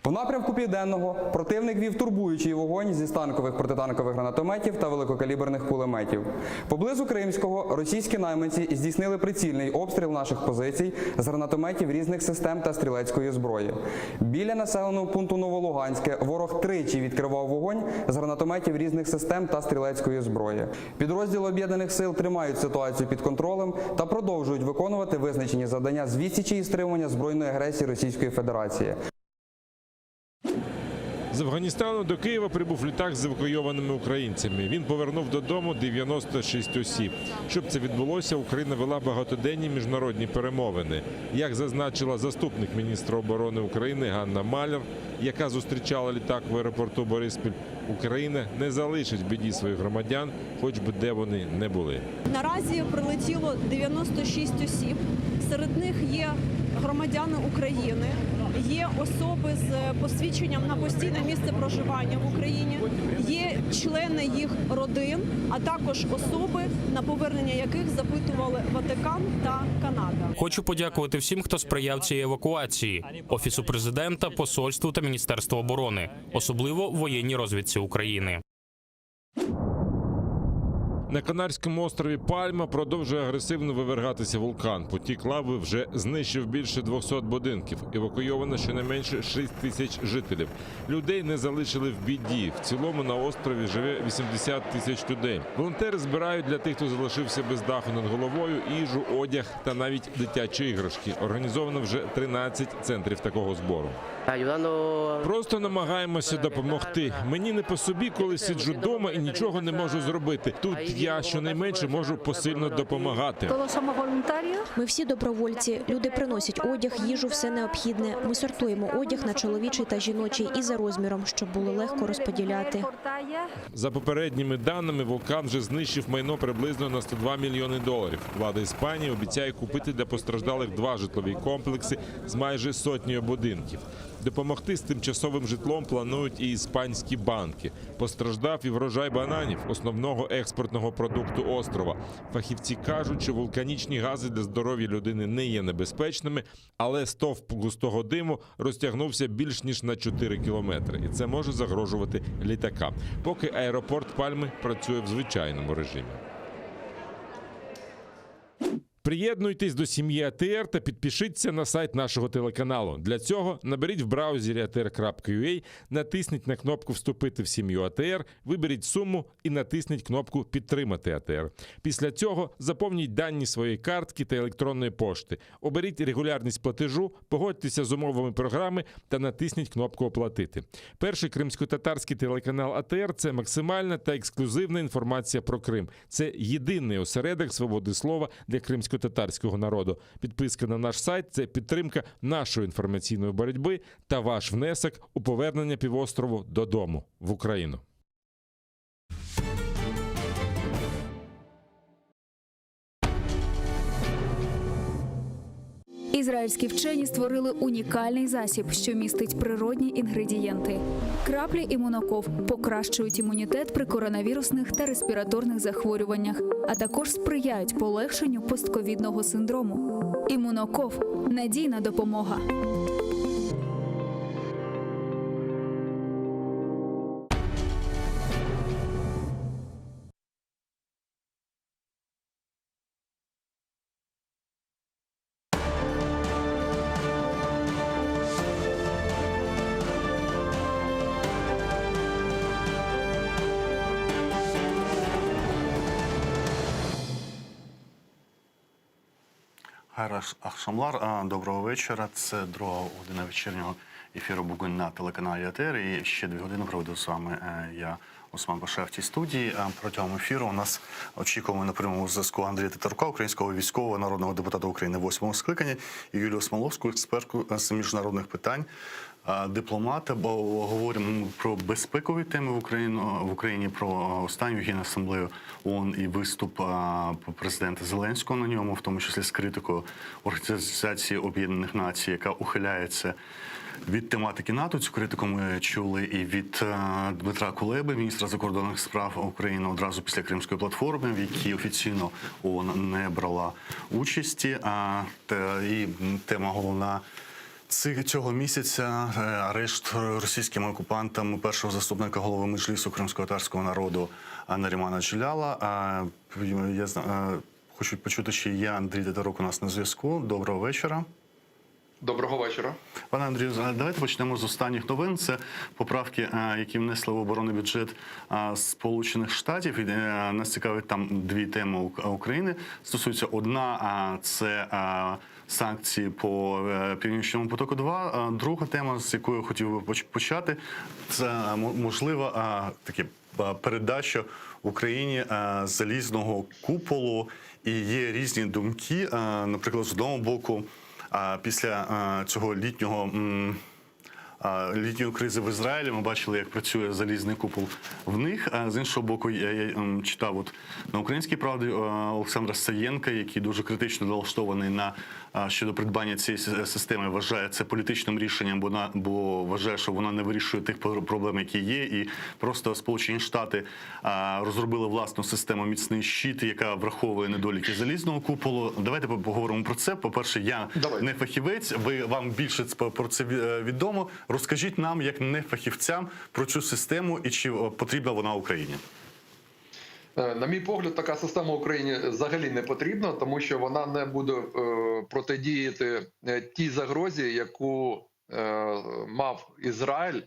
По напрямку Південного противник вів турбуючий вогонь зі станкових протитанкових гранатометів та великокаліберних кулеметів. Поблизу Кримського російські найманці здійснили прицільний обстріл наших позицій з гранатометів різних систем та стрілецької зброї. Біля населеного пункту Новолуганське ворог тричі відкривав вогонь з гранатометів різних систем та стрілецької зброї. Підрозділи Об'єднаних сил тримають ситуацію під контролем та продовжують виконувати визначені завдання з відсічі і стримування збройної агресії Російської Федерації. З Афганістану до Києва прибув літак з евакуйованими українцями. Він повернув додому 96 осіб. Щоб це відбулося, Україна вела багатоденні міжнародні перемовини. Як зазначила заступник міністра оборони України Ганна Маляр, яка зустрічала літак в аеропорту Бориспіль, Україна не залишить в біді своїх громадян, хоч би де вони не були. Наразі прилетіло 96 осіб. Серед них є громадяни України, є особи з посвідченням на постійне місце проживання в Україні, є члени їх родин, а також особи, на повернення яких запитували Ватикан та Канада. Хочу подякувати всім, хто сприяв цій евакуації: Офісу президента, посольству та Міністерству оборони, особливо воєнній розвідці України. На Канарському острові Пальма продовжує агресивно вивергатися вулкан. Потік лави вже знищив більше 200 будинків. Евакуйовано щонайменше 6 тисяч жителів. Людей не залишили в біді. В цілому на острові живе 80 тисяч людей. Волонтери збирають для тих, хто залишився без даху над головою, їжу, одяг та навіть дитячі іграшки. Організовано вже 13 центрів такого збору. Просто намагаємося допомогти. Мені не по собі, коли сиджу вдома і нічого не можу зробити. Тут я щонайменше можу посильно допомагати. Ми всі добровольці. Люди приносять одяг, їжу, все необхідне. Ми сортуємо одяг на чоловічий та жіночий і за розміром, щоб було легко розподіляти. За попередніми даними, вулкан вже знищив майно приблизно на $102 мільйони. Влада Іспанії обіцяє купити для постраждалих 2 житлові комплекси з майже сотнею будинків. Допомогти з тимчасовим житлом планують і іспанські банки. Постраждав і врожай бананів, основного експортного продукту острова. Фахівці кажуть, що вулканічні гази для здоров'я людини не є небезпечними, але стовп густого диму розтягнувся більш ніж на 4 кілометри. І це може загрожувати літакам. Поки аеропорт Пальми працює в звичайному режимі. Приєднуйтесь до сім'ї АТР та підпишіться на сайт нашого телеканалу. Для цього наберіть в браузері atr.ua, натисніть на кнопку «Вступити в сім'ю АТР», виберіть суму і натисніть кнопку «Підтримати АТР». Після цього заповніть дані своєї картки та електронної пошти. Оберіть регулярність платежу, погодьтеся з умовами програми та натисніть кнопку «Оплатити». Перший кримсько-татарський телеканал АТР – це максимальна та ексклюзивна інформація про Крим. Це єдиний осередок свободи слова для кримсько-татарського народу. Підписка на наш сайт – це підтримка нашої інформаційної боротьби та ваш внесок у повернення півострову додому, в Україну. Ізраїльські вчені створили унікальний засіб, що містить природні інгредієнти. Краплі імуноков покращують імунітет при коронавірусних та респіраторних захворюваннях, а також сприяють полегшенню постковідного синдрому. Імуноков – надійна допомога. Хайр Ахшамлар, доброго вечора. Це друга година вечірнього ефіру «Бугунь» на телеканалі АТР. І ще 2 години проведу з вами я, Осман Башев, в цій студії. Протягом ефіру у нас очікуємо на прямому зв'язку Андрія Тетерука, українського військового народного депутата України 8-го скликання, і Юлію Смоловську, експертку з міжнародних питань, дипломата, бо говоримо про безпекові теми в Україні, про останню Генасамблею ООН і виступ президента Зеленського на ньому, в тому числі з критикою Організації Об'єднаних Націй, яка ухиляється від тематики НАТО. Цю критику ми чули і від Дмитра Кулеби, міністра закордонних справ України, одразу після Кримської платформи, в якій офіційно ООН не брала участі. І тема головна цього місяця – арешт російськими окупантами першого заступника голови Меджлісу кримсько-татарського народу Нарімана Джеляла. Я хочу почути, чи є Андрій Тетерук у нас на зв'язку. Доброго вечора. Доброго вечора. Пане Андрію, давайте почнемо з останніх новин. Це поправки, які внесли в оборонний бюджет Сполучених Штатів. І нас цікавить там 2 теми України. Стосується одна – це санкції по Північному потоку-2. Друга тема, з якої хотів би почати, це можлива передача Україні залізного куполу. І є різні думки, наприклад, з одного боку, після цього літньої кризи в Ізраїлі ми бачили, як працює залізний купол в них. З іншого боку, я читав на «Українській правді» Олександра Саєнка, який дуже критично налаштований щодо придбання цієї системи, вважає це політичним рішенням, бо вважає, що вона не вирішує тих проблем, які є. І просто Сполучені Штати розробили власну систему «Міцний щит», яка враховує недоліки залізного куполу. Давайте поговоримо про це. По-перше, я не фахівець, вам більше про це відомо. Розкажіть нам, як не фахівцям, про цю систему і чи потрібна вона Україні. На мій погляд, така система Україні взагалі не потрібна, тому що вона не буде протидіяти тій загрозі, яку мав Ізраїль,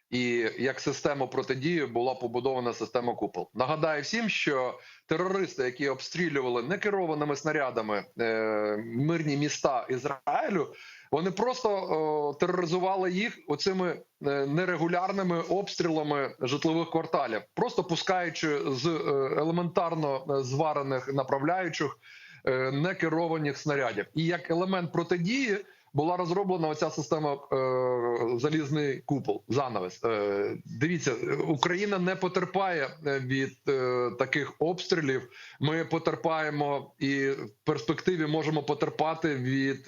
і як система протидії була побудована система «Купол». Нагадаю всім, що терористи, які обстрілювали некерованими снарядами мирні міста Ізраїлю, Вони просто тероризували їх оцими нерегулярними обстрілами житлових кварталів, просто пускаючи з елементарно зварених направляючих некерованих снарядів. І як елемент протидії була розроблена оця система залізний купол, занавес. Дивіться, Україна не потерпає від таких обстрілів. Ми потерпаємо і в перспективі можемо потерпати від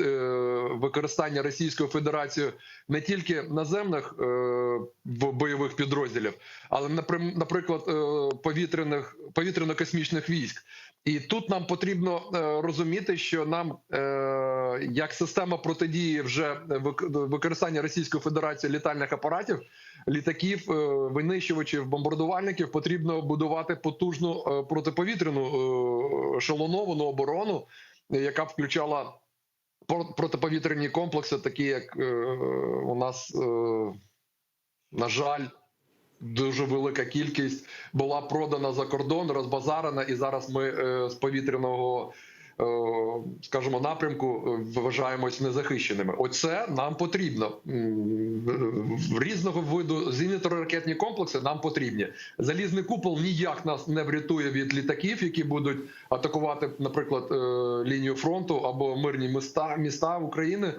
використання Російською Федерацією не тільки наземних бойових підрозділів, але, наприклад, повітряно-космічних військ. І тут нам потрібно розуміти, що нам, як система протидії вже використання Російської Федерації літальних апаратів, літаків, винищувачів, бомбардувальників, потрібно будувати потужну протиповітряну ешелоновану оборону, яка б включала протиповітряні комплекси, такі як у нас, на жаль, дуже велика кількість була продана за кордон, розбазарена, і зараз ми з повітряного, скажімо, напрямку вважаємось незахищеними. Оце нам потрібно. Різного виду зенітно-ракетні комплекси нам потрібні. Залізний купол ніяк нас не врятує від літаків, які будуть атакувати, наприклад, лінію фронту або мирні міста України.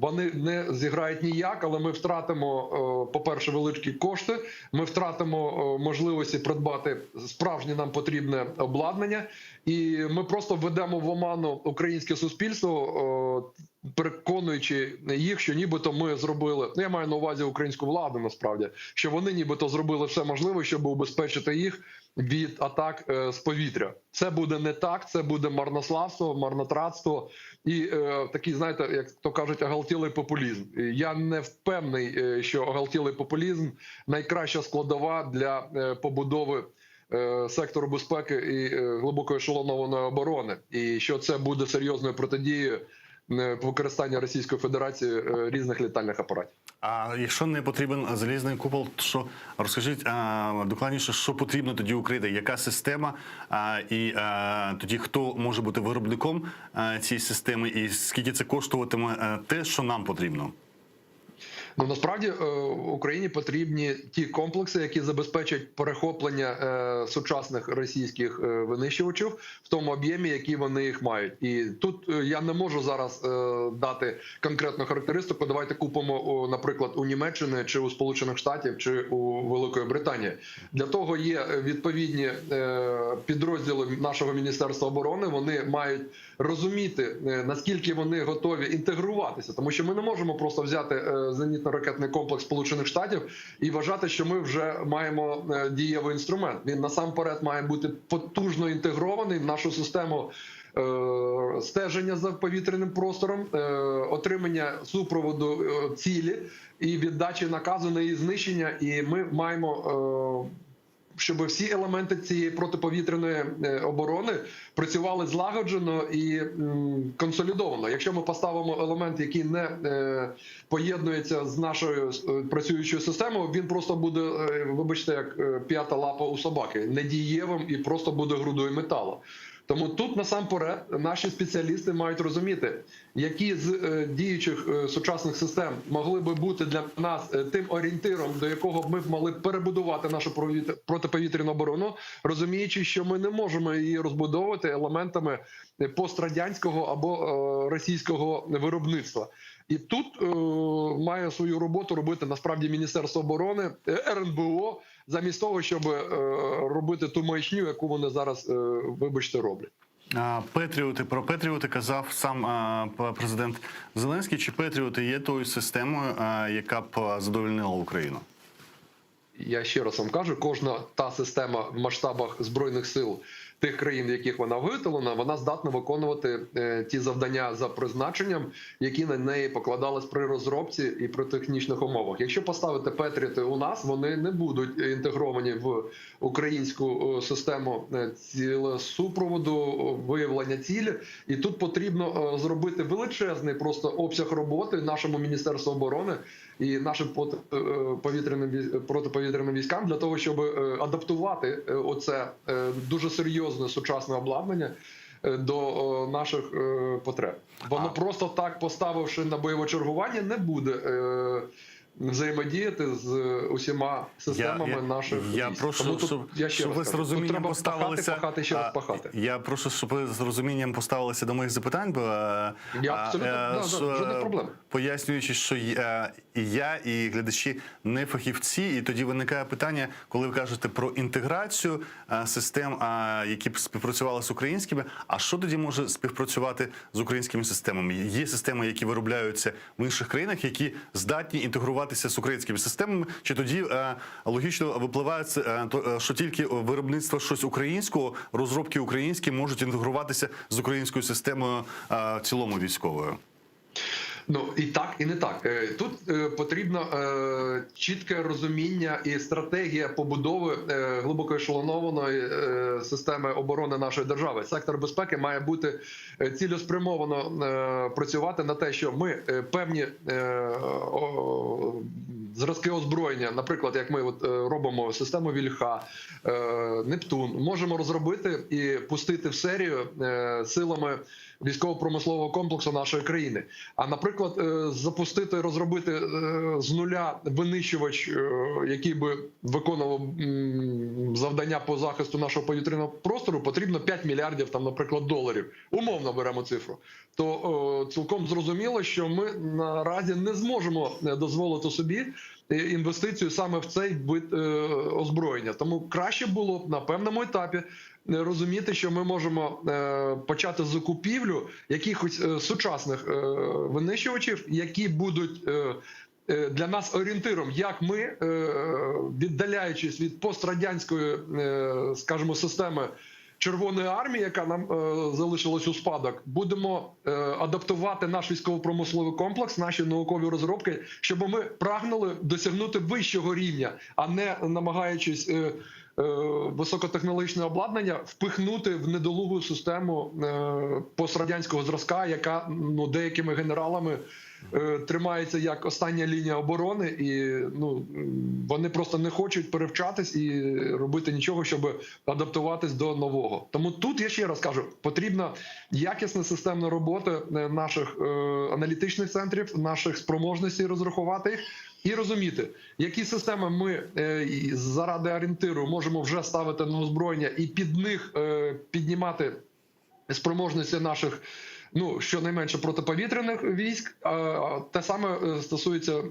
Вони не зіграють ніяк, але ми втратимо, по-перше, великі кошти, ми втратимо можливості придбати справжнє нам потрібне обладнання, і ми просто введемо в оману українське суспільство, переконуючи їх, що нібито ми зробили, я маю на увазі українську владу насправді, що вони нібито зробили все можливе, щоб убезпечити їх від атак з повітря. Це буде не так, це буде марнославство, марнотратство і такий, знаєте, як то кажуть, оголтілий популізм. Я не впевнений, що оголтілий популізм найкраща складова для побудови сектору безпеки і глибокої ешелонованої оборони. І що це буде серйозною протидією використання Російської Федерації різних літальних апаратів. А якщо не потрібен залізний купол, то що, розкажіть докладніше, що потрібно тоді Україні, яка система, і тоді хто може бути виробником цієї системи, і скільки це коштуватиме те, що нам потрібно? Насправді Україні потрібні ті комплекси, які забезпечать перехоплення сучасних російських винищувачів в тому об'ємі, який вони їх мають. І тут я не можу зараз дати конкретну характеристику. Давайте купимо, наприклад, у Німеччини, чи у Сполучених Штатів, чи у Великої Британії. Для того є відповідні підрозділи нашого Міністерства оборони. Вони мають розуміти, наскільки вони готові інтегруватися. Тому що ми не можемо просто взяти зенітно-ракетний комплекс Сполучених Штатів і вважати, що ми вже маємо дієвий інструмент. Він насамперед має бути потужно інтегрований в нашу систему стеження за повітряним простором, отримання супроводу цілі і віддачі наказу на її знищення. І ми маємо, щоб всі елементи цієї протиповітряної оборони працювали злагоджено і консолідовано. Якщо ми поставимо елемент, який не поєднується з нашою працюючою системою, він просто буде, вибачте, як п'ята лапа у собаки, недієвим і просто буде грудою металу. Тому тут насамперед наші спеціалісти мають розуміти, які з діючих сучасних систем могли би бути для нас тим орієнтиром, до якого ми б могли перебудувати нашу протиповітряну оборону, розуміючи, що ми не можемо її розбудовувати елементами пострадянського або російського виробництва. І тут має свою роботу робити насправді Міністерство оборони, РНБО, замість того, щоб робити ту маячню, яку вони зараз, вибачте, роблять. Про Петріоти казав сам президент Зеленський. Чи Петріоти є тою системою, яка б задовольнила Україну? Я ще раз вам кажу, кожна та система в масштабах Збройних сил тих країн, в яких вона виготовлена, вона здатна виконувати ті завдання за призначенням, які на неї покладались при розробці і при технічних умовах. Якщо поставити Петріоти у нас, вони не будуть інтегровані в українську систему цілесупроводу, виявлення цілі. І тут потрібно зробити величезний просто обсяг роботи нашому Міністерству оборони і нашим протиповітряним військам для того, щоб адаптувати оце дуже серйозне сучасне обладнання до наших потреб. Воно просто так, поставивши на бойове чергування, не буде взаємодіяти з усіма системами наших військ. Я прошу, щоб ви з розумінням поставилися. Пахати, ще раз пахати. Я прошу, щоб ви з розумінням поставилися до моїх запитань, бо жодних проблем. Пояснюючи, що і я, і глядачі не фахівці, і тоді виникає питання, коли ви кажете про інтеграцію систем, які б співпрацювали з українськими, а що тоді може співпрацювати з українськими системами? Є системи, які виробляються в інших країнах, які здатні інтегруватися з українськими системами, чи тоді логічно випливає, що тільки виробництво щось українського, розробки українські можуть інтегруватися з українською системою в цілому військовою? Ну, і так, і не так. Тут потрібно чітке розуміння і стратегія побудови глибоко ешелонованої системи оборони нашої держави. Сектор безпеки має бути цілеспрямовано працювати на те, що ми певні зразки озброєння, наприклад, як ми робимо систему Вільха, Нептун, можемо розробити і пустити в серію силами військово-промислового комплексу нашої країни. А, наприклад, запустити, розробити з нуля винищувач, який би виконував завдання по захисту нашого повітряного простору, потрібно 5 мільярдів, там, наприклад, доларів. Умовно беремо цифру. То цілком зрозуміло, що ми наразі не зможемо дозволити собі інвестицію саме в цей вид озброєння. Тому краще було б на певному етапі розуміти, що ми можемо почати закупівлю якихось сучасних винищувачів, які будуть для нас орієнтиром, як ми, віддаляючись від пострадянської, скажімо, системи Червоної армії, яка нам залишилась у спадок, будемо адаптувати наш військово-промисловий комплекс, наші наукові розробки, щоб ми прагнули досягнути вищого рівня, а не намагаючись високотехнологічне обладнання впихнути в недолугу систему пострадянського зразка, яка деякими генералами тримається як остання лінія оборони, і вони просто не хочуть перевчатись і робити нічого, щоб адаптуватись до нового. Тому тут, я ще раз кажу, потрібна якісна системна робота наших аналітичних центрів, наших спроможностей розрахувати їх і розуміти, які системи ми заради орієнтиру можемо вже ставити на озброєння і під них піднімати спроможності наших, щонайменше протиповітряних військ. Те саме стосується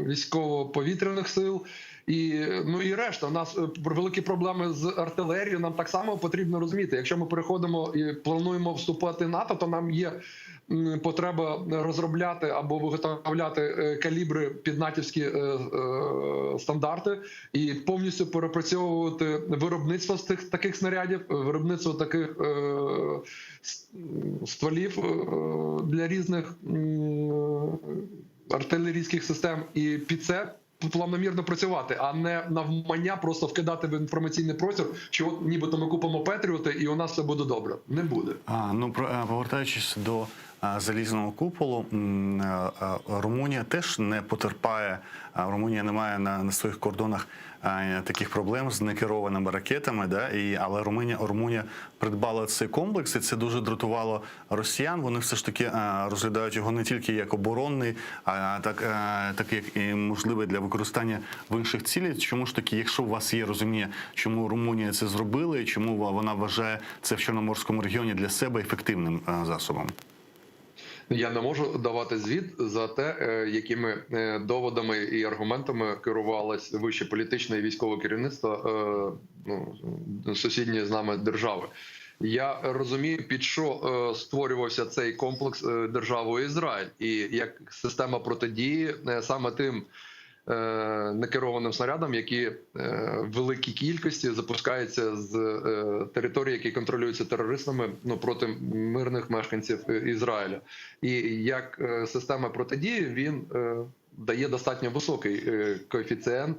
військово-повітряних сил. І решта. У нас великі проблеми з артилерією. Нам так само потрібно розуміти. Якщо ми переходимо і плануємо вступати в НАТО, то нам є потреба розробляти або виготовляти калібри під натівські стандарти і повністю перепрацьовувати виробництво з таких снарядів, виробництво таких стволів для різних артилерійських систем. І під це плавномірно працювати, а не навмання просто вкидати в інформаційний простір, що нібито ми купимо Петріоти і у нас все буде добре. Не буде. Повертаючись до залізного куполу, Румунія теж не потерпає, Румунія не має на своїх кордонах таких проблем з некерованими ракетами, але Румунія придбала цей комплекс, і це дуже дратувало росіян. Вони все ж таки розглядають його не тільки як оборонний, а так як і можливий для використання в інших цілях. Чому ж таки, якщо у вас є розуміння, чому Румунія це зробила і чому вона вважає це в Чорноморському регіоні для себе ефективним засобом? Я не можу давати звіт за те, якими доводами і аргументами керувалось вище політичне і військове керівництво сусідньої з нами держави. Я розумію, під що створювався цей комплекс державою Ізраїль і як система протидії саме тим некерованим снарядам, які в великій кількості запускаються з території, які контролюються терористами, проти мирних мешканців Ізраїля. І як система протидії він дає достатньо високий коефіцієнт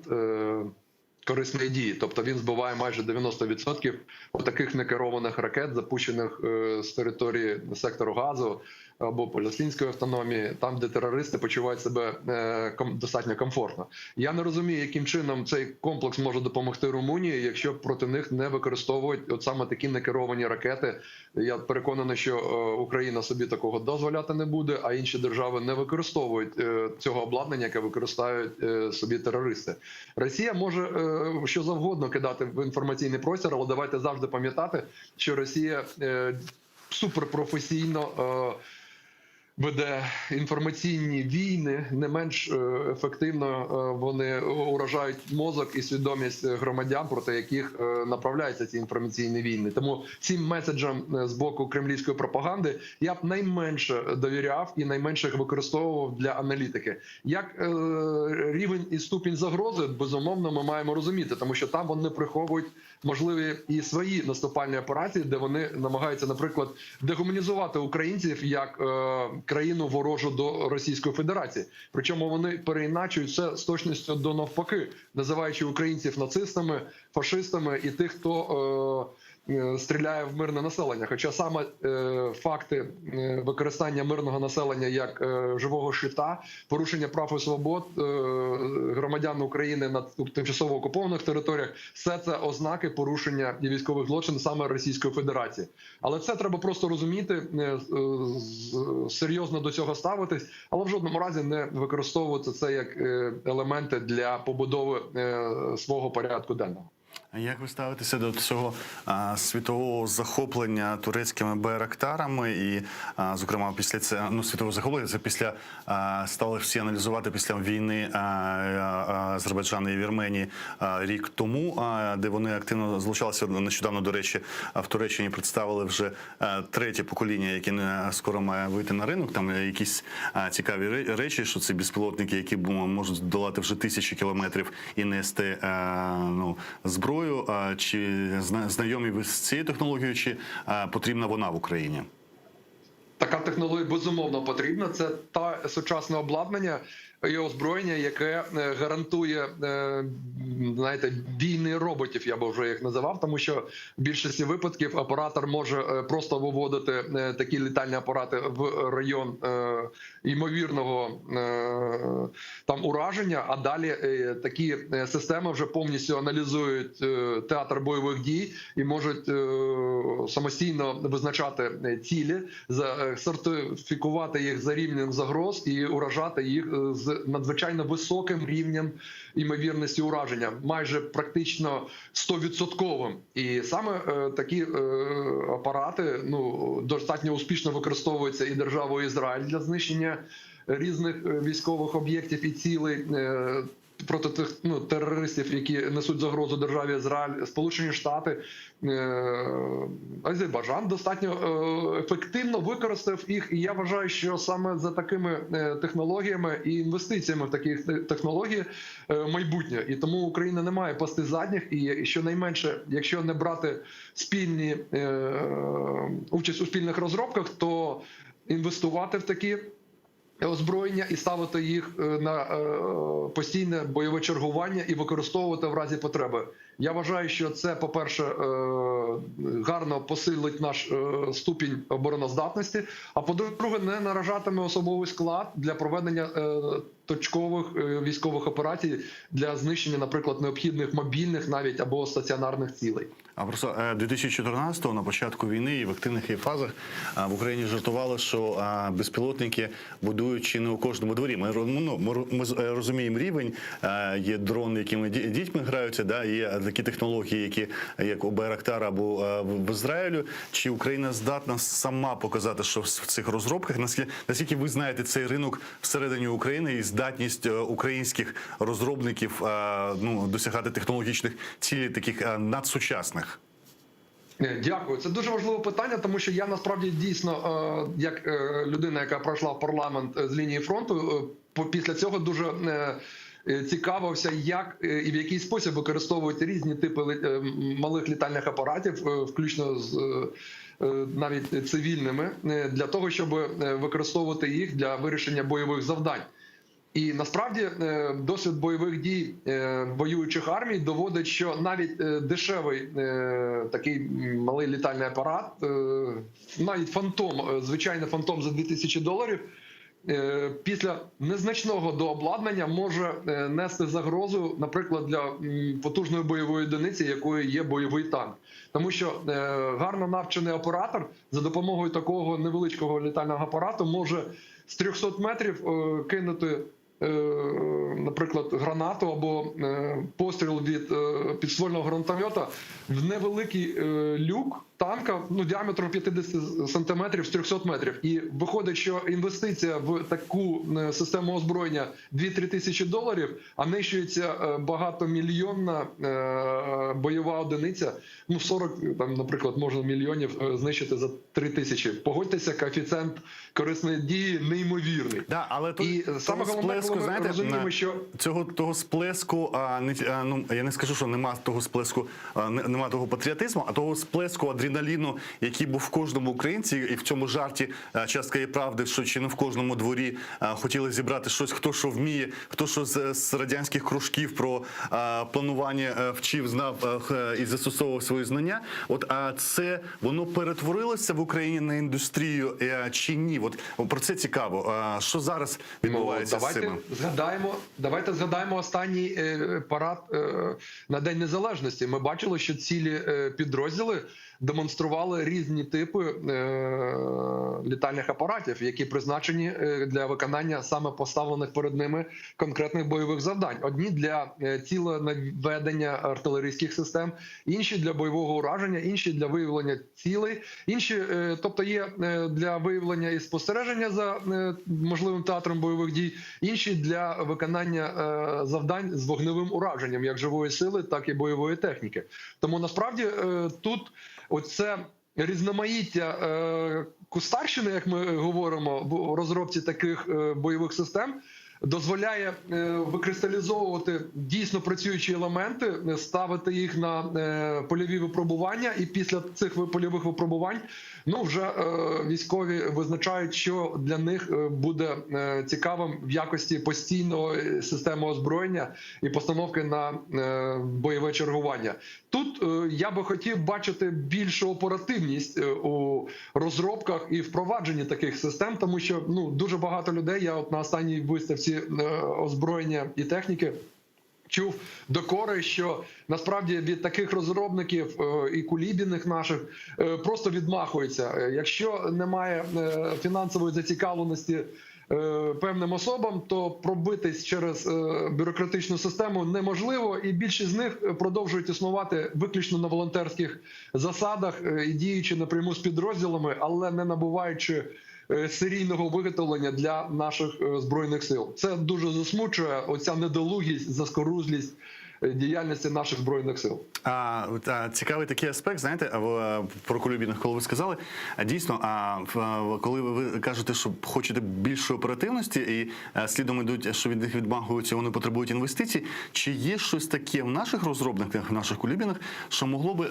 корисної дії. Тобто він збиває майже 90% таких некерованих ракет, запущених з території сектору Газу, або палестинської автономії, там, де терористи почувають себе достатньо комфортно. Я не розумію, яким чином цей комплекс може допомогти Румунії, якщо проти них не використовують от саме такі некеровані ракети. Я переконаний, що Україна собі такого дозволяти не буде, а інші держави не використовують цього обладнання, яке використовують собі терористи. Росія може що завгодно кидати в інформаційний простір, але давайте завжди пам'ятати, що Росія суперпрофесійно веде інформаційні війни, не менш ефективно вони уражають мозок і свідомість громадян, проти яких направляються ці інформаційні війни. Тому цим меседжам з боку кремлівської пропаганди я б найменше довіряв і найменше їх використовував для аналітики. Як рівень і ступінь загрози, безумовно, ми маємо розуміти, тому що там вони приховують можливі і свої наступальні операції, де вони намагаються, наприклад, дегуманізувати українців як країну ворожу до Російської Федерації. Причому вони переіначують це з точністю до навпаки, називаючи українців нацистами, фашистами і тих, хто стріляє в мирне населення. Хоча саме факти використання мирного населення як живого щита, порушення прав і свобод громадян України на тимчасово окупованих територіях, все це ознаки порушення і військових злочинів саме Російської Федерації. Але це треба просто розуміти, серйозно до цього ставитись, але в жодному разі не використовувати це як елементи для побудови свого порядку денного. Як ви ставитеся до цього світового захоплення турецькими байрактарами і, зокрема, після цього світового захоплення, це після стали всі аналізувати після війни Азербайджану і Вірменії рік тому, де вони активно залучалися нещодавно, до речі, в Туреччині представили вже третє покоління, яке скоро має вийти на ринок. Там якісь цікаві речі, що це безпілотники, які можуть долати вже тисячі кілометрів і нести зброю. Чи знайомі ви з цією технологією, чи потрібна вона в Україні? Така технологія безумовно потрібна. Це та сучасне обладнання і озброєння, яке гарантує, знаєте, війни роботів, я би вже їх називав, тому що в більшості випадків оператор може просто виводити такі літальні апарати в район ймовірного там ураження, а далі такі системи вже повністю аналізують театр бойових дій і можуть самостійно визначати цілі, сертифікувати їх за рівнем загроз і уражати їх з надзвичайно високим рівнем ймовірності ураження, майже практично 100%. І саме такі апарати достатньо успішно використовуються і державою Ізраїль для знищення різних військових об'єктів і цілей проти тих терористів, які несуть загрозу державі Ізраїль. Сполучені Штати, Азербайджан достатньо ефективно використав їх, і я вважаю, що саме за такими технологіями і інвестиціями в такі технології майбутнє. І тому Україна не має пасти задніх, і щонайменше, якщо не брати участь у спільних розробках, то інвестувати в такі озброєння і ставити їх на постійне бойове чергування і використовувати в разі потреби. Я вважаю, що це, по-перше, гарно посилить наш ступінь обороноздатності, а по-друге, не наражатиме особовий склад для проведення точкових військових операцій для знищення, наприклад, необхідних мобільних навіть або стаціонарних цілей. А просто 2014-го, на початку війни і в активних її фазах, в Україні жартували, що безпілотники будують чи не у кожному дворі. Ми розуміємо рівень, є дрони, якими дітьми граються, є такі технології, які як у Байрактар або в Ізраїлю. Чи Україна здатна сама показати, що в цих розробках, наскільки ви знаєте цей ринок всередині України і здатність українських розробників досягати технологічних цілей таких надсучасних? Дякую. Це дуже важливе питання, тому що я насправді дійсно, як людина, яка пройшла в парламент з лінії фронту, після цього дуже цікавився, як і в який спосіб використовують різні типи малих літальних апаратів, включно з навіть цивільними, для того, щоб використовувати їх для вирішення бойових завдань. І насправді досвід бойових дій воюючих армій доводить, що навіть дешевий такий малий літальний апарат, навіть фантом, звичайний фантом за $2000, після незначного дообладнання може нести загрозу, наприклад, для потужної бойової одиниці, якою є бойовий танк. Тому що гарно навчений оператор за допомогою такого невеличкого літального апарату може з 300 метрів кинути, наприклад, гранату або постріл від підствольного гранатомета в невеликий люк танка діаметром 50 сантиметрів з 300 метрів. І виходить, що інвестиція в таку систему озброєння $2-3 тисячі, а нищується багатомільйонна бойова одиниця. 40, наприклад, можна мільйонів знищити за 3 тисячі. Погодьтеся, коефіцієнт корисної дії неймовірний. Да, але і саме головне, коли ми розуміємо, що того сплеску, я не скажу, що нема того сплеску, нема того патріотизму, а того сплеску адреналіну, який був в кожному українці, і в цьому жарті частка є правди, що чи не в кожному дворі хотіли зібрати щось, хто що вміє, хто що з радянських кружків про планування вчив, знав і застосовував свої знання. А це воно перетворилося в Україні на індустрію чи ні? Про це цікаво. Що зараз відбувається з цим? Давайте згадаємо останній парад на День Незалежності. Ми бачили, що цілі підрозділи демонстрували різні типи літальних апаратів, які призначені для виконання саме поставлених перед ними конкретних бойових завдань. Одні для ціленаведення артилерійських систем, інші для бойового ураження, інші для виявлення цілей, інші, тобто є для виявлення і спостереження за можливим театром бойових дій, інші для виконання завдань з вогневим ураженням, як живої сили, так і бойової техніки. Тому насправді тут оце різноманіття кустарщини, як ми говоримо, в розробці таких бойових систем, дозволяє викристалізовувати дійсно працюючі елементи, ставити їх на польові випробування, і після цих польових випробувань вже військові визначають, що для них буде цікавим в якості постійної системи озброєння і постановки на бойове чергування. Тут я би хотів бачити більшу оперативність у розробках і впровадженні таких систем, тому що дуже багато людей, я на останній виставці озброєння і техніки чув докори, що насправді від таких розробників і кулібіних наших просто відмахуються. Якщо немає фінансової зацікавленості певним особам, то пробитись через бюрократичну систему неможливо, і більшість з них продовжують існувати виключно на волонтерських засадах, і діючи напряму з підрозділами, але не набуваючи серійного виготовлення для наших Збройних сил. Це дуже засмучує, оця недолугість, заскорузлість діяльності наших Збройних сил. Цікавий такий аспект, знаєте, про кулібіних, коли ви сказали, дійсно, коли ви кажете, що хочете більшої оперативності і слідом йдуть, що від них відмахуються, вони потребують інвестицій, чи є щось таке в наших розробниках, в наших кулібінах, що могло би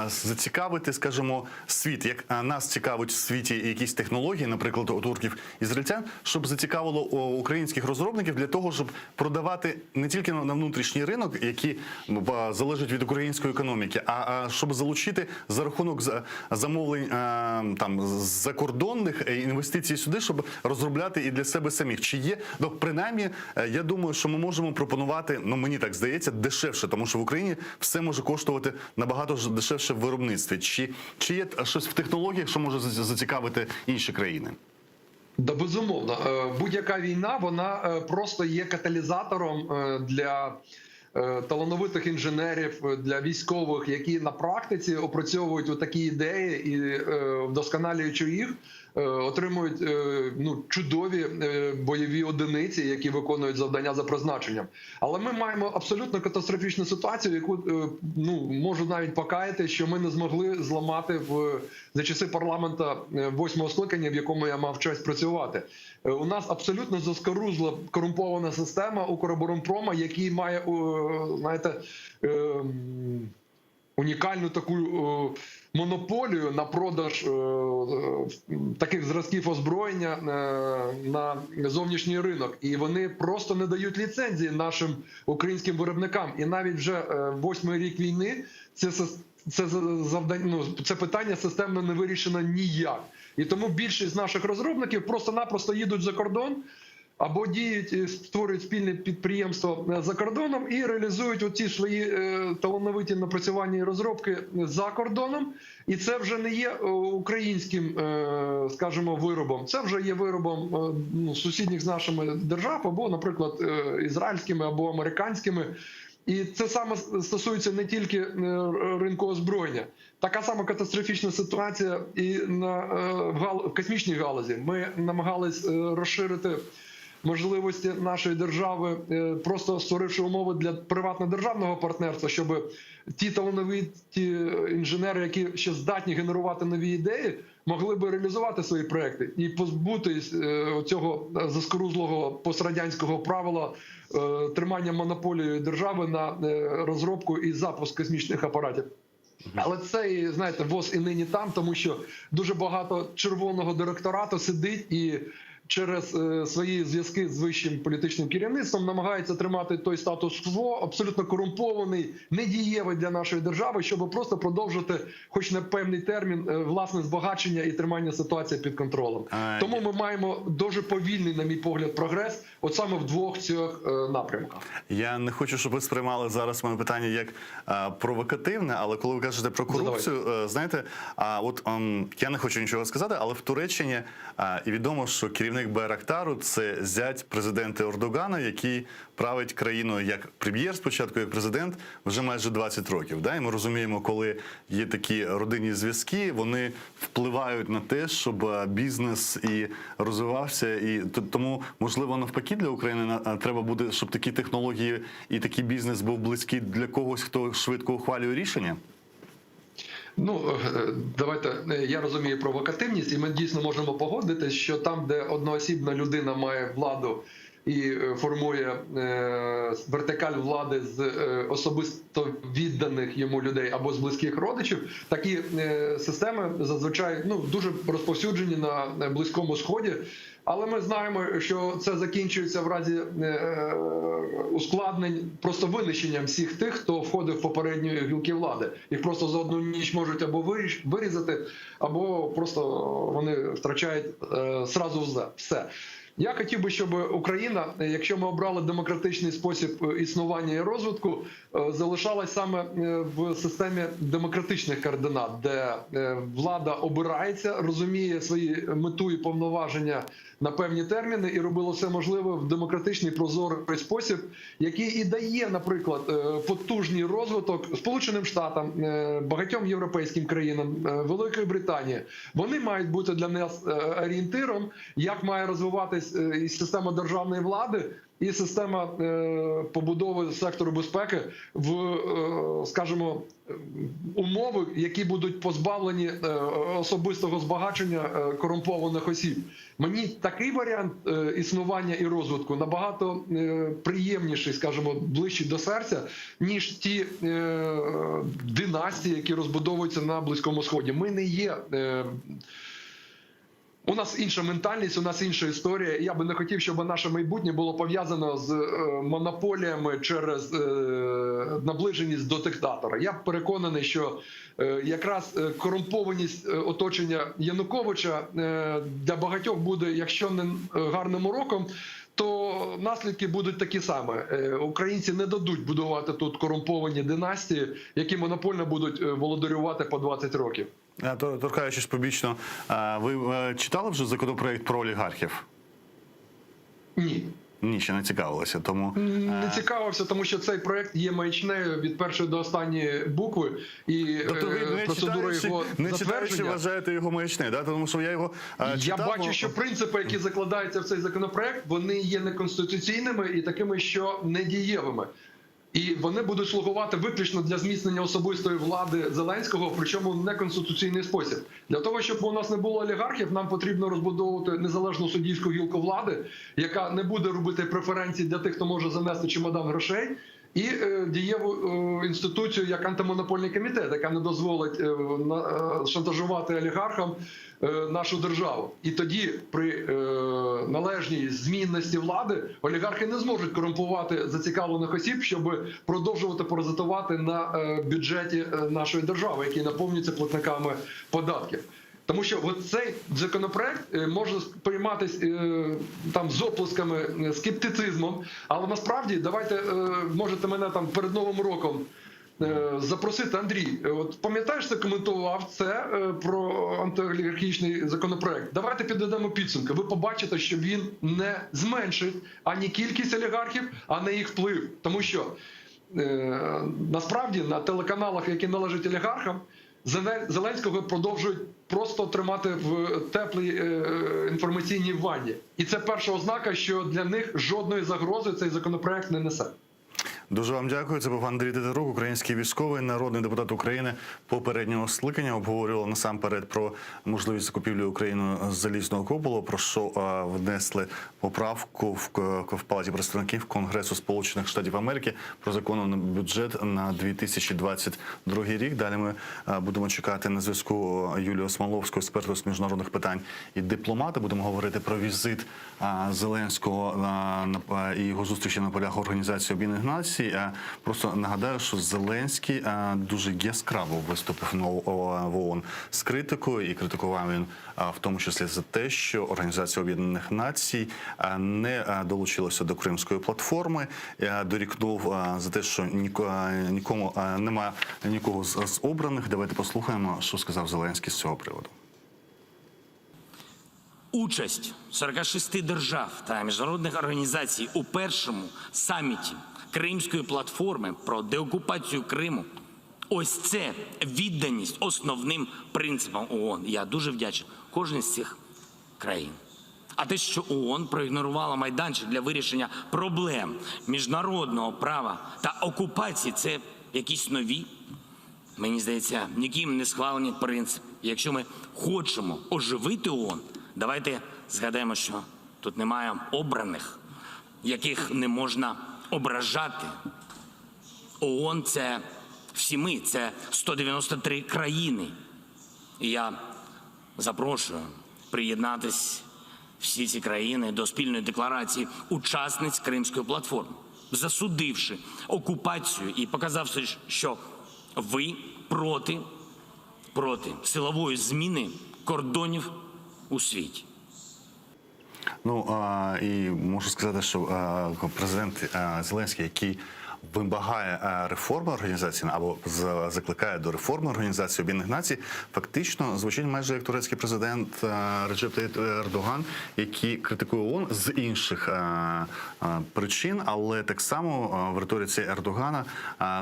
зацікавити, скажімо, світ, як нас цікавить в світі якісь технології, наприклад, у турків, ізраїльтян, щоб зацікавило українських розробників для того, щоб продавати не тільки на внутрішній ринок, які залежать від української економіки, а щоб залучити за рахунок замовлень закордонних інвестицій сюди, щоб розробляти і для себе самих. Чи є, принаймні, я думаю, що ми можемо пропонувати, мені так здається, дешевше, тому що в Україні все може коштувати набагато дешевше в виробництві. Чи є щось в технологіях, що може зацікавити інші країни? Да, безумовно. Будь-яка війна, вона просто є каталізатором для талановитих інженерів, для військових, які на практиці опрацьовують такі ідеї і, вдосконалюючи їх, отримують чудові бойові одиниці, які виконують завдання за призначенням. Але ми маємо абсолютно катастрофічну ситуацію, яку можу навіть покаяти, що ми не змогли зламати за часи парламента 8-го скликання, в якому я мав честь працювати. У нас абсолютно заскорузла корумпована система Укроборонпрома, який має, знаєте, унікальну таку монополію на продаж таких зразків озброєння на зовнішній ринок. І вони просто не дають ліцензії нашим українським виробникам. І навіть вже 8-й рік війни це питання системно не вирішено ніяк. І тому більшість наших розробників просто-напросто їдуть за кордон, або діють, створюють спільне підприємство за кордоном і реалізують оці свої талановиті напрацювання і розробки за кордоном. І це вже не є українським, скажімо, виробом. Це вже є виробом сусідніх з нашими держав, або, наприклад, ізраїльськими, або американськими. І це саме стосується не тільки ринку озброєння. Така сама катастрофічна ситуація і в космічній галузі. Ми намагались розширити можливості нашої держави, просто створивши умови для приватно-державного партнерства, щоб ті талановиті інженери, які ще здатні генерувати нові ідеї, могли би реалізувати свої проекти і позбутись цього заскорузлого пострадянського правила тримання монополії держави на розробку і запуск космічних апаратів. Але це, знаєте, ВОЗ і нині там, тому що дуже багато червоного директорату сидить і через свої зв'язки з вищим політичним керівництвом намагається тримати той статус-кво, абсолютно корумпований, недієвий для нашої держави, щоб просто продовжити хоч на певний термін власне збагачення і тримання ситуації під контролем. Тому ми маємо дуже повільний, на мій погляд, прогрес от саме в двох цих напрямках. Я не хочу, щоб ви сприймали зараз моє питання як провокативне, але коли ви кажете про корупцію, знаєте, я не хочу нічого сказати, але в Туреччині і відомо, що керівник Байрактару – це зять президента Ердогана, який править країною як прем'єр спочатку, як президент вже майже 20 років. І ми розуміємо, коли є такі родинні зв'язки, вони впливають на те, щоб бізнес і розвивався. І тому, можливо, навпаки для України треба буде, щоб такі технології і такий бізнес був близький для когось, хто швидко ухвалює рішення? Давайте, я розумію провокативність, і ми дійсно можемо погодитись, що там, де одноосібна людина має владу і формує вертикаль влади з особисто відданих йому людей або з близьких родичів, такі системи зазвичай дуже розповсюджені на Близькому Сході. Але ми знаємо, що це закінчується в разі ускладнень просто винищенням всіх тих, хто входив в попередні гілки влади. Їх просто за одну ніч можуть або вирізати, або просто вони втрачають зразу все. Я хотів би, щоб Україна, якщо ми обрали демократичний спосіб існування і розвитку, залишалась саме в системі демократичних координат, де влада обирається, розуміє свої мету і повноваження на певні терміни і робило все можливе в демократичний прозорий спосіб, який і дає, наприклад, потужний розвиток Сполученим Штатам, багатьом європейським країнам, Великої Британії. Вони мають бути для нас орієнтиром, як має розвиватись і система державної влади, і система побудови сектору безпеки в, скажімо, умови, які будуть позбавлені особистого збагачення корумпованих осіб. Мені такий варіант існування і розвитку набагато приємніший, скажімо, ближчий до серця, ніж ті династії, які розбудовуються на Близькому Сході. Ми не є... У нас інша ментальність, у нас інша історія. Я би не хотів, щоб наше майбутнє було пов'язано з монополіями через наближеність до диктатора. Я переконаний, що якраз корумпованість оточення Януковича для багатьох буде, якщо не гарним уроком, то наслідки будуть такі самі. Українці не дадуть будувати тут корумповані династії, які монопольно будуть володарювати по 20 років. Торкаючись побічно, ви читали вже законопроект про олігархів? Ні. Ні, ще не цікавилися, тому... Не цікавився, тому що цей проект є маячнею від першої до останньої букви, і процедура його не затвердження... читаючи, вважаєте його маячнею, да? Тому що я його читав... Я бачу, що принципи, які закладаються в цей законопроект, вони є неконституційними і такими, що недієвими. І вони будуть слугувати виключно для зміцнення особистої влади Зеленського, причому в неконституційний спосіб. Для того, щоб у нас не було олігархів, нам потрібно розбудовувати незалежну суддівську гілку влади, яка не буде робити преференції для тих, хто може занести чемодан грошей, і дієву інституцію, як антимонопольний комітет, яка не дозволить шантажувати олігархам нашу державу. І тоді при належній змінності влади олігархи не зможуть корумпувати зацікавлених осіб, щоб продовжувати паразитувати на бюджеті нашої держави, який наповнюється платниками податків. Тому що цей законопроект може прийматися там з оплесками, скептицизмом, але насправді, давайте, можете мене там перед Новим роком запросити, Андрій. От пам'ятаєш, ти коментував це про антиолігархічний законопроект. Давайте підведемо підсумки. Ви побачите, що він не зменшить ані кількість олігархів, а не їх вплив. Тому що насправді на телеканалах, які належать олігархам, Зеленського продовжують просто тримати в теплій інформаційній ванні. І це перша ознака, що для них жодної загрози цей законопроект не несе. Дуже вам дякую. Це був Андрій Тетерук, український військовий, народний депутат України попереднього скликання. Обговорювали насамперед про можливість закупівлі Україною залізного куполу, про що внесли поправку в Палаті представників Конгресу Сполучених Штатів Америки про законний бюджет на 2022 рік. Далі ми будемо чекати на зв'язку Юлію Осмоловську, експерту з міжнародних питань і дипломата. Будемо говорити про візит Зеленського і його зустрічі на полях Організації Об'єднаних Націй. Просто нагадаю, що Зеленський дуже яскраво виступив в ООН з критикою, і критикував він в тому числі за те, що Організація Об'єднаних Націй не долучилася до Кримської платформи, дорікнув за те, що нікому немає нікого з обраних. Давайте послухаємо, що сказав Зеленський з цього приводу. Участь 46 держав та міжнародних організацій у першому саміті Кримської платформи про деокупацію Криму – ось це відданість основним принципам ООН. Я дуже вдячний кожній з цих країн. А те, що ООН проігнорувала майданчик для вирішення проблем міжнародного права та окупації – це якісь нові, мені здається, ніким не схвалені принципи. Якщо ми хочемо оживити ООН, давайте згадаємо, що тут немає обраних, яких не можна ображати. ООН – це всі ми, це 193 країни. І я запрошую приєднатись всі ці країни до спільної декларації учасниць Кримської платформи, засудивши окупацію і показавши, що ви проти силової зміни кордонів у світі. Ну, і можу сказати, що президент Зеленський, який вимагає реформи організації або закликає до реформи Організації Об'єднаних Націй, фактично звучить майже як турецький президент Реджеп Таїп Ердоган, який критикує ООН з інших причин, але так само в риториці Ердогана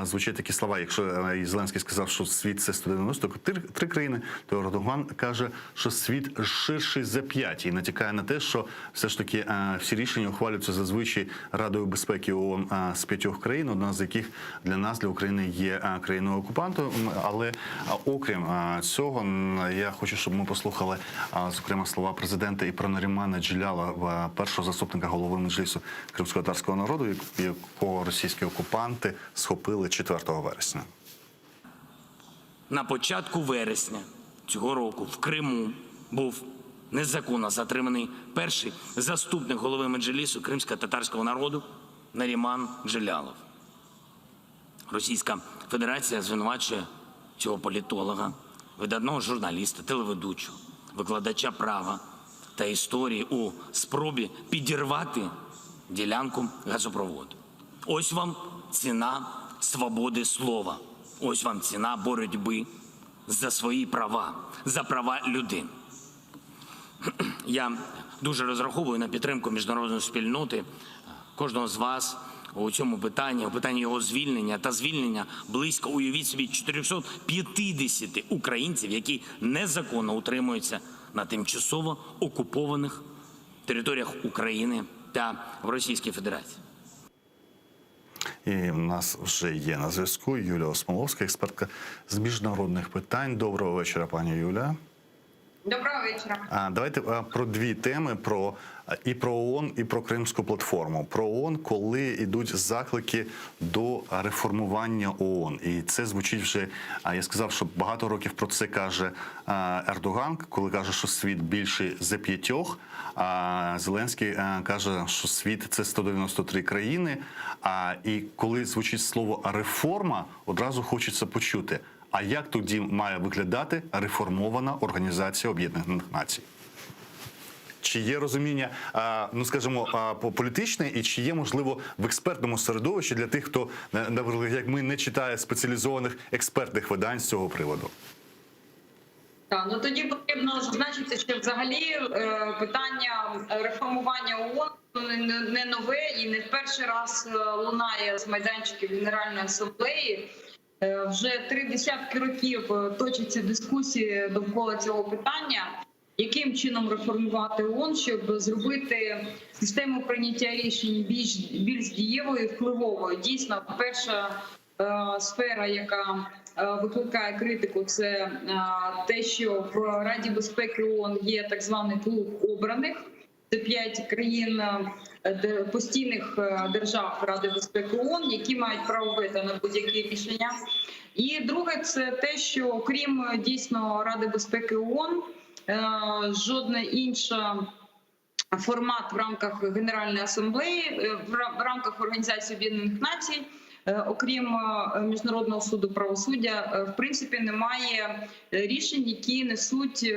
звучать такі слова. Якщо Зеленський сказав, що світ – це 193 країни, то Ердоган каже, що світ ширший за 5 і натякає на те, що все ж таки всі рішення ухвалюються зазвичай Радою безпеки ООН з 5 країн, одна з яких для нас, для України, є країною-окупантом. Але окрім цього, я хочу, щоб ми послухали, зокрема, слова президента і про Нарімана Джелялова, першого заступника голови Меджлісу кримськотатарського народу, якого російські окупанти схопили 4 вересня. На початку вересня цього року в Криму був незаконно затриманий перший заступник голови Меджлісу кримськотатарського народу Наріман Джелялов. Російська Федерація звинувачує цього політолога, видатного журналіста, телеведучого, викладача права та історії у спробі підірвати ділянку газопроводу. Ось вам ціна свободи слова. Ось вам ціна боротьби за свої права, за права людини. Я дуже розраховую на підтримку міжнародної спільноти, кожного з вас у цьому питанні, у питанні його звільнення та звільнення близько, уявіть собі, 450 українців, які незаконно утримуються на тимчасово окупованих територіях України та в Російській Федерації. І в нас вже є на зв'язку Юлія Осмоловська, експертка з міжнародних питань. Доброго вечора, пані Юлія. Доброго вечора. Давайте про дві теми: і про ООН, і про Кримську платформу. Про ООН, коли йдуть заклики до реформування ООН. І це звучить вже, я сказав, що багато років про це каже Ердоган, коли каже, що світ більший за 5, а Зеленський каже, що світ – це 193 країни. І коли звучить слово «реформа», одразу хочеться почути, а як тоді має виглядати реформована Організація Об'єднаних Націй? Чи є розуміння, ну скажімо, політичне, і чи є, можливо, в експертному середовищі для тих, хто, наприклад, як ми, не читає спеціалізованих експертних видань з цього приводу? Так, ну тоді потрібно зазначити, що взагалі питання реформування ООН не нове і не в перший раз лунає з майданчиків Генеральної асамблеї. Вже 30 років точаться дискусії довкола цього питання, яким чином реформувати ООН, щоб зробити систему прийняття рішень більш дієвою і впливовою. Дійсно, перша сфера, яка викликає критику, це те, що в Раді безпеки ООН є так званий клуб обраних. Це 5 країн постійних держав Ради безпеки ООН, які мають право вето на будь-які рішення. І друге, це те, що окрім дійсно Ради безпеки ООН, жодна інша формат в рамках Генеральної асамблеї, в рамках Організації Об'єднаних Націй, окрім Міжнародного суду правосуддя, в принципі, немає рішень, які несуть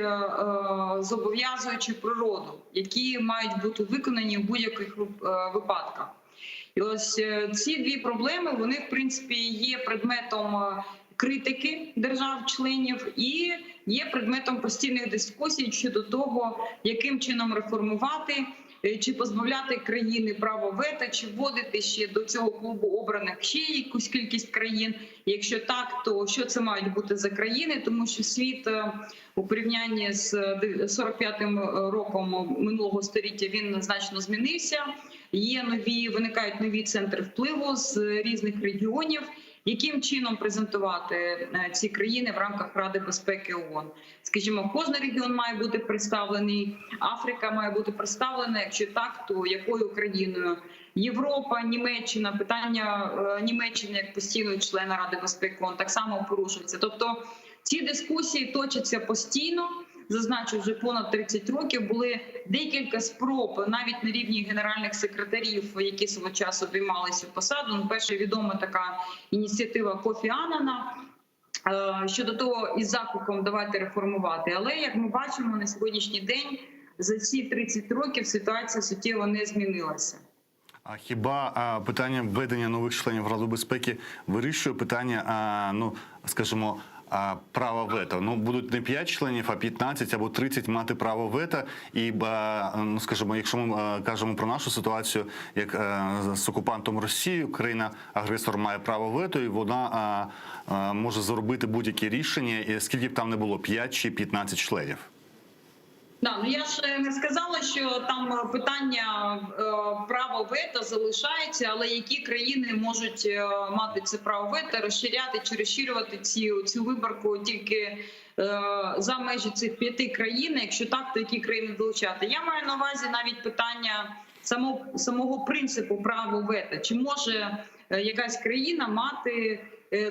зобов'язуючу природу, які мають бути виконані в будь-яких випадках. І ось ці дві проблеми, вони, в принципі, є предметом критики держав-членів і є предметом постійних дискусій щодо того, яким чином реформувати, чи позбавляти країни права вето, чи вводити ще до цього клубу обраних ще якусь кількість країн. Якщо так, то що це мають бути за країни? Тому що світ у порівнянні з 45-м роком минулого століття він значно змінився. Виникають нові центри впливу з різних регіонів. Яким чином презентувати ці країни в рамках Ради безпеки ООН? Скажімо, кожен регіон має бути представлений, Африка має бути представлена, якщо так, то якою країною? Європа, Німеччина, питання Німеччини як постійного члена Ради безпеки ООН так само порушується. Тобто ці дискусії точаться постійно. Зазначу, вже понад 30 років були декілька спроб, навіть на рівні генеральних секретарів, які свого часу обіймали цю посаду. Перша відома така ініціатива Кофі Аннана щодо того із закликом «давайте реформувати». Але, як ми бачимо, на сьогоднішній день за ці 30 років ситуація суттєво не змінилася. А хіба питання введення нових членів Ради безпеки вирішує питання, ну, скажімо, право вето? Ну, будуть не 5 членів, а 15 або 30 мати право вето. І, ну, скажімо, якщо ми кажемо про нашу ситуацію, як з окупантом Росією, країна-агресор має право вето, і вона може зробити будь-які рішення, і скільки б там не було, 5 чи 15 членів. Да, ну я ж не сказала, що там питання права вето залишається, але які країни можуть мати це право вето, розширяти чи розширювати цю виборку тільки за межі цих 5 країн, якщо так, то які країни долучати. Я маю на увазі навіть питання самого принципу права вето. Чи може якась країна мати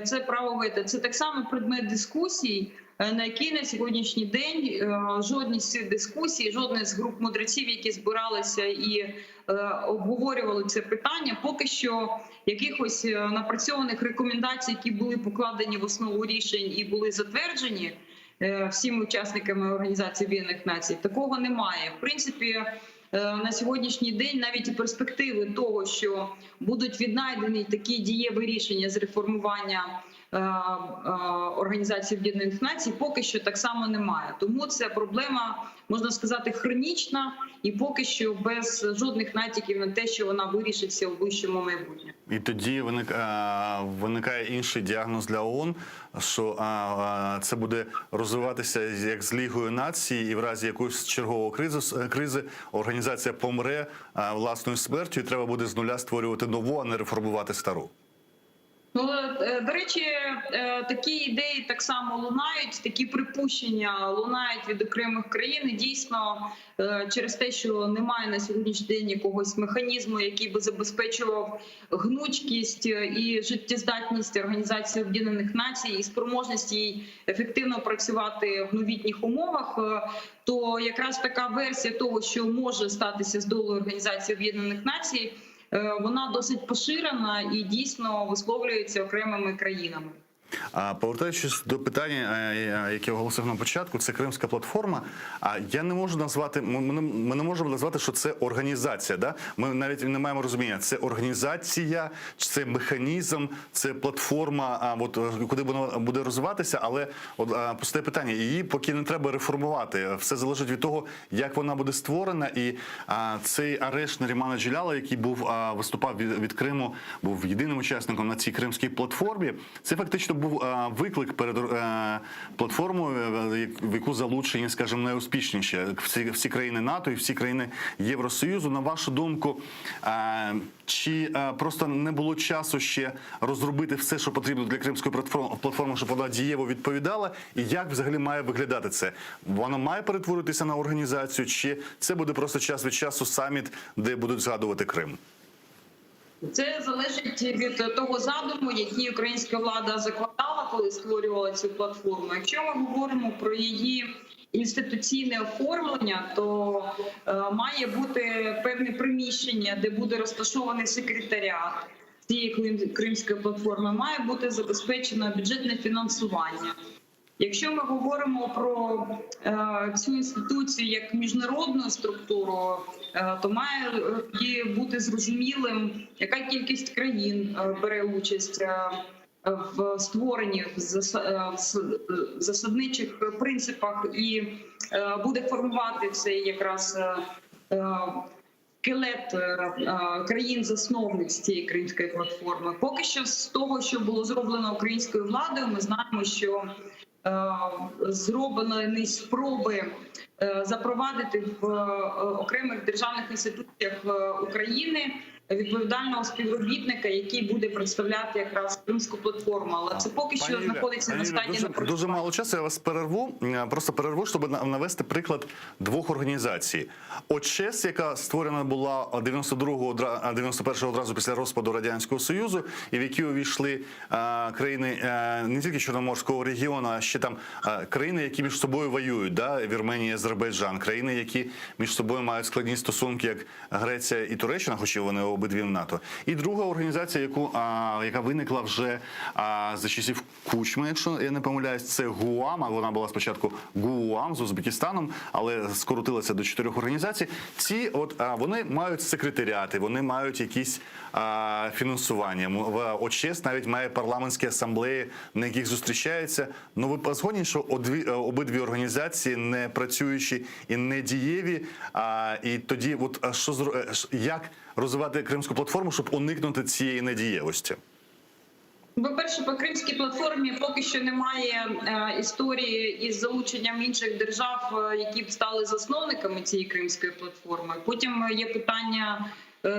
це право вето? Це так само предмет дискусій, на який на сьогоднішній день жодні з цих дискусій, жодна з груп мудреців, які збиралися і обговорювали це питання, поки що якихось напрацьованих рекомендацій, які були покладені в основу рішень і були затверджені всіма учасниками Організації Об'єднаних Націй, такого немає. В принципі, на сьогоднішній день навіть і перспективи того, що будуть віднайдені такі дієві рішення з реформування Організації Об'єднаних Націй, поки що так само немає. Тому це проблема, можна сказати, хронічна і поки що без жодних натяків на те, що вона вирішиться в ближчому майбутньому. І тоді виникає інший діагноз для ООН, що це буде розвиватися як з Лігою націй, і в разі якоїсь чергової кризи організація помре власною смертю, і треба буде з нуля створювати нову, а не реформувати стару. Ну, до речі, такі ідеї так само лунають, такі припущення лунають від окремих країн. І дійсно, через те, що немає на сьогоднішній день якогось механізму, який би забезпечував гнучкість і життєздатність Організації Об'єднаних Націй і спроможність їй ефективно працювати в новітніх умовах, то якраз така версія того, що може статися з долею Організації Об'єднаних Націй, вона досить поширена і дійсно висловлюється окремими країнами. Повертаючись до питання, яке оголосив на початку, це Кримська платформа. Я не можу назвати, ми не можемо назвати, що це організація. Да? Ми навіть не маємо розуміння, це організація, це механізм, це платформа, куди вона буде розвиватися, але просте питання, її поки не треба реформувати. Все залежить від того, як вона буде створена. І цей арешт Нарімана Джеляла, який виступав від Криму, був єдиним учасником на цій Кримській платформі, це фактично був виклик перед платформою, в яку залучені, скажімо, найуспішніші всі країни НАТО і всі країни Євросоюзу. На вашу думку, чи просто не було часу ще розробити все, що потрібно для Кримської платформи, щоб вона дієво відповідала? І як взагалі має виглядати це? Вона має перетворитися на організацію, чи це буде просто час від часу саміт, де будуть згадувати Крим? Це залежить від того задуму, який українська влада закладала, коли створювала цю платформу. Якщо ми говоримо про її інституційне оформлення, то має бути певне приміщення, де буде розташований секретаріат цієї Кримської платформи, має бути забезпечено бюджетне фінансування. Якщо ми говоримо про цю інституцію як міжнародну структуру, то має бути зрозумілим, яка кількість країн бере участь в створенні в засадничих принципах і буде формувати цей якраз скелет країн-засновниць цієї Кримської платформи. Поки що з того, що було зроблено українською владою, ми знаємо, що зроблені спроби запровадити в окремих державних інституціях України відповідального співробітника, який буде представляти якраз Кримську платформу. Але це поки що знаходиться на стадії напрацювання. Дуже мало часу, я вас просто перерву, щоб навести приклад двох організацій. ОЧЕС, яка створена була 91-го одразу після розпаду Радянського Союзу, і в які увійшли країни не тільки Чорноморського регіону, а ще там країни, які між собою воюють, да? Вірменія, Азербайджан, країни, які між собою мають складні стосунки, як Греція і Туреччина, хоча вони обидві в НАТО. І друга організація, яка виникла вже за часів Кучми, якщо я не помиляюсь, це ГУАМ. Вона була спочатку ГУАМ з Узбекистаном, але скоротилася до 4 організацій. Ці вони мають секретаріати, вони мають якісь фінансування. ОЧЕС навіть має парламентські асамблеї, на яких зустрічаються. Ну ви згодні, що обидві організації не працюючі і не дієві. І тоді, як розвивати Кримську платформу, щоб уникнути цієї недієвості? По-перше, по Кримській платформі поки що немає історії із залученням інших держав, які б стали засновниками цієї Кримської платформи. Потім є питання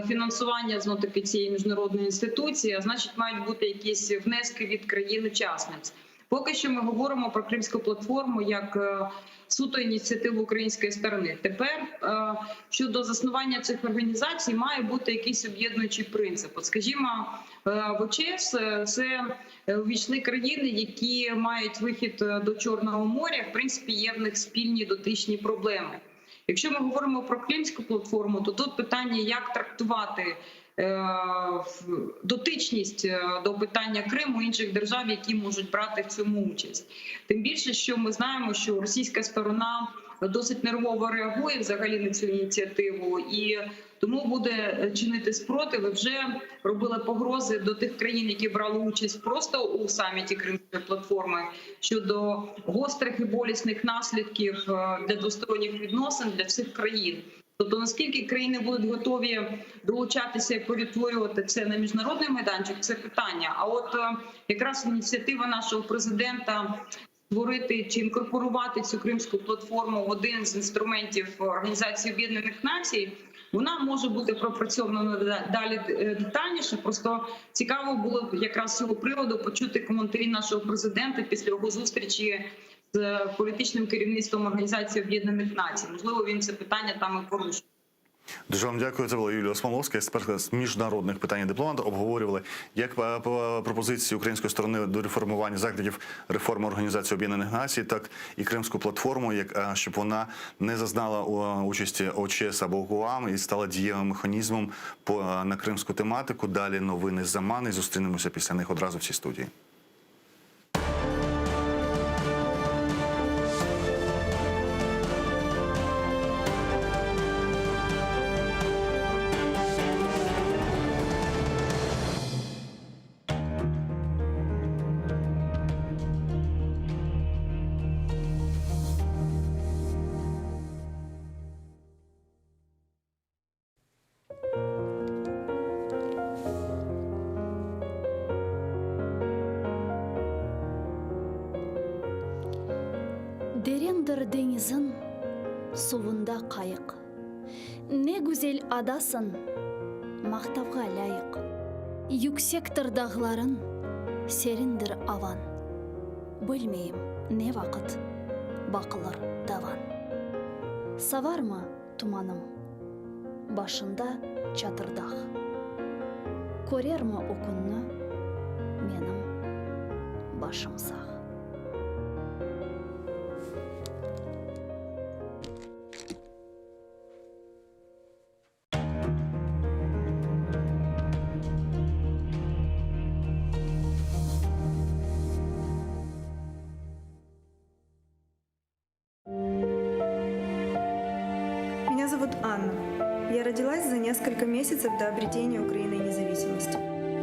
фінансування знов-таки цієї міжнародної інституції, а значить мають бути якісь внески від країн-учасниць. Поки що ми говоримо про Кримську платформу як суто ініціативу української сторони. Тепер щодо заснування цих організацій має бути якийсь об'єднуючий принцип. От, скажімо, в ОЧЕС це увійшли країни, які мають вихід до Чорного моря, в принципі, є в них спільні дотичні проблеми. Якщо ми говоримо про Кримську платформу, то тут питання, як трактувати дотичність до питання Криму інших держав, які можуть брати в цьому участь. Тим більше, що ми знаємо, що російська сторона досить нервово реагує взагалі на цю ініціативу, і тому буде чинити спротив. Вже робили погрози до тих країн, які брали участь просто у саміті Кримської платформи, щодо гострих і болісних наслідків для двосторонніх відносин для всіх країн. Тобто, наскільки країни будуть готові долучатися і перетворювати це на міжнародний майданчик, це питання. А от якраз ініціатива нашого президента створити чи інкорпорувати цю Кримську платформу в один з інструментів Організації Об'єднаних Націй, Вона може бути пропрацьована далі детальніше. Просто цікаво було б якраз з цього приводу почути коментарі нашого президента після його зустрічі з політичним керівництвом Організації Об'єднаних Націй. Можливо, він це питання там і порушив. Дуже вам дякую. Це була Юлія Осмоловська, експертка з міжнародних питань і дипломата. Обговорювали як пропозиції української сторони до реформування закладів реформи Організації Об'єднаних Націй, так і Кримську платформу, щоб вона не зазнала участі ОЧС або ОКУАМ і стала дієвим механізмом на кримську тематику. Далі новини з Амани. Зустрінемося після них одразу в цій студії. Дерендір деңізін, суында қайық. Не güzel адасың, мақтауға лайық. Yüksектір дағларын, серіндір аван. Білмейм, не вақыт, бақылыр даван. Саварма туманым, башында чатырдақ. Көрерма окунны, менің башым сақ. Меня зовут Анна. Я родилась за несколько месяцев до обретения Украиной независимости.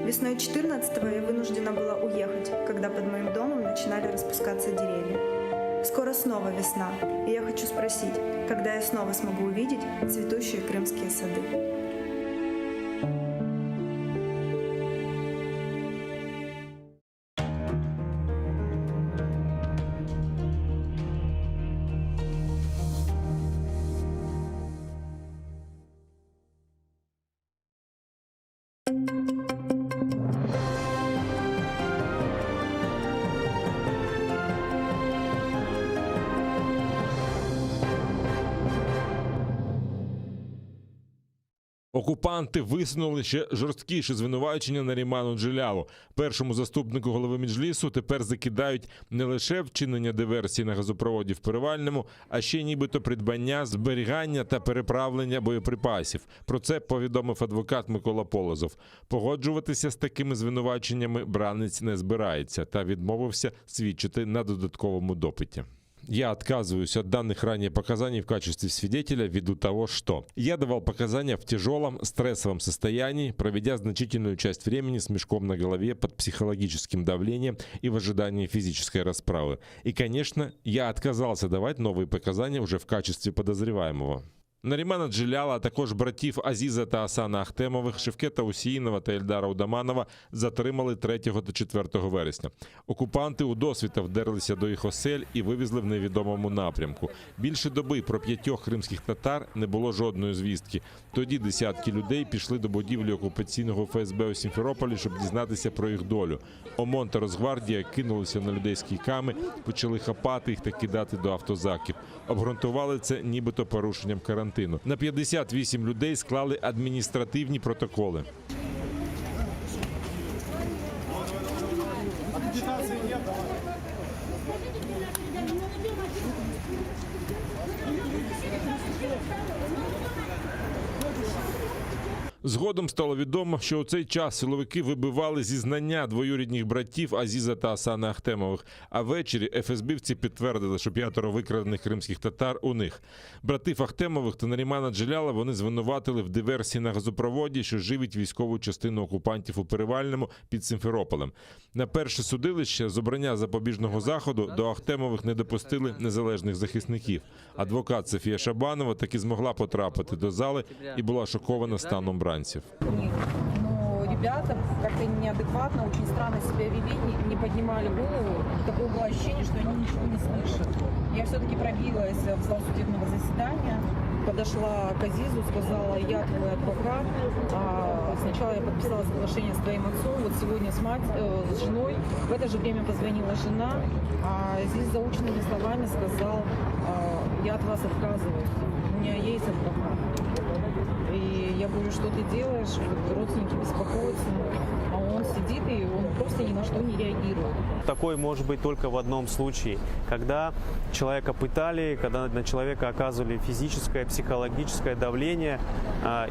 Весной 14-го я вынуждена была уехать, когда под моим домом начинали распускаться деревья. Скоро снова весна, и я хочу спросить, когда я снова смогу увидеть цветущие крымские сады. Окупанти висунули ще жорсткіші звинувачення Наріману Джелялу. Першому заступнику голови Меджлісу тепер закидають не лише вчинення диверсії на газопроводі в Перевальному, а ще нібито придбання, зберігання та переправлення боєприпасів. Про це повідомив адвокат Микола Полозов. Погоджуватися з такими звинуваченнями бранець не збирається та відмовився свідчити на додатковому допиті. Я отказываюсь от данных ранее показаний в качестве свидетеля ввиду того, что я давал показания в тяжелом стрессовом состоянии, проведя значительную часть времени с мешком на голове под психологическим давлением и в ожидании физической расправы. И, конечно, я отказался давать новые показания уже в качестве подозреваемого. Нарімана Джеляла, а також братів Азіза та Асана Ахтемових, Шевкета Усіїнова та Ельдара Удаманова затримали 3 та 4 вересня. Окупанти удосвіта вдерлися до їх осель і вивезли в невідомому напрямку. Більше доби про 5 кримських татар не було жодної звістки. Тоді десятки людей пішли до будівлі окупаційного ФСБ у Сімферополі, щоб дізнатися про їх долю. ОМОН та Росгвардія кинулися на людей з кійками, почали хапати їх та кидати до автозаків. Обґрунтували це нібито порушенням карантину. На 58 людей склали адміністративні протоколи. Згодом стало відомо, що у цей час силовики вибивали зізнання двоюрідних братів Азіза та Асана Ахтемових, а ввечері ФСБівці підтвердили, що 5 викрадених кримських татар у них. Братів Ахтемових та Нарімана Джеляла вони звинуватили в диверсії на газопроводі, що живить військову частину окупантів у Перевальному під Сімферополем. На перше судилище з обрання запобіжного заходу до Ахтемових не допустили незалежних захисників. Адвокат Софія Шабанова таки змогла потрапити до зали і була шокована станом бранців. Но ребята как-то неадекватно, очень странно себя вели, не поднимали голову. Такое было ощущение, что они ничего не слышат. Я все-таки пробилась в зал судебного заседания, подошла к Азизу, сказала: я твой адвокат. Сначала я подписала соглашение с твоим отцом, вот сегодня с женой. В это же время позвонила жена, а Азиз заученными словами сказал: я от вас отказываюсь, у меня есть адвокат. И я говорю: что ты делаешь? Вот родственники беспокоятся, а он сидит и он просто ни на что не реагирует. Такой может быть только в одном случае, когда человека пытали, когда на человека оказывали физическое, психологическое давление,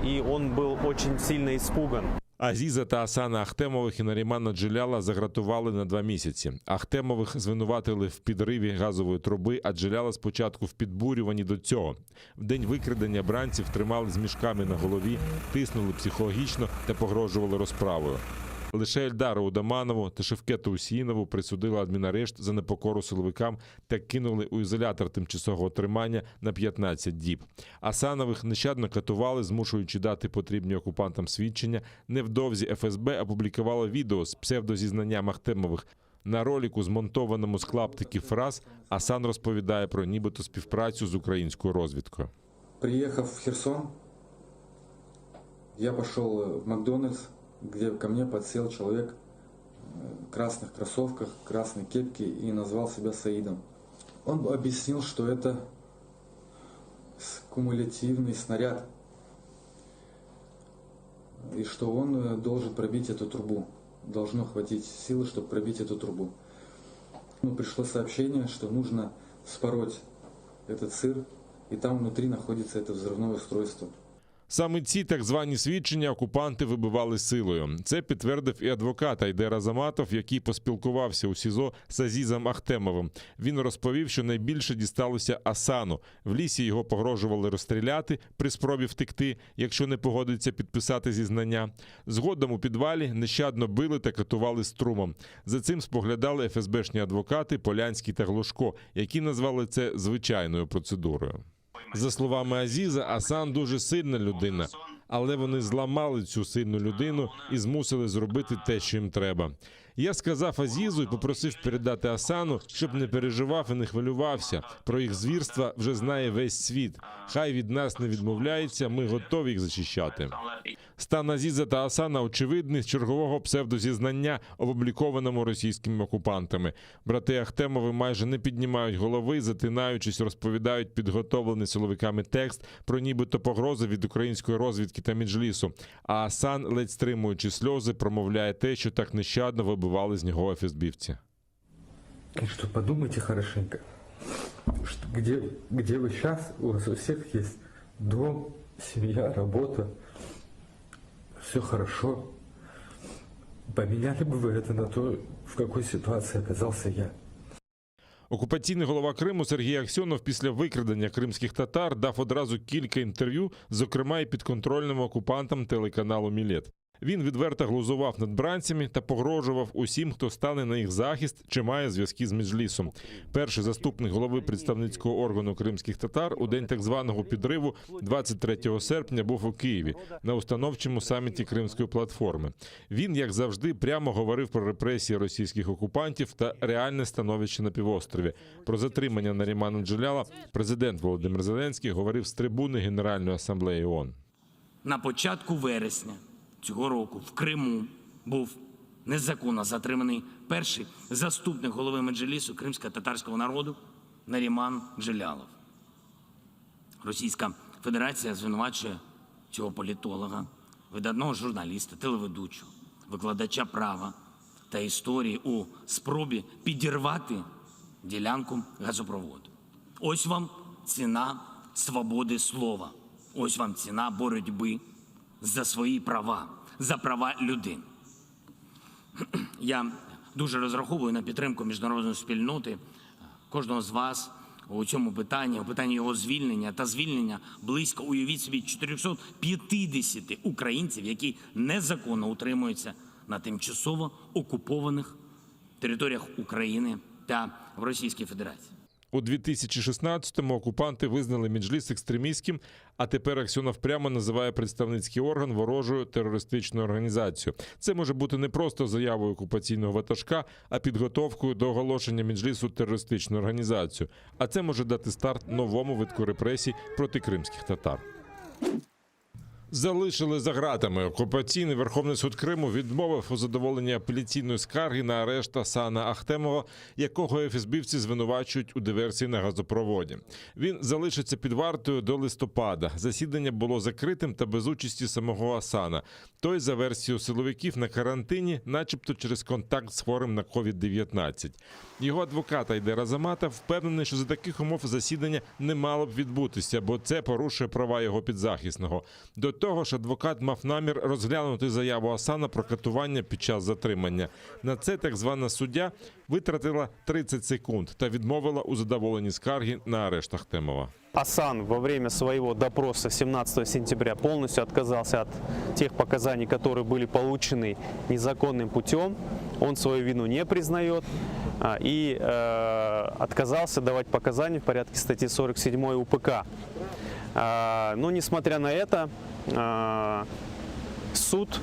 и он был очень сильно испуган. Азіза та Асана Ахтемових і Нарімана Джеляла загратували на 2 місяці. Ахтемових звинуватили в підриві газової труби, а Джеляла спочатку в підбурюванні до цього. В день викрадення бранців тримали з мішками на голові, тиснули психологічно та погрожували розправою. Лише Ельдару Удаманову та Шевкету Усіїнову присудили адмінарешт за непокору силовикам та кинули у ізолятор тимчасового тримання на 15 діб. Асанових нещадно катували, змушуючи дати потрібні окупантам свідчення. Невдовзі ФСБ опублікувало відео з псевдозізнанням Ахтемових. На ролику, змонтованому з клаптиків фраз, Асан розповідає про нібито співпрацю з українською розвідкою. Приїхав в Херсон, я пішов в Макдональдс, где ко мне подсел человек в красных кроссовках, красной кепке и назвал себя Саидом. Он объяснил, что это кумулятивный снаряд, и что он должен пробить эту трубу. Должно хватить силы, чтобы пробить эту трубу. Пришло сообщение, что нужно вспороть этот сыр, и там внутри находится это взрывное устройство. Саме ці так звані свідчення окупанти вибивали силою. Це підтвердив і адвокат Айдер Азаматов, який поспілкувався у СІЗО з Азізом Ахтемовим. Він розповів, що найбільше дісталося Асану. В лісі його погрожували розстріляти при спробі втекти, якщо не погодиться підписати зізнання. Згодом у підвалі нещадно били та катували струмом. За цим споглядали ФСБшні адвокати Полянський та Глушко, які назвали це звичайною процедурою. За словами Азіза, Асан дуже сильна людина, але вони зламали цю сильну людину і змусили зробити те, що їм треба. Я сказав Азізу і попросив передати Асану, щоб не переживав і не хвилювався. Про їх звірства вже знає весь світ. Хай від нас не відмовляється, ми готові їх захищати. Стан Азіза та Асана очевидний з чергового псевдозізнання, опублікованому російськими окупантами. Брати Ахтемови майже не піднімають голови, затинаючись, розповідають підготовлений силовиками текст про нібито погрози від української розвідки та Меджлісу. А Асан, ледь стримуючи сльози, промовляє те, що так нещадно вибивали з нього ФСБівці. Что подумайте хорошенько, где вы сейчас, у вас у всех есть дом, семья, работа, все хорошо. Поменяли бы вы это на то, в какой ситуации оказался я. Окупаційний голова Криму Сергій Аксьонов після викрадення кримських татар дав одразу кілька інтерв'ю, зокрема і підконтрольним окупантам телеканалу «Мілет». Він відверто глузував над бранцями та погрожував усім, хто стане на їх захист чи має зв'язки з Меджлісом. Перший заступник голови представницького органу кримських татар у день так званого підриву 23 серпня був у Києві на установчому саміті Кримської платформи. Він, як завжди, прямо говорив про репресії російських окупантів та реальне становище на півострові. Про затримання Нарімана Джеляла президент Володимир Зеленський говорив з трибуни Генеральної асамблеї ООН. На початку вересня цього року в Криму був незаконно затриманий перший заступник голови Меджлісу кримсько-татарського народу Наріман Джелялов. Російська Федерація звинувачує цього політолога, видатного журналіста, телеведучого, викладача права та історії у спробі підірвати ділянку газопроводу. Ось вам ціна свободи слова. Ось вам ціна боротьби за свої права, за права людини. Я дуже розраховую на підтримку міжнародної спільноти, кожного з вас у цьому питанні, у питанні його звільнення та звільнення близько, уявіть собі, 450 українців, які незаконно утримуються на тимчасово окупованих територіях України та в Російській Федерації. У 2016-му окупанти визнали Меджліс екстремістським, а тепер Аксьонов прямо називає представницький орган ворожою терористичною організацією. Це може бути не просто заявою окупаційного ватажка, а підготовкою до оголошення Меджлісу терористичною організацією. А це може дати старт новому витку репресій проти кримських татар. Залишили за ґратами. Окупаційний Верховний суд Криму відмовив у задоволенні апеляційної скарги на арешт Асана Ахтемова, якого ФСБівці звинувачують у диверсії на газопроводі. Він залишиться під вартою до листопада. Засідання було закритим та без участі самого Асана. Той, за версією силовиків, на карантині, начебто через контакт з хворим на COVID-19. Його адвокат Айдер Азаматов впевнений, що за таких умов засідання не мало б відбутися, бо це порушує права його підзахисного. До того ж, адвокат мав намір розглянути заяву Асана про катування під час затримання. На це так звана суддя витратила 30 секунд та відмовила у задоволенні скарги на арешт Ахтемова. Асан во время своего допроса 17 сентября полностью отказался от тех показаний, которые были получены незаконным путем. Он свою вину не признает и отказался давать показания в порядке статьи 47 УПК. Но несмотря на это, суд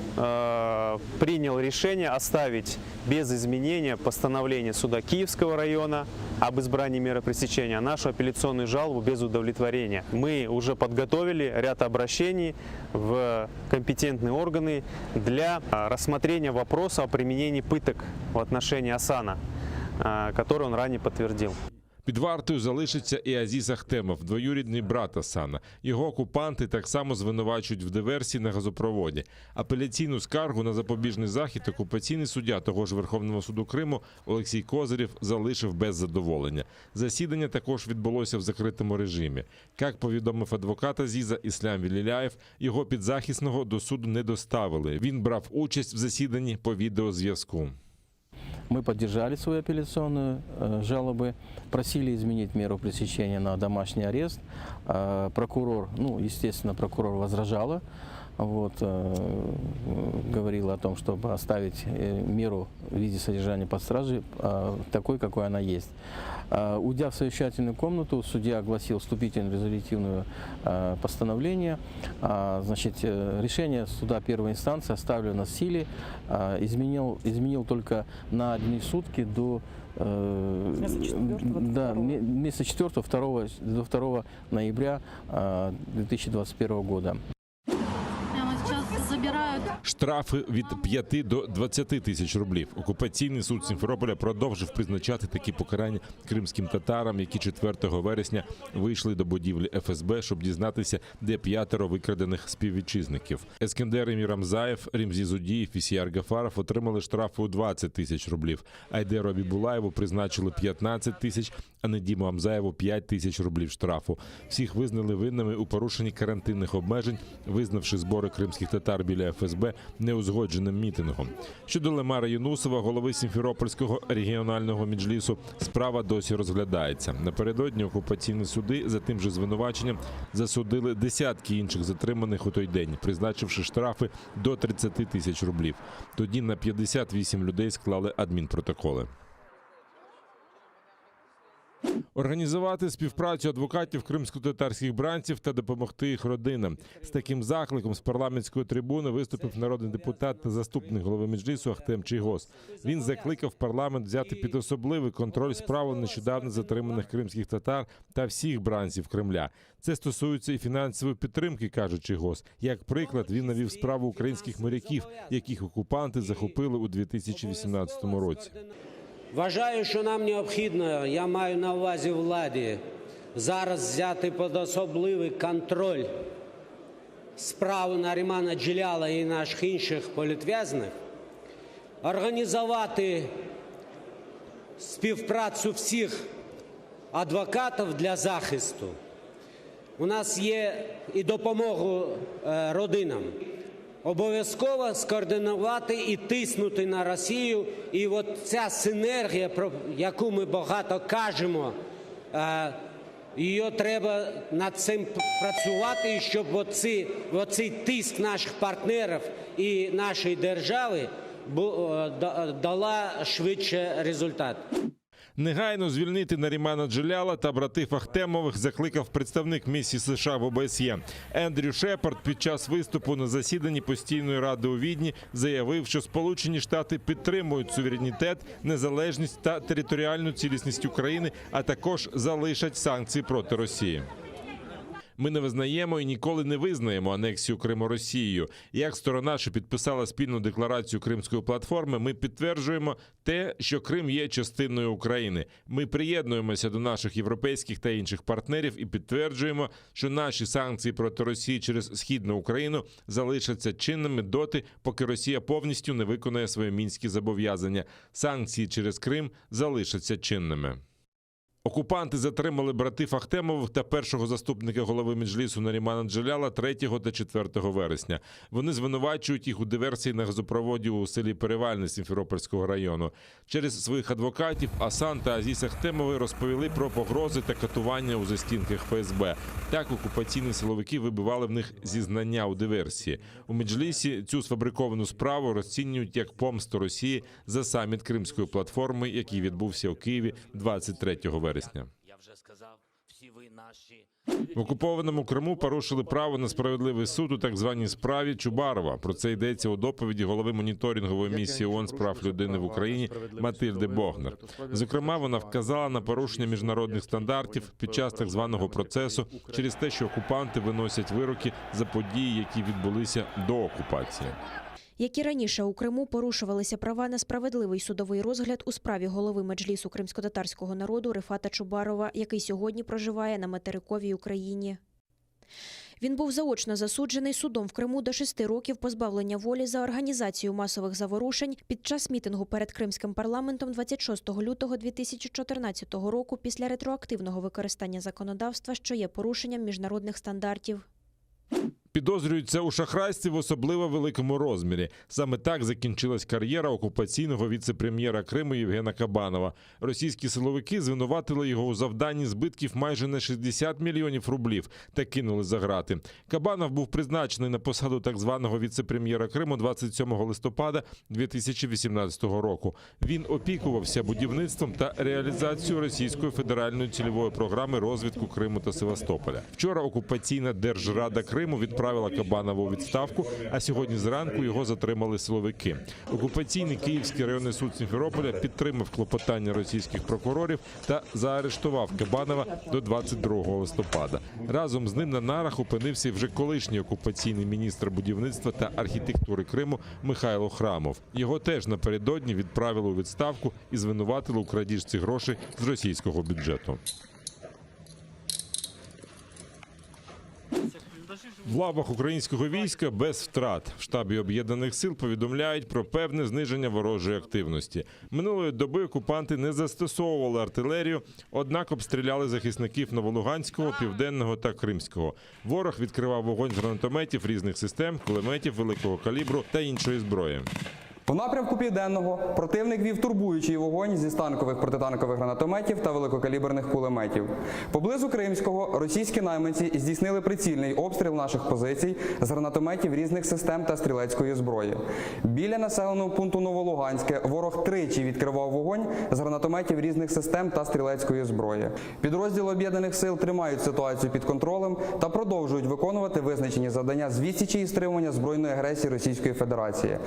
принял решение оставить без изменения постановление суда Киевского района об избрании меры пресечения, а нашу апелляционную жалобу без удовлетворения. Мы уже подготовили ряд обращений в компетентные органы для рассмотрения вопроса о применении пыток в отношении Асана, который он ранее подтвердил. Під вартою залишиться і Азіз Ахтемов, двоюрідний брат Асана. Його окупанти так само звинувачують в диверсії на газопроводі. Апеляційну скаргу на запобіжний захід окупаційний суддя того ж Верховного суду Криму Олексій Козирєв залишив без задоволення. Засідання також відбулося в закритому режимі. Як повідомив адвокат Азіза Іслам Віліляєв, його підзахисного до суду не доставили. Він брав участь в засіданні по відеозв'язку. Мы поддержали свои апелляционные жалобы, просили изменить меру пресечения на домашний арест. Прокурор, естественно, прокурор возражала, говорила о том, чтобы оставить меру в виде содержания под стражей такой, какой она есть. Уйдя в совещательную комнату, судья огласил вступительное резолютивное постановление. Решение суда первой инстанции оставлено в силе, изменил только на одни сутки до месяца 4 до 2 ноября 2021 года. Штрафи від 5 до 20 тисяч рублів. Окупаційний суд Сімферополя продовжив призначати такі покарання кримським татарам, які 4 вересня вийшли до будівлі ФСБ, щоб дізнатися, де 5 викрадених співвітчизників. Ескендер Мірамзаєв, Ремзі Зудієв і Сіяр Гафаров отримали штрафи у 20 тисяч рублів. Айдеру Абібулаєву призначили 15 тисяч, а Недіму Амзаєву 5 тисяч рублів штрафу. Всіх визнали винними у порушенні карантинних обмежень, визнавши збори кримських татар біля ФСБ неузгодженим мітингом. Щодо Лемара Юнусова, голови Сімферопольського регіонального Меджлісу, справа досі розглядається. Напередодні окупаційні суди за тим же звинуваченням засудили десятки інших затриманих у той день, призначивши штрафи до 30 тисяч рублів. Тоді на 58 людей склали адмінпротоколи. Організувати співпрацю адвокатів кримсько-татарських бранців та допомогти їх родинам. З таким закликом з парламентської трибуни виступив народний депутат та заступник голови Меджлісу Ахтем Чийгоз. Він закликав парламент взяти під особливий контроль справу нещодавно затриманих кримських татар та всіх бранців Кремля. Це стосується і фінансової підтримки, каже Чийгоз. Як приклад, він навів справу українських моряків, яких окупанти захопили у 2018 році. Вважаю, що нам необхідно, я маю на увазі владі, зараз взяти під особливий контроль справу Нарімана Джеляла і наших інших політв'язнів, організувати співпрацю всіх адвокатів для захисту. У нас є і допомогу родинам. Обов'язково скоординувати і тиснути на Росію. І от ця синергія, про яку ми багато кажемо, її треба над цим працювати, щоб оцей тиск наших партнерів і нашої держави дала швидше результат. Негайно звільнити Нарімана Джеляла та братів Ахтемових закликав представник місії США в ОБСЄ. Ендрю Шепард під час виступу на засіданні Постійної ради у Відні заявив, що Сполучені Штати підтримують суверенітет, незалежність та територіальну цілісність України, а також залишать санкції проти Росії. Ми не визнаємо і ніколи не визнаємо анексію Криму Росією. Як сторона, що підписала спільну декларацію Кримської платформи, ми підтверджуємо те, що Крим є частиною України. Ми приєднуємося до наших європейських та інших партнерів і підтверджуємо, що наші санкції проти Росії через Східну Україну залишаться чинними доти, поки Росія повністю не виконає свої мінські зобов'язання. Санкції через Крим залишаться чинними. Окупанти затримали братів Ахтемових та першого заступника голови Меджлісу Нарімана Джеляла 3 та 4 вересня. Вони звинувачують їх у диверсії на газопроводі у селі Перевальне Сімферопольського району. Через своїх адвокатів Асан та Азіз Ахтемови розповіли про погрози та катування у застінках ФСБ. Так окупаційні силовики вибивали в них зізнання у диверсії. У Меджлісі цю сфабриковану справу розцінюють як помсту Росії за саміт Кримської платформи, який відбувся у Києві 23 вересня. В окупованому Криму порушили право на справедливий суд у так званій справі Чубарова. Про це йдеться у доповіді голови моніторингової місії ООН з прав людини в Україні Матильди Богнер. Зокрема, вона вказала на порушення міжнародних стандартів під час так званого процесу через те, що окупанти виносять вироки за події, які відбулися до окупації. Як і раніше, у Криму порушувалися права на справедливий судовий розгляд у справі голови Меджлісу кримськотатарського народу Рифата Чубарова, який сьогодні проживає на материковій Україні. Він був заочно засуджений судом в Криму до 6 років позбавлення волі за організацію масових заворушень під час мітингу перед кримським парламентом 26 лютого 2014 року після ретроактивного використання законодавства, що є порушенням міжнародних стандартів. Підозрюються у шахрайстві в особливо великому розмірі. Саме так закінчилась кар'єра окупаційного віце-прем'єра Криму Євгена Кабанова. Російські силовики звинуватили його у завданні збитків майже на 60 мільйонів рублів та кинули за грати. Кабанов був призначений на посаду так званого віце-прем'єра Криму 27 листопада 2018 року. Він опікувався будівництвом та реалізацією Російської федеральної цільової програми розвитку Криму та Севастополя. Вчора окупаційна Держрада Криму відправила Кабанова у відставку, а сьогодні зранку його затримали силовики. Окупаційний Київський районний суд Сімферополя підтримав клопотання російських прокурорів та заарештував Кабанова до 22 листопада. Разом з ним на нарах опинився вже колишній окупаційний міністр будівництва та архітектури Криму Михайло Храмов. Його теж напередодні відправили у відставку і звинуватили у крадіжці грошей з російського бюджету. В лавах українського війська без втрат. В штабі Об'єднаних сил повідомляють про певне зниження ворожої активності. Минулої доби окупанти не застосовували артилерію, однак обстріляли захисників Новолуганського, Південного та Кримського. Ворог відкривав вогонь з гранатометів різних систем, кулеметів великого калібру та іншої зброї. У напрямку Південного противник вів турбуючий вогонь зі станкових протитанкових гранатометів та великокаліберних кулеметів. Поблизу Кримського російські найманці здійснили прицільний обстріл наших позицій з гранатометів різних систем та стрілецької зброї. Біля населеного пункту Новолуганське ворог тричі відкривав вогонь з гранатометів різних систем та стрілецької зброї. Підрозділи Об'єднаних сил тримають ситуацію під контролем та продовжують виконувати визначені завдання з відсічі і стримування збройної агресії Російської Федерації.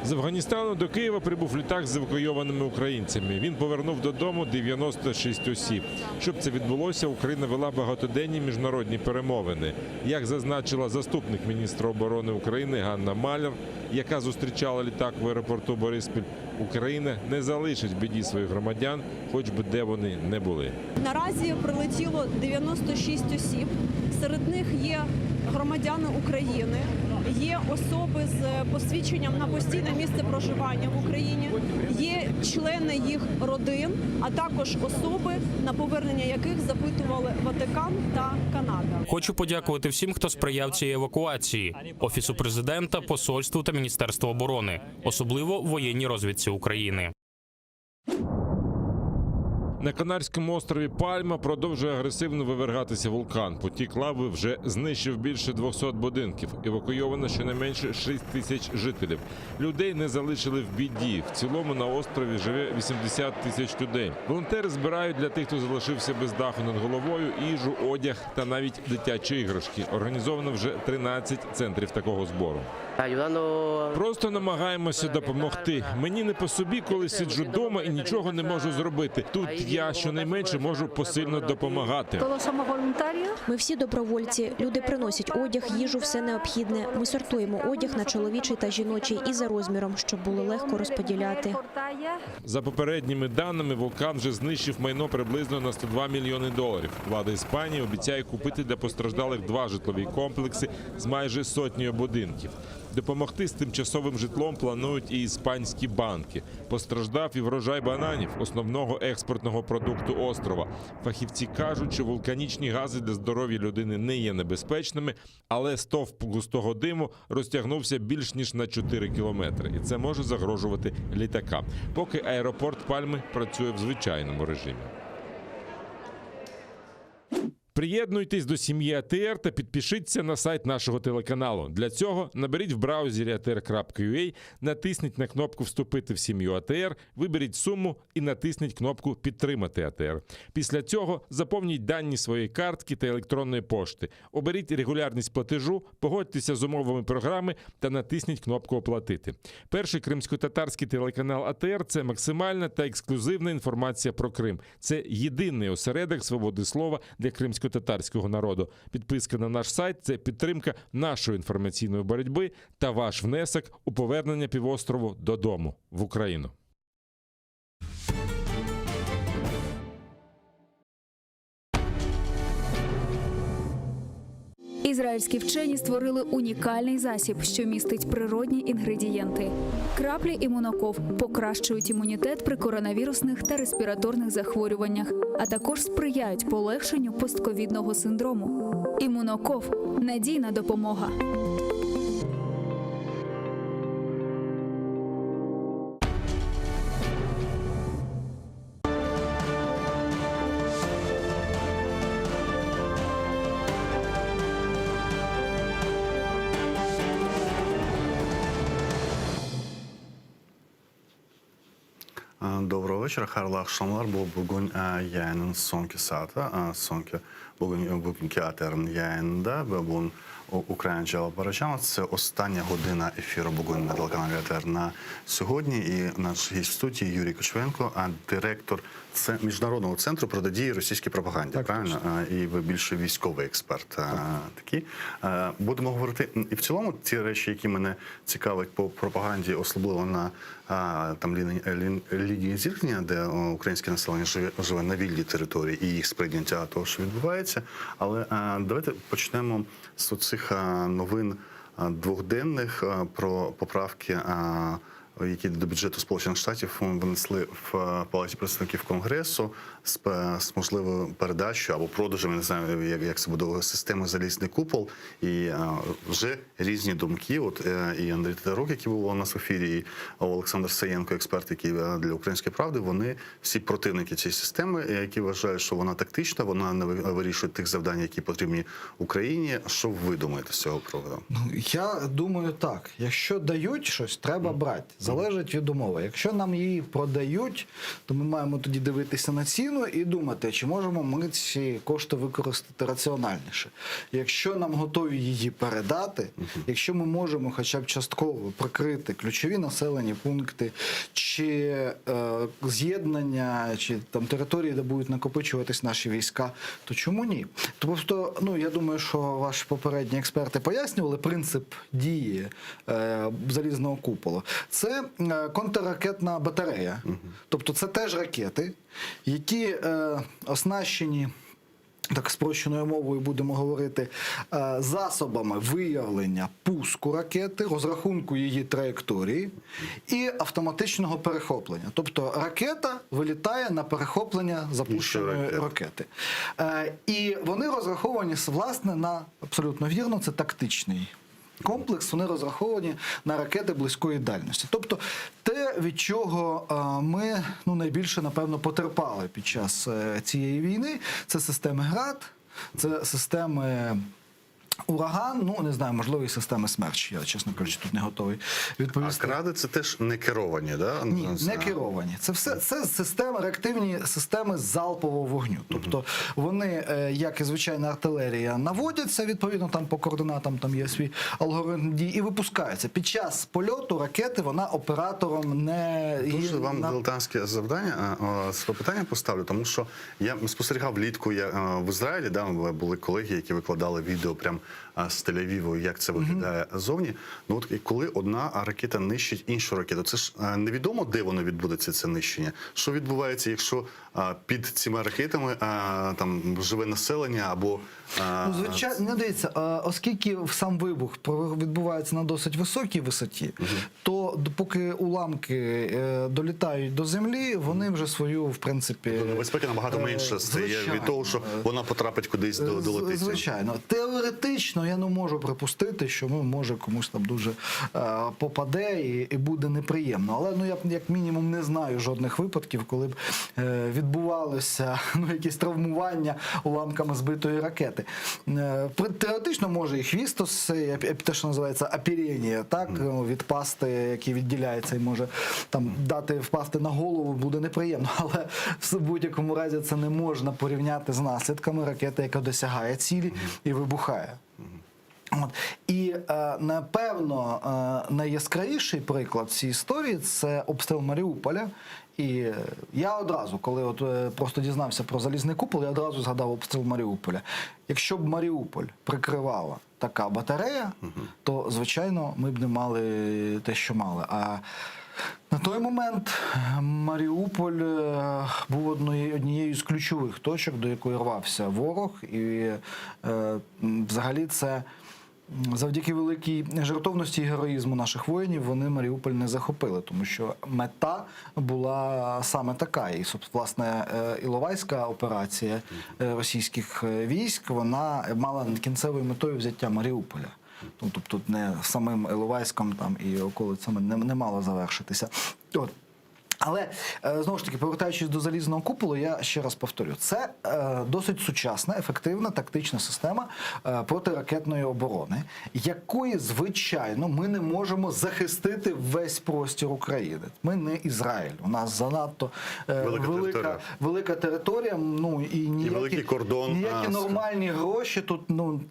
З Афганістану до Києва прибув літак з евакуйованими українцями. Він повернув додому 96 осіб. Щоб це відбулося, Україна вела багатоденні міжнародні перемовини. Як зазначила заступник міністра оборони України Ганна Маляр, яка зустрічала літак в аеропорту Бориспіль, Україна не залишить в біді своїх громадян, хоч би де вони не були. Наразі прилетіло 96 осіб. Серед них є громадяни України, є особи з посвідченням на постійне місце проживання в Україні, є члени їх родин, а також особи, на повернення яких запитували Ватикан та Канада. Хочу подякувати всім, хто сприяв цій евакуації: Офісу президента, посольству та Міністерству оборони, особливо воєнній розвідці України. На Канарському острові Пальма продовжує агресивно вивергатися вулкан. Потік лави вже знищив більше 200 будинків. Евакуйовано щонайменше 6 тисяч жителів. Людей не залишили в біді. В цілому на острові живе 80 тисяч людей. Волонтери збирають для тих, хто залишився без даху над головою, їжу, одяг та навіть дитячі іграшки. Організовано вже 13 центрів такого збору. Просто намагаємося допомогти. Мені не по собі, коли сиджу вдома і нічого не можу зробити. Тут я щонайменше можу посильно допомагати. Ми всі добровольці. Люди приносять одяг, їжу, все необхідне. Ми сортуємо одяг на чоловічий та жіночий і за розміром, щоб було легко розподіляти. За попередніми даними, вулкан вже знищив майно приблизно на 102 мільйони доларів. Влада Іспанії обіцяє купити для постраждалих 2 житлові комплекси з майже сотнею будинків. Допомогти з тимчасовим житлом планують і іспанські банки. Постраждав і врожай бананів, основного експортного продукту острова. Фахівці кажуть, що вулканічні гази для здоров'я людини не є небезпечними, але стовп густого диму розтягнувся більш ніж на 4 кілометри. І це може загрожувати літакам. Поки аеропорт Пальми працює в звичайному режимі. Приєднуйтесь до сім'ї АТР та підпишіться на сайт нашого телеканалу. Для цього наберіть в браузері atr.ua, натисніть на кнопку «Вступити в сім'ю АТР», виберіть суму і натисніть кнопку «Підтримати АТР». Після цього заповніть дані своєї картки та електронної пошти. Оберіть регулярність платежу, погодьтеся з умовами програми та натисніть кнопку «Оплатити». Перший кримсько-татарський телеканал АТР – це максимальна та ексклюзивна інформація про Крим. Це єдиний осередок свободи слова для кримсько-татарського народу. Підписка на наш сайт – це підтримка нашої інформаційної боротьби та ваш внесок у повернення півострову додому, в Україну. Ізраїльські вчені створили унікальний засіб, що містить природні інгредієнти. Краплі імуноков покращують імунітет при коронавірусних та респіраторних захворюваннях, а також сприяють полегшенню постковідного синдрому. Імуноков – надійна допомога. Доброго вечора, хайырлы акшамлар. Бұл бүгін яйынын соңғы саты, соңғы бүгінгі атерін яйында, бұл українська алып барачамыз. Це остання година ефіру бүгін на телеканалі АТР на сьогодні. І наш гість в студії Юрій Кочевенко, директор Міжнародного центру протидії російській пропаганді. Так, правильно? І ви більше військовий експерт такий. Будемо говорити і в цілому ті речі, які мене цікавить по пропаганді, особливо на лінії зіткнення, де українське населення живе на вільній території і їх сприйняття того, що відбувається. Але давайте почнемо з цих новин двохденних про поправки, які до бюджету Сполучених Штатів винесли в Палаті представників Конгресу з можливою передачею або продажем, не знаю, як це буде, системи «Залізний купол». І вже різні думки. От і Андрій Тетерук, який був у нас в ефірі, і Олександр Саєнко, експерт, який для «Української правди», вони всі противники цієї системи, які вважають, що вона тактична, вона не вирішує тих завдань, які потрібні Україні. Що ви думаєте з цього приводу? Я думаю так. Якщо дають щось, треба брати. Залежить від умови. Якщо нам її продають, то ми маємо тоді дивитися на ціну і думати, чи можемо ми ці кошти використати раціональніше. Якщо нам готові її передати, якщо ми можемо хоча б частково прикрити ключові населені пункти, чи з'єднання, чи там території, де будуть накопичуватись наші війська, то чому ні? Тобто, я думаю, що ваші попередні експерти пояснювали принцип дії залізного куполу. Це контрракетна батарея. Тобто це теж ракети, які оснащені, так спрощеною мовою будемо говорити, засобами виявлення пуску ракети, розрахунку її траєкторії і автоматичного перехоплення. Тобто ракета вилітає на перехоплення запущеної ракети. І вони розраховані, власне, на, абсолютно вірно, це комплекс, вони розраховані на ракети близької дальності. Тобто те, від чого ми найбільше, напевно, потерпали під час цієї війни, це системи «Град», це системи «Ураган», не знаю, можливо, і системи «Смерч». Я, чесно кажучи, тут не готовий відповісти. А «Гради» – це теж не керовані, да? Ні, не керовані. Це все системи, реактивні системи залпового вогню. Тобто вони, як і звичайна артилерія, наводяться, відповідно, там по координатам там є свій алгоритм дій, і випускаються. Під час польоту ракети вона оператором не... Дуже вам дилетантське завдання, питання поставлю, тому що я спостерігав влітку в Ізраїлі, були колеги, які викладали відео прям з Тель-Авіву, як це виглядає зовні. І коли одна ракета нищить іншу ракету, це ж невідомо, де воно відбудеться, це нищення. Що відбувається, якщо під цими ракетами там живе населення або... Звичайно, дивіться, оскільки сам вибух відбувається на досить високій висоті, то поки уламки долітають до землі, вони вже свою, в принципі... Безпека набагато менше стає від того, що вона потрапить кудись, долетиться. Звичайно. Теоретично я не можу припустити, що може комусь там дуже попаде і буде неприємно. Але я як мінімум не знаю жодних випадків, коли б відбувалося якісь травмування уламками збитої ракети. Теоретично може і хвістос, те, що називається оперення, так, відпасти, який відділяється і може там впасти на голову, буде неприємно. Але в будь-якому разі це не можна порівняти з наслідками ракети, яка досягає цілі і вибухає. І, напевно, найяскравіший приклад цієї історії – це обстріл Маріуполя. І я одразу, коли просто дізнався про залізний купол, я одразу згадав обстріл Маріуполя. Якщо б Маріуполь прикривала така батарея, то, звичайно, ми б не мали те, що мали. А на той момент Маріуполь був однією з ключових точок, до якої рвався ворог. І взагалі це... Завдяки великій жертовності і героїзму наших воїнів вони Маріуполь не захопили, тому що мета була саме така. І, власне, Іловайська операція російських військ, вона мала кінцевою метою взяття Маріуполя. Тобто не самим Іловайськом і околицями не мало завершитися. Але, знову ж таки, повертаючись до залізного куполу, я ще раз повторю, це досить сучасна, ефективна тактична система протиракетної оборони, якої, звичайно, ми не можемо захистити весь простір України. Ми не Ізраїль, у нас занадто велика територія, і ніякі нормальні гроші тут,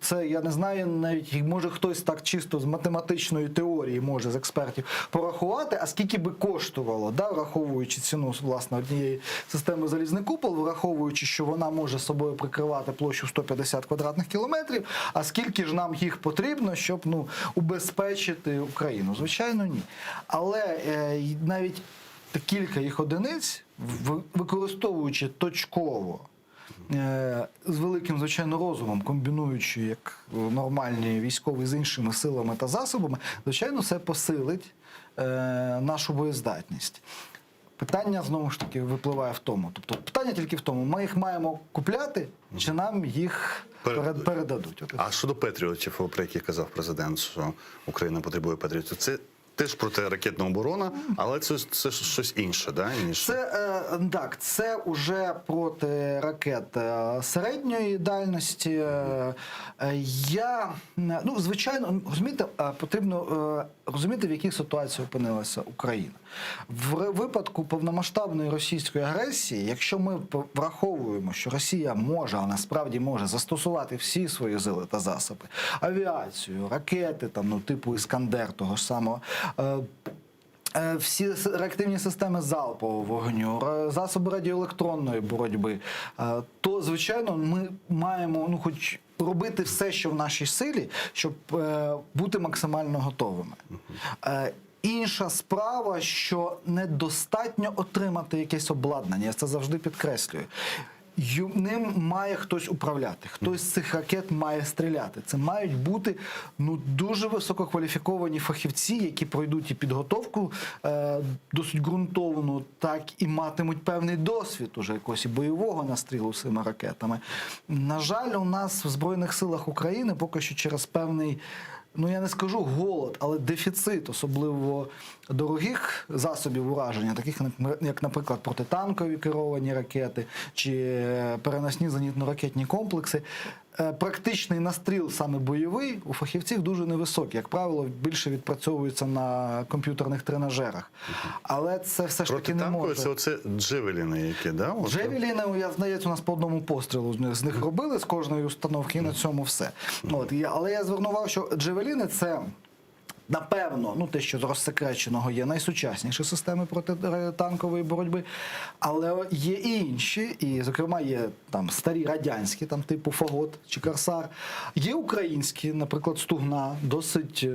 це, я не знаю, навіть може хтось так чисто з математичної теорії може з експертів порахувати, а скільки би коштувало, враховуючи ціну, власне, однієї системи залізний купол, враховуючи, що вона може собою прикривати площу 150 квадратних кілометрів, а скільки ж нам їх потрібно, щоб убезпечити Україну? Звичайно, ні. Але навіть кілька їх одиниць, використовуючи точково, з великим, звичайно, розумом, комбінуючи як нормальні військові з іншими силами та засобами, звичайно, це посилить нашу боєздатність. Питання, знову ж таки, випливає в тому. Тобто, питання тільки в тому, ми їх маємо купляти, чи нам їх передадуть. А щодо патріотів, про які казав президент, що Україна потребує патріотів, це теж протиракетна оборона, але це щось інше, ніж... Це вже проти ракет середньої дальності. Звичайно, потрібно розуміти, в якій ситуації опинилася Україна. В випадку повномасштабної російської агресії, якщо ми враховуємо, що Росія може, а насправді може застосувати всі свої сили та засоби, авіацію, ракети, типу «Іскандер» того ж самого, всі реактивні системи залпового вогню, засоби радіоелектронної боротьби, то, звичайно, ми маємо хоч робити все, що в нашій силі, щоб бути максимально готовими. Інша справа, що недостатньо отримати якесь обладнання, я це завжди підкреслюю. Ним має хтось управляти, хтось з цих ракет має стріляти. Це мають бути дуже висококваліфіковані фахівці, які пройдуть і підготовку досить ґрунтовну, так і матимуть певний досвід уже якогось і бойового настрілу з цими ракетами. На жаль, у нас в Збройних силах України поки що через певний ну я не скажу голод, але дефіцит особливо дорогих засобів ураження, таких як, наприклад, протитанкові керовані ракети чи переносні зенітно-ракетні комплекси. Практичний настріл, саме бойовий, у фахівців дуже невисокий. Як правило, більше відпрацьовується на комп'ютерних тренажерах. Але це все ж таки не може. Це оце джевеліни які, да? Джевеліни, я здається, у нас по одному пострілу з них робили, з кожної установки, і на цьому все. Але я звернув увагу, що джевеліни – це, напевно, ну те, що з розсекреченого є, найсучасніші системи протитанкової боротьби, але є і інші, і, зокрема, є там старі радянські, там типу Фагот чи Корсар, є українські, наприклад, Стугна, досить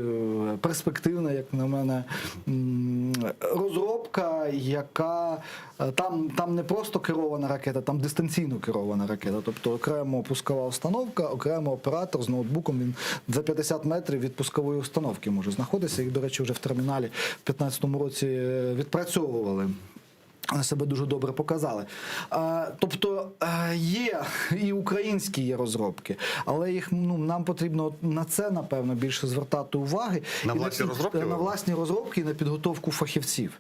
перспективна, як на мене, розробка, яка там не просто керована ракета, там дистанційно керована ракета, тобто окремо пускова установка, окремо оператор з ноутбуком, він за 50 метрів від пускової установки може знаходитися. Їх, до речі, вже в терміналі в 2015 році відпрацьовували. Вони себе дуже добре показали. Тобто є і українські є розробки, але їх, нам потрібно на це, напевно, більше звертати уваги. На власні розробки? На власні розробки і на підготовку фахівців.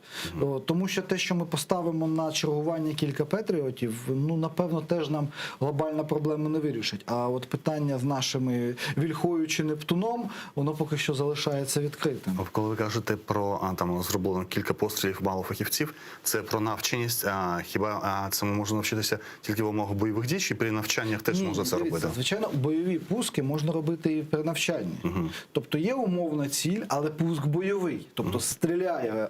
Тому що те, що ми поставимо на чергування кілька патріотів, напевно, теж нам глобальна проблема не вирішить. А от питання з нашими Вільхою чи Нептуном, воно поки що залишається відкритим. Коли ви кажете про зроблено кілька пострілів, мало фахівців, це про навченість, хіба це ми можемо навчитися тільки в умовах бойових дій, чи при навчаннях теж можна це робити? Звичайно, бойові пуски можна робити і при навчанні. Тобто є умовна ціль, але пуск бойовий. Тобто стріляє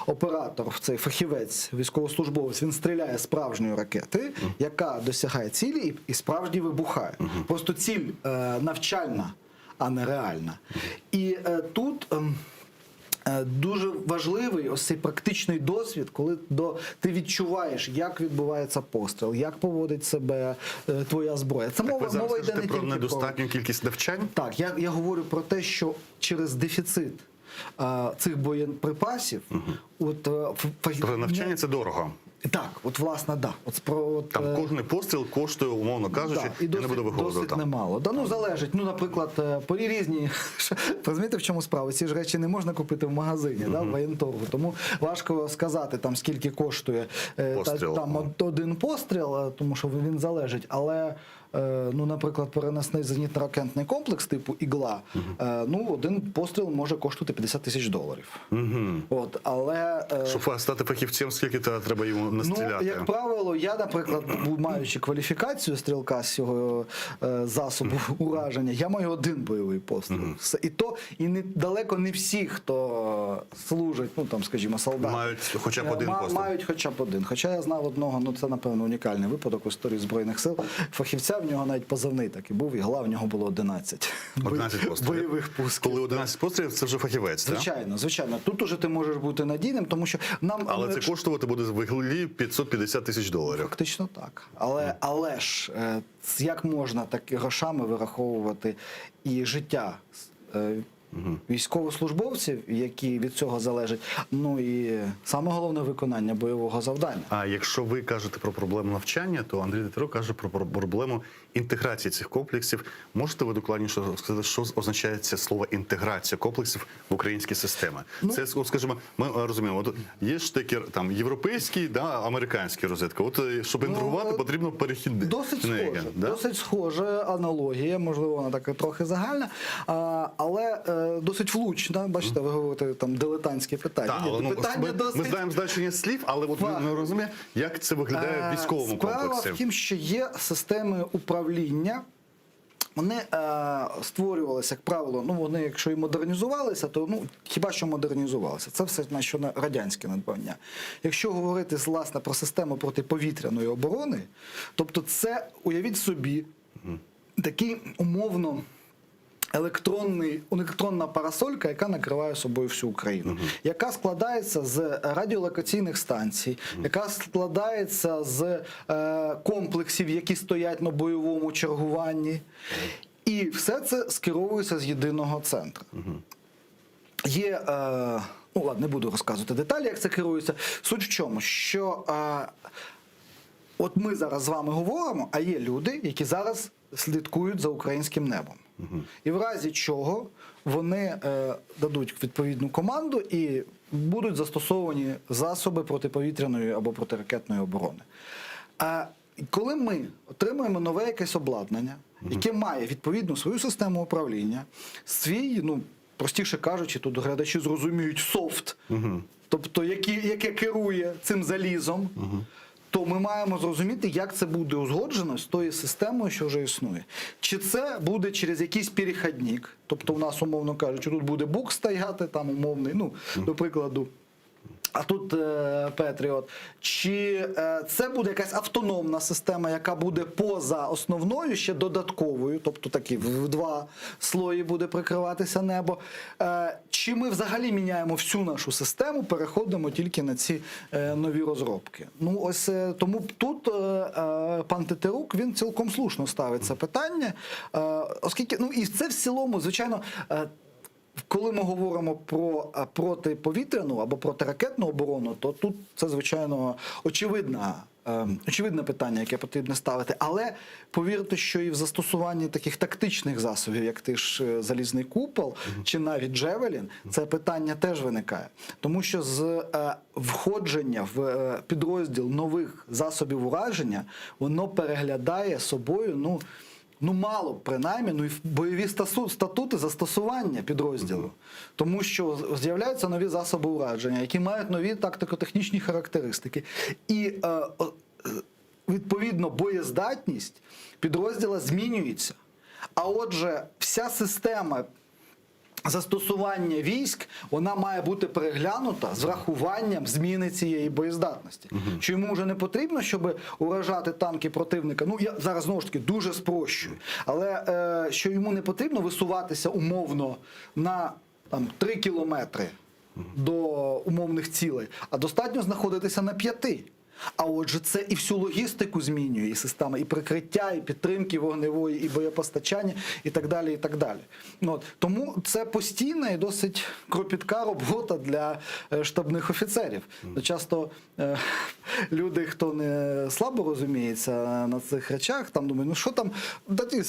оператор, цей фахівець, військовослужбовець, він стріляє справжньої ракети, яка досягає цілі і справді вибухає. Просто ціль навчальна, а не реальна. І тут дуже важливий ось цей практичний досвід, коли ти відчуваєш, як відбувається постріл, як поводить себе твоя зброя. Це мова йде не тільки про недостатню кількість навчань? Так, я говорю про те, що через дефіцит цих боєприпасів... Про навчання це дорого. Так, власне, да. Там кожний постріл коштує, умовно кажучи, я не буду виходити. Досить немало. залежить. Наприклад, різні... Розумієте, в чому справа? Ці ж речі не можна купити в магазині, в воєнторгу. Тому важко сказати, скільки коштує один постріл, тому що він залежить. Але, наприклад, переносний зенітно-ракетний комплекс типу «Ігла», один постріл може коштувати $50,000. Але... Щоб стати фахівцем, скільки треба йому настріляти? Як правило, я, наприклад, маючи кваліфікацію стрілка з цього засобу ураження, я маю один бойовий постріл. І далеко не всі, хто служить, скажімо, солдати. Мають хоча б один постріл? Мають хоча б один. Хоча я знав одного, це, напевно, унікальний випадок у історії Збройних сил. Фахівця, в нього навіть позивний такий був, Ігла, в нього було 11. 11 пострілів? Бойових пусків. Коли 11 пострілів, це вже фахівець, так? Звичайно. Тут уже ти можеш бути надійним, тому що нам... Але це коштувати буде в Іглі $550,000. Фактично так. Але ж, як можна так грошами вираховувати і життя військовослужбовців, які від цього залежать, і саме головне виконання бойового завдання. А якщо ви кажете про проблему навчання, то Андрій Тетерук каже про проблему інтеграції цих комплексів. Можете ви докладніше сказати, що означає це слово інтеграція комплексів в українські системи? Це, скажімо, ми розуміємо, є штекер європейський, американський розетка. Щоб інтегрувати, потрібно перехідник. Досить схожа аналогія, можливо, вона така трохи загальна, але досить влучна. Бачите, ви говорите дилетантські питання. Ми знаємо значення слів, але ми не розуміємо, як це виглядає в військовому комплексі. Справа в тім, що є системи управління. Вони створювалися, як правило, вони, якщо і модернізувалися, то хіба що модернізувалися. Це все радянське надбання. Якщо говорити, власне, про систему протиповітряної оборони, тобто це, уявіть собі, такий умовно електронна парасолька, яка накриває собою всю Україну, яка складається з радіолокаційних станцій, яка складається з комплексів, які стоять на бойовому чергуванні. І все це скеровується з єдиного центру. Є, не буду розказувати деталі, як це керується. Суть в чому, що от ми зараз з вами говоримо, а є люди, які зараз слідкують за українським небом. І в разі чого вони дадуть відповідну команду і будуть застосовані засоби протиповітряної або протиракетної оборони. А коли ми отримуємо нове якесь обладнання, яке має відповідну свою систему управління, свій, ну, простіше кажучи, тут глядачі зрозуміють софт, тобто яке керує цим залізом, то ми маємо зрозуміти, як це буде узгоджено з тою системою, що вже існує. Чи це буде через якийсь перехідник, тобто у нас, умовно кажучи, тут буде бук стояти, там умовний, ну, до прикладу, а тут Петріот. Чи це буде якась автономна система, яка буде поза основною, ще додатковою, тобто такі в два слої буде прикриватися небо. Чи ми взагалі міняємо всю нашу систему, переходимо тільки на ці нові розробки? Ну, ось тому тут пан Тетерук, він цілком слушно ставить це питання, оскільки, ну, і це в цілому, звичайно, коли ми говоримо про протиповітряну або протиракетну оборону, то тут це, звичайно, очевидне питання, яке потрібно ставити. Але повірте, що і в застосуванні таких тактичних засобів, як ти ж залізний купол, чи навіть Джевелін, це питання теж виникає. Тому що з входження в підрозділ нових засобів ураження, воно переглядає собою, ну, мало, принаймні, ну, і бойові статути застосування підрозділу. Тому що з'являються нові засоби ураження, які мають нові тактико-технічні характеристики. І, відповідно, боєздатність підрозділу змінюється. А отже, вся система застосування військ, вона має бути переглянута з врахуванням зміни цієї боєздатності. Що йому вже не потрібно, щоб уражати танки противника, ну, я зараз, знову ж таки, дуже спрощую, але що йому не потрібно висуватися умовно на 3 кілометри до умовних цілей, а достатньо знаходитися на 5. А отже, це і всю логістику змінює, і система, і прикриття, і підтримки вогневої, і боєпостачання, і так далі, і так далі. От. Тому це постійна і досить кропітка робота для штабних офіцерів. Часто люди, хто не слабо розуміється на цих речах, там думають, ну що там,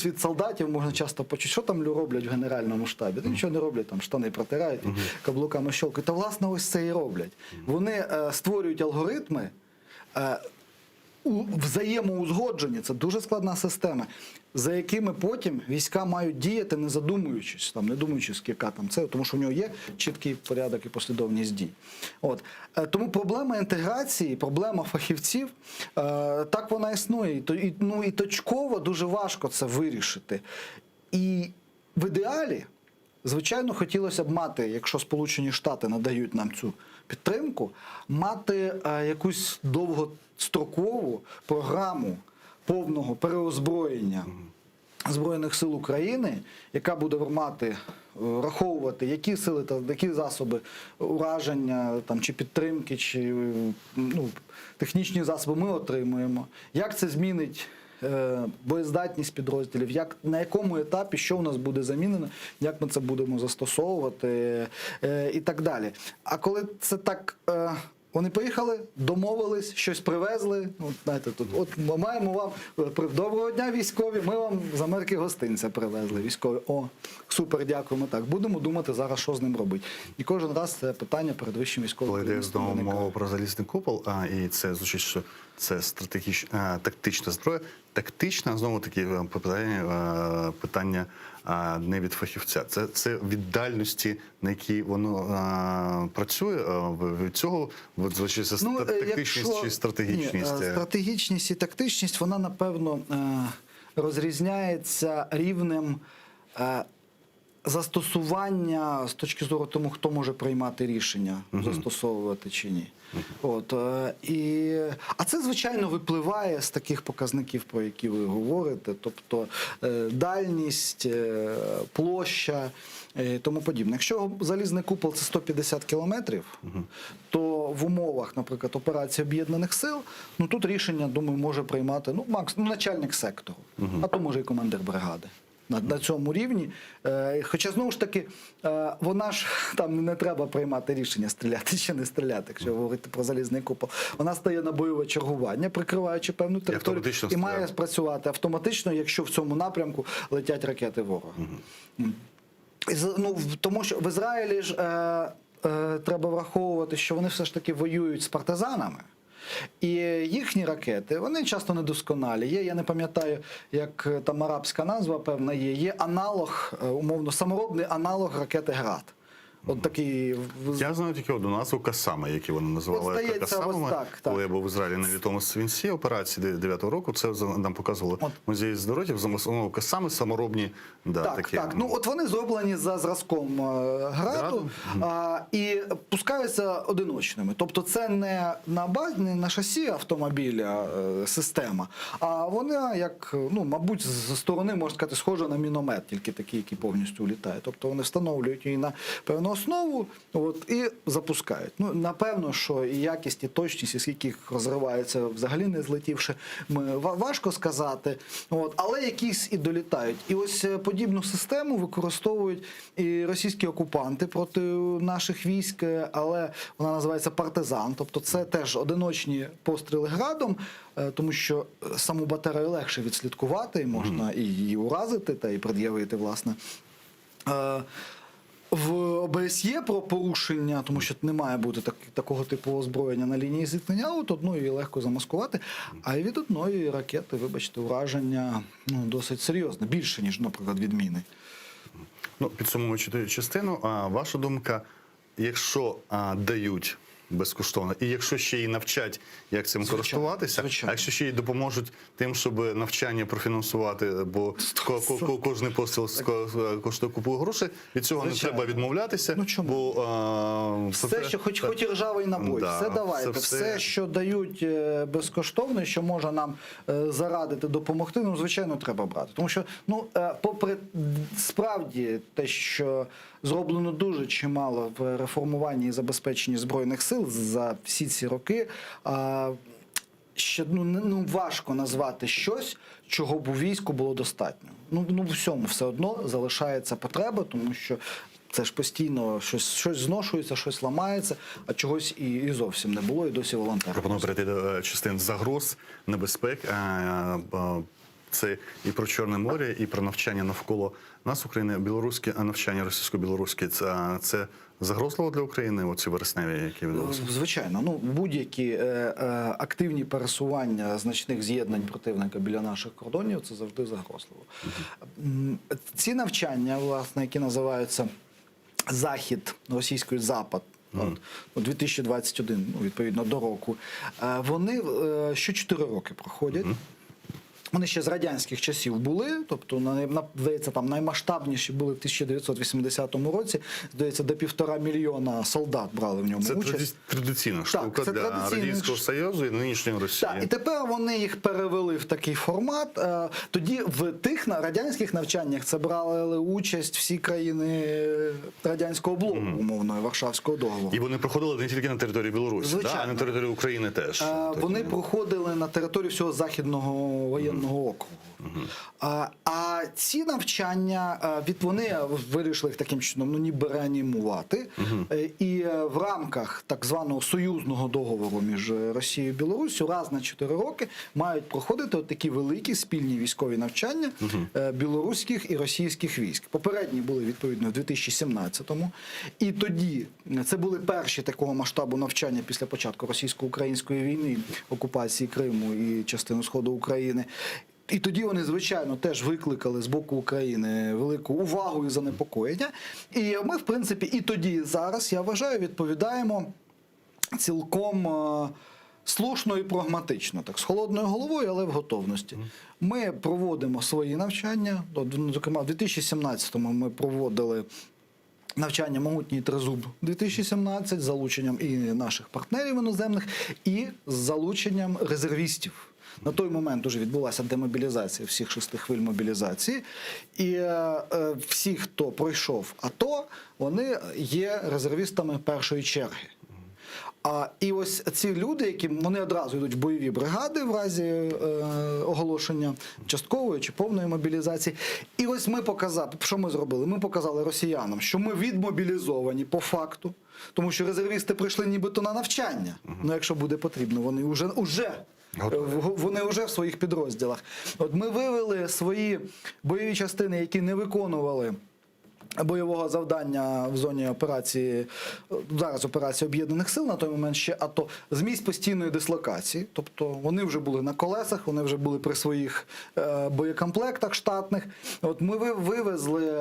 від солдатів можна часто почути, що там роблять в Генеральному штабі? Та нічого не роблять, там штани протирають, каблуками щелкають. Та, власне, ось це і роблять. Вони створюють алгоритми, взаємоузгоджені, це дуже складна система, за якими потім війська мають діяти, не задумуючись, там, не думаючись, яка там це, тому що в нього є чіткий порядок і послідовність дій. От. Тому проблема інтеграції, проблема фахівців, так вона існує. І точково дуже важко це вирішити. І в ідеалі, звичайно, хотілося б мати, якщо Сполучені Штати надають нам цю підтримку, мати якусь довгострокову програму повного переозброєння Збройних сил України, яка буде враховувати, які сили та які засоби ураження там, чи підтримки, чи технічні засоби ми отримуємо, як це змінить боєздатність підрозділів, на якому етапі, що у нас буде замінено, як ми це будемо застосовувати і так далі. А коли це так, вони поїхали, домовились, щось привезли, знаєте, тут, от маємо вам, доброго дня військові, ми вам з Америки гостинця привезли, військові, о, супер, дякуємо, так, будемо думати зараз, що з ним робити. І кожен раз це питання перед вищим військовим керівництвом виникає. Коли йде знову мова про залізний купол, і це звучить, що це тактична зброя, тактична, знову таки, питання не від фахівця. Це від дальності, на якій воно працює, від цього звучить тактичність чи стратегічність? Ні, стратегічність і тактичність, вона, напевно, розрізняється рівнем застосування з точки зору тому, хто може приймати рішення, застосовувати чи ні. От, а це, звичайно, випливає з таких показників, про які ви говорите, тобто дальність, площа і тому подібне. Якщо залізний купол – це 150 кілометрів, то в умовах, наприклад, операції Об'єднаних сил, тут рішення, думаю, може приймати начальник сектору, а то може і командир бригади. на цьому рівні. Хоча, знову ж таки, вона ж, там не треба приймати рішення, стріляти чи не стріляти, якщо говорити про залізний купол. Вона стає на бойове чергування, прикриваючи певну територію, і має спрацювати автоматично, якщо в цьому напрямку летять ракети ворога. Ну, тому що в Ізраїлі ж треба враховувати, що вони все ж таки воюють з партизанами. І їхні ракети, вони часто недосконалі. Я не пам'ятаю, як там арабська назва певна є аналог, умовно, саморобний аналог ракети «Град». От такий... Я знаю тільки одну назву «Касами», які вони називали «Касамами». Коли я був в Ізраїлі на Вітому Свінці операції 9-го року, це нам показували музей здоров'я, «Касами» саморобні. Так. Ну, от вони зроблені за зразком «Граду» і пускаються одиночними. Тобто це не на шасі автомобіля система, а вони, як, ну, мабуть, з сторони, можна сказати, схожа на міномет, тільки такий, який повністю улітає. Тобто вони встановлюють її на певну основу і запускають. Ну, напевно, що і якість, і точність, і скільки їх розривається, взагалі не злетівши, важко сказати. Але якісь і долітають. І ось подібну систему використовують і російські окупанти проти наших військ, але вона називається «Партизан». Тобто це теж одиночні постріли градом, тому що саму батарею легше відслідкувати, і можна і її уразити, та і пред'явити, власне. В ОБСЄ про порушення, тому що не має бути такого типу озброєння на лінії зіткнення, от одної легко замаскувати, а й від одної ракети, вибачте, ураження досить серйозне, більше, ніж, наприклад, від міни. Ну, підсумовуючи частину, ваша думка, якщо дають безкоштовно, і якщо ще й навчать, як цим користуватися, а якщо ще й допоможуть тим, щоб навчання профінансувати, бо кожен постріл коштує купу грошей, від цього не треба відмовлятися. Ну чому? Все, що хоч і ржавий набой, все давайте, все, що дають безкоштовно, що може нам зарадити, допомогти, ну, звичайно, треба брати. Тому що, ну, попри справді те, що зроблено дуже чимало в реформуванні і забезпеченні Збройних сил за всі ці роки, ще важко назвати щось, чого б у війську було достатньо. Ну, в всьому все одно залишається потреба, тому що це ж постійно щось зношується, щось ламається, а чогось і зовсім не було, і досі волонтери. Пропоную перейти до частин загроз, небезпек. Це і про Чорне море, і про навчання навколо нас, України, білоруське, а навчання російсько-білоруське. Це загрозливо для України, оці вересневі, які відбулися? Звичайно. Ну, будь-які активні пересування значних з'єднань противника біля наших кордонів, це завжди загрозливо. Ці навчання, власне, які називаються «Захід», російською «Запад», 2021, відповідно, до року, вони що 4 роки проходять. Вони ще з радянських часів були, тобто, здається, там наймасштабніші були в 1980 році, здається, до 1,5 мільйона солдат брали в ньому участь. Це традиційна штука для Радянського Союзу і нинішньої Росії. Так, і тепер вони їх перевели в такий формат. Тоді в тих радянських навчаннях це брали участь всі країни радянського блоку, умовно, Варшавського договору. І вони проходили не тільки на території Білорусі, а на території України теж. Вони проходили на території всього Західного воєнного округу. А ці навчання, вони вирішили їх таким чином, ніби реанімувати. І в рамках так званого союзного договору між Росією і Білоруссю раз на 4 роки мають проходити такі великі спільні військові навчання білоруських і російських військ. Попередні були, відповідно, в 2017-му. І тоді це були перші такого масштабу навчання після початку російсько-української війни, окупації Криму і частини Сходу України. І тоді вони, звичайно, теж викликали з боку України велику увагу і занепокоєння. І ми, в принципі, і тоді, і зараз, я вважаю, відповідаємо цілком слушно і прагматично, так, з холодною головою, але в готовності. Ми проводимо свої навчання, зокрема, в 2017-му ми проводили навчання «Могутній тризуб» 2017 з залученням і наших партнерів іноземних, і з залученням резервістів. На той момент вже відбулася демобілізація всіх 6 хвиль мобілізації. І всі, хто пройшов АТО, вони є резервістами першої черги. І ось ці люди, які вони одразу йдуть в бойові бригади в разі оголошення часткової чи повної мобілізації. І ось ми показали, що ми зробили? Ми показали росіянам, що ми відмобілізовані по факту, тому що резервісти прийшли нібито на навчання. Ну, якщо буде потрібно, вони вже в своїх підрозділах. От ми вивели свої бойові частини, які не виконували бойового завдання в зоні операції, зараз операції Об'єднаних сил, на той момент ще АТО, з місць постійної дислокації. Тобто вони вже були на колесах, вони вже були при своїх боєкомплектах штатних. От ми вивезли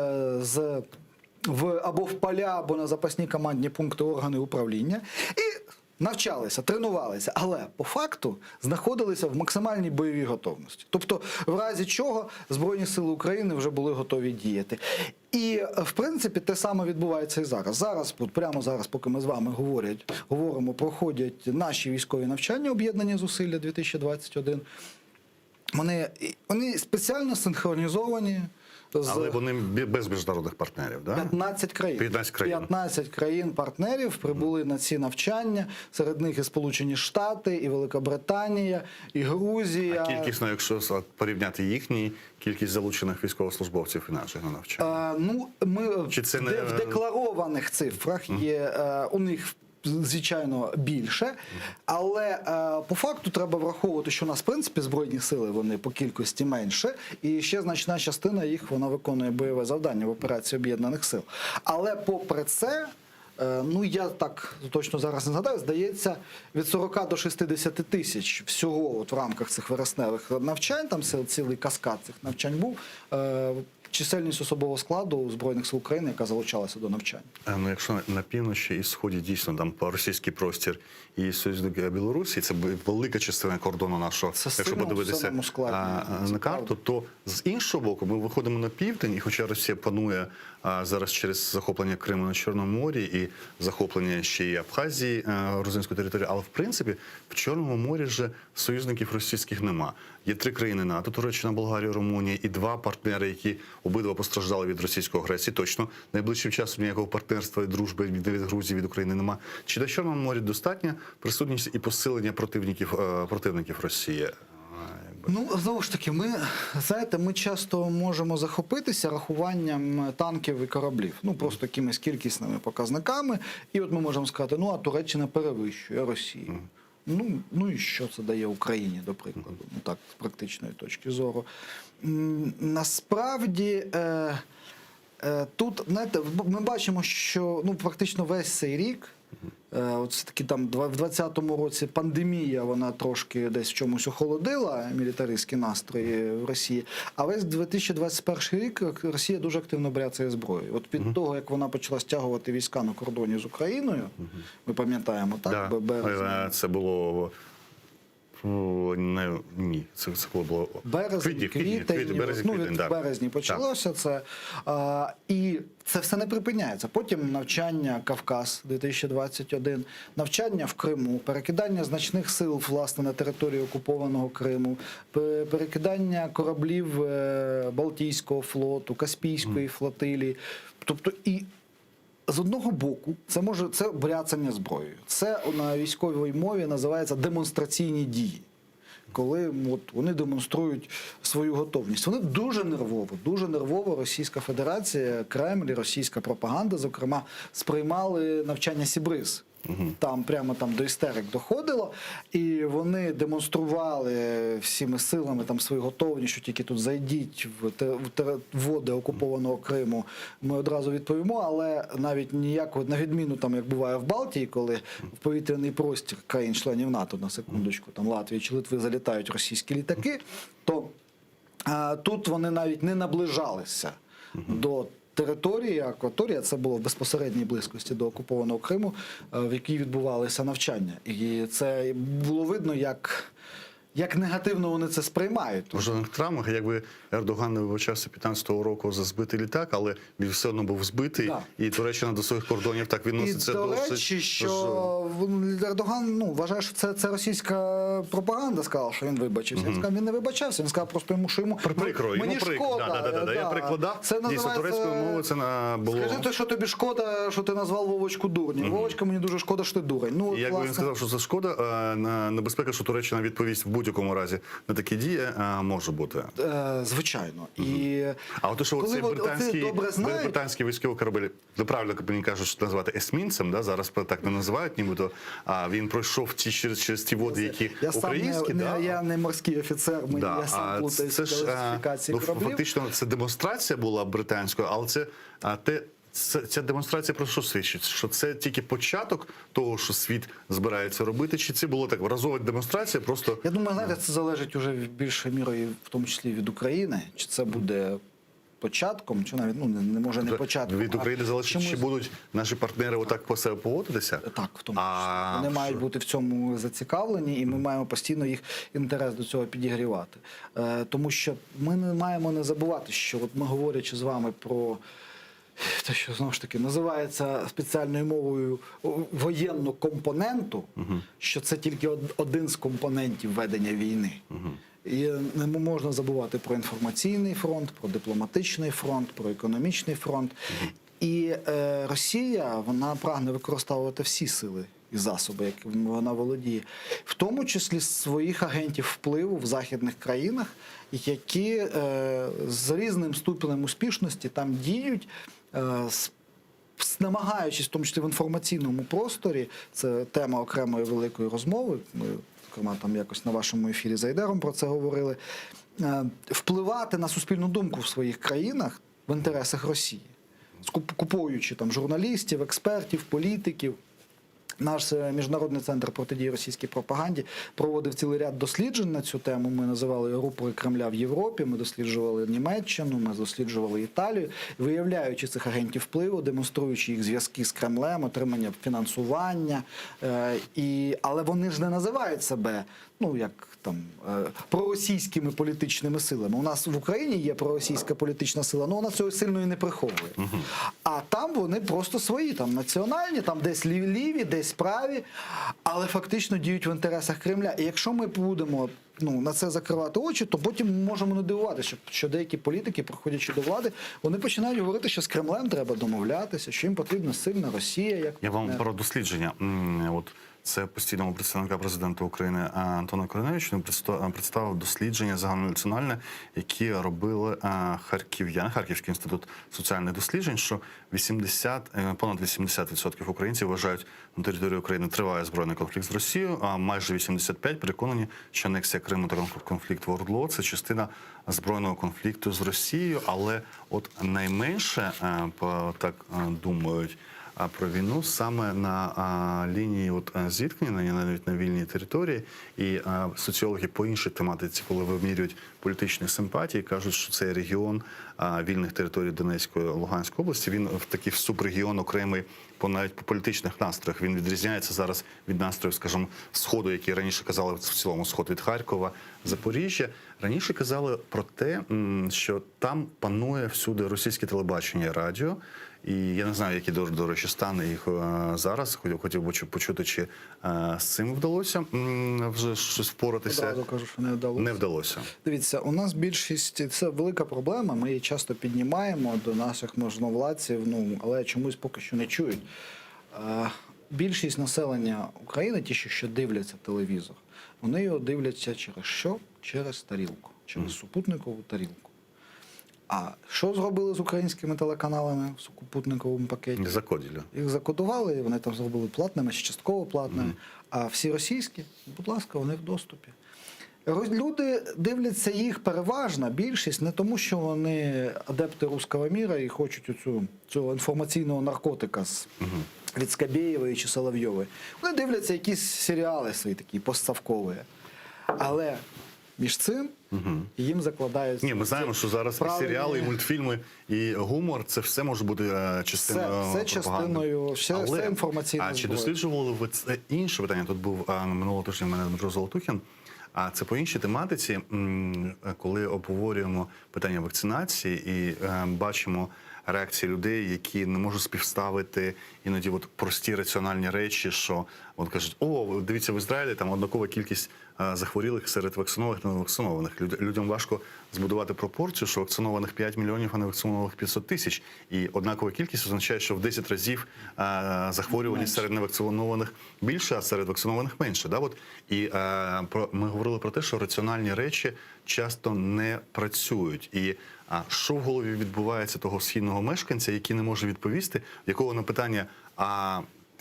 або в поля, або на запасні командні пункти органи управління і навчалися, тренувалися, але по факту знаходилися в максимальній бойовій готовності. Тобто, в разі чого Збройні Сили України вже були готові діяти. І, в принципі, те саме відбувається і зараз. Зараз, прямо зараз, поки ми з вами говоримо, проходять наші військові навчання, об'єднані зусилля 2021. Вони спеціально синхронізовані. Але вони без міжнародних партнерів, да? 15 країн. 15 країн-партнерів прибули на ці навчання. Серед них і Сполучені Штати, і Великобританія, і Грузія. А кількісно, якщо порівняти їхній, кількість залучених військовослужбовців і наших на навчання? В декларованих цифрах є у них, звичайно, більше, але по факту треба враховувати, що у нас, в принципі, Збройні сили, вони по кількості менше, і ще значна частина їх, вона виконує бойове завдання в операції Об'єднаних сил. Але попри це, я так точно зараз не згадаю, здається, від 40 до 60 тисяч всього в рамках цих вересневих навчань, там цілий каскад цих навчань був, чисельність особового складу Збройних сил України, яка залучалася до навчання. Якщо на півночі і сході дійсно там по російський простір і союзники Білорусі, це велика частина кордону нашого, якщо подивитися на карту, то з іншого боку ми виходимо на південь, і хоча Росія панує зараз через захоплення Криму на Чорному морі і захоплення ще й Абхазії, грузинської території, але в принципі в Чорному морі вже союзників російських нема. Є 3 країни НАТО, Туреччина, Болгарія, Румунія, і 2 партнери, які обидва постраждали від російської агресії. Точно, найближчим часом ніякого партнерства і дружби від Грузії, від України нема. Чи на Чорному морі достатня присутність і посилення противників Росії? Знову ж таки, ми часто можемо захопитися рахуванням танків і кораблів. Просто якимись кількісними показниками. І от ми можемо сказати, а Туреччина перевищує Росію. І що це дає Україні, до прикладу, так, з практичної точки зору. Насправді, тут, знаєте, ми бачимо, що практично весь цей рік, все-таки там в 2020 році пандемія, вона трошки десь в чомусь охолодила мілітаристські настрої в Росії, а весь 2021 рік Росія дуже активно бряцає зброєю. От від того, як вона почала стягувати війська на кордоні з Україною, ми пам'ятаємо, так? Це було... Ні, це було в березні почалося це. І це все не припиняється. Потім навчання Кавказ 2021, навчання в Криму, перекидання значних сил, власне, на територію окупованого Криму, перекидання кораблів Балтійського флоту, Каспійської флотилії. Тобто і з одного боку, це бряцання зброєю. Це на військовій мові називається демонстраційні дії. Коли вони демонструють свою готовність. Вони дуже нервово Російська Федерація, Кремль, російська пропаганда, зокрема, сприймали навчання Сібриз. Прямо до істерик доходило, і вони демонстрували всіми силами свою готовність, що тільки тут зайдіть в води окупованого Криму, ми одразу відповімо, але навіть ніякого, на відміну, як буває в Балтії, коли в повітряний простір країн-членів НАТО, на секундочку, Латвії чи Литви залітають російські літаки, то тут вони навіть не наближалися до території, акваторія, це було в безпосередній близькості до окупованого Криму, в якій відбувалися навчання. І це було видно, як негативно вони це сприймають. В жодних травмах, якби Ердоган не вибачався 15-го року за збитий літак, але він все одно був збитий, і Туреччина до своїх кордонів так відноситься досить. І, до речі, що Ердоган вважає, що це російська пропаганда, сказав, що він вибачився. Він сказав, він не вибачався, він сказав просто йому, що йому мені шкода. Я перекладав, дійсно, турецькою мовою це було. Скажи, що тобі шкода, що ти назвав Вовочку дурнем. Вовочка, мені дуже шкода, що ти дурень. Якби він сказав, що це шкода, небезпека, що Туреччина відповість в будь-якому разі на такі дії, може бути. Звичайно. А от що цей британський військовий корабель, правильно мені кажуть, що назвати есмінцем, зараз так не називають, нібито, а він пройшов через ті води, які українські. Я не морський офіцер, я сам плутаюся в класифікації кораблів. Фактично, це демонстрація була британською, але ця демонстрація про що свідчить? Що це тільки початок того, що світ збирається робити? Чи це було так разова демонстрація? Просто я думаю, знаєте, це залежить уже більшою мірою, в тому числі від України. Чи це буде початком, чи навіть не може не початком. Від України залежить, чи будуть наші партнери отак по себе поводитися? Так, в тому числі. Вони мають бути в цьому зацікавлені, і ми маємо постійно їх інтерес до цього підігрівати. Тому що ми не маємо не забувати, що от ми, говорячи з вами про те, що, знову ж таки, називається спеціальною мовою воєнну компоненту, що це тільки один з компонентів ведення війни. І не можна забувати про інформаційний фронт, про дипломатичний фронт, про економічний фронт. І Росія, вона прагне використовувати всі сили і засоби, якими вона володіє, в тому числі своїх агентів впливу в західних країнах, які з різним ступенем успішності там діють, намагаючись, в тому числі в інформаційному просторі, це тема окремої великої розмови, ми, зокрема, там якось на вашому ефірі з Айдером про це говорили, впливати на суспільну думку в своїх країнах в інтересах Росії, купуючи там журналістів, експертів, політиків. Наш Міжнародний центр протидії російській пропаганді проводив цілий ряд досліджень на цю тему. Ми називали рупори Кремля в Європі, ми досліджували Німеччину, ми досліджували Італію, виявляючи цих агентів впливу, демонструючи їх зв'язки з Кремлем, отримання фінансування. Але вони ж не називають себе як там проросійськими політичними силами. У нас в Україні є проросійська політична сила, але вона цього сильно і не приховує. А там вони просто свої, там національні, там десь ліві, десь праві, але фактично діють в інтересах Кремля. І якщо ми будемо на це закривати очі, то потім ми можемо не дивуватися, що деякі політики, приходячи до влади, вони починають говорити, що з Кремлем треба домовлятися, що їм потрібна сильна Росія. Я вам про дослідження. Це постійного представника президента України Антона Кориневича. Він представив дослідження загальнонаціональне, які робили харків'яни, Харківський інститут соціальних досліджень, що понад 80% українців вважають, на території України триває збройний конфлікт з Росією, а майже 85% переконані, що анексія Криму та конфлікт в ОРДЛО – це частина збройного конфлікту з Росією, але от найменше, так думають, про війну саме на лінії зіткнення, навіть на вільній території. І соціологи по іншій тематиці, коли вимірюють політичні симпатії, кажуть, що цей регіон вільних територій Донецької, Луганської області, він в такий субрегіон окремий навіть по політичних настроях. Він відрізняється зараз від настроїв, скажімо, Сходу, які раніше казали в цілому Сход від Харкова, Запоріжжя. Раніше казали про те, що там панує всюди російське телебачення і радіо. І я не знаю, які, до речі, стане їх зараз. Хотів би почути, чи з цим вдалося вже щось впоратися. Одразу кажу, що не вдалося. Не вдалося. Дивіться, у нас більшість, це велика проблема, ми її часто піднімаємо до наших можновладців, але чомусь поки що не чують. Більшість населення України, ті, що дивляться телевізор, вони його дивляться через що? Через тарілку, через супутникову тарілку. А що зробили з українськими телеканалами в супутниковому пакеті? Закодили. Їх закодували, вони там зробили платними чи частково платними. А всі російські, будь ласка, вони в доступі. Люди дивляться їх переважно, більшість, не тому, що вони адепти руського міра і хочуть цього інформаційного наркотика від Скабєєвої чи Соловйової. Вони дивляться якісь серіали свої такі постсовкові. Але між цим їм закладаються... Ні, ми знаємо, що зараз і серіали, і мультфільми, і гумор, це все може бути частиною пропаганди. Все частиною, все інформаційне. А чи досліджували ви інше питання? Тут був минулого тижня в мене Дмитро Золотухін, А це по іншій тематиці, коли обговорюємо питання вакцинації і бачимо реакції людей, які не можуть співставити іноді прості раціональні речі, що кажуть, дивіться, в Ізраїлі там однакова кількість захворілих серед вакцинованих та невакцинованих. Людям важко збудувати пропорцію, що вакцинованих 5 мільйонів, а невакцинованих 500 тисяч. І однакова кількість означає, що в 10 разів захворюваність серед невакцинованих більше, а серед вакцинованих менше. І ми говорили про те, що раціональні речі часто не працюють. І що в голові відбувається того східного мешканця, який не може відповісти, якого на питання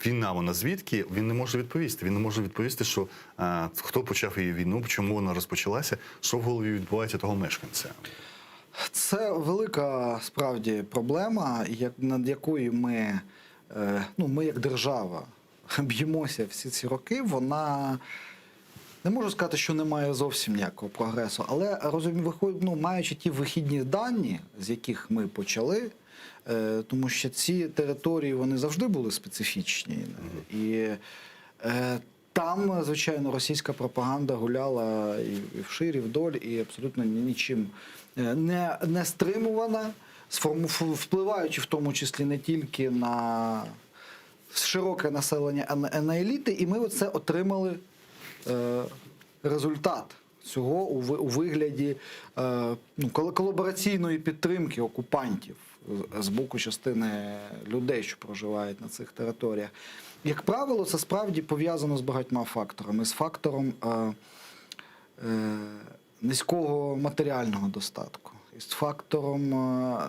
війна, вона звідки, він не може відповісти. Він не може відповісти, що хто почав її війну, чому вона розпочалася, що в голові відбувається того мешканця. Це велика, справді, проблема, над якою ми як держава б'ємося всі ці роки. Вона, не можу сказати, що немає зовсім ніякого прогресу, але маючи ті вихідні дані, з яких ми почали, тому що ці території, вони завжди були специфічні. І там, звичайно, російська пропаганда гуляла і вширі, і вдоль, і абсолютно нічим не стримувана, впливаючи в тому числі не тільки на широке населення, а на еліти. І ми оце отримали результат цього у вигляді колабораційної підтримки окупантів з боку частини людей, що проживають на цих територіях. Як правило, це справді пов'язано з багатьма факторами. З фактором низького матеріального достатку, з фактором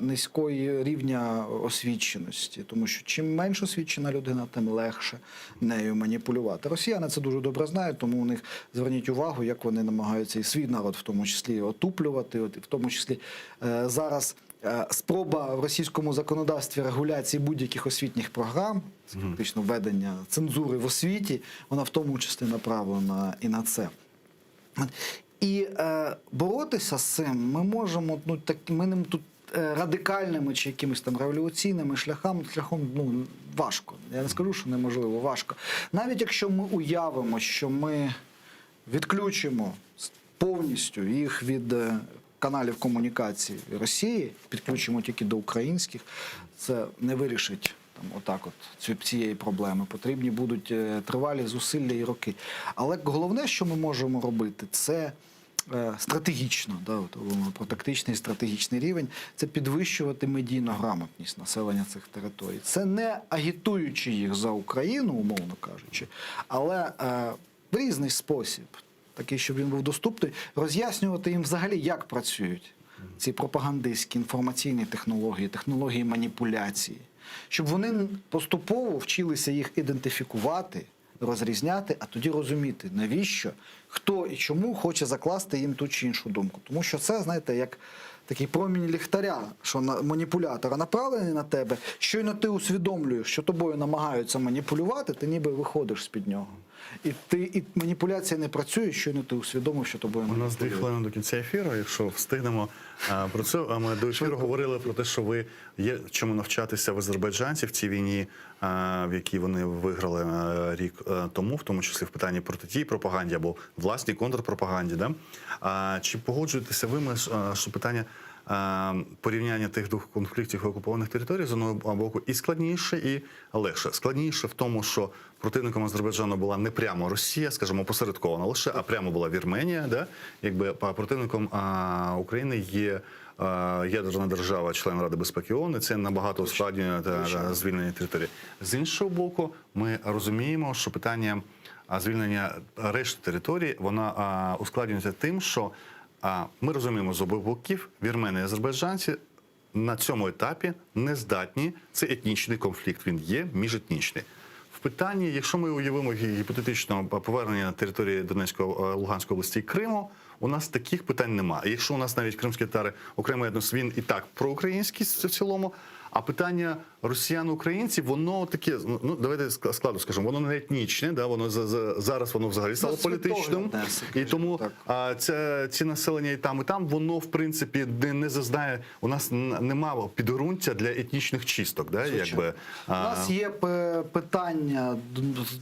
низької рівня освіченості. Тому що чим менш освічена людина, тим легше нею маніпулювати. Росіяни це дуже добре знають, тому у них, зверніть увагу, як вони намагаються і свій народ в тому числі отуплювати, в тому числі зараз спроба в російському законодавстві регуляції будь-яких освітніх програм, це фактично введення цензури в освіті, вона в тому числі направлена і на це. І боротися з цим ми можемо, ми тут радикальними чи якимись там революційними шляхом важко. Я не скажу, що неможливо, важко. Навіть якщо ми уявимо, що ми відключимо повністю їх від каналів комунікації Росії, підключимо тільки до українських, це не вирішить цієї проблеми. Потрібні будуть тривалі зусилля і роки. Але головне, що ми можемо робити, це стратегічно, про тактичний і стратегічний рівень, це підвищувати медійну грамотність населення цих територій. Це не агітуючи їх за Україну, умовно кажучи, але в різний спосіб, такий, щоб він був доступний, роз'яснювати їм взагалі, як працюють ці пропагандистські інформаційні технології, технології маніпуляції, щоб вони поступово вчилися їх ідентифікувати, розрізняти, а тоді розуміти, навіщо, хто і чому хоче закласти їм ту чи іншу думку. Тому що це, знаєте, як такий промінь ліхтаря, що маніпулятора направлений на тебе, щойно ти усвідомлюєш, що тобою намагаються маніпулювати, ти ніби виходиш з-під нього. І маніпуляція не працює, щойно ти усвідомив, що тобою маніпулюють. У нас 2 хвилини до кінця ефіру, якщо встигнемо про це. Ми до ефіру говорили про те, що ви є чому навчатися в азербайджанців в цій війні, в якій вони виграли рік тому, в тому числі в питанні протидії пропаганді або власній контрпропаганді. Чи погоджуєтеся ви, що питання порівняння тих двох конфліктів і окупованих територій з одного боку і складніше, і легше? Складніше в тому, що противником Азербайджану була не прямо Росія, скажімо, посередкована лише, а прямо була Вірменія. Якби противником України є ядерна держава, член Ради безпеки ООН, і це набагато ускладнює звільнення території. З іншого боку, ми розуміємо, що питання звільнення решти території, вона ускладнюється тим, що ми розуміємо з обох боків, вірмени і азербайджанці на цьому етапі не здатні, це етнічний конфлікт, він є міжетнічний. В питанні, якщо ми уявимо гіпотетично повернення на території Донецької, Луганської області і Криму, у нас таких питань немає. Якщо у нас навіть кримські татари, окремий етнос, він і так проукраїнський в цілому, А питання росіян-українців, воно таке, ну давайте складно скажемо, воно не етнічне, да, воно зараз воно взагалі стало політичним. І тому ці населення і там, воно в принципі не зазнає, у нас немає підґрунтя для етнічних чисток. Да, якби. У нас є питання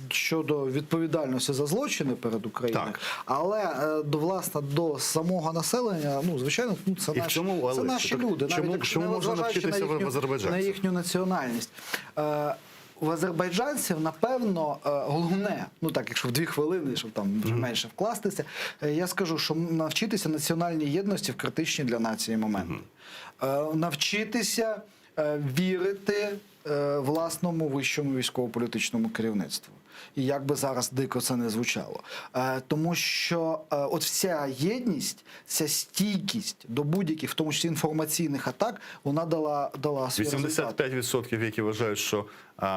щодо відповідальності за злочини перед Україною, але власне до самого населення, ну звичайно, це наші люди, навіть чому можна навчитися в азербайджанців? На їхню національність. В азербайджанців, напевно, головне, ну так, якщо в 2 хвилини, щоб там вже менше вкластися, я скажу, що навчитися національній єдності в критичні для нації моменти. Навчитися вірити власному вищому військово-політичному керівництву. І як би зараз дико це не звучало. Тому що от вся єдність, ця стійкість до будь-яких, в тому числі інформаційних атак, вона дала свій результат. 85%, які вважають, що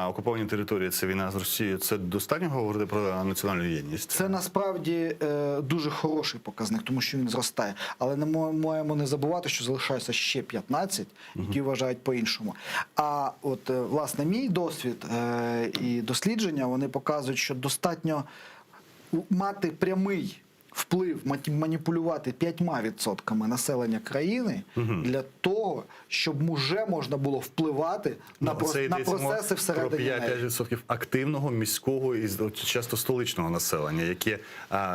окуповані території – це війна з Росією, це достатньо говорити про національну єдність? Це насправді дуже хороший показник, тому що він зростає. Але не маємо не забувати, що залишається ще 15, які вважають по-іншому. А от, власне, мій досвід і дослідження, вони показують, що достатньо мати прямий вплив, маніпулювати 5% населення країни для того, щоб вже можна було впливати на процеси всередині неї. Про 5% активного, міського і часто столичного населення, яке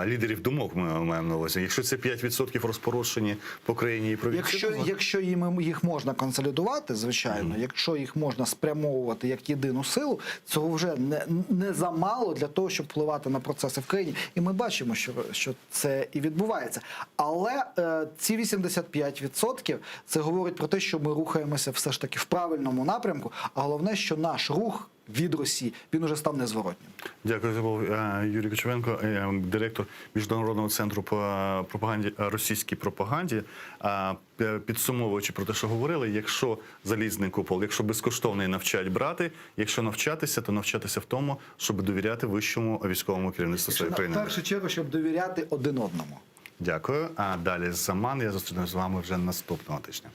лідерів думок ми маємо на увазі. Якщо це 5% розпорошені по країні і провінції... Якщо їх можна консолідувати, звичайно, якщо їх можна спрямовувати як єдину силу, цього вже не замало для того, щоб впливати на процеси в країні. І ми бачимо, що це і відбувається. Але ці 85% це говорить про те, що ми рухаємося все ж таки в правильному напрямку, а головне, що наш рух від Росії, він уже став незворотнім. Дякую. Це був Юрій Кочевенко, директор Міжнародного центру по російській пропаганді. Підсумовуючи про те, що говорили, якщо залізний купол, якщо безкоштовний навчать брати, якщо навчатися, то навчатися в тому, щоб довіряти вищому військовому керівництву своєї країни. В першу чергу, щоб довіряти один одному. Дякую. А далі Заман. Я зустрінусь з вами вже наступного тижня.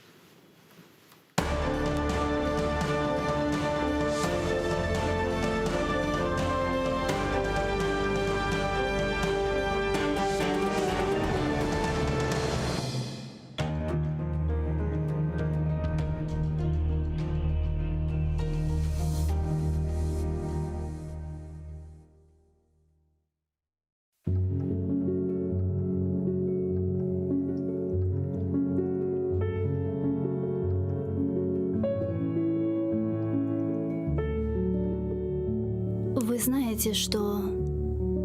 Вы знаете, что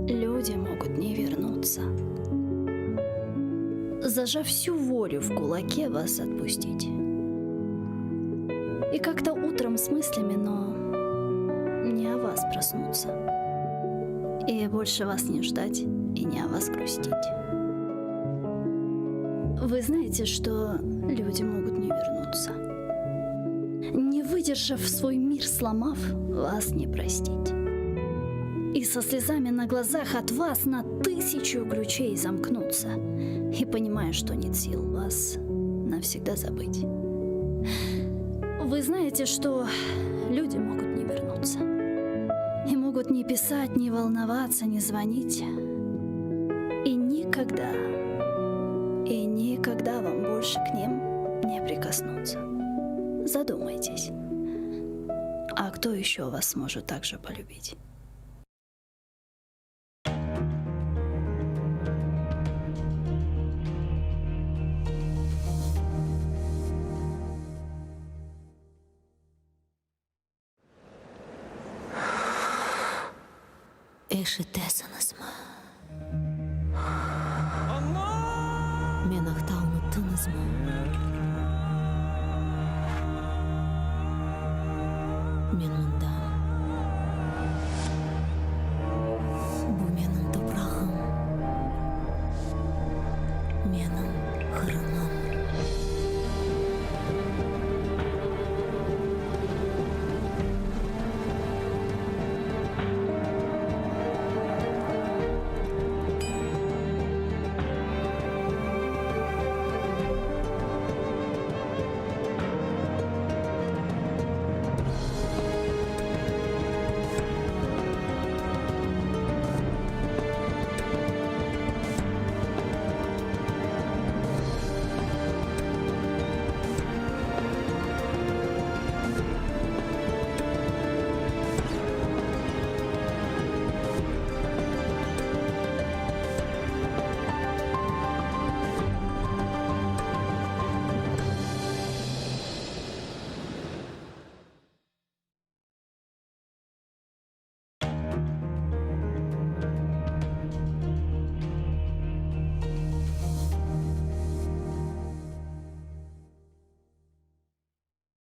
люди могут не вернуться. Зажав всю волю в кулаке, вас отпустить. И как-то утром с мыслями, но не о вас проснуться. И больше вас не ждать, и не о вас грустить. Вы знаете, что люди могут не вернуться. Не выдержав свой мир, сломав, вас не простить. И со слезами на глазах от вас на 1000 ключей замкнуться. И понимая, что нет сил вас навсегда забыть. Вы знаете, что люди могут не вернуться. И могут не писать, не волноваться, не звонить. И никогда вам больше к ним не прикоснуться. Задумайтесь. А кто еще вас сможет так же полюбить? Eşitesiniz mi? Men haqda unutdunuz mu? Men bundan. Bu mening toprog'im. Mening Qrimim.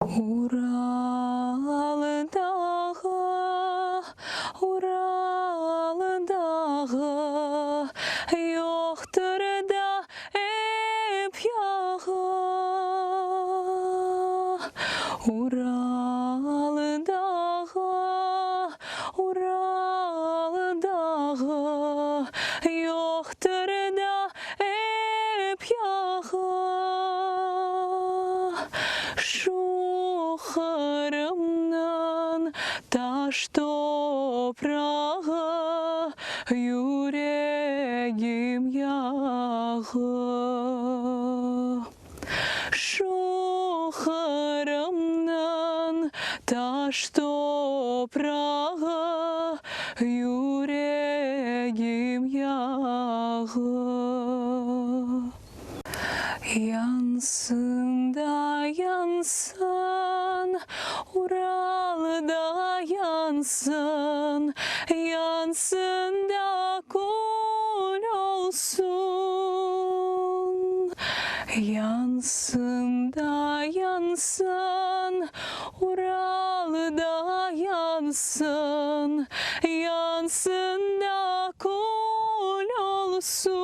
Уралдағы yoxdur da ep yağı. Uralдағы yoxdur da ep yağı. Şuharımdan taş toprağı, yüreğim yağı. Şuharımdan taş toprağı, yüreğim yağı. Yansın da yansın, Ural'da yansın, yansın da kul olsun. Yansın da yansın, Ural'da yansın, yansın da kul olsun.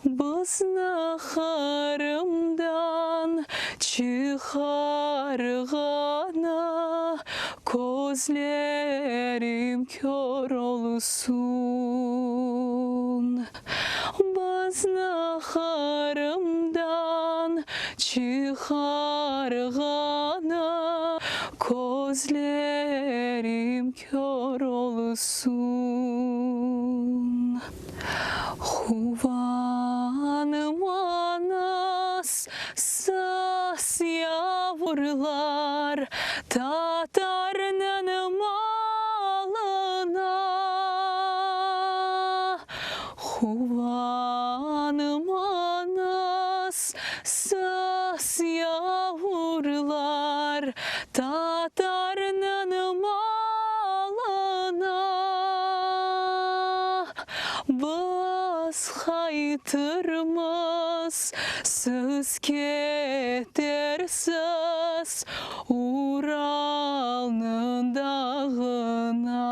Biz naharımdan çıkargana, gözlerim kör olsun. Biz naharımdan çıkargana, gözlerim kör olsun. Huvanım anas sas yavrular, Tatar'nın malına. Huvanım anas sas yavrular, Tatar'nın malına. Biz haytırmız, siz ketersiz Ural'nın dağına.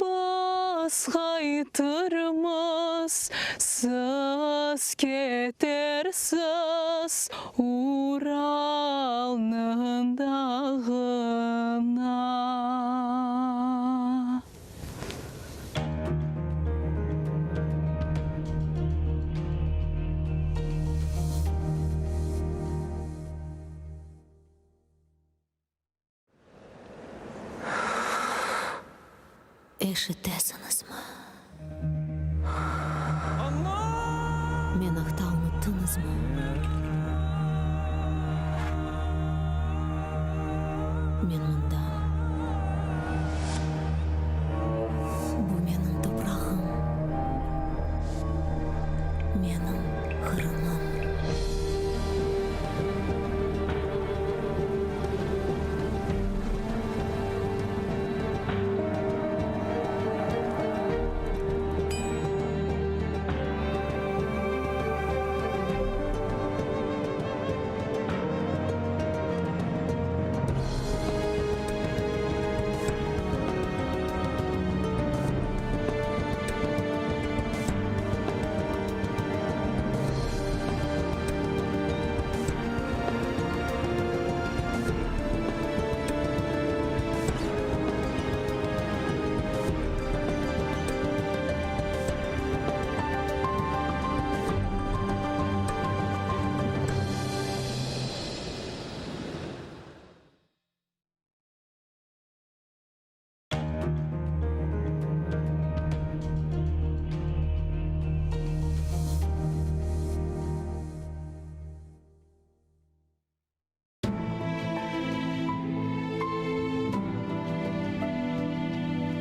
Biz haytırmız, siz ketersiz Ural'nın dağına. Eşitesiniz mi? Meni hata unuttunuz mu? Men bundan. Bu menin toprağım. Menin hırımım.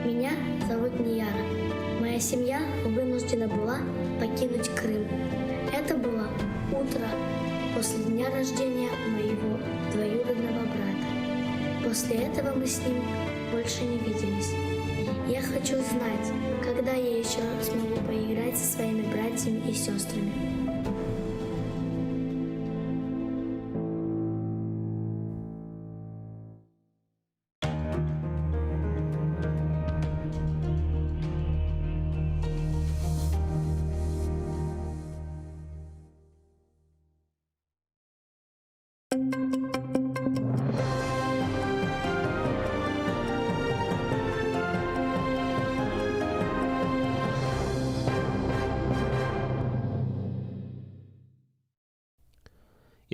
Меня зовут Нияра. Моя семья вынуждена была покинуть Крым. Это было утро после дня рождения моего двоюродного брата. После этого мы с ним больше не виделись. Я хочу знать, когда я еще смогу поиграть со своими братьями и сестрами.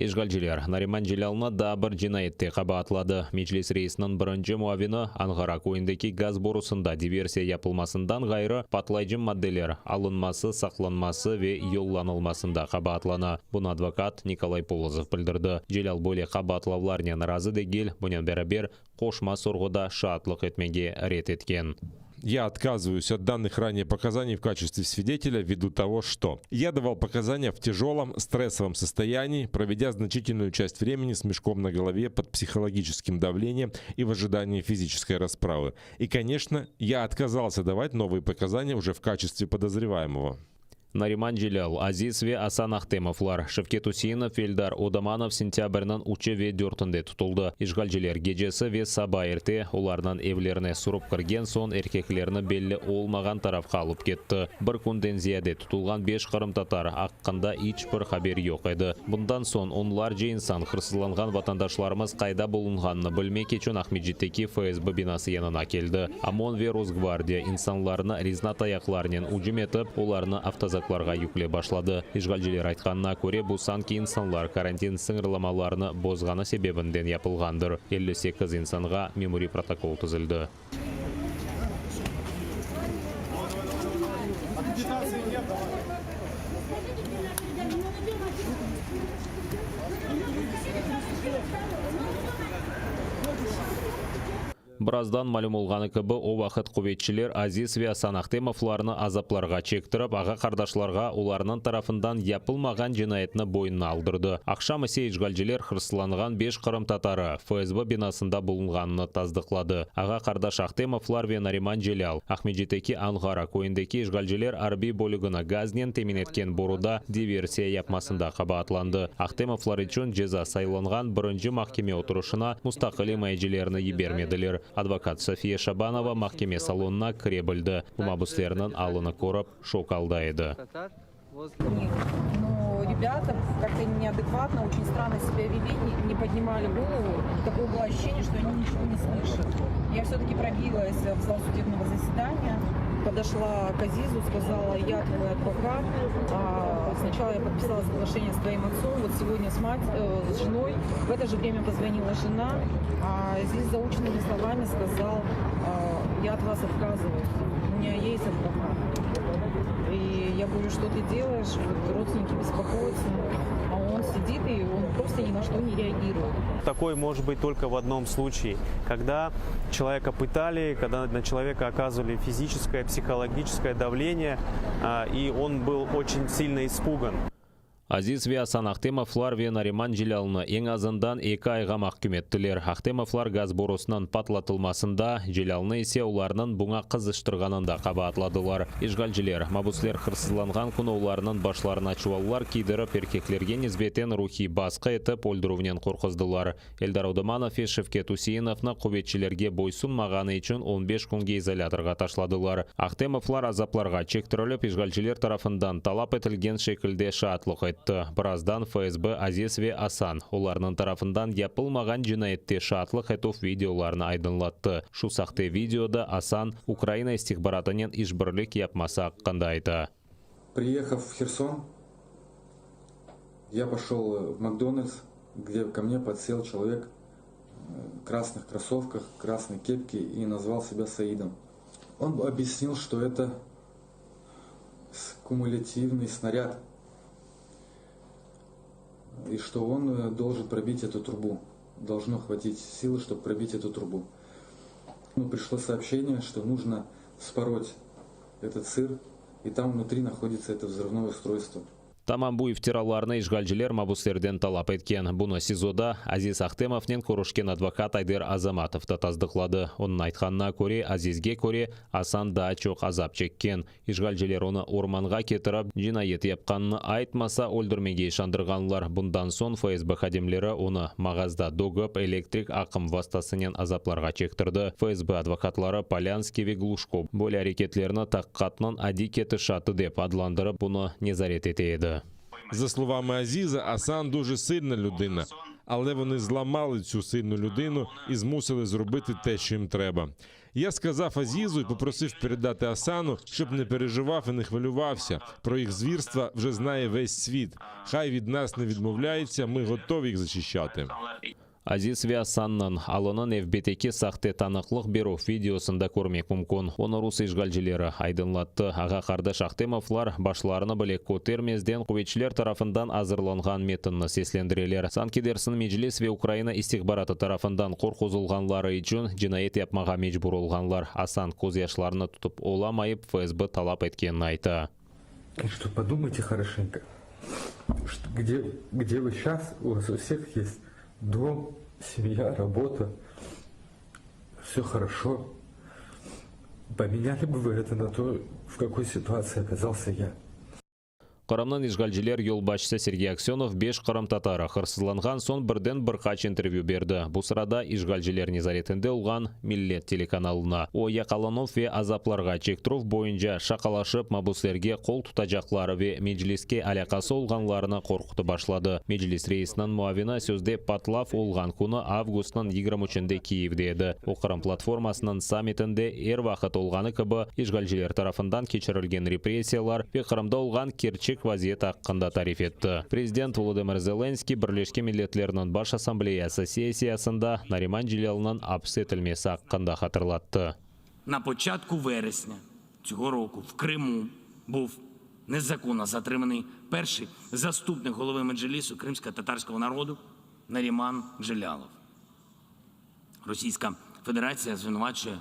Ишгалжилер Нариман Жилялна да бір жинайетте қабатлады. Мечлис рейсінің бірінші муавины Анғара койындaki газ борусында диверсия yapılmasından ғайры патлайжым мадделер алынмасы, сақланмасы ве йолланылмасында қабатлана. Бұны адвокат Николай Полозов білдірді. Жилял боле қабатлавларне наразы дегел, бұнен бәрі қошма сорғыда шатлық етмеге рет еткен. Я отказываюсь от данных ранее показаний в качестве свидетеля ввиду того, что я давал показания в тяжелом стрессовом состоянии, проведя значительную часть времени с мешком на голове под психологическим давлением и в ожидании физической расправы. И, конечно, я отказался давать новые показания уже в качестве подозреваемого. Нариман Жилял, Азиз ве Асан Ахтемовлар, Шевкет Усейнов, Эльдар Одаманов сентябрьнан учы ве дөртінде тұтылды. Ишгалжилер гежесі ве саба ерте, олардан евлеріне сұрып кірген сон еркеклеріні белі олмаған тарафқа алып кетті. Бір күнден зияде тұтылған 5 қырым татар аққында ич бір хабер yok еді. Бұндан сон онларca инсан хырсызланған ватандашларымыз қайда болынғанны білмек үшін Ахмеджеттеки ФСБ бинасы янына келді. ОМОН ве Росгвардия инсанларыны ризнат аяқларынан ұжым етіп, оларыны автозакларға yüklе башлады. Ишгалжилер айтқанына көре бұл санки инсанлар карантин сыңырламаларыны бозғаны себебінден yapılғандыр. 58 инсанға мемори протокол түзілді. Біраздан мәлім олғаны кібі о вақыт құветшілер Азиз ве Асан Ахтемовларыны азапларға чектіріп, аға қардашларға оларының тарафындан yapılмаған жинайетіні бойына алдырды. Ақшам ісе Ишгалжилер хырсыланған 5 қырым татары ФСБ бинасында болынғанını таздықлады. Аға қардаш Ахтемовлар ве Нариман Жилял Ахмеджеттеки Анғара койындaki Ишгалжилер арби бөлігіні газнен темен еткен боруда диверсия yapmasында қабатланды. Ахтемовлар үшін жеза сайланған бірінші махкеме отырышына мұстақылы майжилеріні ебермеділер. Адвокат София Шабанова махкеме салонына кіре білді. Умабустерінің алыны көріп, шок алдайды. Но ребята как-то неадекватно, очень странно себя вели, не поднимали голову. Такое было ощущение, что они ничего не слышат. Я все-таки пробилась в зал судебного заседания, подошла к Азизу, сказала: я твой адвокат. Сначала я подписала соглашение с твоим отцом, вот сегодня с женой. В это же время позвонила жена, а Азиз заученными словами сказал: я от вас отказываюсь, у меня есть адвокат. И я говорю: что ты делаешь? Вот родственники беспокоятся. А он сидит и он просто ни на что не реагирует. Такое может быть только в одном случае, когда человека пытали, когда на человека оказывали физическое, психологическое давление, и он был очень сильно испуган. Азиз ве Асан Ахтемовлар ве Нариман Жилялны ең азындан 2 айға махкүм еттілер. Ахтемовлар газ борусынан патлатылмасында, Жилялны есе оларының бұңа қызыштырғанында қабатладылар. Ишгалжилер, мабуслер хырсызланған күні оларының башларына чуаллар кидіріп, еркеклерге низбетен рухи басқы етіп, өлдіруінен қорқыздылар. Эльдар Одаманов и Шевкет Усейновны құветшілерге бойсунмағаны үшін 15 күнге изоляторға ташладылар. Ахтемовлар азапларға чектіріліп, Ишгалжилер тарафындан талап етілген шекілде шатлық етті. Біраздан ФСБ Азиз ве Асан оларының тарафындан yapılмаған жинайетте шатлық етув видеоларны айдынлатты. Шу сақты видеода Асан Украина истихбаратынен ишбірлік yapмасы аққанда айты. Приехав в Херсон, я пошел в Макдональдс, где ко мне подсел человек в красных кроссовках, красной кепке и назвал себя Саидом. Он объяснил, что это кумулятивный снаряд, и что он должен пробить эту трубу. Должно хватить силы, чтобы пробить эту трубу. Пришло сообщение, что нужно вспороть этот сыр, и там внутри находится это взрывное устройство. Тамам бу ифтираларны Ишгалжилер мабустерден талап еткен. Бұны СИЗОда Азиз Ахтемовнен көрішкен адвокат Айдер Азаматов та таздықлады. Оның айтқанына көре, Азизге көре, Асан да чоқ азап чеккен. Ишгалжилер оны орманға кетіріп, жинайет yapқанны айтмаса өлдірмеге шандырғанлар. Бұндан сон ФСБ хадимлері оны мағазда догып электрик ақым вастасынен азапларға чектірді. ФСБ адвокатлары Полянский ве Глушко бұл әрекетлеріні таққатынан адикеті шаты деп адландырып, бұны незарет етеді. За словами Азіза, Асан дуже сильна людина. але вони зламали цю сильну людину і змусили зробити те, що їм треба. Я сказав Азізу і попросив передати Асану, щоб не переживав і не хвилювався. Про їх звірства вже знає весь світ. Хай від нас не відмовляється, ми готові їх зачищати. Азиз Асаннан алынын FBT'ке сақты танықлық беру видеосында көрмек мүмкін. Оны рус ишгалчылары айдынлатты. Аға Қардаш Ахтемовлар башларыны білек көтермезден куветчилер тарафындан азырланған метінні сеслендірелер. Санкедерсін Меджлис ве Украина истихбараты тарафындан қорқозылғанлары үшін жинайет yapmaға мечбур олғанлар Асан көз яшларыны тұтып оламайып ФСБ талап еткенін айты. Что подумайте хорошенько, где вы сейчас, у вас у всех есть дом, семья, работа, все хорошо. Поменяли бы вы это на то, в какой ситуации оказался я. Қырымнан ишгалчылар ел башчысы Сергей Аксенов 5 қырым татары қырсызланған сон бірден бір қач интервью берді. Бұл сырада ишгалчылар незаретінде ұлған Миллет телеканалына. Оя Қаланов ве азапларға чектров бойынша шақалашып мабуслерге қол тұтажақлары ве Меджлиске алақасы олғанларына қорқыты башлады. Меджлис рейсінің муавина сөзде Патлав олған күні августның 23-інде Киевде еді. Оқырым платформасының саммитінде вақыт олғаны кібі ишгалчылар тарафындан кечірілген репрессиялар ве Қырымда олған Керчик вазиет аққында тариф етті. Президент Володимир Зеленский Бірлескен Миллетлерінің Баш Ассамблеясы сессиясында Нариман Джелялның апс етілмесі аққында хатırlatты. На початку вересня цього року в Криму був незаконно затриманий перший заступник голови Меджлісу кримсько-татарського народу Наріман Джелялов. Російська Федерація звинувачує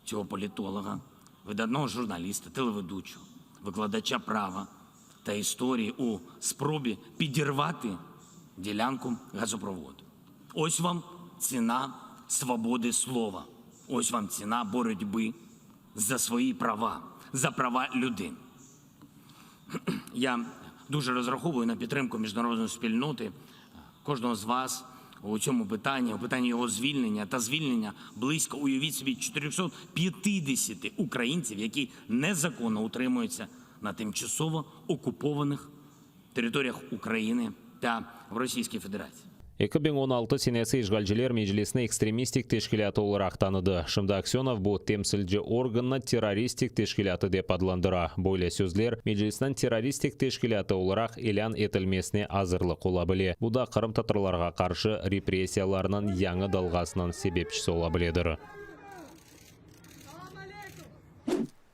цього політолога, видатного журналіста, телеведучого, викладача права та історії у спробі підірвати ділянку газопроводу. Ось вам ціна свободи слова. Ось вам ціна боротьби за свої права, за права людини. Я дуже розраховую на підтримку міжнародної спільноти, кожного з вас у цьому питанні, у питанні його звільнення та звільнення близько, уявіть собі, 450 українців, які незаконно утримуються на тимчасово окупованих територіях України та в Російській Федерації. 2016 сенесі ишгалчылар Меджлисіне экстремистик тешкілаты оларақ таныды. Шымда Аксенов бұл темсілді органны террористик тешкілаты деп адландыра. Бойле сөзлер Меджлисінің террористик тешкілаты оларақ елан етілмесіне азырлы қола біле. Бұда Қырым татарларға қаршы репрессияларының яңы далғасының себепшісі ола біледір.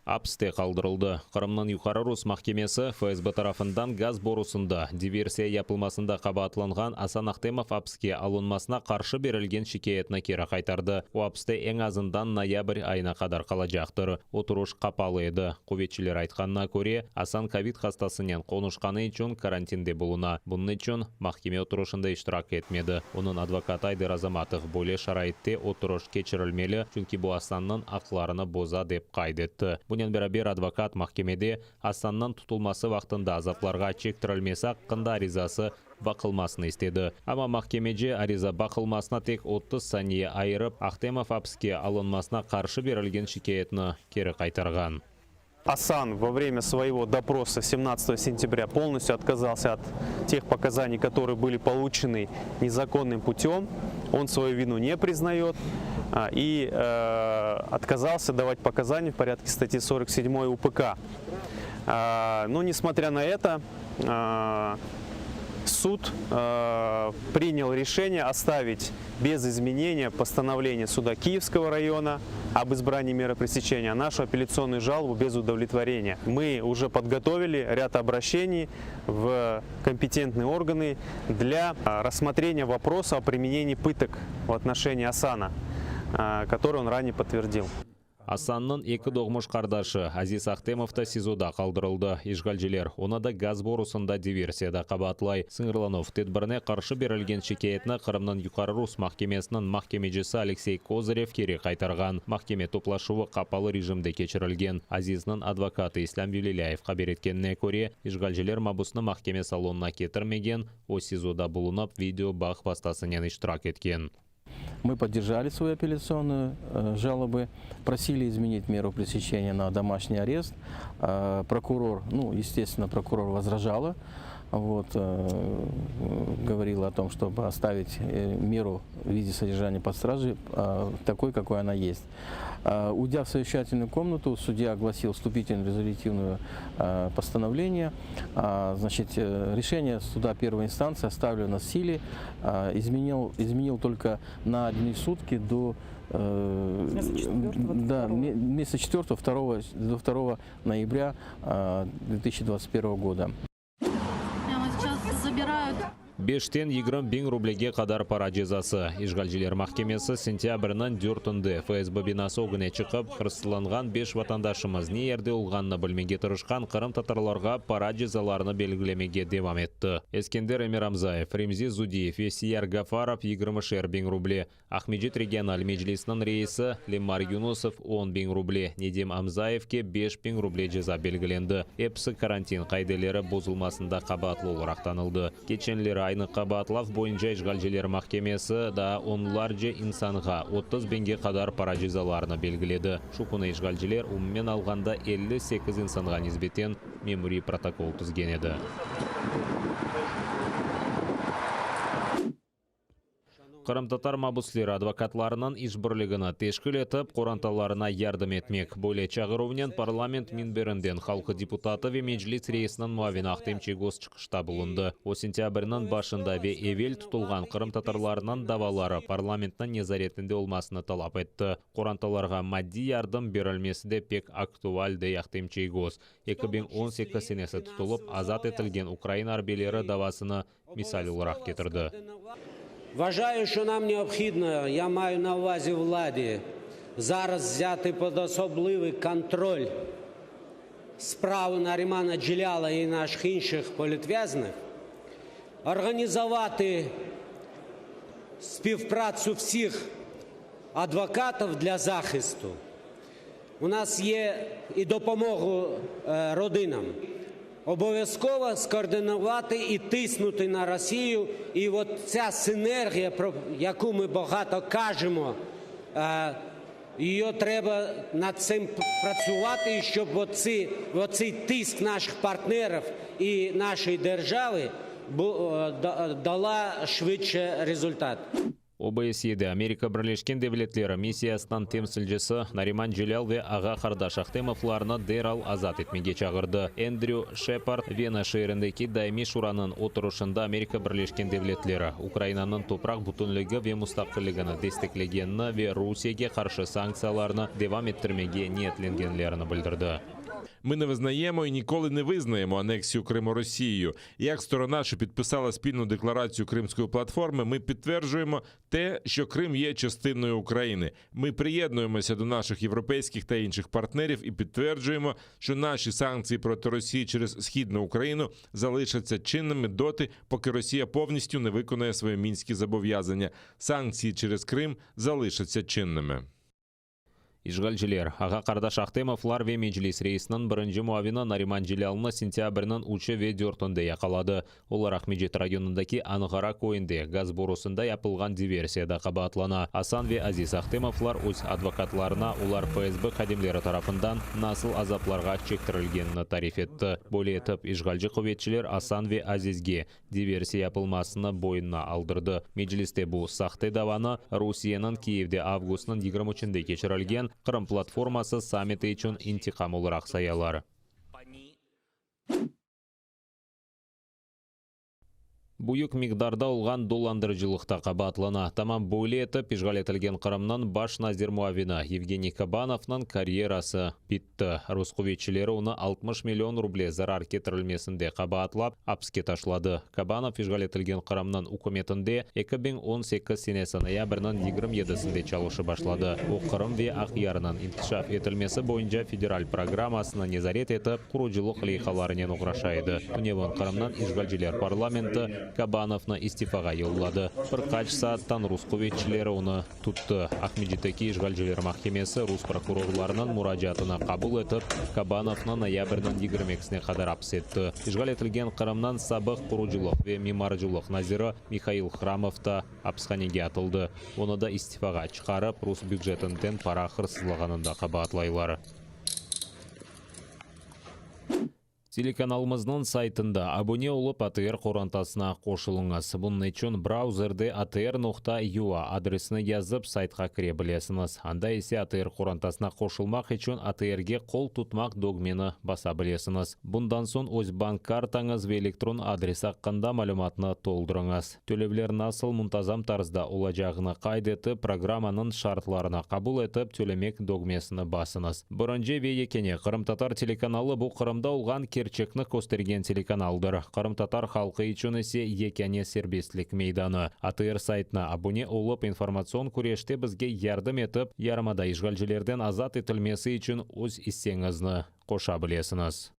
Апсте қалдырылды. Қырымның юқары Рус махкемесі ФСБ тарафындан газ борусында диверсия yapılmasында қабатланған Асан Ахтемов апске алынмасына қаршы берілген шикаятына кері қайтарды. О апсте ең азындан ноябрь айына қадар қалажақтыр. Отыруш қапалы еді. Көветчілер айтқанына көре, Асан ковид хастасынан қонышқаны үшін карантинде болуна. Бұны үшін махкеме отырушында иштирак етмеді. Оның адвокаты Айдар Азаматов боле шарайтте отыруш кечірілмелі, чүнки бұл Асанның ақларыны боза деп қайдетті. Бұнен бәрабер адвокат махкемеде Асанның тұтылмасы вақтында азапларға чектірілмесі аққында аризасы бақылмасын істеді. Ама махкемеде ариза бақылмасына тек 30 сәния айырып, Ахтемов апске алынмасына қаршы берілген шикаятны кері қайтарған. Асан во время своего допроса 17 сентября полностью отказался от тех показаний, которые были получены незаконным путем. Он свою вину не признает и отказался давать показания в порядке статьи 47 УПК. Но несмотря на это, суд принял решение оставить без изменения постановление суда Киевского района об избрании меры пресечения, а нашу апелляционную жалобу без удовлетворения. Мы уже подготовили ряд обращений в компетентные органы для рассмотрения вопроса о применении пыток в отношении Асана, который он ранее подтвердил. Асанның екі доғмыш қардашы Азиз Ахтемовта СИЗОда қалдырылды. Ишгалчылар оны да газ борусында диверсияда қабатлай. Сыңырланов тедбіріне қаршы берілген шикаятны Қырымның юқары Рус махкемесінің махкемежесі Алексей Козырев кері қайтарған. Махкеме топлашуы қапалы режимде кечірілген. Азизның адвокаты Ислам Юлиляев қабер еткеніне көре, ишгалчылар мабусны махкеме салонына кетірмеген, о СИЗОда бұлынып видео бақ бастасынан иштирак еткен. Мы поддержали свои апелляционные жалобы, просили изменить меру пресечения на домашний арест, Прокурор, ну, естественно, прокурор возражала. Вот, говорила о том, чтобы оставить меру в виде содержания под стражей такой, какой она есть. Уйдя в совещательную комнату, судья огласил вступительное резолютивное постановление. Значит, решение суда первой инстанции оставлено в силе, изменил только на одни сутки до месяца 4 до 2 ноября 2021 года. Бештен 20 рублеге қадар пара жазасы. Ишгалжилер махкемесі сентябрынан 4-інде ФСБ бинасы огыне чықып, қырсыланған 5 ватандашымыз не ерде ұлғанны білмеге тұрышқан Қырым татарларға пара жазаларыны белгілемеге девам етті. Ескендер Эмирамзаев, Ремзи Зудиев, Есияр Гафаров 20 рубле. Ахмеджит региональ меджлисінің рейсі Лемар Юнусов 10 рубле. Недем Амзаевке 5 рубле жаза белгіленді. Эпсі карантин қайделері бұзылмасында қабатлы оларақтанылды. Кеченлері айны қабатлақ бойынша ишгалжилер махкемесі да онларже инсанға 30 қадар пара жазаларыны белгіледі. Шукуны ишгалжилер уммен алғанда 58 инсанға низбетен мемори протокол түзген еді. Қырым татар мабуслер адвокатларынан иш бірлігіні тешкіл етіп, қоранталарына ярдым етмек. Бөле чағыруынен парламент минберінден халқы депутаты ве меджлис рейсінің муавин ақтемче гос чықышта бұлынды. О сентябрінің башында ве евел тұтылған Қырым татарларынан давалары парламентінің незаретінде олмасыны талап етті. Қоранталарға мадди ярдым берілмесі де пек актуальды ақтемче гос. 2018 сенесі тұтылып, азат етілген Украина арбелері давасыны мисал оларақ кетірді. Вважаю, що нам необхідно, я маю на увазі владі, зараз взяти під особливий контроль справу Нарімана Джеляла і наших інших політв'язнів, організувати співпрацю всіх адвокатів для захисту. У нас є і допомогу родинам. Обов'язково скоординувати і тиснути на Росію. І от ця синергія, про яку ми багато кажемо, її треба над цим працювати, щоб оцей тиск наших партнерів і нашої держави дала швидше результат. ОБСЕде Америка Бірлескен Девлетлері миссиясынан темсілжесі Нариман Джелял ве аға қардаш Ахтемовларына дерал азат етмеге чағырды. Эндрю Шепард Вена шеріндегі дайми шуранын отырышында Америка Бірлескен Девлетлері Украинаның топрақ бүтінлігі ве мұстақылығыны дестеклегенні ве Русияге қаршы санкцияларны девам еттірмеге ниетленгенлеріні білдірді. Ми не визнаємо і ніколи не визнаємо анексію Криму Росією. Як сторона, що підписала спільну декларацію Кримської платформи, ми підтверджуємо те, що Крим є частиною України. Ми приєднуємося до наших європейських та інших партнерів і підтверджуємо, що наші санкції проти Росії через Східну Україну залишаться чинними доти, поки Росія повністю не виконає свої мінські зобов'язання. Санкції через Крим залишаться чинними. Ишгалжилер, аға қардаш Ахтемовлар ве меджлис рейсінің бірінші муавина Нариман Джелялны сентябрінің учы ве 4-інде яқалады. Олар Ахмеджет районындаки Анғара койынде газ борусында япылған диверсияда қабатлана. Асан ве Азиз Ахтемовлар өз адвокатларына олар ФСБ қадемлері тарафындан насыл азапларға чектірілгеніні тариф етті. Более етіп, ишгалжы қоветчілер Асан ве Азизге диверсия япылмасыны бойына алдырды. Меджлисте бұл сақты даваны Русияның Киевде августның 23-інде кешірілген Қырым платформасы саммиты үшін интиқам оларақ саялар. Бұйық мигдарда олған доландырыжылықта қабатлана. Тамам бойле етіп, ишғал етілген Қырымнан баш назир муавина Евгений Кабановның карьерасы битті. Русқовечілері оны 60 миллион рубле зарар кетірілмесінде қабатлап, апске ташлады. Кабанов ишғал етілген Қырымнан үкіметінде 2018 сенесі ноябрінің 27-сінде чалушы башлады. О Қырым ве Ақиярынан интишаф етілмесі бойынша федераль программасына незарет етіп, құружылық лейхаларынен ұғрашайды. Түневін Қырымнан ишғалжилер парламенті Кабановны истифаға йоллады. Bir kaç saatten Rus kuvvetçileri onu tuttu. Ахмеджеттeki ишгалжилер махкемесі Rus прокурорларының мұрajatını қабыл етіп, Кабановны ноябрдің 20-сіне қадар апс етті. Ишғал етілген Қырымнан сабық құружылық ве мемаржылық назирі Михаил Храмов та апсханеге атылды. Оны да истифаға шығарып, Rus бюджетінден пара қырсызлығанында қабатлайлары. Телеканалымыздың сайтында абоне олып АТР қорантасына қошылыңыз. Бұның үшін браузерде atr.ua адресіне yazып сайтқа кіре білесіңіз. Анда есе АТР қорантасына қошылмақ үшін АТРге қол тұтмақ догмені баса білесіңіз. Бұндан соң өз банк картаңыз ве электрон адрес аққанда мәліметіні толдырыңыз. Төлеулер насыл мұнтазам тарзда олажағыны қайдетіп, программаның шартларына қабыл етіп, төлемек догмесіні басыңыз. Бұрынже ве екене Қырым-Татар телеканалы бұл Қырымда олған керчекні көстерген телеканалдыр. Қырым-Татар халқы үшін есе екене сербестлік мейданы. АТР сайтына абоне олып информацион күреште бізге ярдым етіп, ярмада işgalcilерден азат етілмесі үшін өз иссеңізні қоша білесіңіз.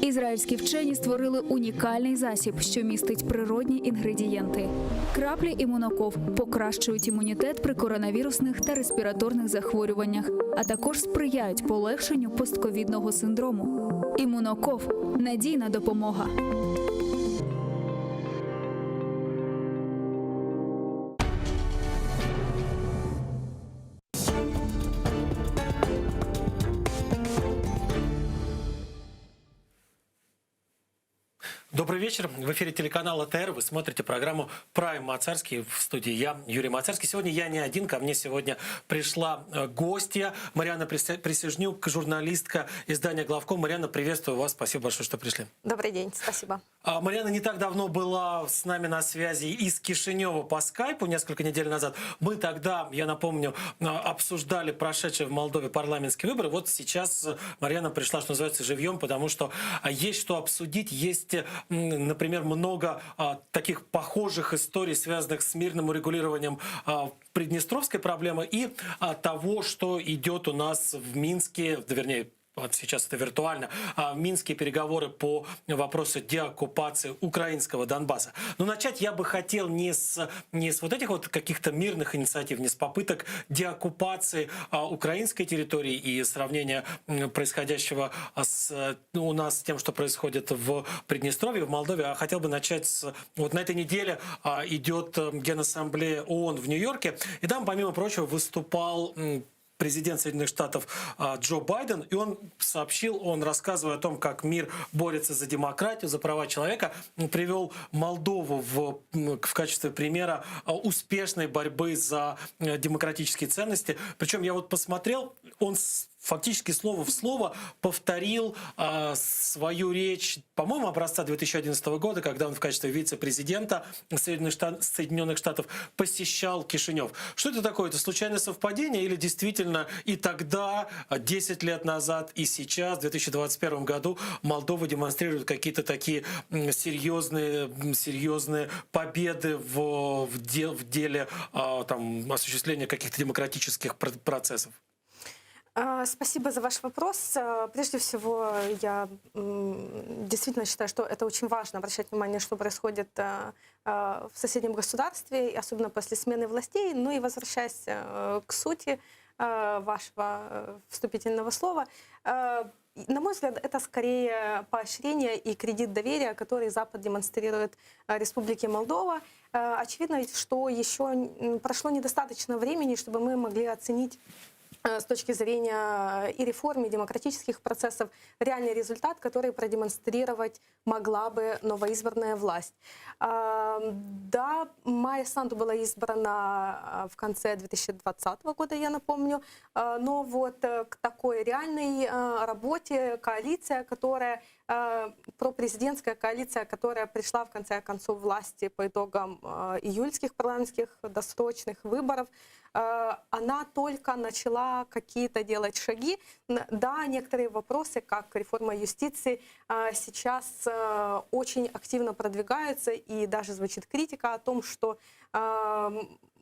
Ізраїльські вчені створили унікальний засіб, що містить природні інгредієнти. Краплі імуноков покращують імунітет при коронавірусних та респіраторних захворюваннях, а також сприяють полегшенню постковідного синдрому. Імуноков – надійна допомога. Добрый вечер. В эфире телеканала АТР. Вы смотрите программу «Прайм Мацарский». В студии я, Юрий Мацарский. Сегодня я не один. Ко мне сегодня пришла гостья Марьяна Присяжнюк, журналистка издания «Главком». Марьяна, приветствую вас. Спасибо большое, что пришли. Добрый день. Спасибо. Марьяна не так давно была с нами на связи из Кишинева по скайпу, несколько недель назад. Мы тогда, я напомню, обсуждали прошедшие в Молдове парламентские выборы. Вот сейчас Марьяна пришла, что называется, живьем, потому что есть что обсудить, есть, например, много таких похожих историй, связанных с мирным урегулированием приднестровской проблемы и того, что идет у нас в Минске, вернее, вот сейчас это виртуально, минские переговоры по вопросу деоккупации украинского Донбасса. Но начать я бы хотел не с вот этих вот каких-то мирных инициатив, не с попыток деоккупации украинской территории и сравнения происходящего у нас с тем, что происходит в Приднестровье, в Молдове. А хотел бы начать с... Вот на этой неделе идет Генассамблея ООН в Нью-Йорке, и там, помимо прочего, выступал президент Соединенных Штатов Джо Байден, и он сообщил, он рассказывая о том, как мир борется за демократию, за права человека, привел Молдову в качестве примера успешной борьбы за демократические ценности. Причем я вот посмотрел, он фактически слово в слово повторил свою речь, по-моему, образца 2011 года, когда он в качестве вице-президента Соединенных Штатов посещал Кишинев. Что это такое? Это случайное совпадение или действительно и тогда, 10 лет назад, и сейчас, в 2021 году, Молдова демонстрирует какие-то такие серьезные победы в деле там, осуществления каких-то демократических процессов? Спасибо за ваш вопрос. Прежде всего, я действительно считаю, что это очень важно обращать внимание, что происходит в соседнем государстве, особенно после смены властей. Ну и возвращаясь к сути вашего вступительного слова, на мой взгляд, это скорее поощрение и кредит доверия, который Запад демонстрирует Республике Молдова. Очевидно, что еще прошло недостаточно времени, чтобы мы могли оценить с точки зрения и реформ, и демократических процессов реальный результат, который продемонстрировать могла бы новоизбранная власть. Да, Майя Санду была избрана в конце 2020 года, я напомню, но вот к такой реальной работе коалиция, которая пропрезидентская коалиция, которая пришла в конце концов власти по итогам июльских парламентских досрочных выборов, она только начала какие-то делать шаги. Да, некоторые вопросы, как реформа юстиции, сейчас очень активно продвигаются, и даже звучит критика о том, что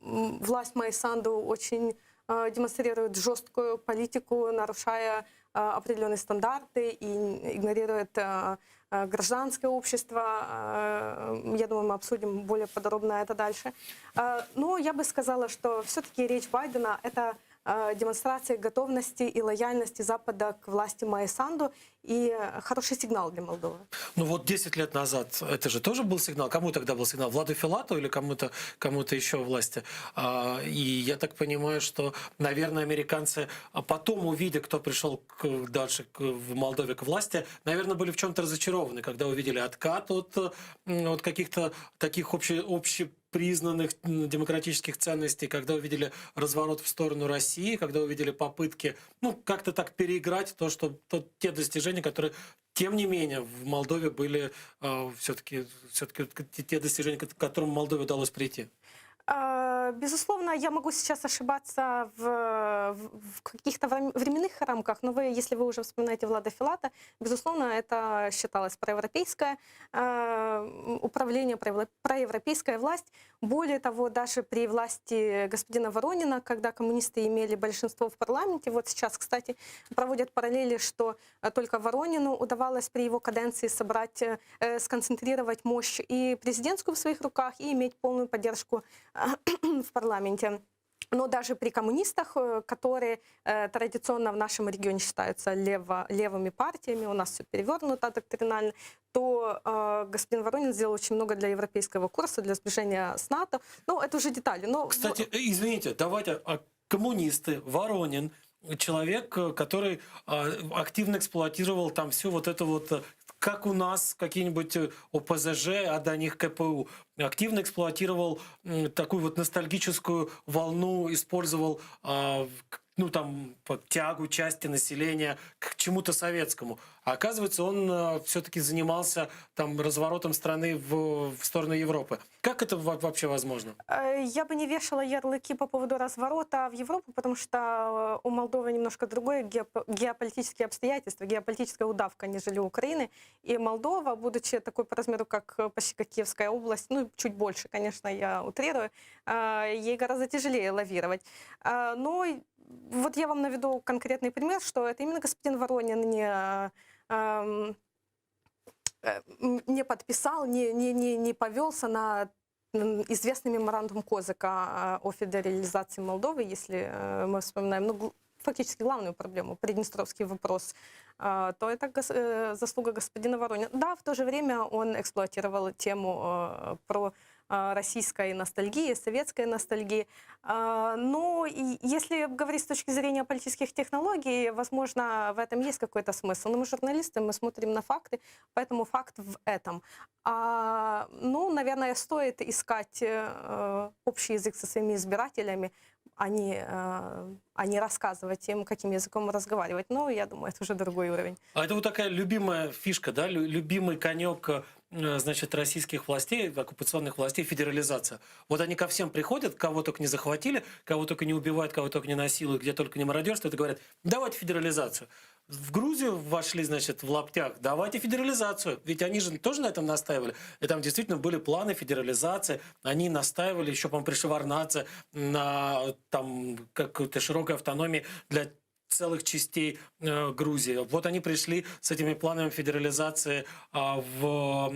власть Майи Санду очень демонстрирует жесткую политику, нарушая определенные стандарты и игнорирует гражданское общество. Я думаю, мы обсудим более подробно это дальше. Но я бы сказала, что все-таки речь Байдена — это демонстрацией готовности и лояльности Запада к власти Майи Санду и хороший сигнал для Молдовы. Ну вот 10 лет назад это же тоже был сигнал. Кому тогда был сигнал? Владу Филату или кому-то еще в власти? И я так понимаю, что, наверное, американцы потом, увидя, кто пришел дальше в Молдове к власти, наверное, были в чем-то разочарованы, когда увидели откат от каких-то таких общепризнанных демократических ценностей, когда увидели разворот в сторону России, когда увидели попытки, как-то так переиграть те достижения, которые, тем не менее, в Молдове были все-таки те достижения, к которым Молдове удалось прийти. Безусловно, я могу сейчас ошибаться в каких-то временных рамках, но если вы уже вспоминаете Влада Филата, безусловно, это считалось проевропейское управление, проевропейская власть. Более того, даже при власти господина Воронина, когда коммунисты имели большинство в парламенте, вот сейчас, кстати, проводят параллели, что только Воронину удавалось при его каденции сконцентрировать мощь и президентскую в своих руках, и иметь полную поддержку в парламенте. Но даже при коммунистах, которые традиционно в нашем регионе считаются левыми партиями, у нас все перевернуто доктринально, то господин Воронин сделал очень много для европейского курса, для сближения с НАТО. Но это уже детали. Кстати, извините, давайте, коммунисты, Воронин, человек, который активно эксплуатировал там всю вот эту вот, как у нас какие-нибудь ОПЗЖ, а до них КПУ, активно эксплуатировал такую вот ностальгическую волну, использовал тягу части населения к чему-то советскому. А оказывается, он все-таки занимался разворотом страны в сторону Европы. Как это вообще возможно? Я бы не вешала ярлыки по поводу разворота в Европу, потому что у Молдовы немножко другое геополитические обстоятельства, геополитическая удавка, нежели у Украины. И Молдова, будучи такой по размеру, почти как Киевская область, чуть больше, конечно, я утрирую, ей гораздо тяжелее лавировать. Но вот я вам наведу конкретный пример, что это именно господин Воронин не подписал, не повелся на известный меморандум Козыка о федерализации Молдовы, если мы вспоминаем фактически главную проблему, приднестровский вопрос, то это заслуга господина Воронина. Да, в то же время он эксплуатировал тему про российской ностальгии, советской ностальгии. Но если говорить с точки зрения политических технологий, возможно, в этом есть какой-то смысл. Но мы журналисты, мы смотрим на факты, поэтому факт в этом. Наверное, стоит искать общий язык со своими избирателями, а не рассказывать им, каким языком разговаривать. Но я думаю, это уже другой уровень. А это вот такая любимая фишка, да, любимый конек, российских властей, оккупационных властей, федерализация. Вот они ко всем приходят, кого только не захватили, кого только не убивают, кого только не насилуют, где только не мародерствуют, и говорят, давайте федерализацию. В Грузию вошли, в лаптях, давайте федерализацию. Ведь они же тоже на этом настаивали. И там действительно были планы федерализации. Они настаивали еще, по-моему, при Шеварднадзе на какой-то широкой автономии для целых частей Грузии. Вот они пришли с этими планами федерализации в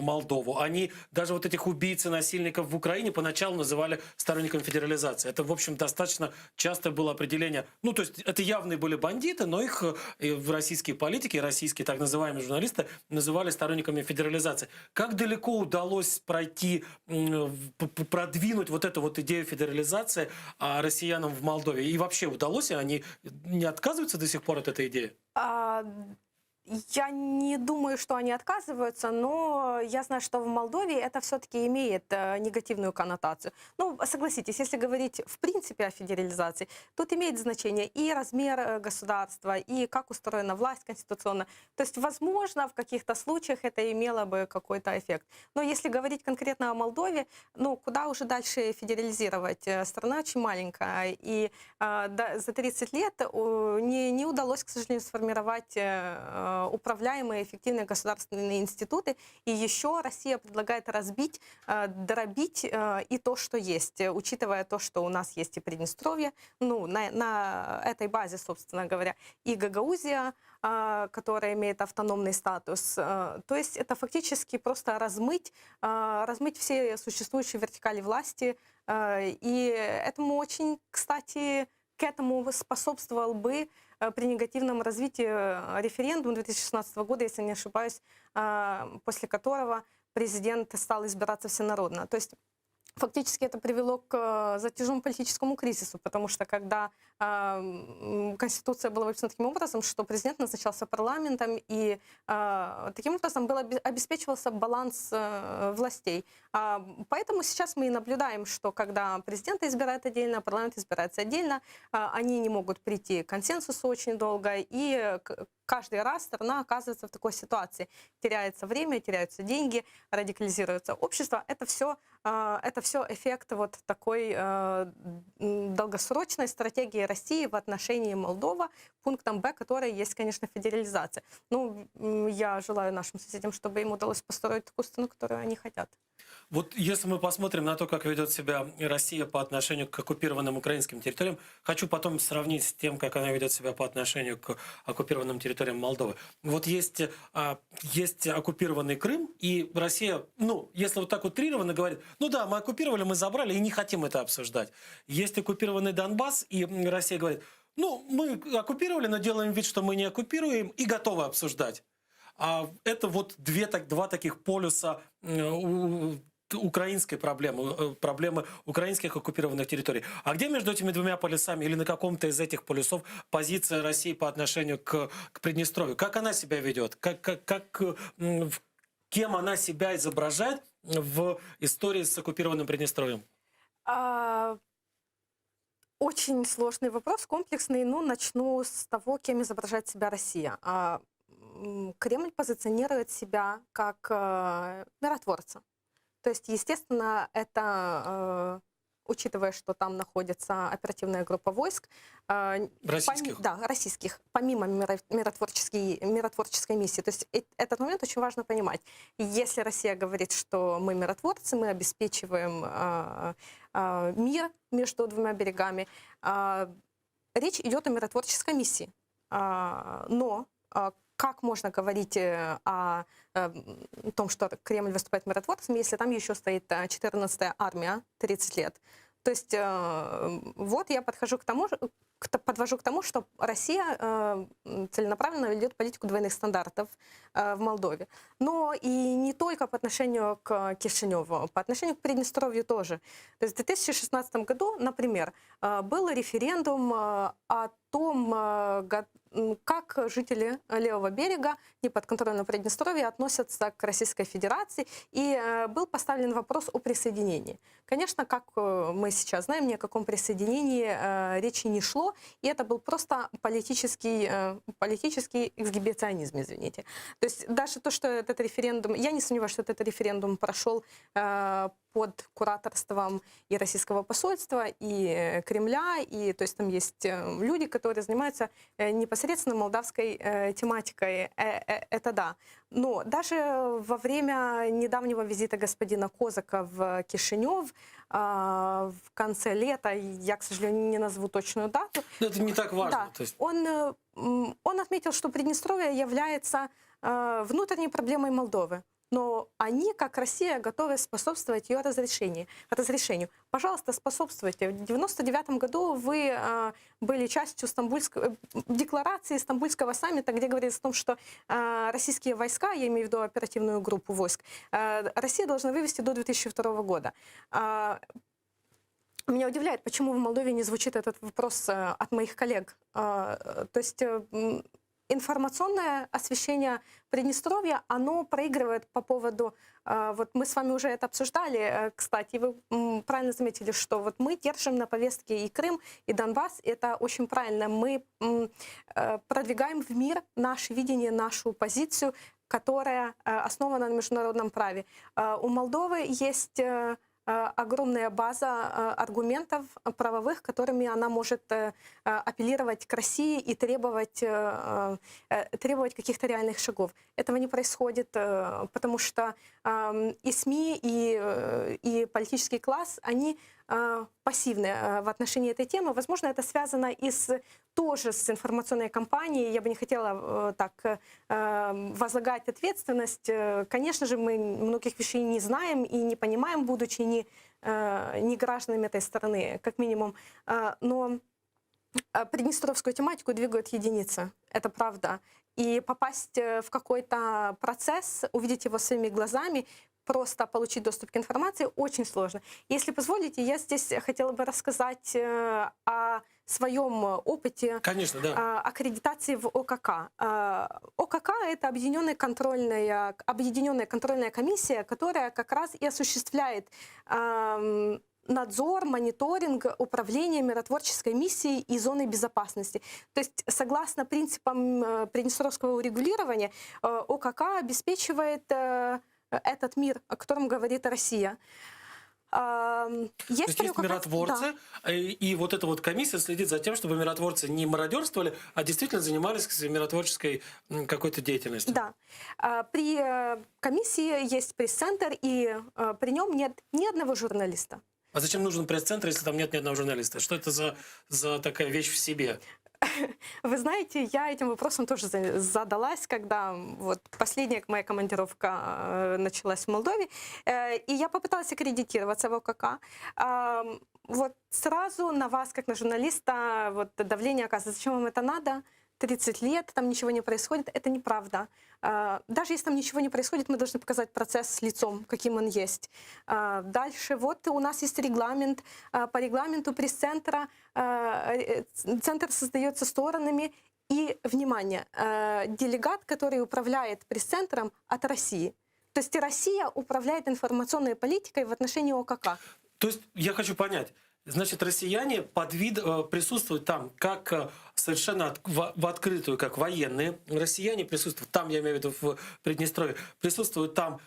Молдову. Они даже вот этих убийц и насильников в Украине поначалу называли сторонниками федерализации. Это, в общем, достаточно часто было определение. То есть это явные были бандиты, но их российские политики, российские так называемые журналисты называли сторонниками федерализации. Как далеко удалось продвинуть вот эту вот идею федерализации россиянам в Молдове? И вообще удалось, они не отказываются до сих пор от этой идеи? Я не думаю, что они отказываются, но я знаю, что в Молдове это все-таки имеет негативную коннотацию. Согласитесь, если говорить в принципе о федерализации, тут имеет значение и размер государства, и как устроена власть конституционно. То есть, возможно, в каких-то случаях это имело бы какой-то эффект. Но если говорить конкретно о Молдове, куда уже дальше федерализировать? Страна очень маленькая, и за 30 лет не удалось, к сожалению, сформировать управляемые эффективные государственные институты. И еще Россия предлагает разбить, дробить и то, что есть, учитывая то, что у нас есть и Приднестровье, на этой базе, собственно говоря, и Гагаузия, которая имеет автономный статус. То есть это фактически просто размыть все существующие вертикали власти. И этому очень, кстати, к этому способствовал бы при негативном развитии референдум 2016 года, если не ошибаюсь, после которого президент стал избираться всенародно. То есть фактически это привело к затяжному политическому кризису, потому что когда Конституция была выписана таким образом, что президент назначался парламентом, и таким образом обеспечивался баланс властей. Поэтому сейчас мы и наблюдаем, что когда президента избирают отдельно, парламент избирается отдельно, они не могут прийти к консенсусу очень долго, и каждый раз страна оказывается в такой ситуации. Теряется время, теряются деньги, радикализируется общество. Это все эффект вот такой долгосрочной стратегии России в отношении Молдовы, пунктом Б, который есть, конечно, федерализация. Ну, я желаю нашим соседям, чтобы им удалось построить такую страну, которую они хотят. Вот если мы посмотрим на то, как ведет себя Россия по отношению к оккупированным украинским территориям, хочу потом сравнить с тем, как она ведет себя по отношению к оккупированным территориям Молдовы. Вот есть оккупированный Крым, и Россия, ну, если вот так утрированно говорит, ну да, мы оккупировали, мы забрали, и не хотим это обсуждать. Есть оккупированный Донбасс, и Россия говорит, ну, мы оккупировали, но делаем вид, что мы не оккупируем, и готовы обсуждать. А это вот два таких полюса украинской проблемы украинских оккупированных территорий. А где между этими двумя полюсами или на каком-то из этих полюсов позиция России по отношению к Приднестровью? Как она себя ведет? Кем она себя изображает в истории с оккупированным Приднестровьем? Очень сложный вопрос, комплексный. Ну, начну с того, кем изображает себя Россия. Кремль позиционирует себя как миротворца. То есть, естественно, это, учитывая, что там находится оперативная группа войск, российских? Да, российских, помимо миротворческой миссии. То есть этот момент очень важно понимать. Если Россия говорит, что мы миротворцы, мы обеспечиваем мир между двумя берегами, речь идет о миротворческой миссии. Но как можно говорить о том, что Кремль выступает миротворцем, если там еще стоит 14-я армия 30 лет? То есть вот я подвожу к тому, что Россия целенаправленно ведет политику двойных стандартов в Молдове. Но и не только по отношению к Кишиневу, по отношению к Приднестровью тоже. То есть в 2016 году, например, был референдум о том, как жители левого берега неподконтрольного Приднестровья относятся к Российской Федерации, и был поставлен вопрос о присоединении. Конечно, как мы сейчас знаем, ни о каком присоединении речи не шло, и это был просто политический эксгибиционизм, извините. То есть даже то, что этот референдум, я не сомневаюсь, что этот референдум прошел под кураторством и российского посольства, и Кремля, и то есть там есть люди, которые занимаются непосредственно молдавской тематикой, это да. Но даже во время недавнего визита господина Козака в Кишинев в конце лета, я, к сожалению, не назову точную дату. Но это не так важно. Да, то есть... он отметил, что Приднестровье является внутренней проблемой Молдовы. Но они, как Россия, готовы способствовать ее разрешению. Пожалуйста, способствуйте. В 1999 году вы были частью декларации Стамбульского саммита, где говорится о том, что российские войска, я имею в виду оперативную группу войск, Россия должна вывести до 2002 года. Меня удивляет, почему в Молдове не звучит этот вопрос от моих коллег. То есть... Информационное освещение Приднестровья, оно проигрывает по поводу... Вот мы с вами уже это обсуждали, кстати, вы правильно заметили, что вот мы держим на повестке и Крым, и Донбасс, это очень правильно. Мы продвигаем в мир наше видение, нашу позицию, которая основана на международном праве. У Молдовы есть... огромная база аргументов правовых, которыми она может апеллировать к России и требовать каких-то реальных шагов. Этого не происходит, потому что и СМИ, и политический класс, они пассивны в отношении этой темы. Возможно, это связано тоже с информационной кампанией. Я бы не хотела так возлагать ответственность. Конечно же, мы многих вещей не знаем и не понимаем, будучи не гражданами этой страны, как минимум. Но Приднестровскую тематику двигают единицы, это правда. И попасть в какой-то процесс, увидеть его своими глазами, просто получить доступ к информации очень сложно. Если позволите, я здесь хотела бы рассказать о своем опыте. Конечно, да. Аккредитации в ОКК. ОКК — это объединенная контрольная комиссия, которая как раз и осуществляет надзор, мониторинг, управление миротворческой миссией и зоной безопасности. То есть, согласно принципам приднестровского урегулирования, ОКК обеспечивает этот мир, о котором говорит Россия. Есть миротворцы, да. И вот эта вот комиссия следит за тем, чтобы миротворцы не мародерствовали, а действительно занимались миротворческой какой-то деятельностью. Да. При комиссии есть пресс-центр, и при нем нет ни одного журналиста. А зачем нужен пресс-центр, если там нет ни одного журналиста? Что это за такая вещь в себе? Вы знаете, я этим вопросом тоже задалась, когда вот последняя моя командировка началась в Молдове, и я попыталась аккредитироваться в ОКК. Вот сразу на вас, как на журналиста, вот давление оказывается. Зачем вам это надо? 30 лет, там ничего не происходит. Это неправда. Даже если там ничего не происходит, мы должны показать процесс с лицом, каким он есть. Дальше вот у нас есть регламент. По регламенту пресс-центра центр создается сторонами. И, внимание, делегат, который управляет пресс-центром от России. То есть и Россия управляет информационной политикой в отношении ОКК. То есть я хочу понять. Значит, россияне присутствуют там как совершенно в открытую, как военные. Россияне присутствуют там, я имею в виду в Приднестровье, присутствуют там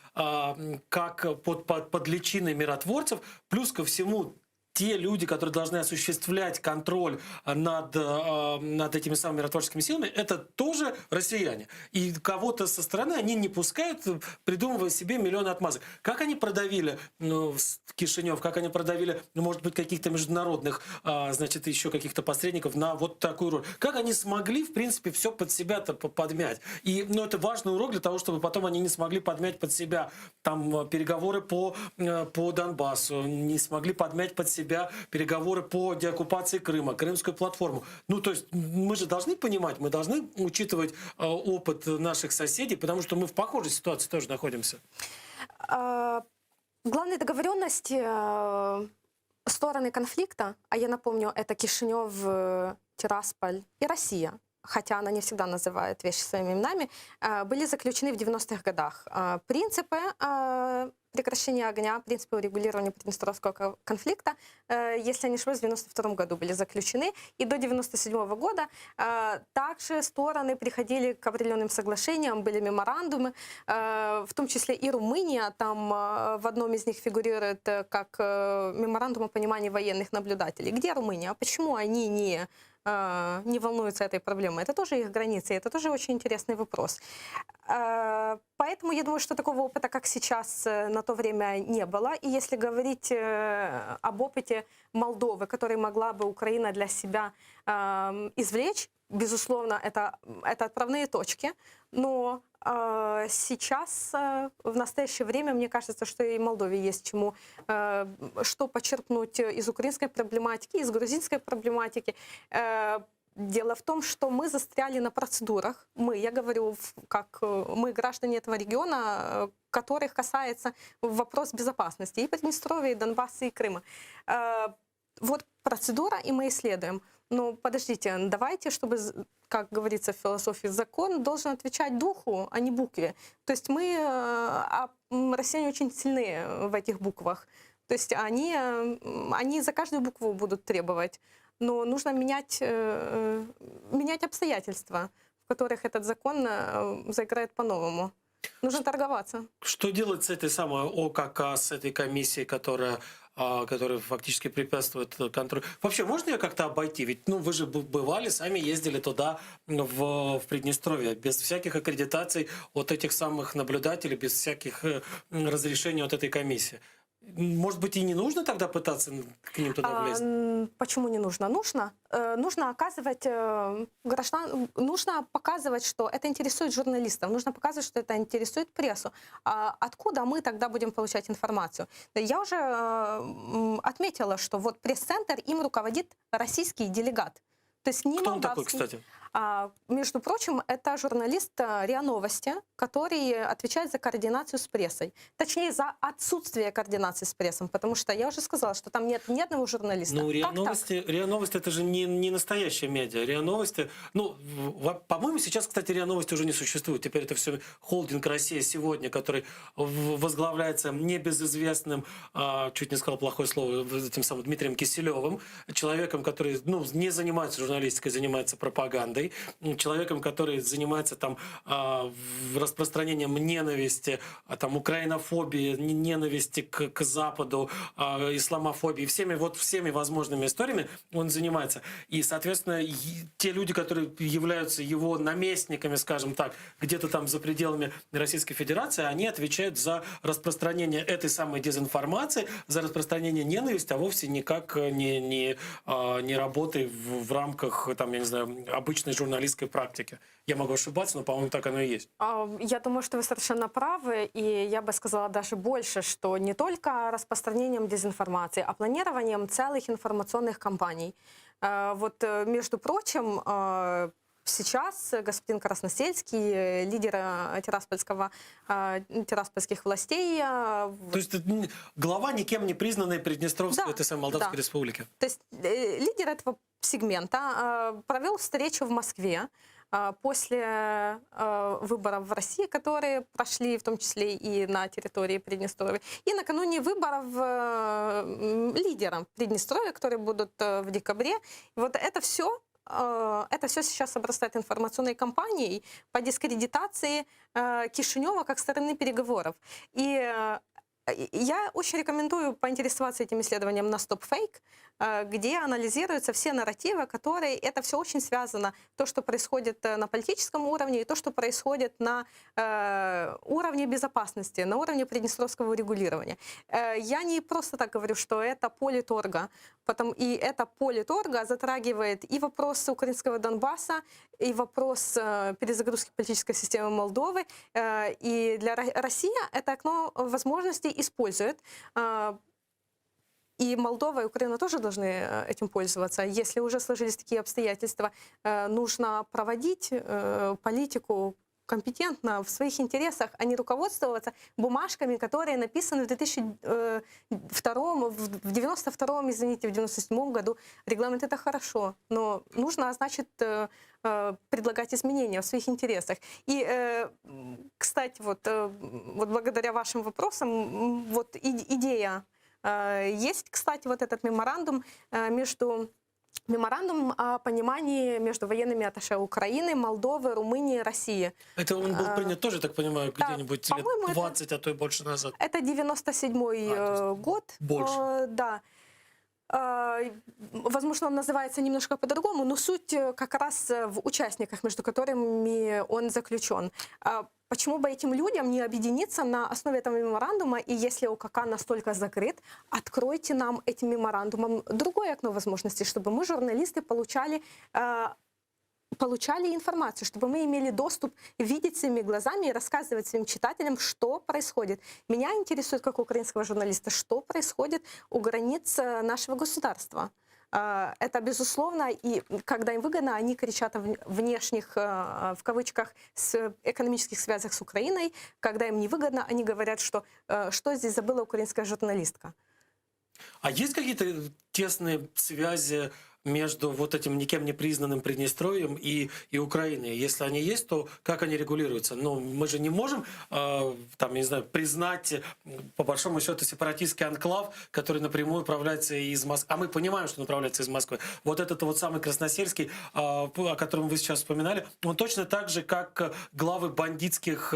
как под личиной миротворцев. Плюс ко всему те люди, которые должны осуществлять контроль над этими самыми миротворческими силами, это тоже россияне. И кого-то со стороны они не пускают, придумывая себе миллионы отмазок. Как они продавили Кишинев, как они продавили, может быть, каких-то международных, значит, еще каких-то посредников на вот такую роль. Как они смогли, в принципе, все под себя-то подмять. И это важный урок для того, чтобы потом они не смогли подмять под себя там переговоры по Донбассу, не смогли подмять под себя переговоры по деоккупации Крыма, Крымскую платформу. То есть мы же должны понимать, мы должны учитывать опыт наших соседей, потому что мы в похожей ситуации тоже находимся. Главная договоренность стороны конфликта, а я напомню, это Кишинев, Тирасполь и Россия, хотя она не всегда называет вещи своими именами, были заключены в 90-х годах. Принципы прекращения огня, принципы урегулирования Приднестровского конфликта, если я не ошибаюсь, в 92 году были заключены. И до 97 года также стороны приходили к определенным соглашениям, были меморандумы, в том числе и Румыния, там в одном из них фигурирует как меморандум о понимании военных наблюдателей. Где Румыния? Почему они не волнуются этой проблемой? Это тоже их границы, это тоже очень интересный вопрос. Поэтому я думаю, что такого опыта, как сейчас, на то время не было. И если говорить об опыте Молдовы, который могла бы Украина для себя извлечь, безусловно, это отправные точки. Но сейчас, в настоящее время, мне кажется, что и Молдове есть что почерпнуть из украинской проблематики, из грузинской проблематики. Дело в том, что мы застряли на процедурах. Я говорю, как мы граждане этого региона, которых касается вопрос безопасности и Приднестровья, и Донбасса, и Крыма. Вот процедура, и мы исследуем. Но подождите, давайте, чтобы, как говорится в философии, закон должен отвечать духу, а не букве. То есть россияне очень сильны в этих буквах. То есть они за каждую букву будут требовать. Но нужно менять обстоятельства, в которых этот закон заиграет по-новому. Нужно торговаться. Что делать с этой самой ОКК, с этой комиссией, которая фактически препятствует контролю? Вообще, можно ее как-то обойти? Ведь вы же бывали, сами ездили туда, в Приднестровье, без всяких аккредитаций от этих самых наблюдателей, без всяких разрешений от этой комиссии. Может быть, и не нужно тогда пытаться к ним туда влезть? Почему не нужно? Нужно. Нужно оказывать нужно показывать, что это интересует журналистов, нужно показывать, что это интересует прессу. Откуда мы тогда будем получать информацию? Я уже отметила, что вот пресс-центр, им руководит российский делегат. То есть не Кто он такой, молдавский. кстати? Между прочим, это журналист РИА Новости, который отвечает за координацию с прессой. Точнее, за отсутствие координации с прессой, потому что я уже сказала, что там нет ни одного журналиста. Ну, РИА Как Новости, РИА Новости это же не настоящая медиа. РИА Новости, ну, по-моему, сейчас, кстати, РИА Новости уже не существует. Теперь это все холдинг «Россия сегодня», который возглавляется небезызвестным, чуть не сказал плохое слово, этим самым Дмитрием Киселевым, человеком, который, ну, не занимается журналистикой, занимается пропагандой, человеком, который занимается там распространением ненависти, там украинофобии, ненависти к Западу, исламофобии, всеми возможными историями он занимается. И, соответственно, те люди, которые являются его наместниками, скажем так, где-то там за пределами Российской Федерации, они отвечают за распространение этой самой дезинформации, за распространение ненависти, а вовсе никак не работой в рамках, там, я не знаю, обычной журналистской практики. Я могу ошибаться, но, по-моему, так оно и есть. Я думаю, что вы совершенно правы, и я бы сказала даже больше, что не только распространением дезинформации, а планированием целых информационных кампаний. Вот, между прочим, сейчас господин Красносельский, лидер тираспольских властей... То есть глава никем не признанной Приднестровской, этой самой Молдавской республики. То есть лидер этого сегмента провел встречу в Москве после выборов в России, которые прошли в том числе и на территории Приднестровья. И накануне выборов лидером Приднестровья, которые будут в декабре. И вот это все сейчас обрастает информационной кампанией по дискредитации Кишинева как стороны переговоров. И я очень рекомендую поинтересоваться этим исследованием на StopFake, где анализируются все нарративы, которые... Это все очень связано. То, что происходит на политическом уровне, и то, что происходит на уровне безопасности, на уровне приднестровского урегулирования. Я не просто так говорю, что это поле торга. И это поле торга затрагивает и вопросы украинского Донбасса, и вопрос перезагрузки политической системы Молдовы. И для России это окно возможностей использует. И Молдова и Украина тоже должны этим пользоваться. Если уже сложились такие обстоятельства, нужно проводить политику компетентно, в своих интересах, а не руководствоваться бумажками, которые написаны в 92-м, извините, в 97-м году. Регламент — это хорошо, но нужно, значит, предлагать изменения в своих интересах. И, кстати, вот благодаря вашим вопросам, вот идея есть, кстати, вот этот меморандум Меморандум о понимании между военными атташе Украины, Молдовы, Румынии, России. Это он был принят тоже, так понимаю, где-нибудь лет 20, а то и больше назад. Это 97-й год. Больше. Да. Возможно, он называется немножко по-другому, но суть как раз в участниках, между которыми он заключен. Почему бы этим людям не объединиться на основе этого меморандума, и если ОКК настолько закрыт, откройте нам этим меморандумом другое окно возможностей, чтобы мы, журналисты, получали информацию, чтобы мы имели доступ видеть своими глазами и рассказывать своим читателям, что происходит. Меня интересует, как украинского журналиста, что происходит у границ нашего государства. Это безусловно, и когда им выгодно, они кричат о внешних, в кавычках, экономических связях с Украиной. Когда им не выгодно, они говорят, что здесь забыла украинская журналистка. А есть какие-то тесные связи между вот этим никем не признанным Приднестровьем и Украиной? Если они есть, то как они регулируются? Ну, мы же не можем, там, не знаю, признать, по большому счету, сепаратистский анклав, который напрямую управляется из Москвы. А мы понимаем, что он управляется из Москвы. Вот этот вот самый Красносельский, о котором вы сейчас вспоминали, он точно так же, как главы бандитских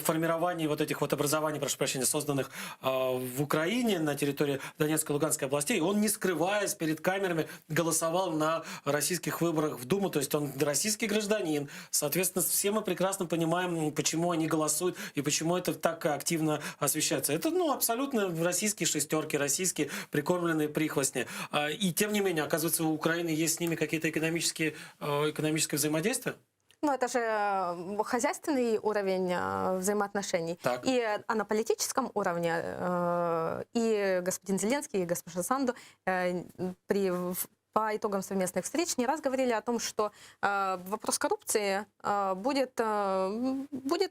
формирований, вот этих вот образований, прошу прощения, созданных в Украине, на территории Донецкой и Луганской областей, он, не скрываясь перед камерами, голосовал на российских выборах в Думу, то есть он российский гражданин. Соответственно, все мы прекрасно понимаем, почему они голосуют и почему это так активно освещается. Это, ну, абсолютно российские шестерки, российские прикормленные прихвостни. И тем не менее, оказывается, у Украины есть с ними какие-то экономическое взаимодействие? Ну, это же хозяйственный уровень взаимоотношений. Так. А на политическом уровне и господин Зеленский, и госпожа Санду при по итогам совместных встреч не раз говорили о том, что вопрос коррупции будет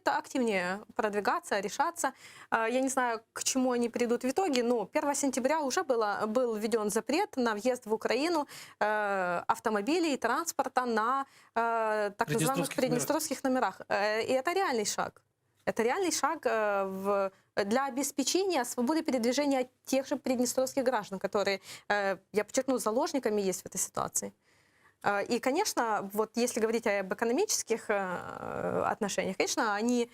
активнее продвигаться, решаться. Я не знаю, к чему они придут в итоге, но 1 сентября уже был введен запрет на въезд в Украину автомобилей и транспорта на так называемых приднестровских номерах. И это реальный шаг. Это реальный шаг для обеспечения свободы передвижения тех же приднестровских граждан, которые, я подчеркну, заложниками есть в этой ситуации. И, конечно, вот если говорить об экономических отношениях, конечно, они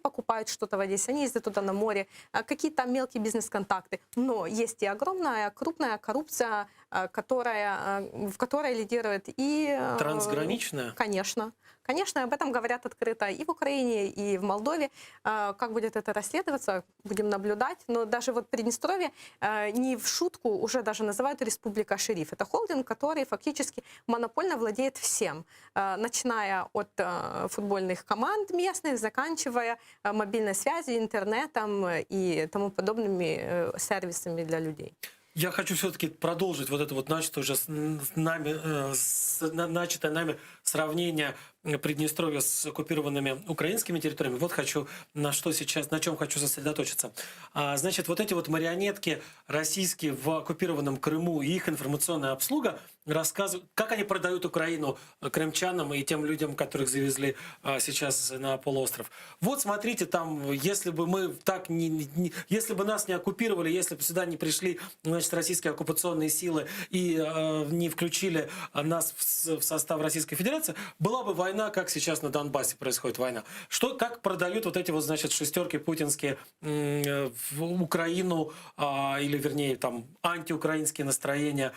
покупают что-то в Одессе, они ездят туда на море, какие-то мелкие бизнес-контакты. Но есть и огромная, крупная коррупция, в которой лидирует и... Трансграничная? Конечно. Конечно, об этом говорят открыто и в Украине, и в Молдове. Как будет это расследоваться, будем наблюдать. Но даже вот Приднестровье не в шутку уже даже называют республика Шериф. Это холдинг, который фактически монопольно владеет всем, начиная от футбольных команд местных, заканчивая мобильной связью, интернетом и тому подобными сервисами для людей. Я хочу все-таки продолжить вот это вот начатое уже начатое нами сравнение Приднестровья с оккупированными украинскими территориями. Вот хочу на чем хочу сосредоточиться. Значит, вот эти вот марионетки российские в оккупированном Крыму и их информационная обслуга рассказывают, как они продают Украину крымчанам и тем людям, которых завезли сейчас на полуостров. Вот смотрите, там, если бы мы если бы нас не оккупировали, если бы сюда не пришли, значит, российские оккупационные силы и не включили нас в состав Российской Федерации, была бы война, как сейчас на Донбассе происходит война. Как продают вот эти вот, значит, шестерки путинские в Украину, или, вернее, там, антиукраинские настроения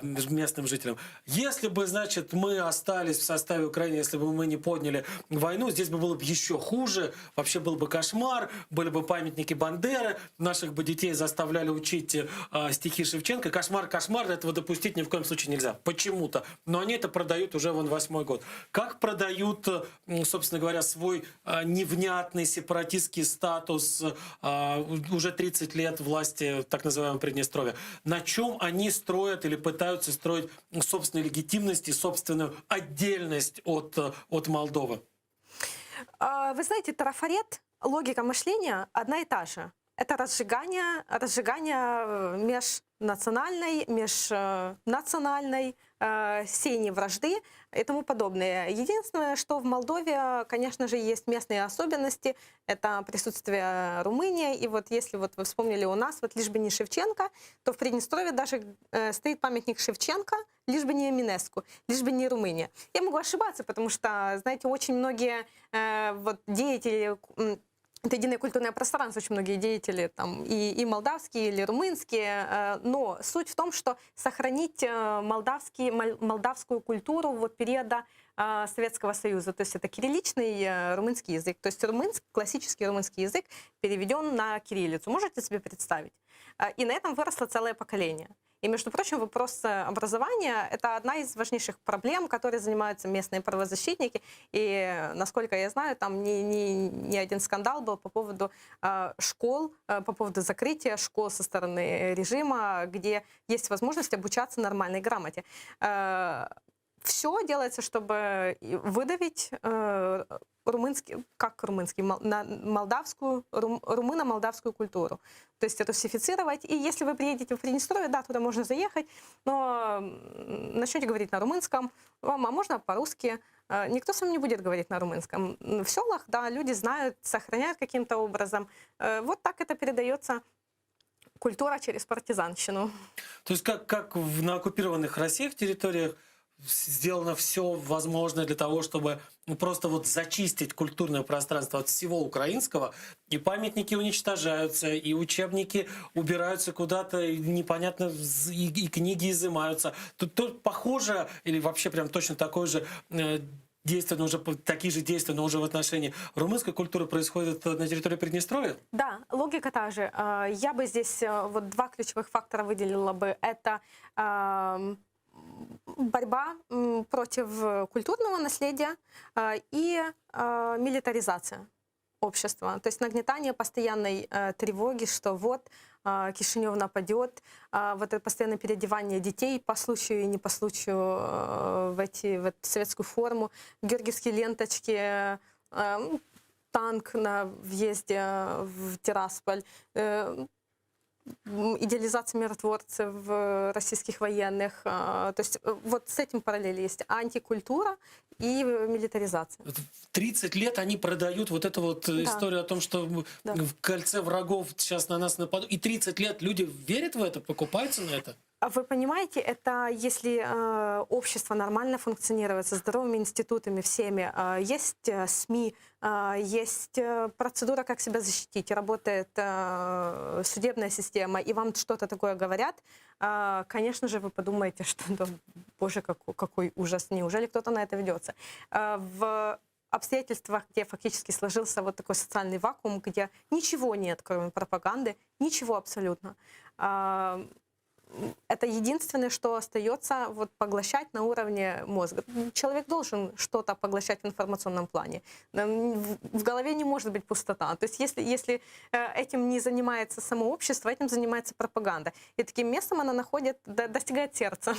местным жителям. Если бы, значит, мы остались в составе Украины, если бы мы не подняли войну, здесь бы было бы еще хуже, вообще был бы кошмар, были бы памятники Бандеры, наших бы детей заставляли учить стихи Шевченко. Кошмар, этого допустить ни в коем случае нельзя. Почему-то. Но они это продают уже вон 8-й год. Как продают, собственно говоря, свой невнятный сепаратистский статус уже 30 лет власти так называемого Приднестровья? На чем они строят или пытаются строить собственную легитимность и собственную отдельность от Молдовы? Вы знаете, трафарет, логика мышления одна и та же. Это разжигание межнациональной сеяние вражды и тому подобное. Единственное, что в Молдове, конечно же, есть местные особенности. Это присутствие Румынии. И вот если вот вы вспомнили у нас, вот лишь бы не Шевченко, то в Приднестровье даже стоит памятник Шевченко, лишь бы не Минеску, лишь бы не Румыния. Я могу ошибаться, потому что, знаете, очень многие деятели... Это единое культурное пространство, очень многие деятели, там, и молдавские, или румынские, но суть в том, что сохранить молдавскую культуру вот периода Советского Союза, то есть это кирилличный румынский язык, то есть классический румынский язык переведен на кириллицу, можете себе представить? И на этом выросло целое поколение. И, между прочим, вопрос образования – это одна из важнейших проблем, которой занимаются местные правозащитники. И, насколько я знаю, там не один скандал был по поводу школ, по поводу закрытия школ со стороны режима, где есть возможность обучаться нормальной грамоте. Все делается, чтобы выдавить румыно-молдавскую культуру. То есть русифицировать. И если вы приедете в Приднестровье, да, туда можно заехать, но начнете говорить на румынском, а можно по-русски. Никто с вами не будет говорить на румынском. В селах, да, люди знают, сохраняют каким-то образом. Вот так это передается. Культура через партизанщину. То есть как на оккупированных Россией территориях сделано все возможное для того, чтобы просто вот зачистить культурное пространство от всего украинского, и памятники уничтожаются, и учебники убираются куда-то, и непонятно, и книги изымаются. Тут похоже, или вообще прям точно такое же действия, но уже такие же действия, но уже в отношении румынской культуры происходят на территории Приднестровья? Да, логика та же. Я бы здесь вот два ключевых фактора выделила бы. Это борьба против культурного наследия и милитаризация общества. То есть нагнетание постоянной тревоги, что вот Кишинев нападет, вот это постоянное переодевание детей по случаю и не по случаю в эту советскую форму, георгиевские ленточки, танк на въезде в Тирасполь, идеализация миротворцев российских военных. То есть вот с этим параллели есть антикультура и милитаризация. 30 лет они продают вот эту вот историю о том, что в кольце врагов сейчас на нас нападут. И 30 лет люди верят в это, покупаются на это? Вы понимаете, это если общество нормально функционирует, со здоровыми институтами всеми, есть СМИ, есть процедура, как себя защитить, работает судебная система, и вам что-то такое говорят, конечно же, вы подумаете, что, да, боже, какой ужас, неужели кто-то на это ведется. В обстоятельствах, где фактически сложился вот такой социальный вакуум, где ничего нет, кроме пропаганды, ничего абсолютно. Это единственное, что остается, вот, поглощать на уровне мозга. Человек должен что-то поглощать в информационном плане. В голове не может быть пустота. То есть если этим не занимается само общество, этим занимается пропаганда. И таким местом она достигает сердца.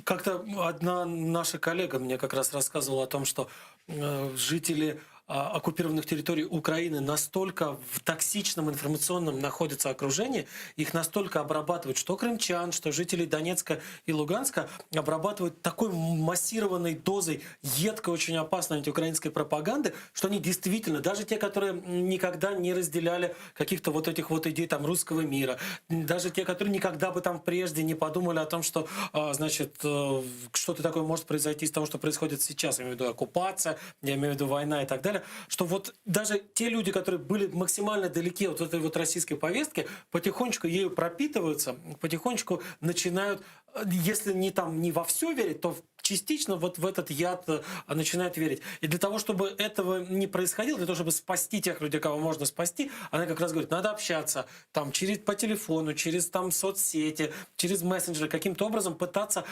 Как-то одна наша коллега мне как раз рассказывала о том, что жители оккупированных территорий Украины настолько в токсичном информационном находятся окружении, их настолько обрабатывают, что крымчан, что жителей Донецка и Луганска обрабатывают такой массированной дозой едкой, очень опасной антиукраинской пропаганды, что они действительно, даже те, которые никогда не разделяли каких-то вот этих вот идей там русского мира, даже те, которые никогда бы там прежде не подумали о том, что, значит, что-то такое может произойти из того, что происходит сейчас, я имею в виду оккупация, я имею в виду война и так далее, что вот даже те люди, которые были максимально далеки от этой вот российской повестки, потихонечку ею пропитываются, потихонечку начинают, если не во все верить, то частично вот в этот яд начинает верить. И для того, чтобы этого не происходило, для того, чтобы спасти тех людей, кого можно спасти, она как раз говорит, надо общаться там, по телефону, через там, соцсети, через мессенджеры, каким-то образом пытаться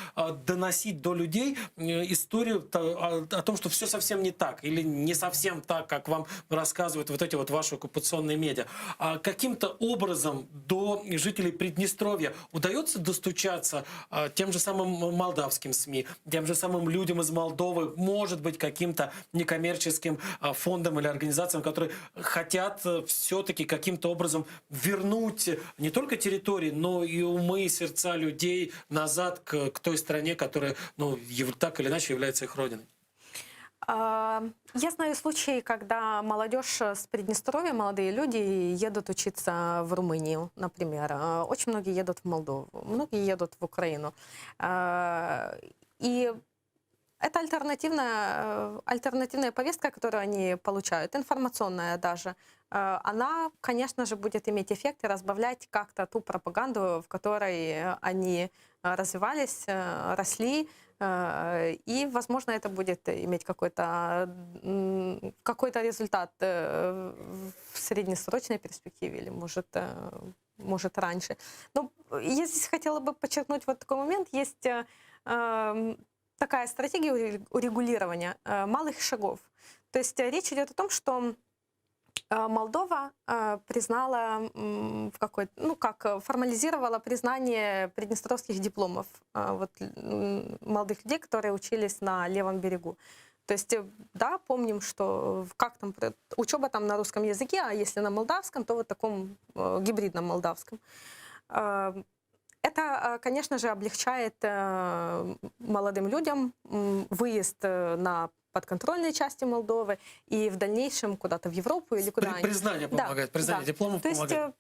доносить до людей историю о том, что все совсем не так, или не совсем так, как вам рассказывают вот эти вот ваши оккупационные медиа. А каким-то образом до жителей Приднестровья удается достучаться тем же самым молдавским СМИ, тем же самым людям из Молдовы, может быть, каким-то некоммерческим фондам или организациям, которые хотят все-таки каким-то образом вернуть не только территории, но и умы и сердца людей назад к той стране, которая, так или иначе является их родиной. Я знаю случаи, когда молодежь с Приднестровья, молодые люди едут учиться в Румынию, например. Очень многие едут в Молдову, многие едут в Украину. И это альтернативная повестка, которую они получают, информационная даже. Она, конечно же, будет иметь эффект и разбавлять как-то ту пропаганду, в которой они развивались, росли. И, возможно, это будет иметь какой-то результат в среднесрочной перспективе или, может раньше. Но я здесь хотела бы подчеркнуть вот такой момент. Есть такая стратегия урегулирования малых шагов. То есть речь идет о том, что Молдова признала, формализировала признание приднестровских дипломов молодых людей, которые учились на левом берегу. То есть, да, помним, что учеба там на русском языке, а если на молдавском, то вот таком гибридном молдавском. Это, конечно же, облегчает молодым людям выезд на подконтрольной части Молдовы и в дальнейшем куда-то в Европу или куда-нибудь. Признание помогает, признание дипломов помогает. То есть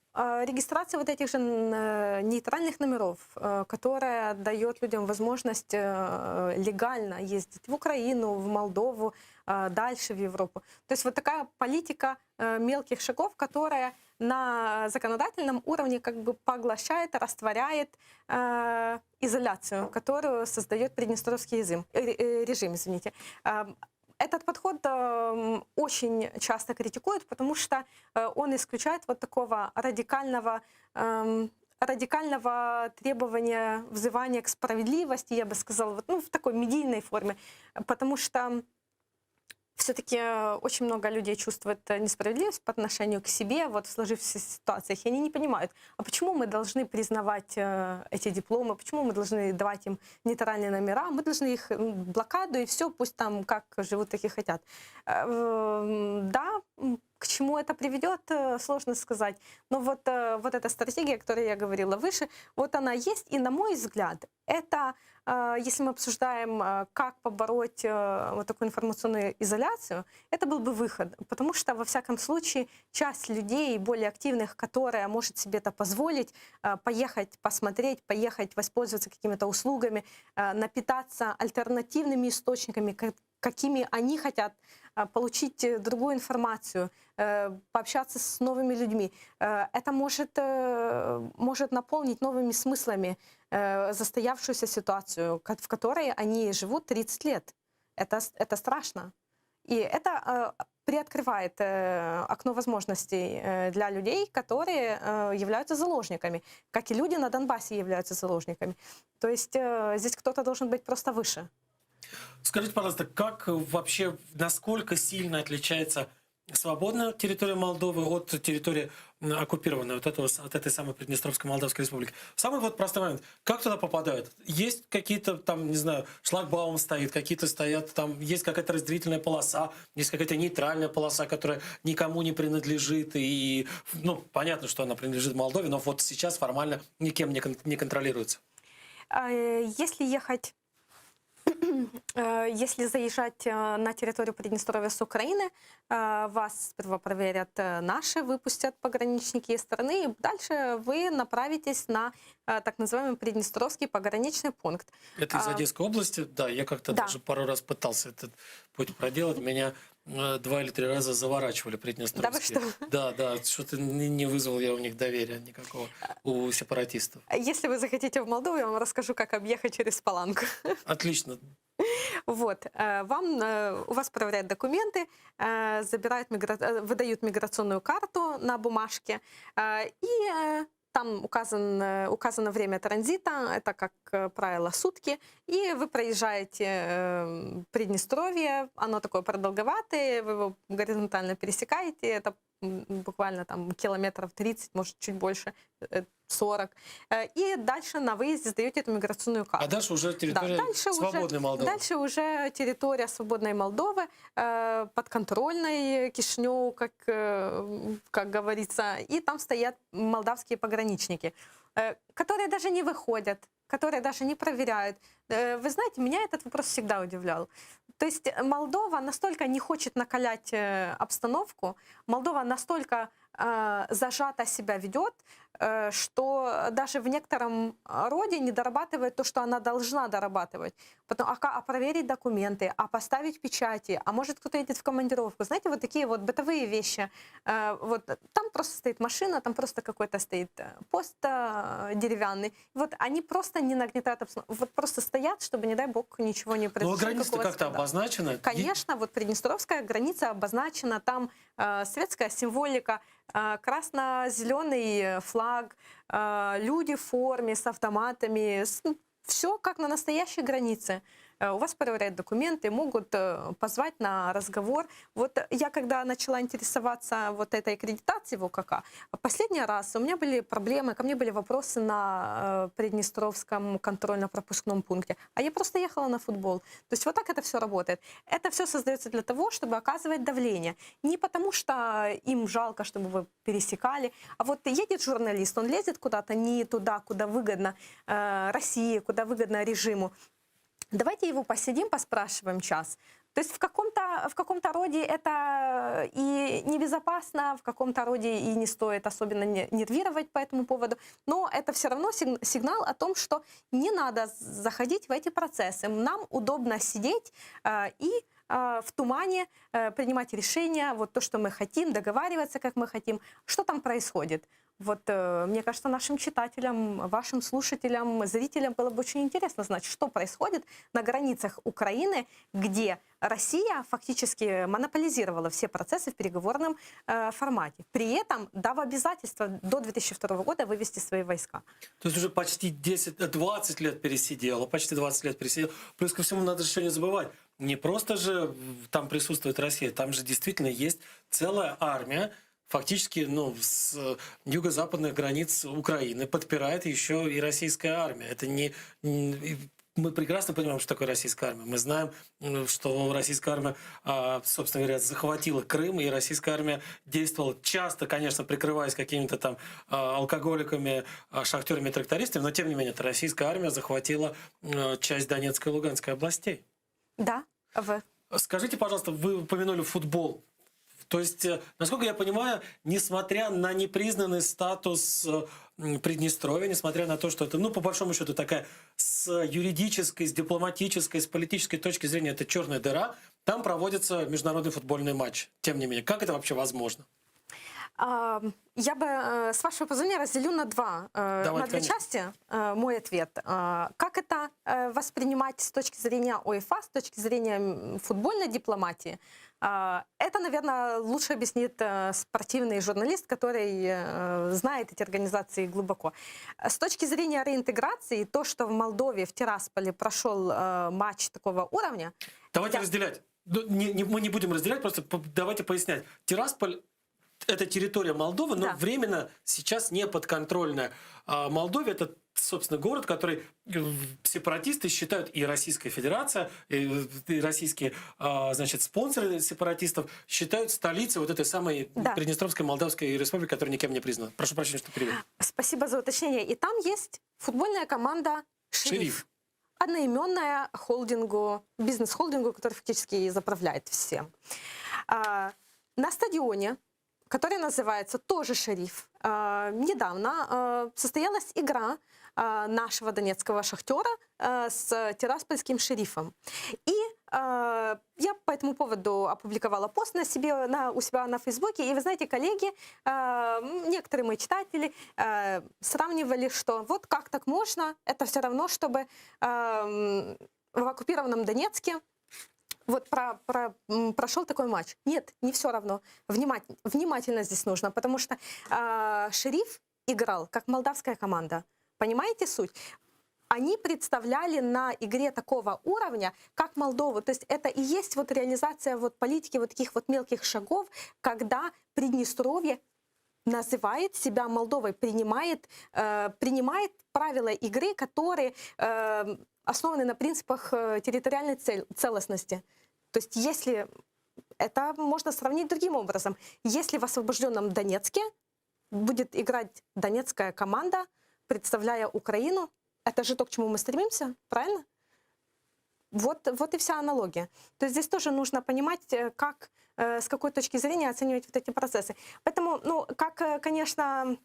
регистрация вот этих же нейтральных номеров, которая дает людям возможность легально ездить в Украину, в Молдову, дальше в Европу. То есть вот такая политика мелких шагов, которая на законодательном уровне как бы поглощает, растворяет изоляцию, которую создает приднестровский режим. Извините. Этот подход очень часто критикуют, потому что он исключает вот такого радикального требования, взывания к справедливости, я бы сказала, в такой медийной форме, потому что все-таки очень много людей чувствует несправедливость по отношению к себе вот в сложившихся ситуациях, и они не понимают, а почему мы должны признавать эти дипломы, почему мы должны давать им нейтральные номера, мы должны их блокаду, и все, пусть там как живут, так и хотят. Да, к чему это приведет, сложно сказать. Но вот эта стратегия, о которой я говорила выше, вот она есть. И, на мой взгляд, это, если мы обсуждаем, как побороть вот такую информационную изоляцию, это был бы выход. Потому что, во всяком случае, часть людей, более активных, которая может себе это позволить, поехать посмотреть, поехать воспользоваться какими-то услугами, напитаться альтернативными источниками, какими они хотят получить другую информацию, пообщаться с новыми людьми. Это может наполнить новыми смыслами застоявшуюся ситуацию, в которой они живут 30 лет. Это страшно. И это приоткрывает окно возможностей для людей, которые являются заложниками, как и люди на Донбассе являются заложниками. То есть здесь кто-то должен быть просто выше. Скажите, пожалуйста, как вообще, насколько сильно отличается свободная территория Молдовы от территории оккупированной, от этой самой Приднестровской Молдавской Республики? Самый вот простой момент. Как туда попадают? Есть какие-то там, не знаю, шлагбаум стоит, какие-то стоят, там есть какая-то разделительная полоса, есть какая-то нейтральная полоса, которая никому не принадлежит. И, ну, понятно, что она принадлежит Молдове, но вот сейчас формально никем не контролируется. Если ехать... Если заезжать на территорию Приднестровья с Украины, вас сперва проверят наши, выпустят пограничники из страны, и дальше вы направитесь на так называемый Приднестровский пограничный пункт. Это из Одесской области? Да, я как-то даже пару раз пытался этот путь проделать. Меня 2 или 3 раза заворачивали приднестровские. Да, Да, что-то не вызвал я у них доверия никакого, у сепаратистов. Если вы захотите в Молдову, я вам расскажу, как объехать через Паланку. Отлично. Вот, у вас проверяют документы, выдают миграционную карту на бумажке, и там указано время транзита, это, как правило, сутки, и вы проезжаете Приднестровье, оно такое продолговатое, вы его горизонтально пересекаете, это буквально там километров 30, может, чуть больше, 40. И дальше на выезде сдаете эту миграционную карту. А дальше уже территория свободной Молдовы. Дальше уже территория свободной Молдовы, подконтрольной Кишиневу, как говорится. И там стоят молдавские пограничники, которые даже не выходят, которые даже не проверяют. Вы знаете, меня этот вопрос всегда удивлял. То есть Молдова настолько не хочет накалять обстановку, Молдова настолько зажато себя ведет, что даже в некотором роде не дорабатывает то, что она должна дорабатывать. Потом, а проверить документы, а поставить печати, а может кто-то едет в командировку. Знаете, вот такие вот бытовые вещи. Вот, там просто стоит машина, там просто какой-то стоит пост деревянный. Вот они просто не нагнетают обстановку. Вот просто стоят, чтобы, не дай бог, ничего не произошло. Но граница как-то обозначена? Конечно, вот Приднестровская граница обозначена, там светская символика, красно-зеленый флаг, люди в форме, с автоматами, все как на настоящей границе. У вас проверяют документы, могут позвать на разговор. Вот я когда начала интересоваться вот этой аккредитацией в ОКК, последний раз у меня были проблемы, ко мне были вопросы на Приднестровском контрольно-пропускном пункте, а я просто ехала на футбол. То есть вот так это все работает. Это все создается для того, чтобы оказывать давление. Не потому что им жалко, чтобы вы пересекали, а вот едет журналист, он лезет куда-то не туда, куда выгодно России, куда выгодно режиму. Давайте его посидим, поспрашиваем час. То есть в каком-то роде это и небезопасно, в каком-то роде и не стоит особенно нервировать по этому поводу. Но это все равно сигнал о том, что не надо заходить в эти процессы. Нам удобно сидеть и в тумане принимать решения, вот то, что мы хотим, договариваться, как мы хотим. Что там происходит? Вот, мне кажется, нашим читателям, вашим слушателям, зрителям было бы очень интересно знать, что происходит на границах Украины, где Россия фактически монополизировала все процессы в переговорном формате. При этом дав обязательство до 2002 года вывести свои войска. То есть уже почти 20 лет пересидела, почти 20 лет пересидела. Плюс ко всему надо еще не забывать, не просто же там присутствует Россия, там же действительно есть целая армия, фактически, с юго-западных границ Украины подпирает еще и российская армия. Это мы прекрасно понимаем, что такое российская армия. Мы знаем, что российская армия, собственно говоря, захватила Крым, и российская армия действовала часто, конечно, прикрываясь какими-то там алкоголиками, шахтерами, трактористами, но тем не менее, российская армия захватила часть Донецкой и Луганской областей. Да. Скажите, пожалуйста, вы упомянули футбол. То есть, насколько я понимаю, несмотря на непризнанный статус Приднестровья, несмотря на то, что это, по большому счету, такая с юридической, с дипломатической, с политической точки зрения, это черная дыра, там проводится международный футбольный матч. Тем не менее, как это вообще возможно? Я бы, с вашего позволения, разделю на две части мой ответ. Как это воспринимать с точки зрения УЕФА, с точки зрения футбольной дипломатии? Это, наверное, лучше объяснит спортивный журналист, который знает эти организации глубоко. С точки зрения реинтеграции, то, что в Молдове, в Тирасполе прошел матч такого уровня... Давайте разделять. Мы не будем разделять, просто давайте пояснять. Тирасполь — это территория Молдовы, но временно сейчас не подконтрольная Молдове. Это, собственно, город, который сепаратисты считают, и Российская Федерация, и российские, значит, спонсоры сепаратистов считают столицей вот этой самой Приднестровской Молдавской Республики, которая никем не признана. Прошу прощения, что перевел. Спасибо за уточнение. И там есть футбольная команда «Шериф». Одноименная холдингу, бизнес-холдингу, который фактически заправляет всем. На стадионе, который называется тоже «Шериф», недавно состоялась игра нашего донецкого «Шахтера» с тираспольским «Шерифом». И я по этому поводу опубликовала пост у себя на Фейсбуке. И вы знаете, коллеги, некоторые мои читатели сравнивали, что вот как так можно, это все равно, чтобы в оккупированном Донецке вот прошел такой матч. Нет, не все равно. Внимательно здесь нужно, потому что «Шериф» играл как молдавская команда. Понимаете суть? Они представляли на игре такого уровня, как Молдову. То есть это и есть вот реализация вот политики вот таких вот мелких шагов, когда Приднестровье называет себя Молдовой, принимает правила игры, которые основаны на принципах территориальной целостности. То есть если это можно сравнить другим образом. Если в освобожденном Донецке будет играть донецкая команда, представляя Украину, это же то, к чему мы стремимся, правильно? Вот и вся аналогия. То есть здесь тоже нужно понимать, как, с какой точки зрения оценивать вот эти процессы. Поэтому, как, конечно,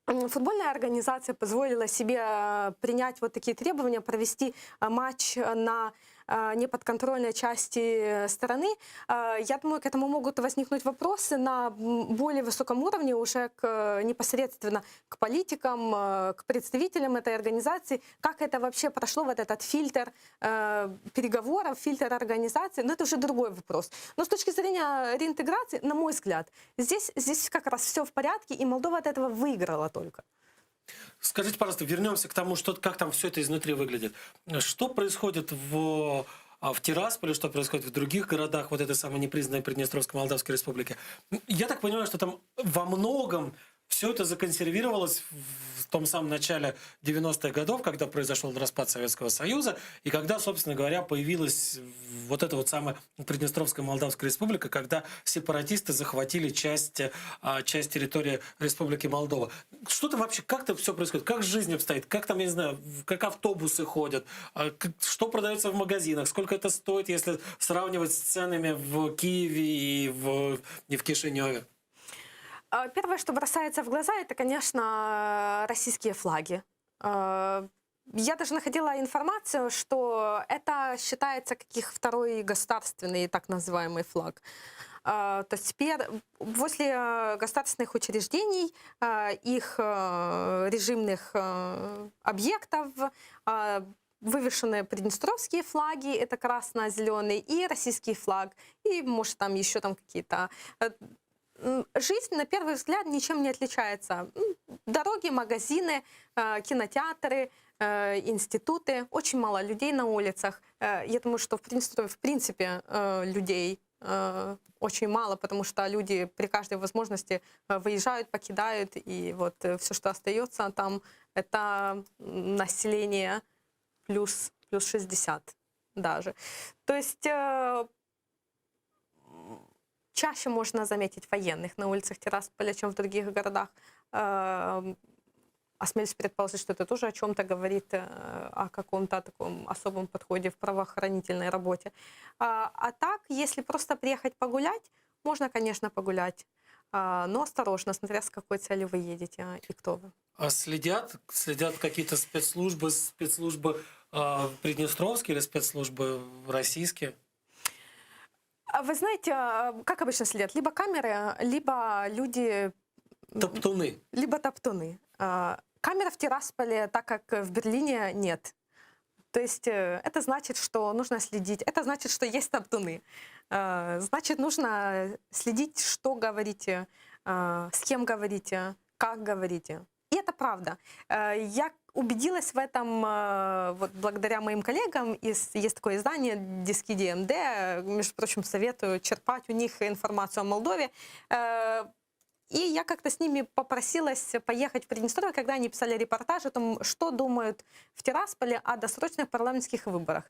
футбольная организация позволила себе принять вот такие требования, провести матч на неподконтрольной части страны, я думаю, к этому могут возникнуть вопросы на более высоком уровне, уже непосредственно к политикам, к представителям этой организации, как это вообще прошло, вот этот фильтр переговоров, фильтр организации, но это уже другой вопрос. Но с точки зрения реинтеграции, на мой взгляд, здесь как раз все в порядке, и Молдова от этого выиграла только. Скажите, пожалуйста, вернемся к тому, как там все это изнутри выглядит. Что происходит в Тирасполе, что происходит в других городах вот этой самой непризнанной Приднестровской Молдавской Республики? Я так понимаю, что там во многом все это законсервировалось в том самом начале 90-х годов, когда произошел распад Советского Союза, и когда, собственно говоря, появилась вот эта вот самая Приднестровская Молдавская Республика, когда сепаратисты захватили часть территории Республики Молдова. Что там вообще, как это все происходит? Как жизнь обстоит? Как там, я не знаю, как автобусы ходят? Что продается в магазинах? Сколько это стоит, если сравнивать с ценами в Киеве и в Кишиневе? Первое, что бросается в глаза, это, конечно, российские флаги. Я даже находила информацию, что это считается как их второй государственный так называемый флаг. То есть теперь возле государственных учреждений, их режимных объектов вывешены приднестровские флаги, это красно-зеленый, и российский флаг, и может там еще там какие-то... жизнь, на первый взгляд, ничем не отличается. Дороги, магазины, кинотеатры, институты, очень мало людей на улицах. Я думаю, что в принципе людей очень мало, потому что люди при каждой возможности выезжают, покидают, и вот все, что остается там, это население плюс 60 даже. То есть чаще можно заметить военных на улицах Тирасполя, чем в других городах. Осмелюсь предположить, что это тоже о чем-то говорит, о каком-то таком особом подходе в правоохранительной работе. А так, если просто приехать погулять, можно, конечно, погулять, но осторожно, смотря с какой целью вы едете и кто вы. А следят какие-то спецслужбы приднестровские или спецслужбы российские? Вы знаете, как обычно следят? Либо камеры, либо люди... Топтуны. Либо топтуны. Камер в Тирасполе, так как в Берлине, нет. То есть это значит, что нужно следить. Это значит, что есть топтуны. Значит, нужно следить, что говорите, с кем говорите, как говорите. И это правда. Я убедилась в этом вот, благодаря моим коллегам. Есть такое издание «Диски ДМД». Между прочим, советую черпать у них информацию о Молдове. И я как-то с ними попросилась поехать в Приднестровье, когда они писали репортаж о том, что думают в Тирасполе о досрочных парламентских выборах.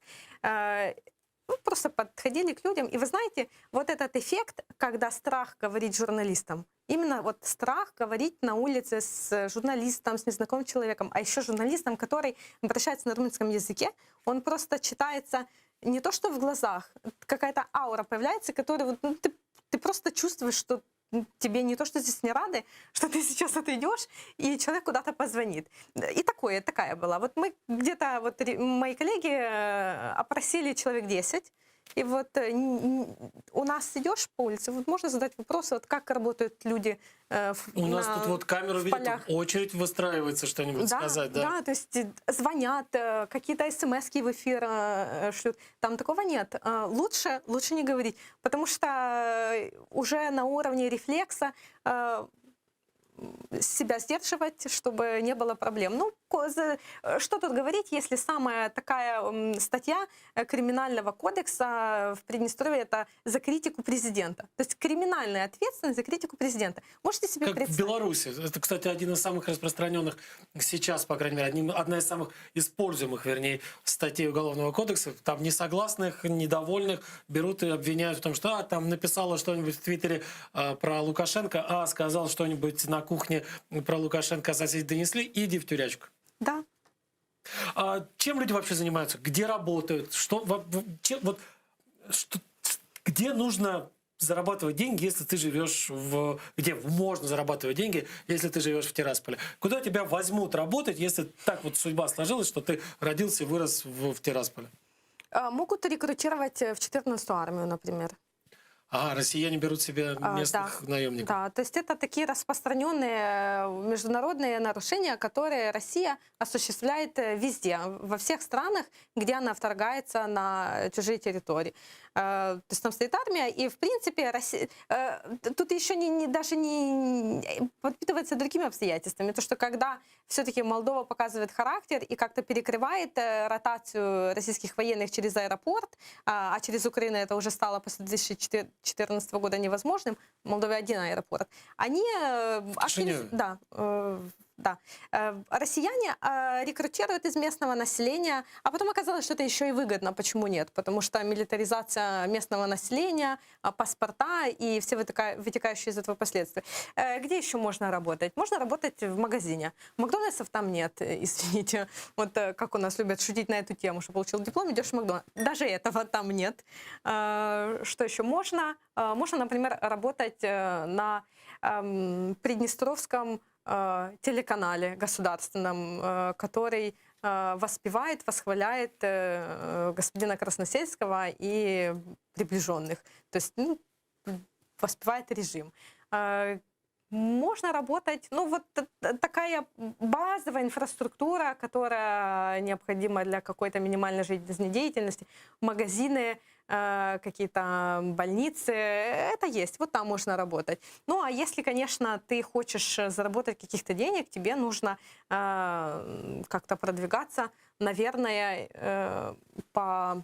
Просто подходили к людям. И вы знаете, вот этот эффект, когда страх говорить журналистам, именно вот страх говорить на улице с журналистом, с незнакомым человеком, а еще журналистом, который обращается на румынском языке, он просто читается не то что в глазах, какая-то аура появляется, которая вот, ты просто чувствуешь, что тебе не то, что здесь не рады, что ты сейчас отойдешь, и человек куда-то позвонит. И такая была. Вот мы где-то, вот мои коллеги опросили человек 10, и вот у нас идешь по улице, вот можно задать вопрос, вот как работают люди У нас тут вот камеру видят, очередь выстраивается что-нибудь сказать. Да, то есть звонят, какие-то смс-ки в эфир шлют. Там такого нет. Лучше не говорить, потому что уже на уровне рефлекса себя сдерживать, чтобы не было проблем. Ну, что тут говорить, если самая такая статья криминального кодекса в Приднестровье — это за критику президента. То есть криминальная ответственность за критику президента. Можете себе как представить? в Беларуси. Это, кстати, один из самых распространенных сейчас, по крайней мере, одна из самых используемых, вернее, статей Уголовного кодекса. Там несогласных, недовольных берут и обвиняют в том, что там написала что-нибудь в Твиттере про Лукашенко, сказал что-нибудь на кухне про Лукашенко, соседи донесли, иди в тюрячку. Да. Чем люди вообще занимаются? Где работают? Где нужно зарабатывать деньги, если ты живешь где можно зарабатывать деньги, если ты живешь в Тирасполе? Куда тебя возьмут работать, если так вот судьба сложилась, что ты родился и вырос в Тирасполе? Могут рекрутировать в 14-ю армию, например. Россияне берут себе местных наемников. Да, то есть это такие распространенные международные нарушения, которые Россия осуществляет везде, во всех странах, где она вторгается на чужие территории. То есть там стоит армия, и в принципе Россия, тут еще даже не подпитывается другими обстоятельствами. То, что когда все-таки Молдова показывает характер и как-то перекрывает ротацию российских военных через аэропорт, а через Украину это уже стало после 2014 года невозможным, в Молдове один аэропорт, они... Да. Россияне рекрутируют из местного населения, а потом оказалось, что это еще и выгодно. Почему нет? Потому что милитаризация местного населения, паспорта и все вытекающие из этого последствия. Где еще можно работать? Можно работать в магазине. Макдональдсов там нет, извините. Вот как у нас любят шутить на эту тему, что получил диплом, идешь в Макдональдс. Даже этого там нет. Что еще можно? Можно, например, работать на Приднестровском телеканале государственном, который воспевает, восхваляет господина Красносельского и приближенных. То есть воспевает режим. Можно работать, такая базовая инфраструктура, которая необходима для какой-то минимальной жизнедеятельности, магазины, какие-то больницы, это есть, вот там можно работать. Ну, а если, конечно, ты хочешь заработать каких-то денег, тебе нужно как-то продвигаться, наверное, по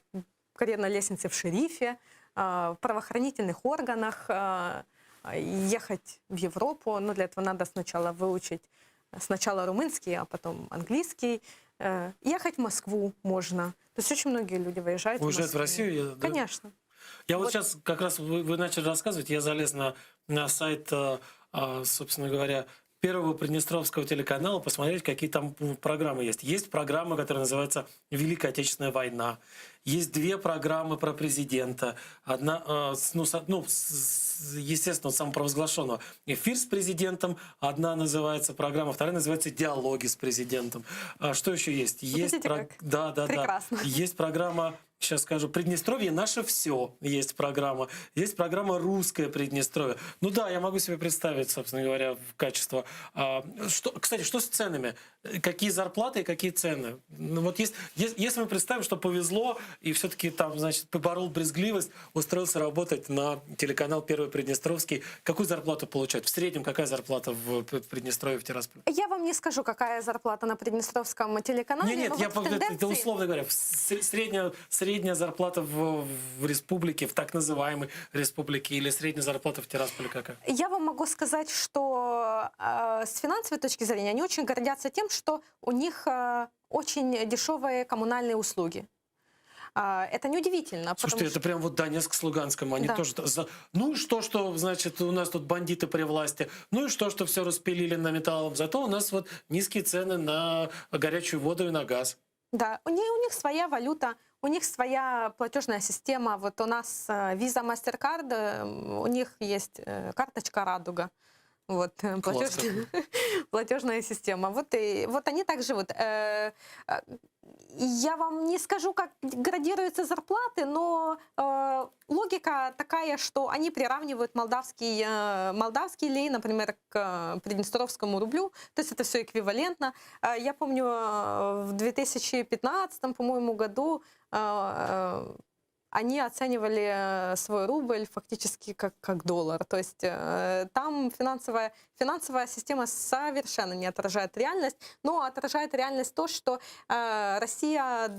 карьерной лестнице в шерифе, в правоохранительных органах, ехать в Европу. Но для этого надо сначала выучить сначала румынский, а потом английский. Ехать в Москву можно. То есть очень многие люди выезжают Уезжают в Россию? Да? Конечно. Я вот сейчас, как раз вы начали рассказывать, я залез на сайт, собственно говоря, Первого Приднестровского телеканала, посмотреть, какие там программы есть. Есть программа, которая называется «Великая Отечественная война». Есть две программы про президента. Одна, естественно, самопровозглашенного. Эфир с президентом. Одна называется программа, вторая называется «Диалоги с президентом». Что еще есть? Есть да. Есть программа, сейчас скажу, «Приднестровье наше все». Есть программа «Русское Приднестровье». Ну да, я могу себе представить, собственно говоря, качество. Кстати, что с ценами? Какие зарплаты и какие цены? Ну, вот если мы представим, что повезло, и все-таки там, значит, поборол брезгливость, устроился работать на телеканал Первый Приднестровский, какую зарплату получать? В среднем какая зарплата в Приднестровье, в Тирасполе? Я вам не скажу, какая зарплата на Приднестровском телеканале. Нет, это условно говоря, средняя зарплата в республике, в так называемой республике, или средняя зарплата в Тирасполе какая? Я вам могу сказать, что с финансовой точки зрения они очень гордятся тем, что у них очень дешевые коммунальные услуги. Это неудивительно. Слушайте, это прям вот Донецк с Луганском. Они тоже... Ну и что, значит, у нас тут бандиты при власти. Ну и что все распилили на металлом. Зато у нас вот низкие цены на горячую воду и на газ. Да, у них своя валюта, у них своя платежная система. Вот у нас Visa, MasterCard, у них есть карточка «Радуга». Вот, платежная система. Вот они так живут. Я вам не скажу, как градируются зарплаты, но логика такая, что они приравнивают молдавский лей, например, к приднестровскому рублю. То есть это все эквивалентно. Я помню, в 2015, по-моему, году они оценивали свой рубль фактически как доллар. То есть там финансовая система совершенно не отражает реальность, но отражает реальность то, что Россия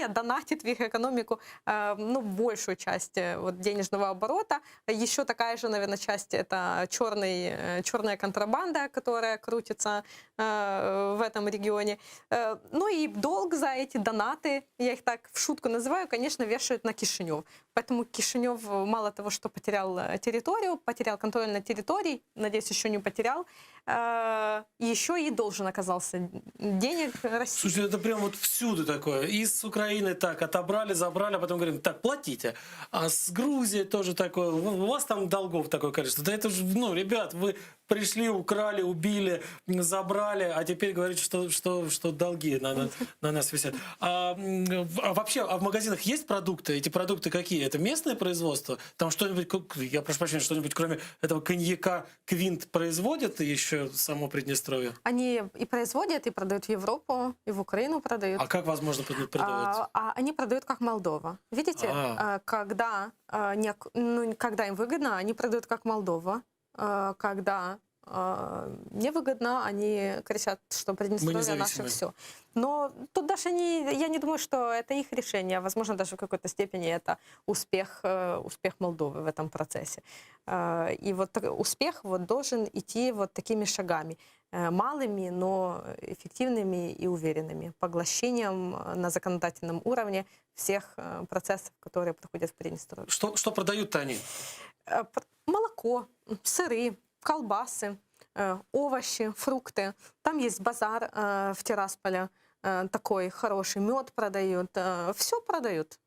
донатит в их экономику большую часть денежного оборота. Еще такая же, наверное, часть — это черная контрабанда, которая крутится в этом регионе. Ну и долг за эти донаты, я их так в шутку называю, конечно, вешают на Кишинев. Поэтому Кишинев мало того, что потерял территорию, потерял контроль над территорией, надеюсь, еще не потерял, еще и должен оказался денег России. Слушайте, это прям вот всюду такое. И с Украины так, отобрали, забрали, а потом говорим, так, платите. А с Грузией тоже такое. У вас там долгов такое количество. Да это же, ребят, вы пришли, украли, убили, забрали, а теперь говорите, что долги на нас висят. Вообще, в магазинах есть продукты? Эти продукты какие? Это местное производство? Там что-нибудь, я прошу прощения, что-нибудь кроме этого коньяка Квинт производят еще само Приднестровье? Они и производят, и продают в Европу, и в Украину продают. А как возможно продавать? Они продают как Молдова. Видите, когда им выгодно, они продают как Молдова. Когда невыгодно, они кричат, что Приднестровье наше все. Но тут даже я не думаю, что это их решение. Возможно, даже в какой-то степени это успех Молдовы в этом процессе. И вот успех должен идти вот такими шагами. Малыми, но эффективными и уверенными. Поглощением на законодательном уровне всех процессов, которые проходят в Приднестровье. Что продают-то они? Молоко, сыры, колбасы, овощи, фрукты. Там есть базар в Тирасполе, такой хороший, мед продают, все продают.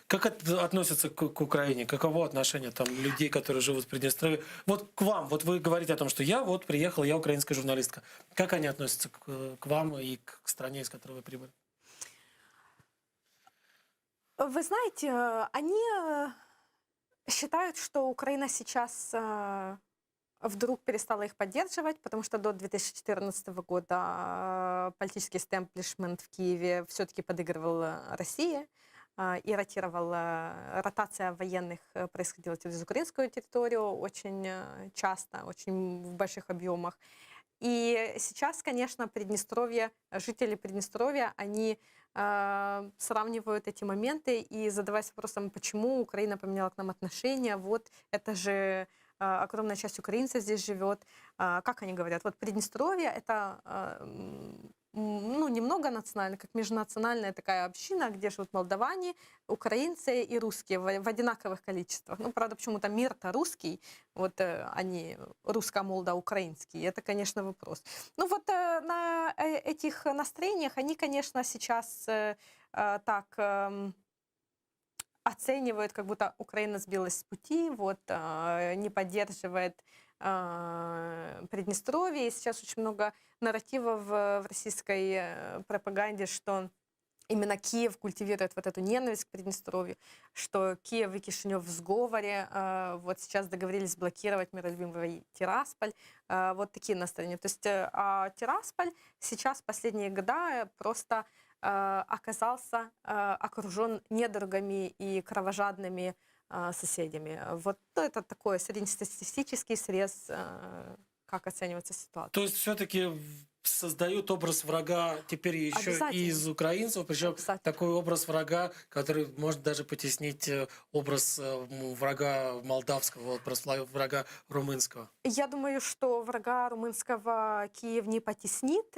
Как это относится к Украине? Каково отношение там людей, которые живут в Приднестровье? Вот к вам, вот вы говорите о том, что я вот приехала, я украинская журналистка. Как они относятся к вам и к стране, из которой вы прибыли? Вы знаете, они считают, что Украина сейчас вдруг перестала их поддерживать, потому что до 2014 года политический истеблишмент в Киеве все-таки подыгрывал России. и ротировал. Ротация военных происходила через украинскую территорию очень часто, очень в больших объемах. И сейчас, конечно, жители Приднестровья, они сравнивают эти моменты и задаваясь вопросом, почему Украина поменяла к нам отношения, вот это же огромная часть украинцев здесь живет. Как они говорят? Вот Приднестровье — это немного национально, как межнациональная такая община, где живут молдаване, украинцы и русские в одинаковых количествах. Ну, правда, почему-то мир-то русский, вот, а не русско-молдо-украинский. Это, конечно, вопрос. Ну вот на этих настроениях они, конечно, сейчас оценивают, как будто Украина сбилась с пути, вот, не поддерживает Приднестровье. И сейчас очень много нарративов в российской пропаганде, что именно Киев культивирует вот эту ненависть к Приднестровью, что Киев и Кишинев в сговоре, вот сейчас договорились блокировать миролюбивый Тирасполь, вот такие настроения. То есть Тирасполь сейчас в последние годы просто оказался окружен недругами и кровожадными соседями. Вот это такой среднестатистический срез, как оценивается ситуация. То есть все-таки создают образ врага теперь еще и из украинцев, причем такой образ врага, который может даже потеснить образ врага молдавского, образ врага румынского. Я думаю, что врага румынского Киев не потеснит.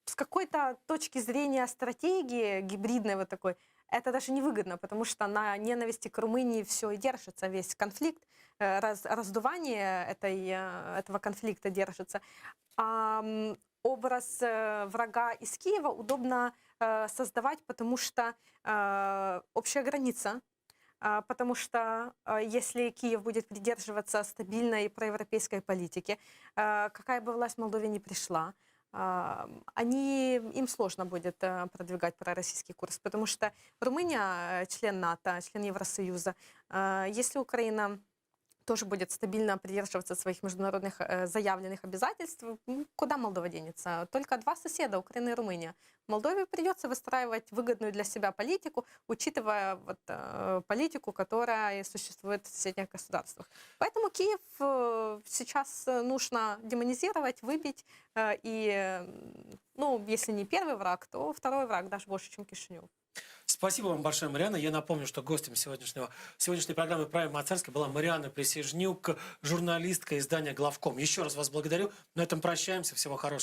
С какой-то точки зрения стратегии гибридной вот такой, это даже невыгодно, потому что на ненависти к Румынии все и держится, весь конфликт, раздувание этого конфликта держится. А образ врага из Киева удобно создавать, потому что общая граница, потому что если Киев будет придерживаться стабильной проевропейской политики, какая бы власть в Молдове ни пришла, им сложно будет продвигать пророссийский курс, потому что Румыния член НАТО, член Евросоюза. Если Украина тоже будет стабильно придерживаться своих международных заявленных обязательств, куда Молдова денется? Только два соседа, Украина и Румыния. Молдове придется выстраивать выгодную для себя политику, учитывая политику, которая существует в соседних государствах. Поэтому Киев сейчас нужно демонизировать, выбить. И, если не первый враг, то второй враг, даже больше, чем Кишинев. Спасибо вам большое, Марианна. Я напомню, что гостем сегодняшней программы «Правильно Мацарской» была Марианна Присяжнюк, журналистка издания «Главком». Еще раз вас благодарю. На этом прощаемся. Всего хорошего.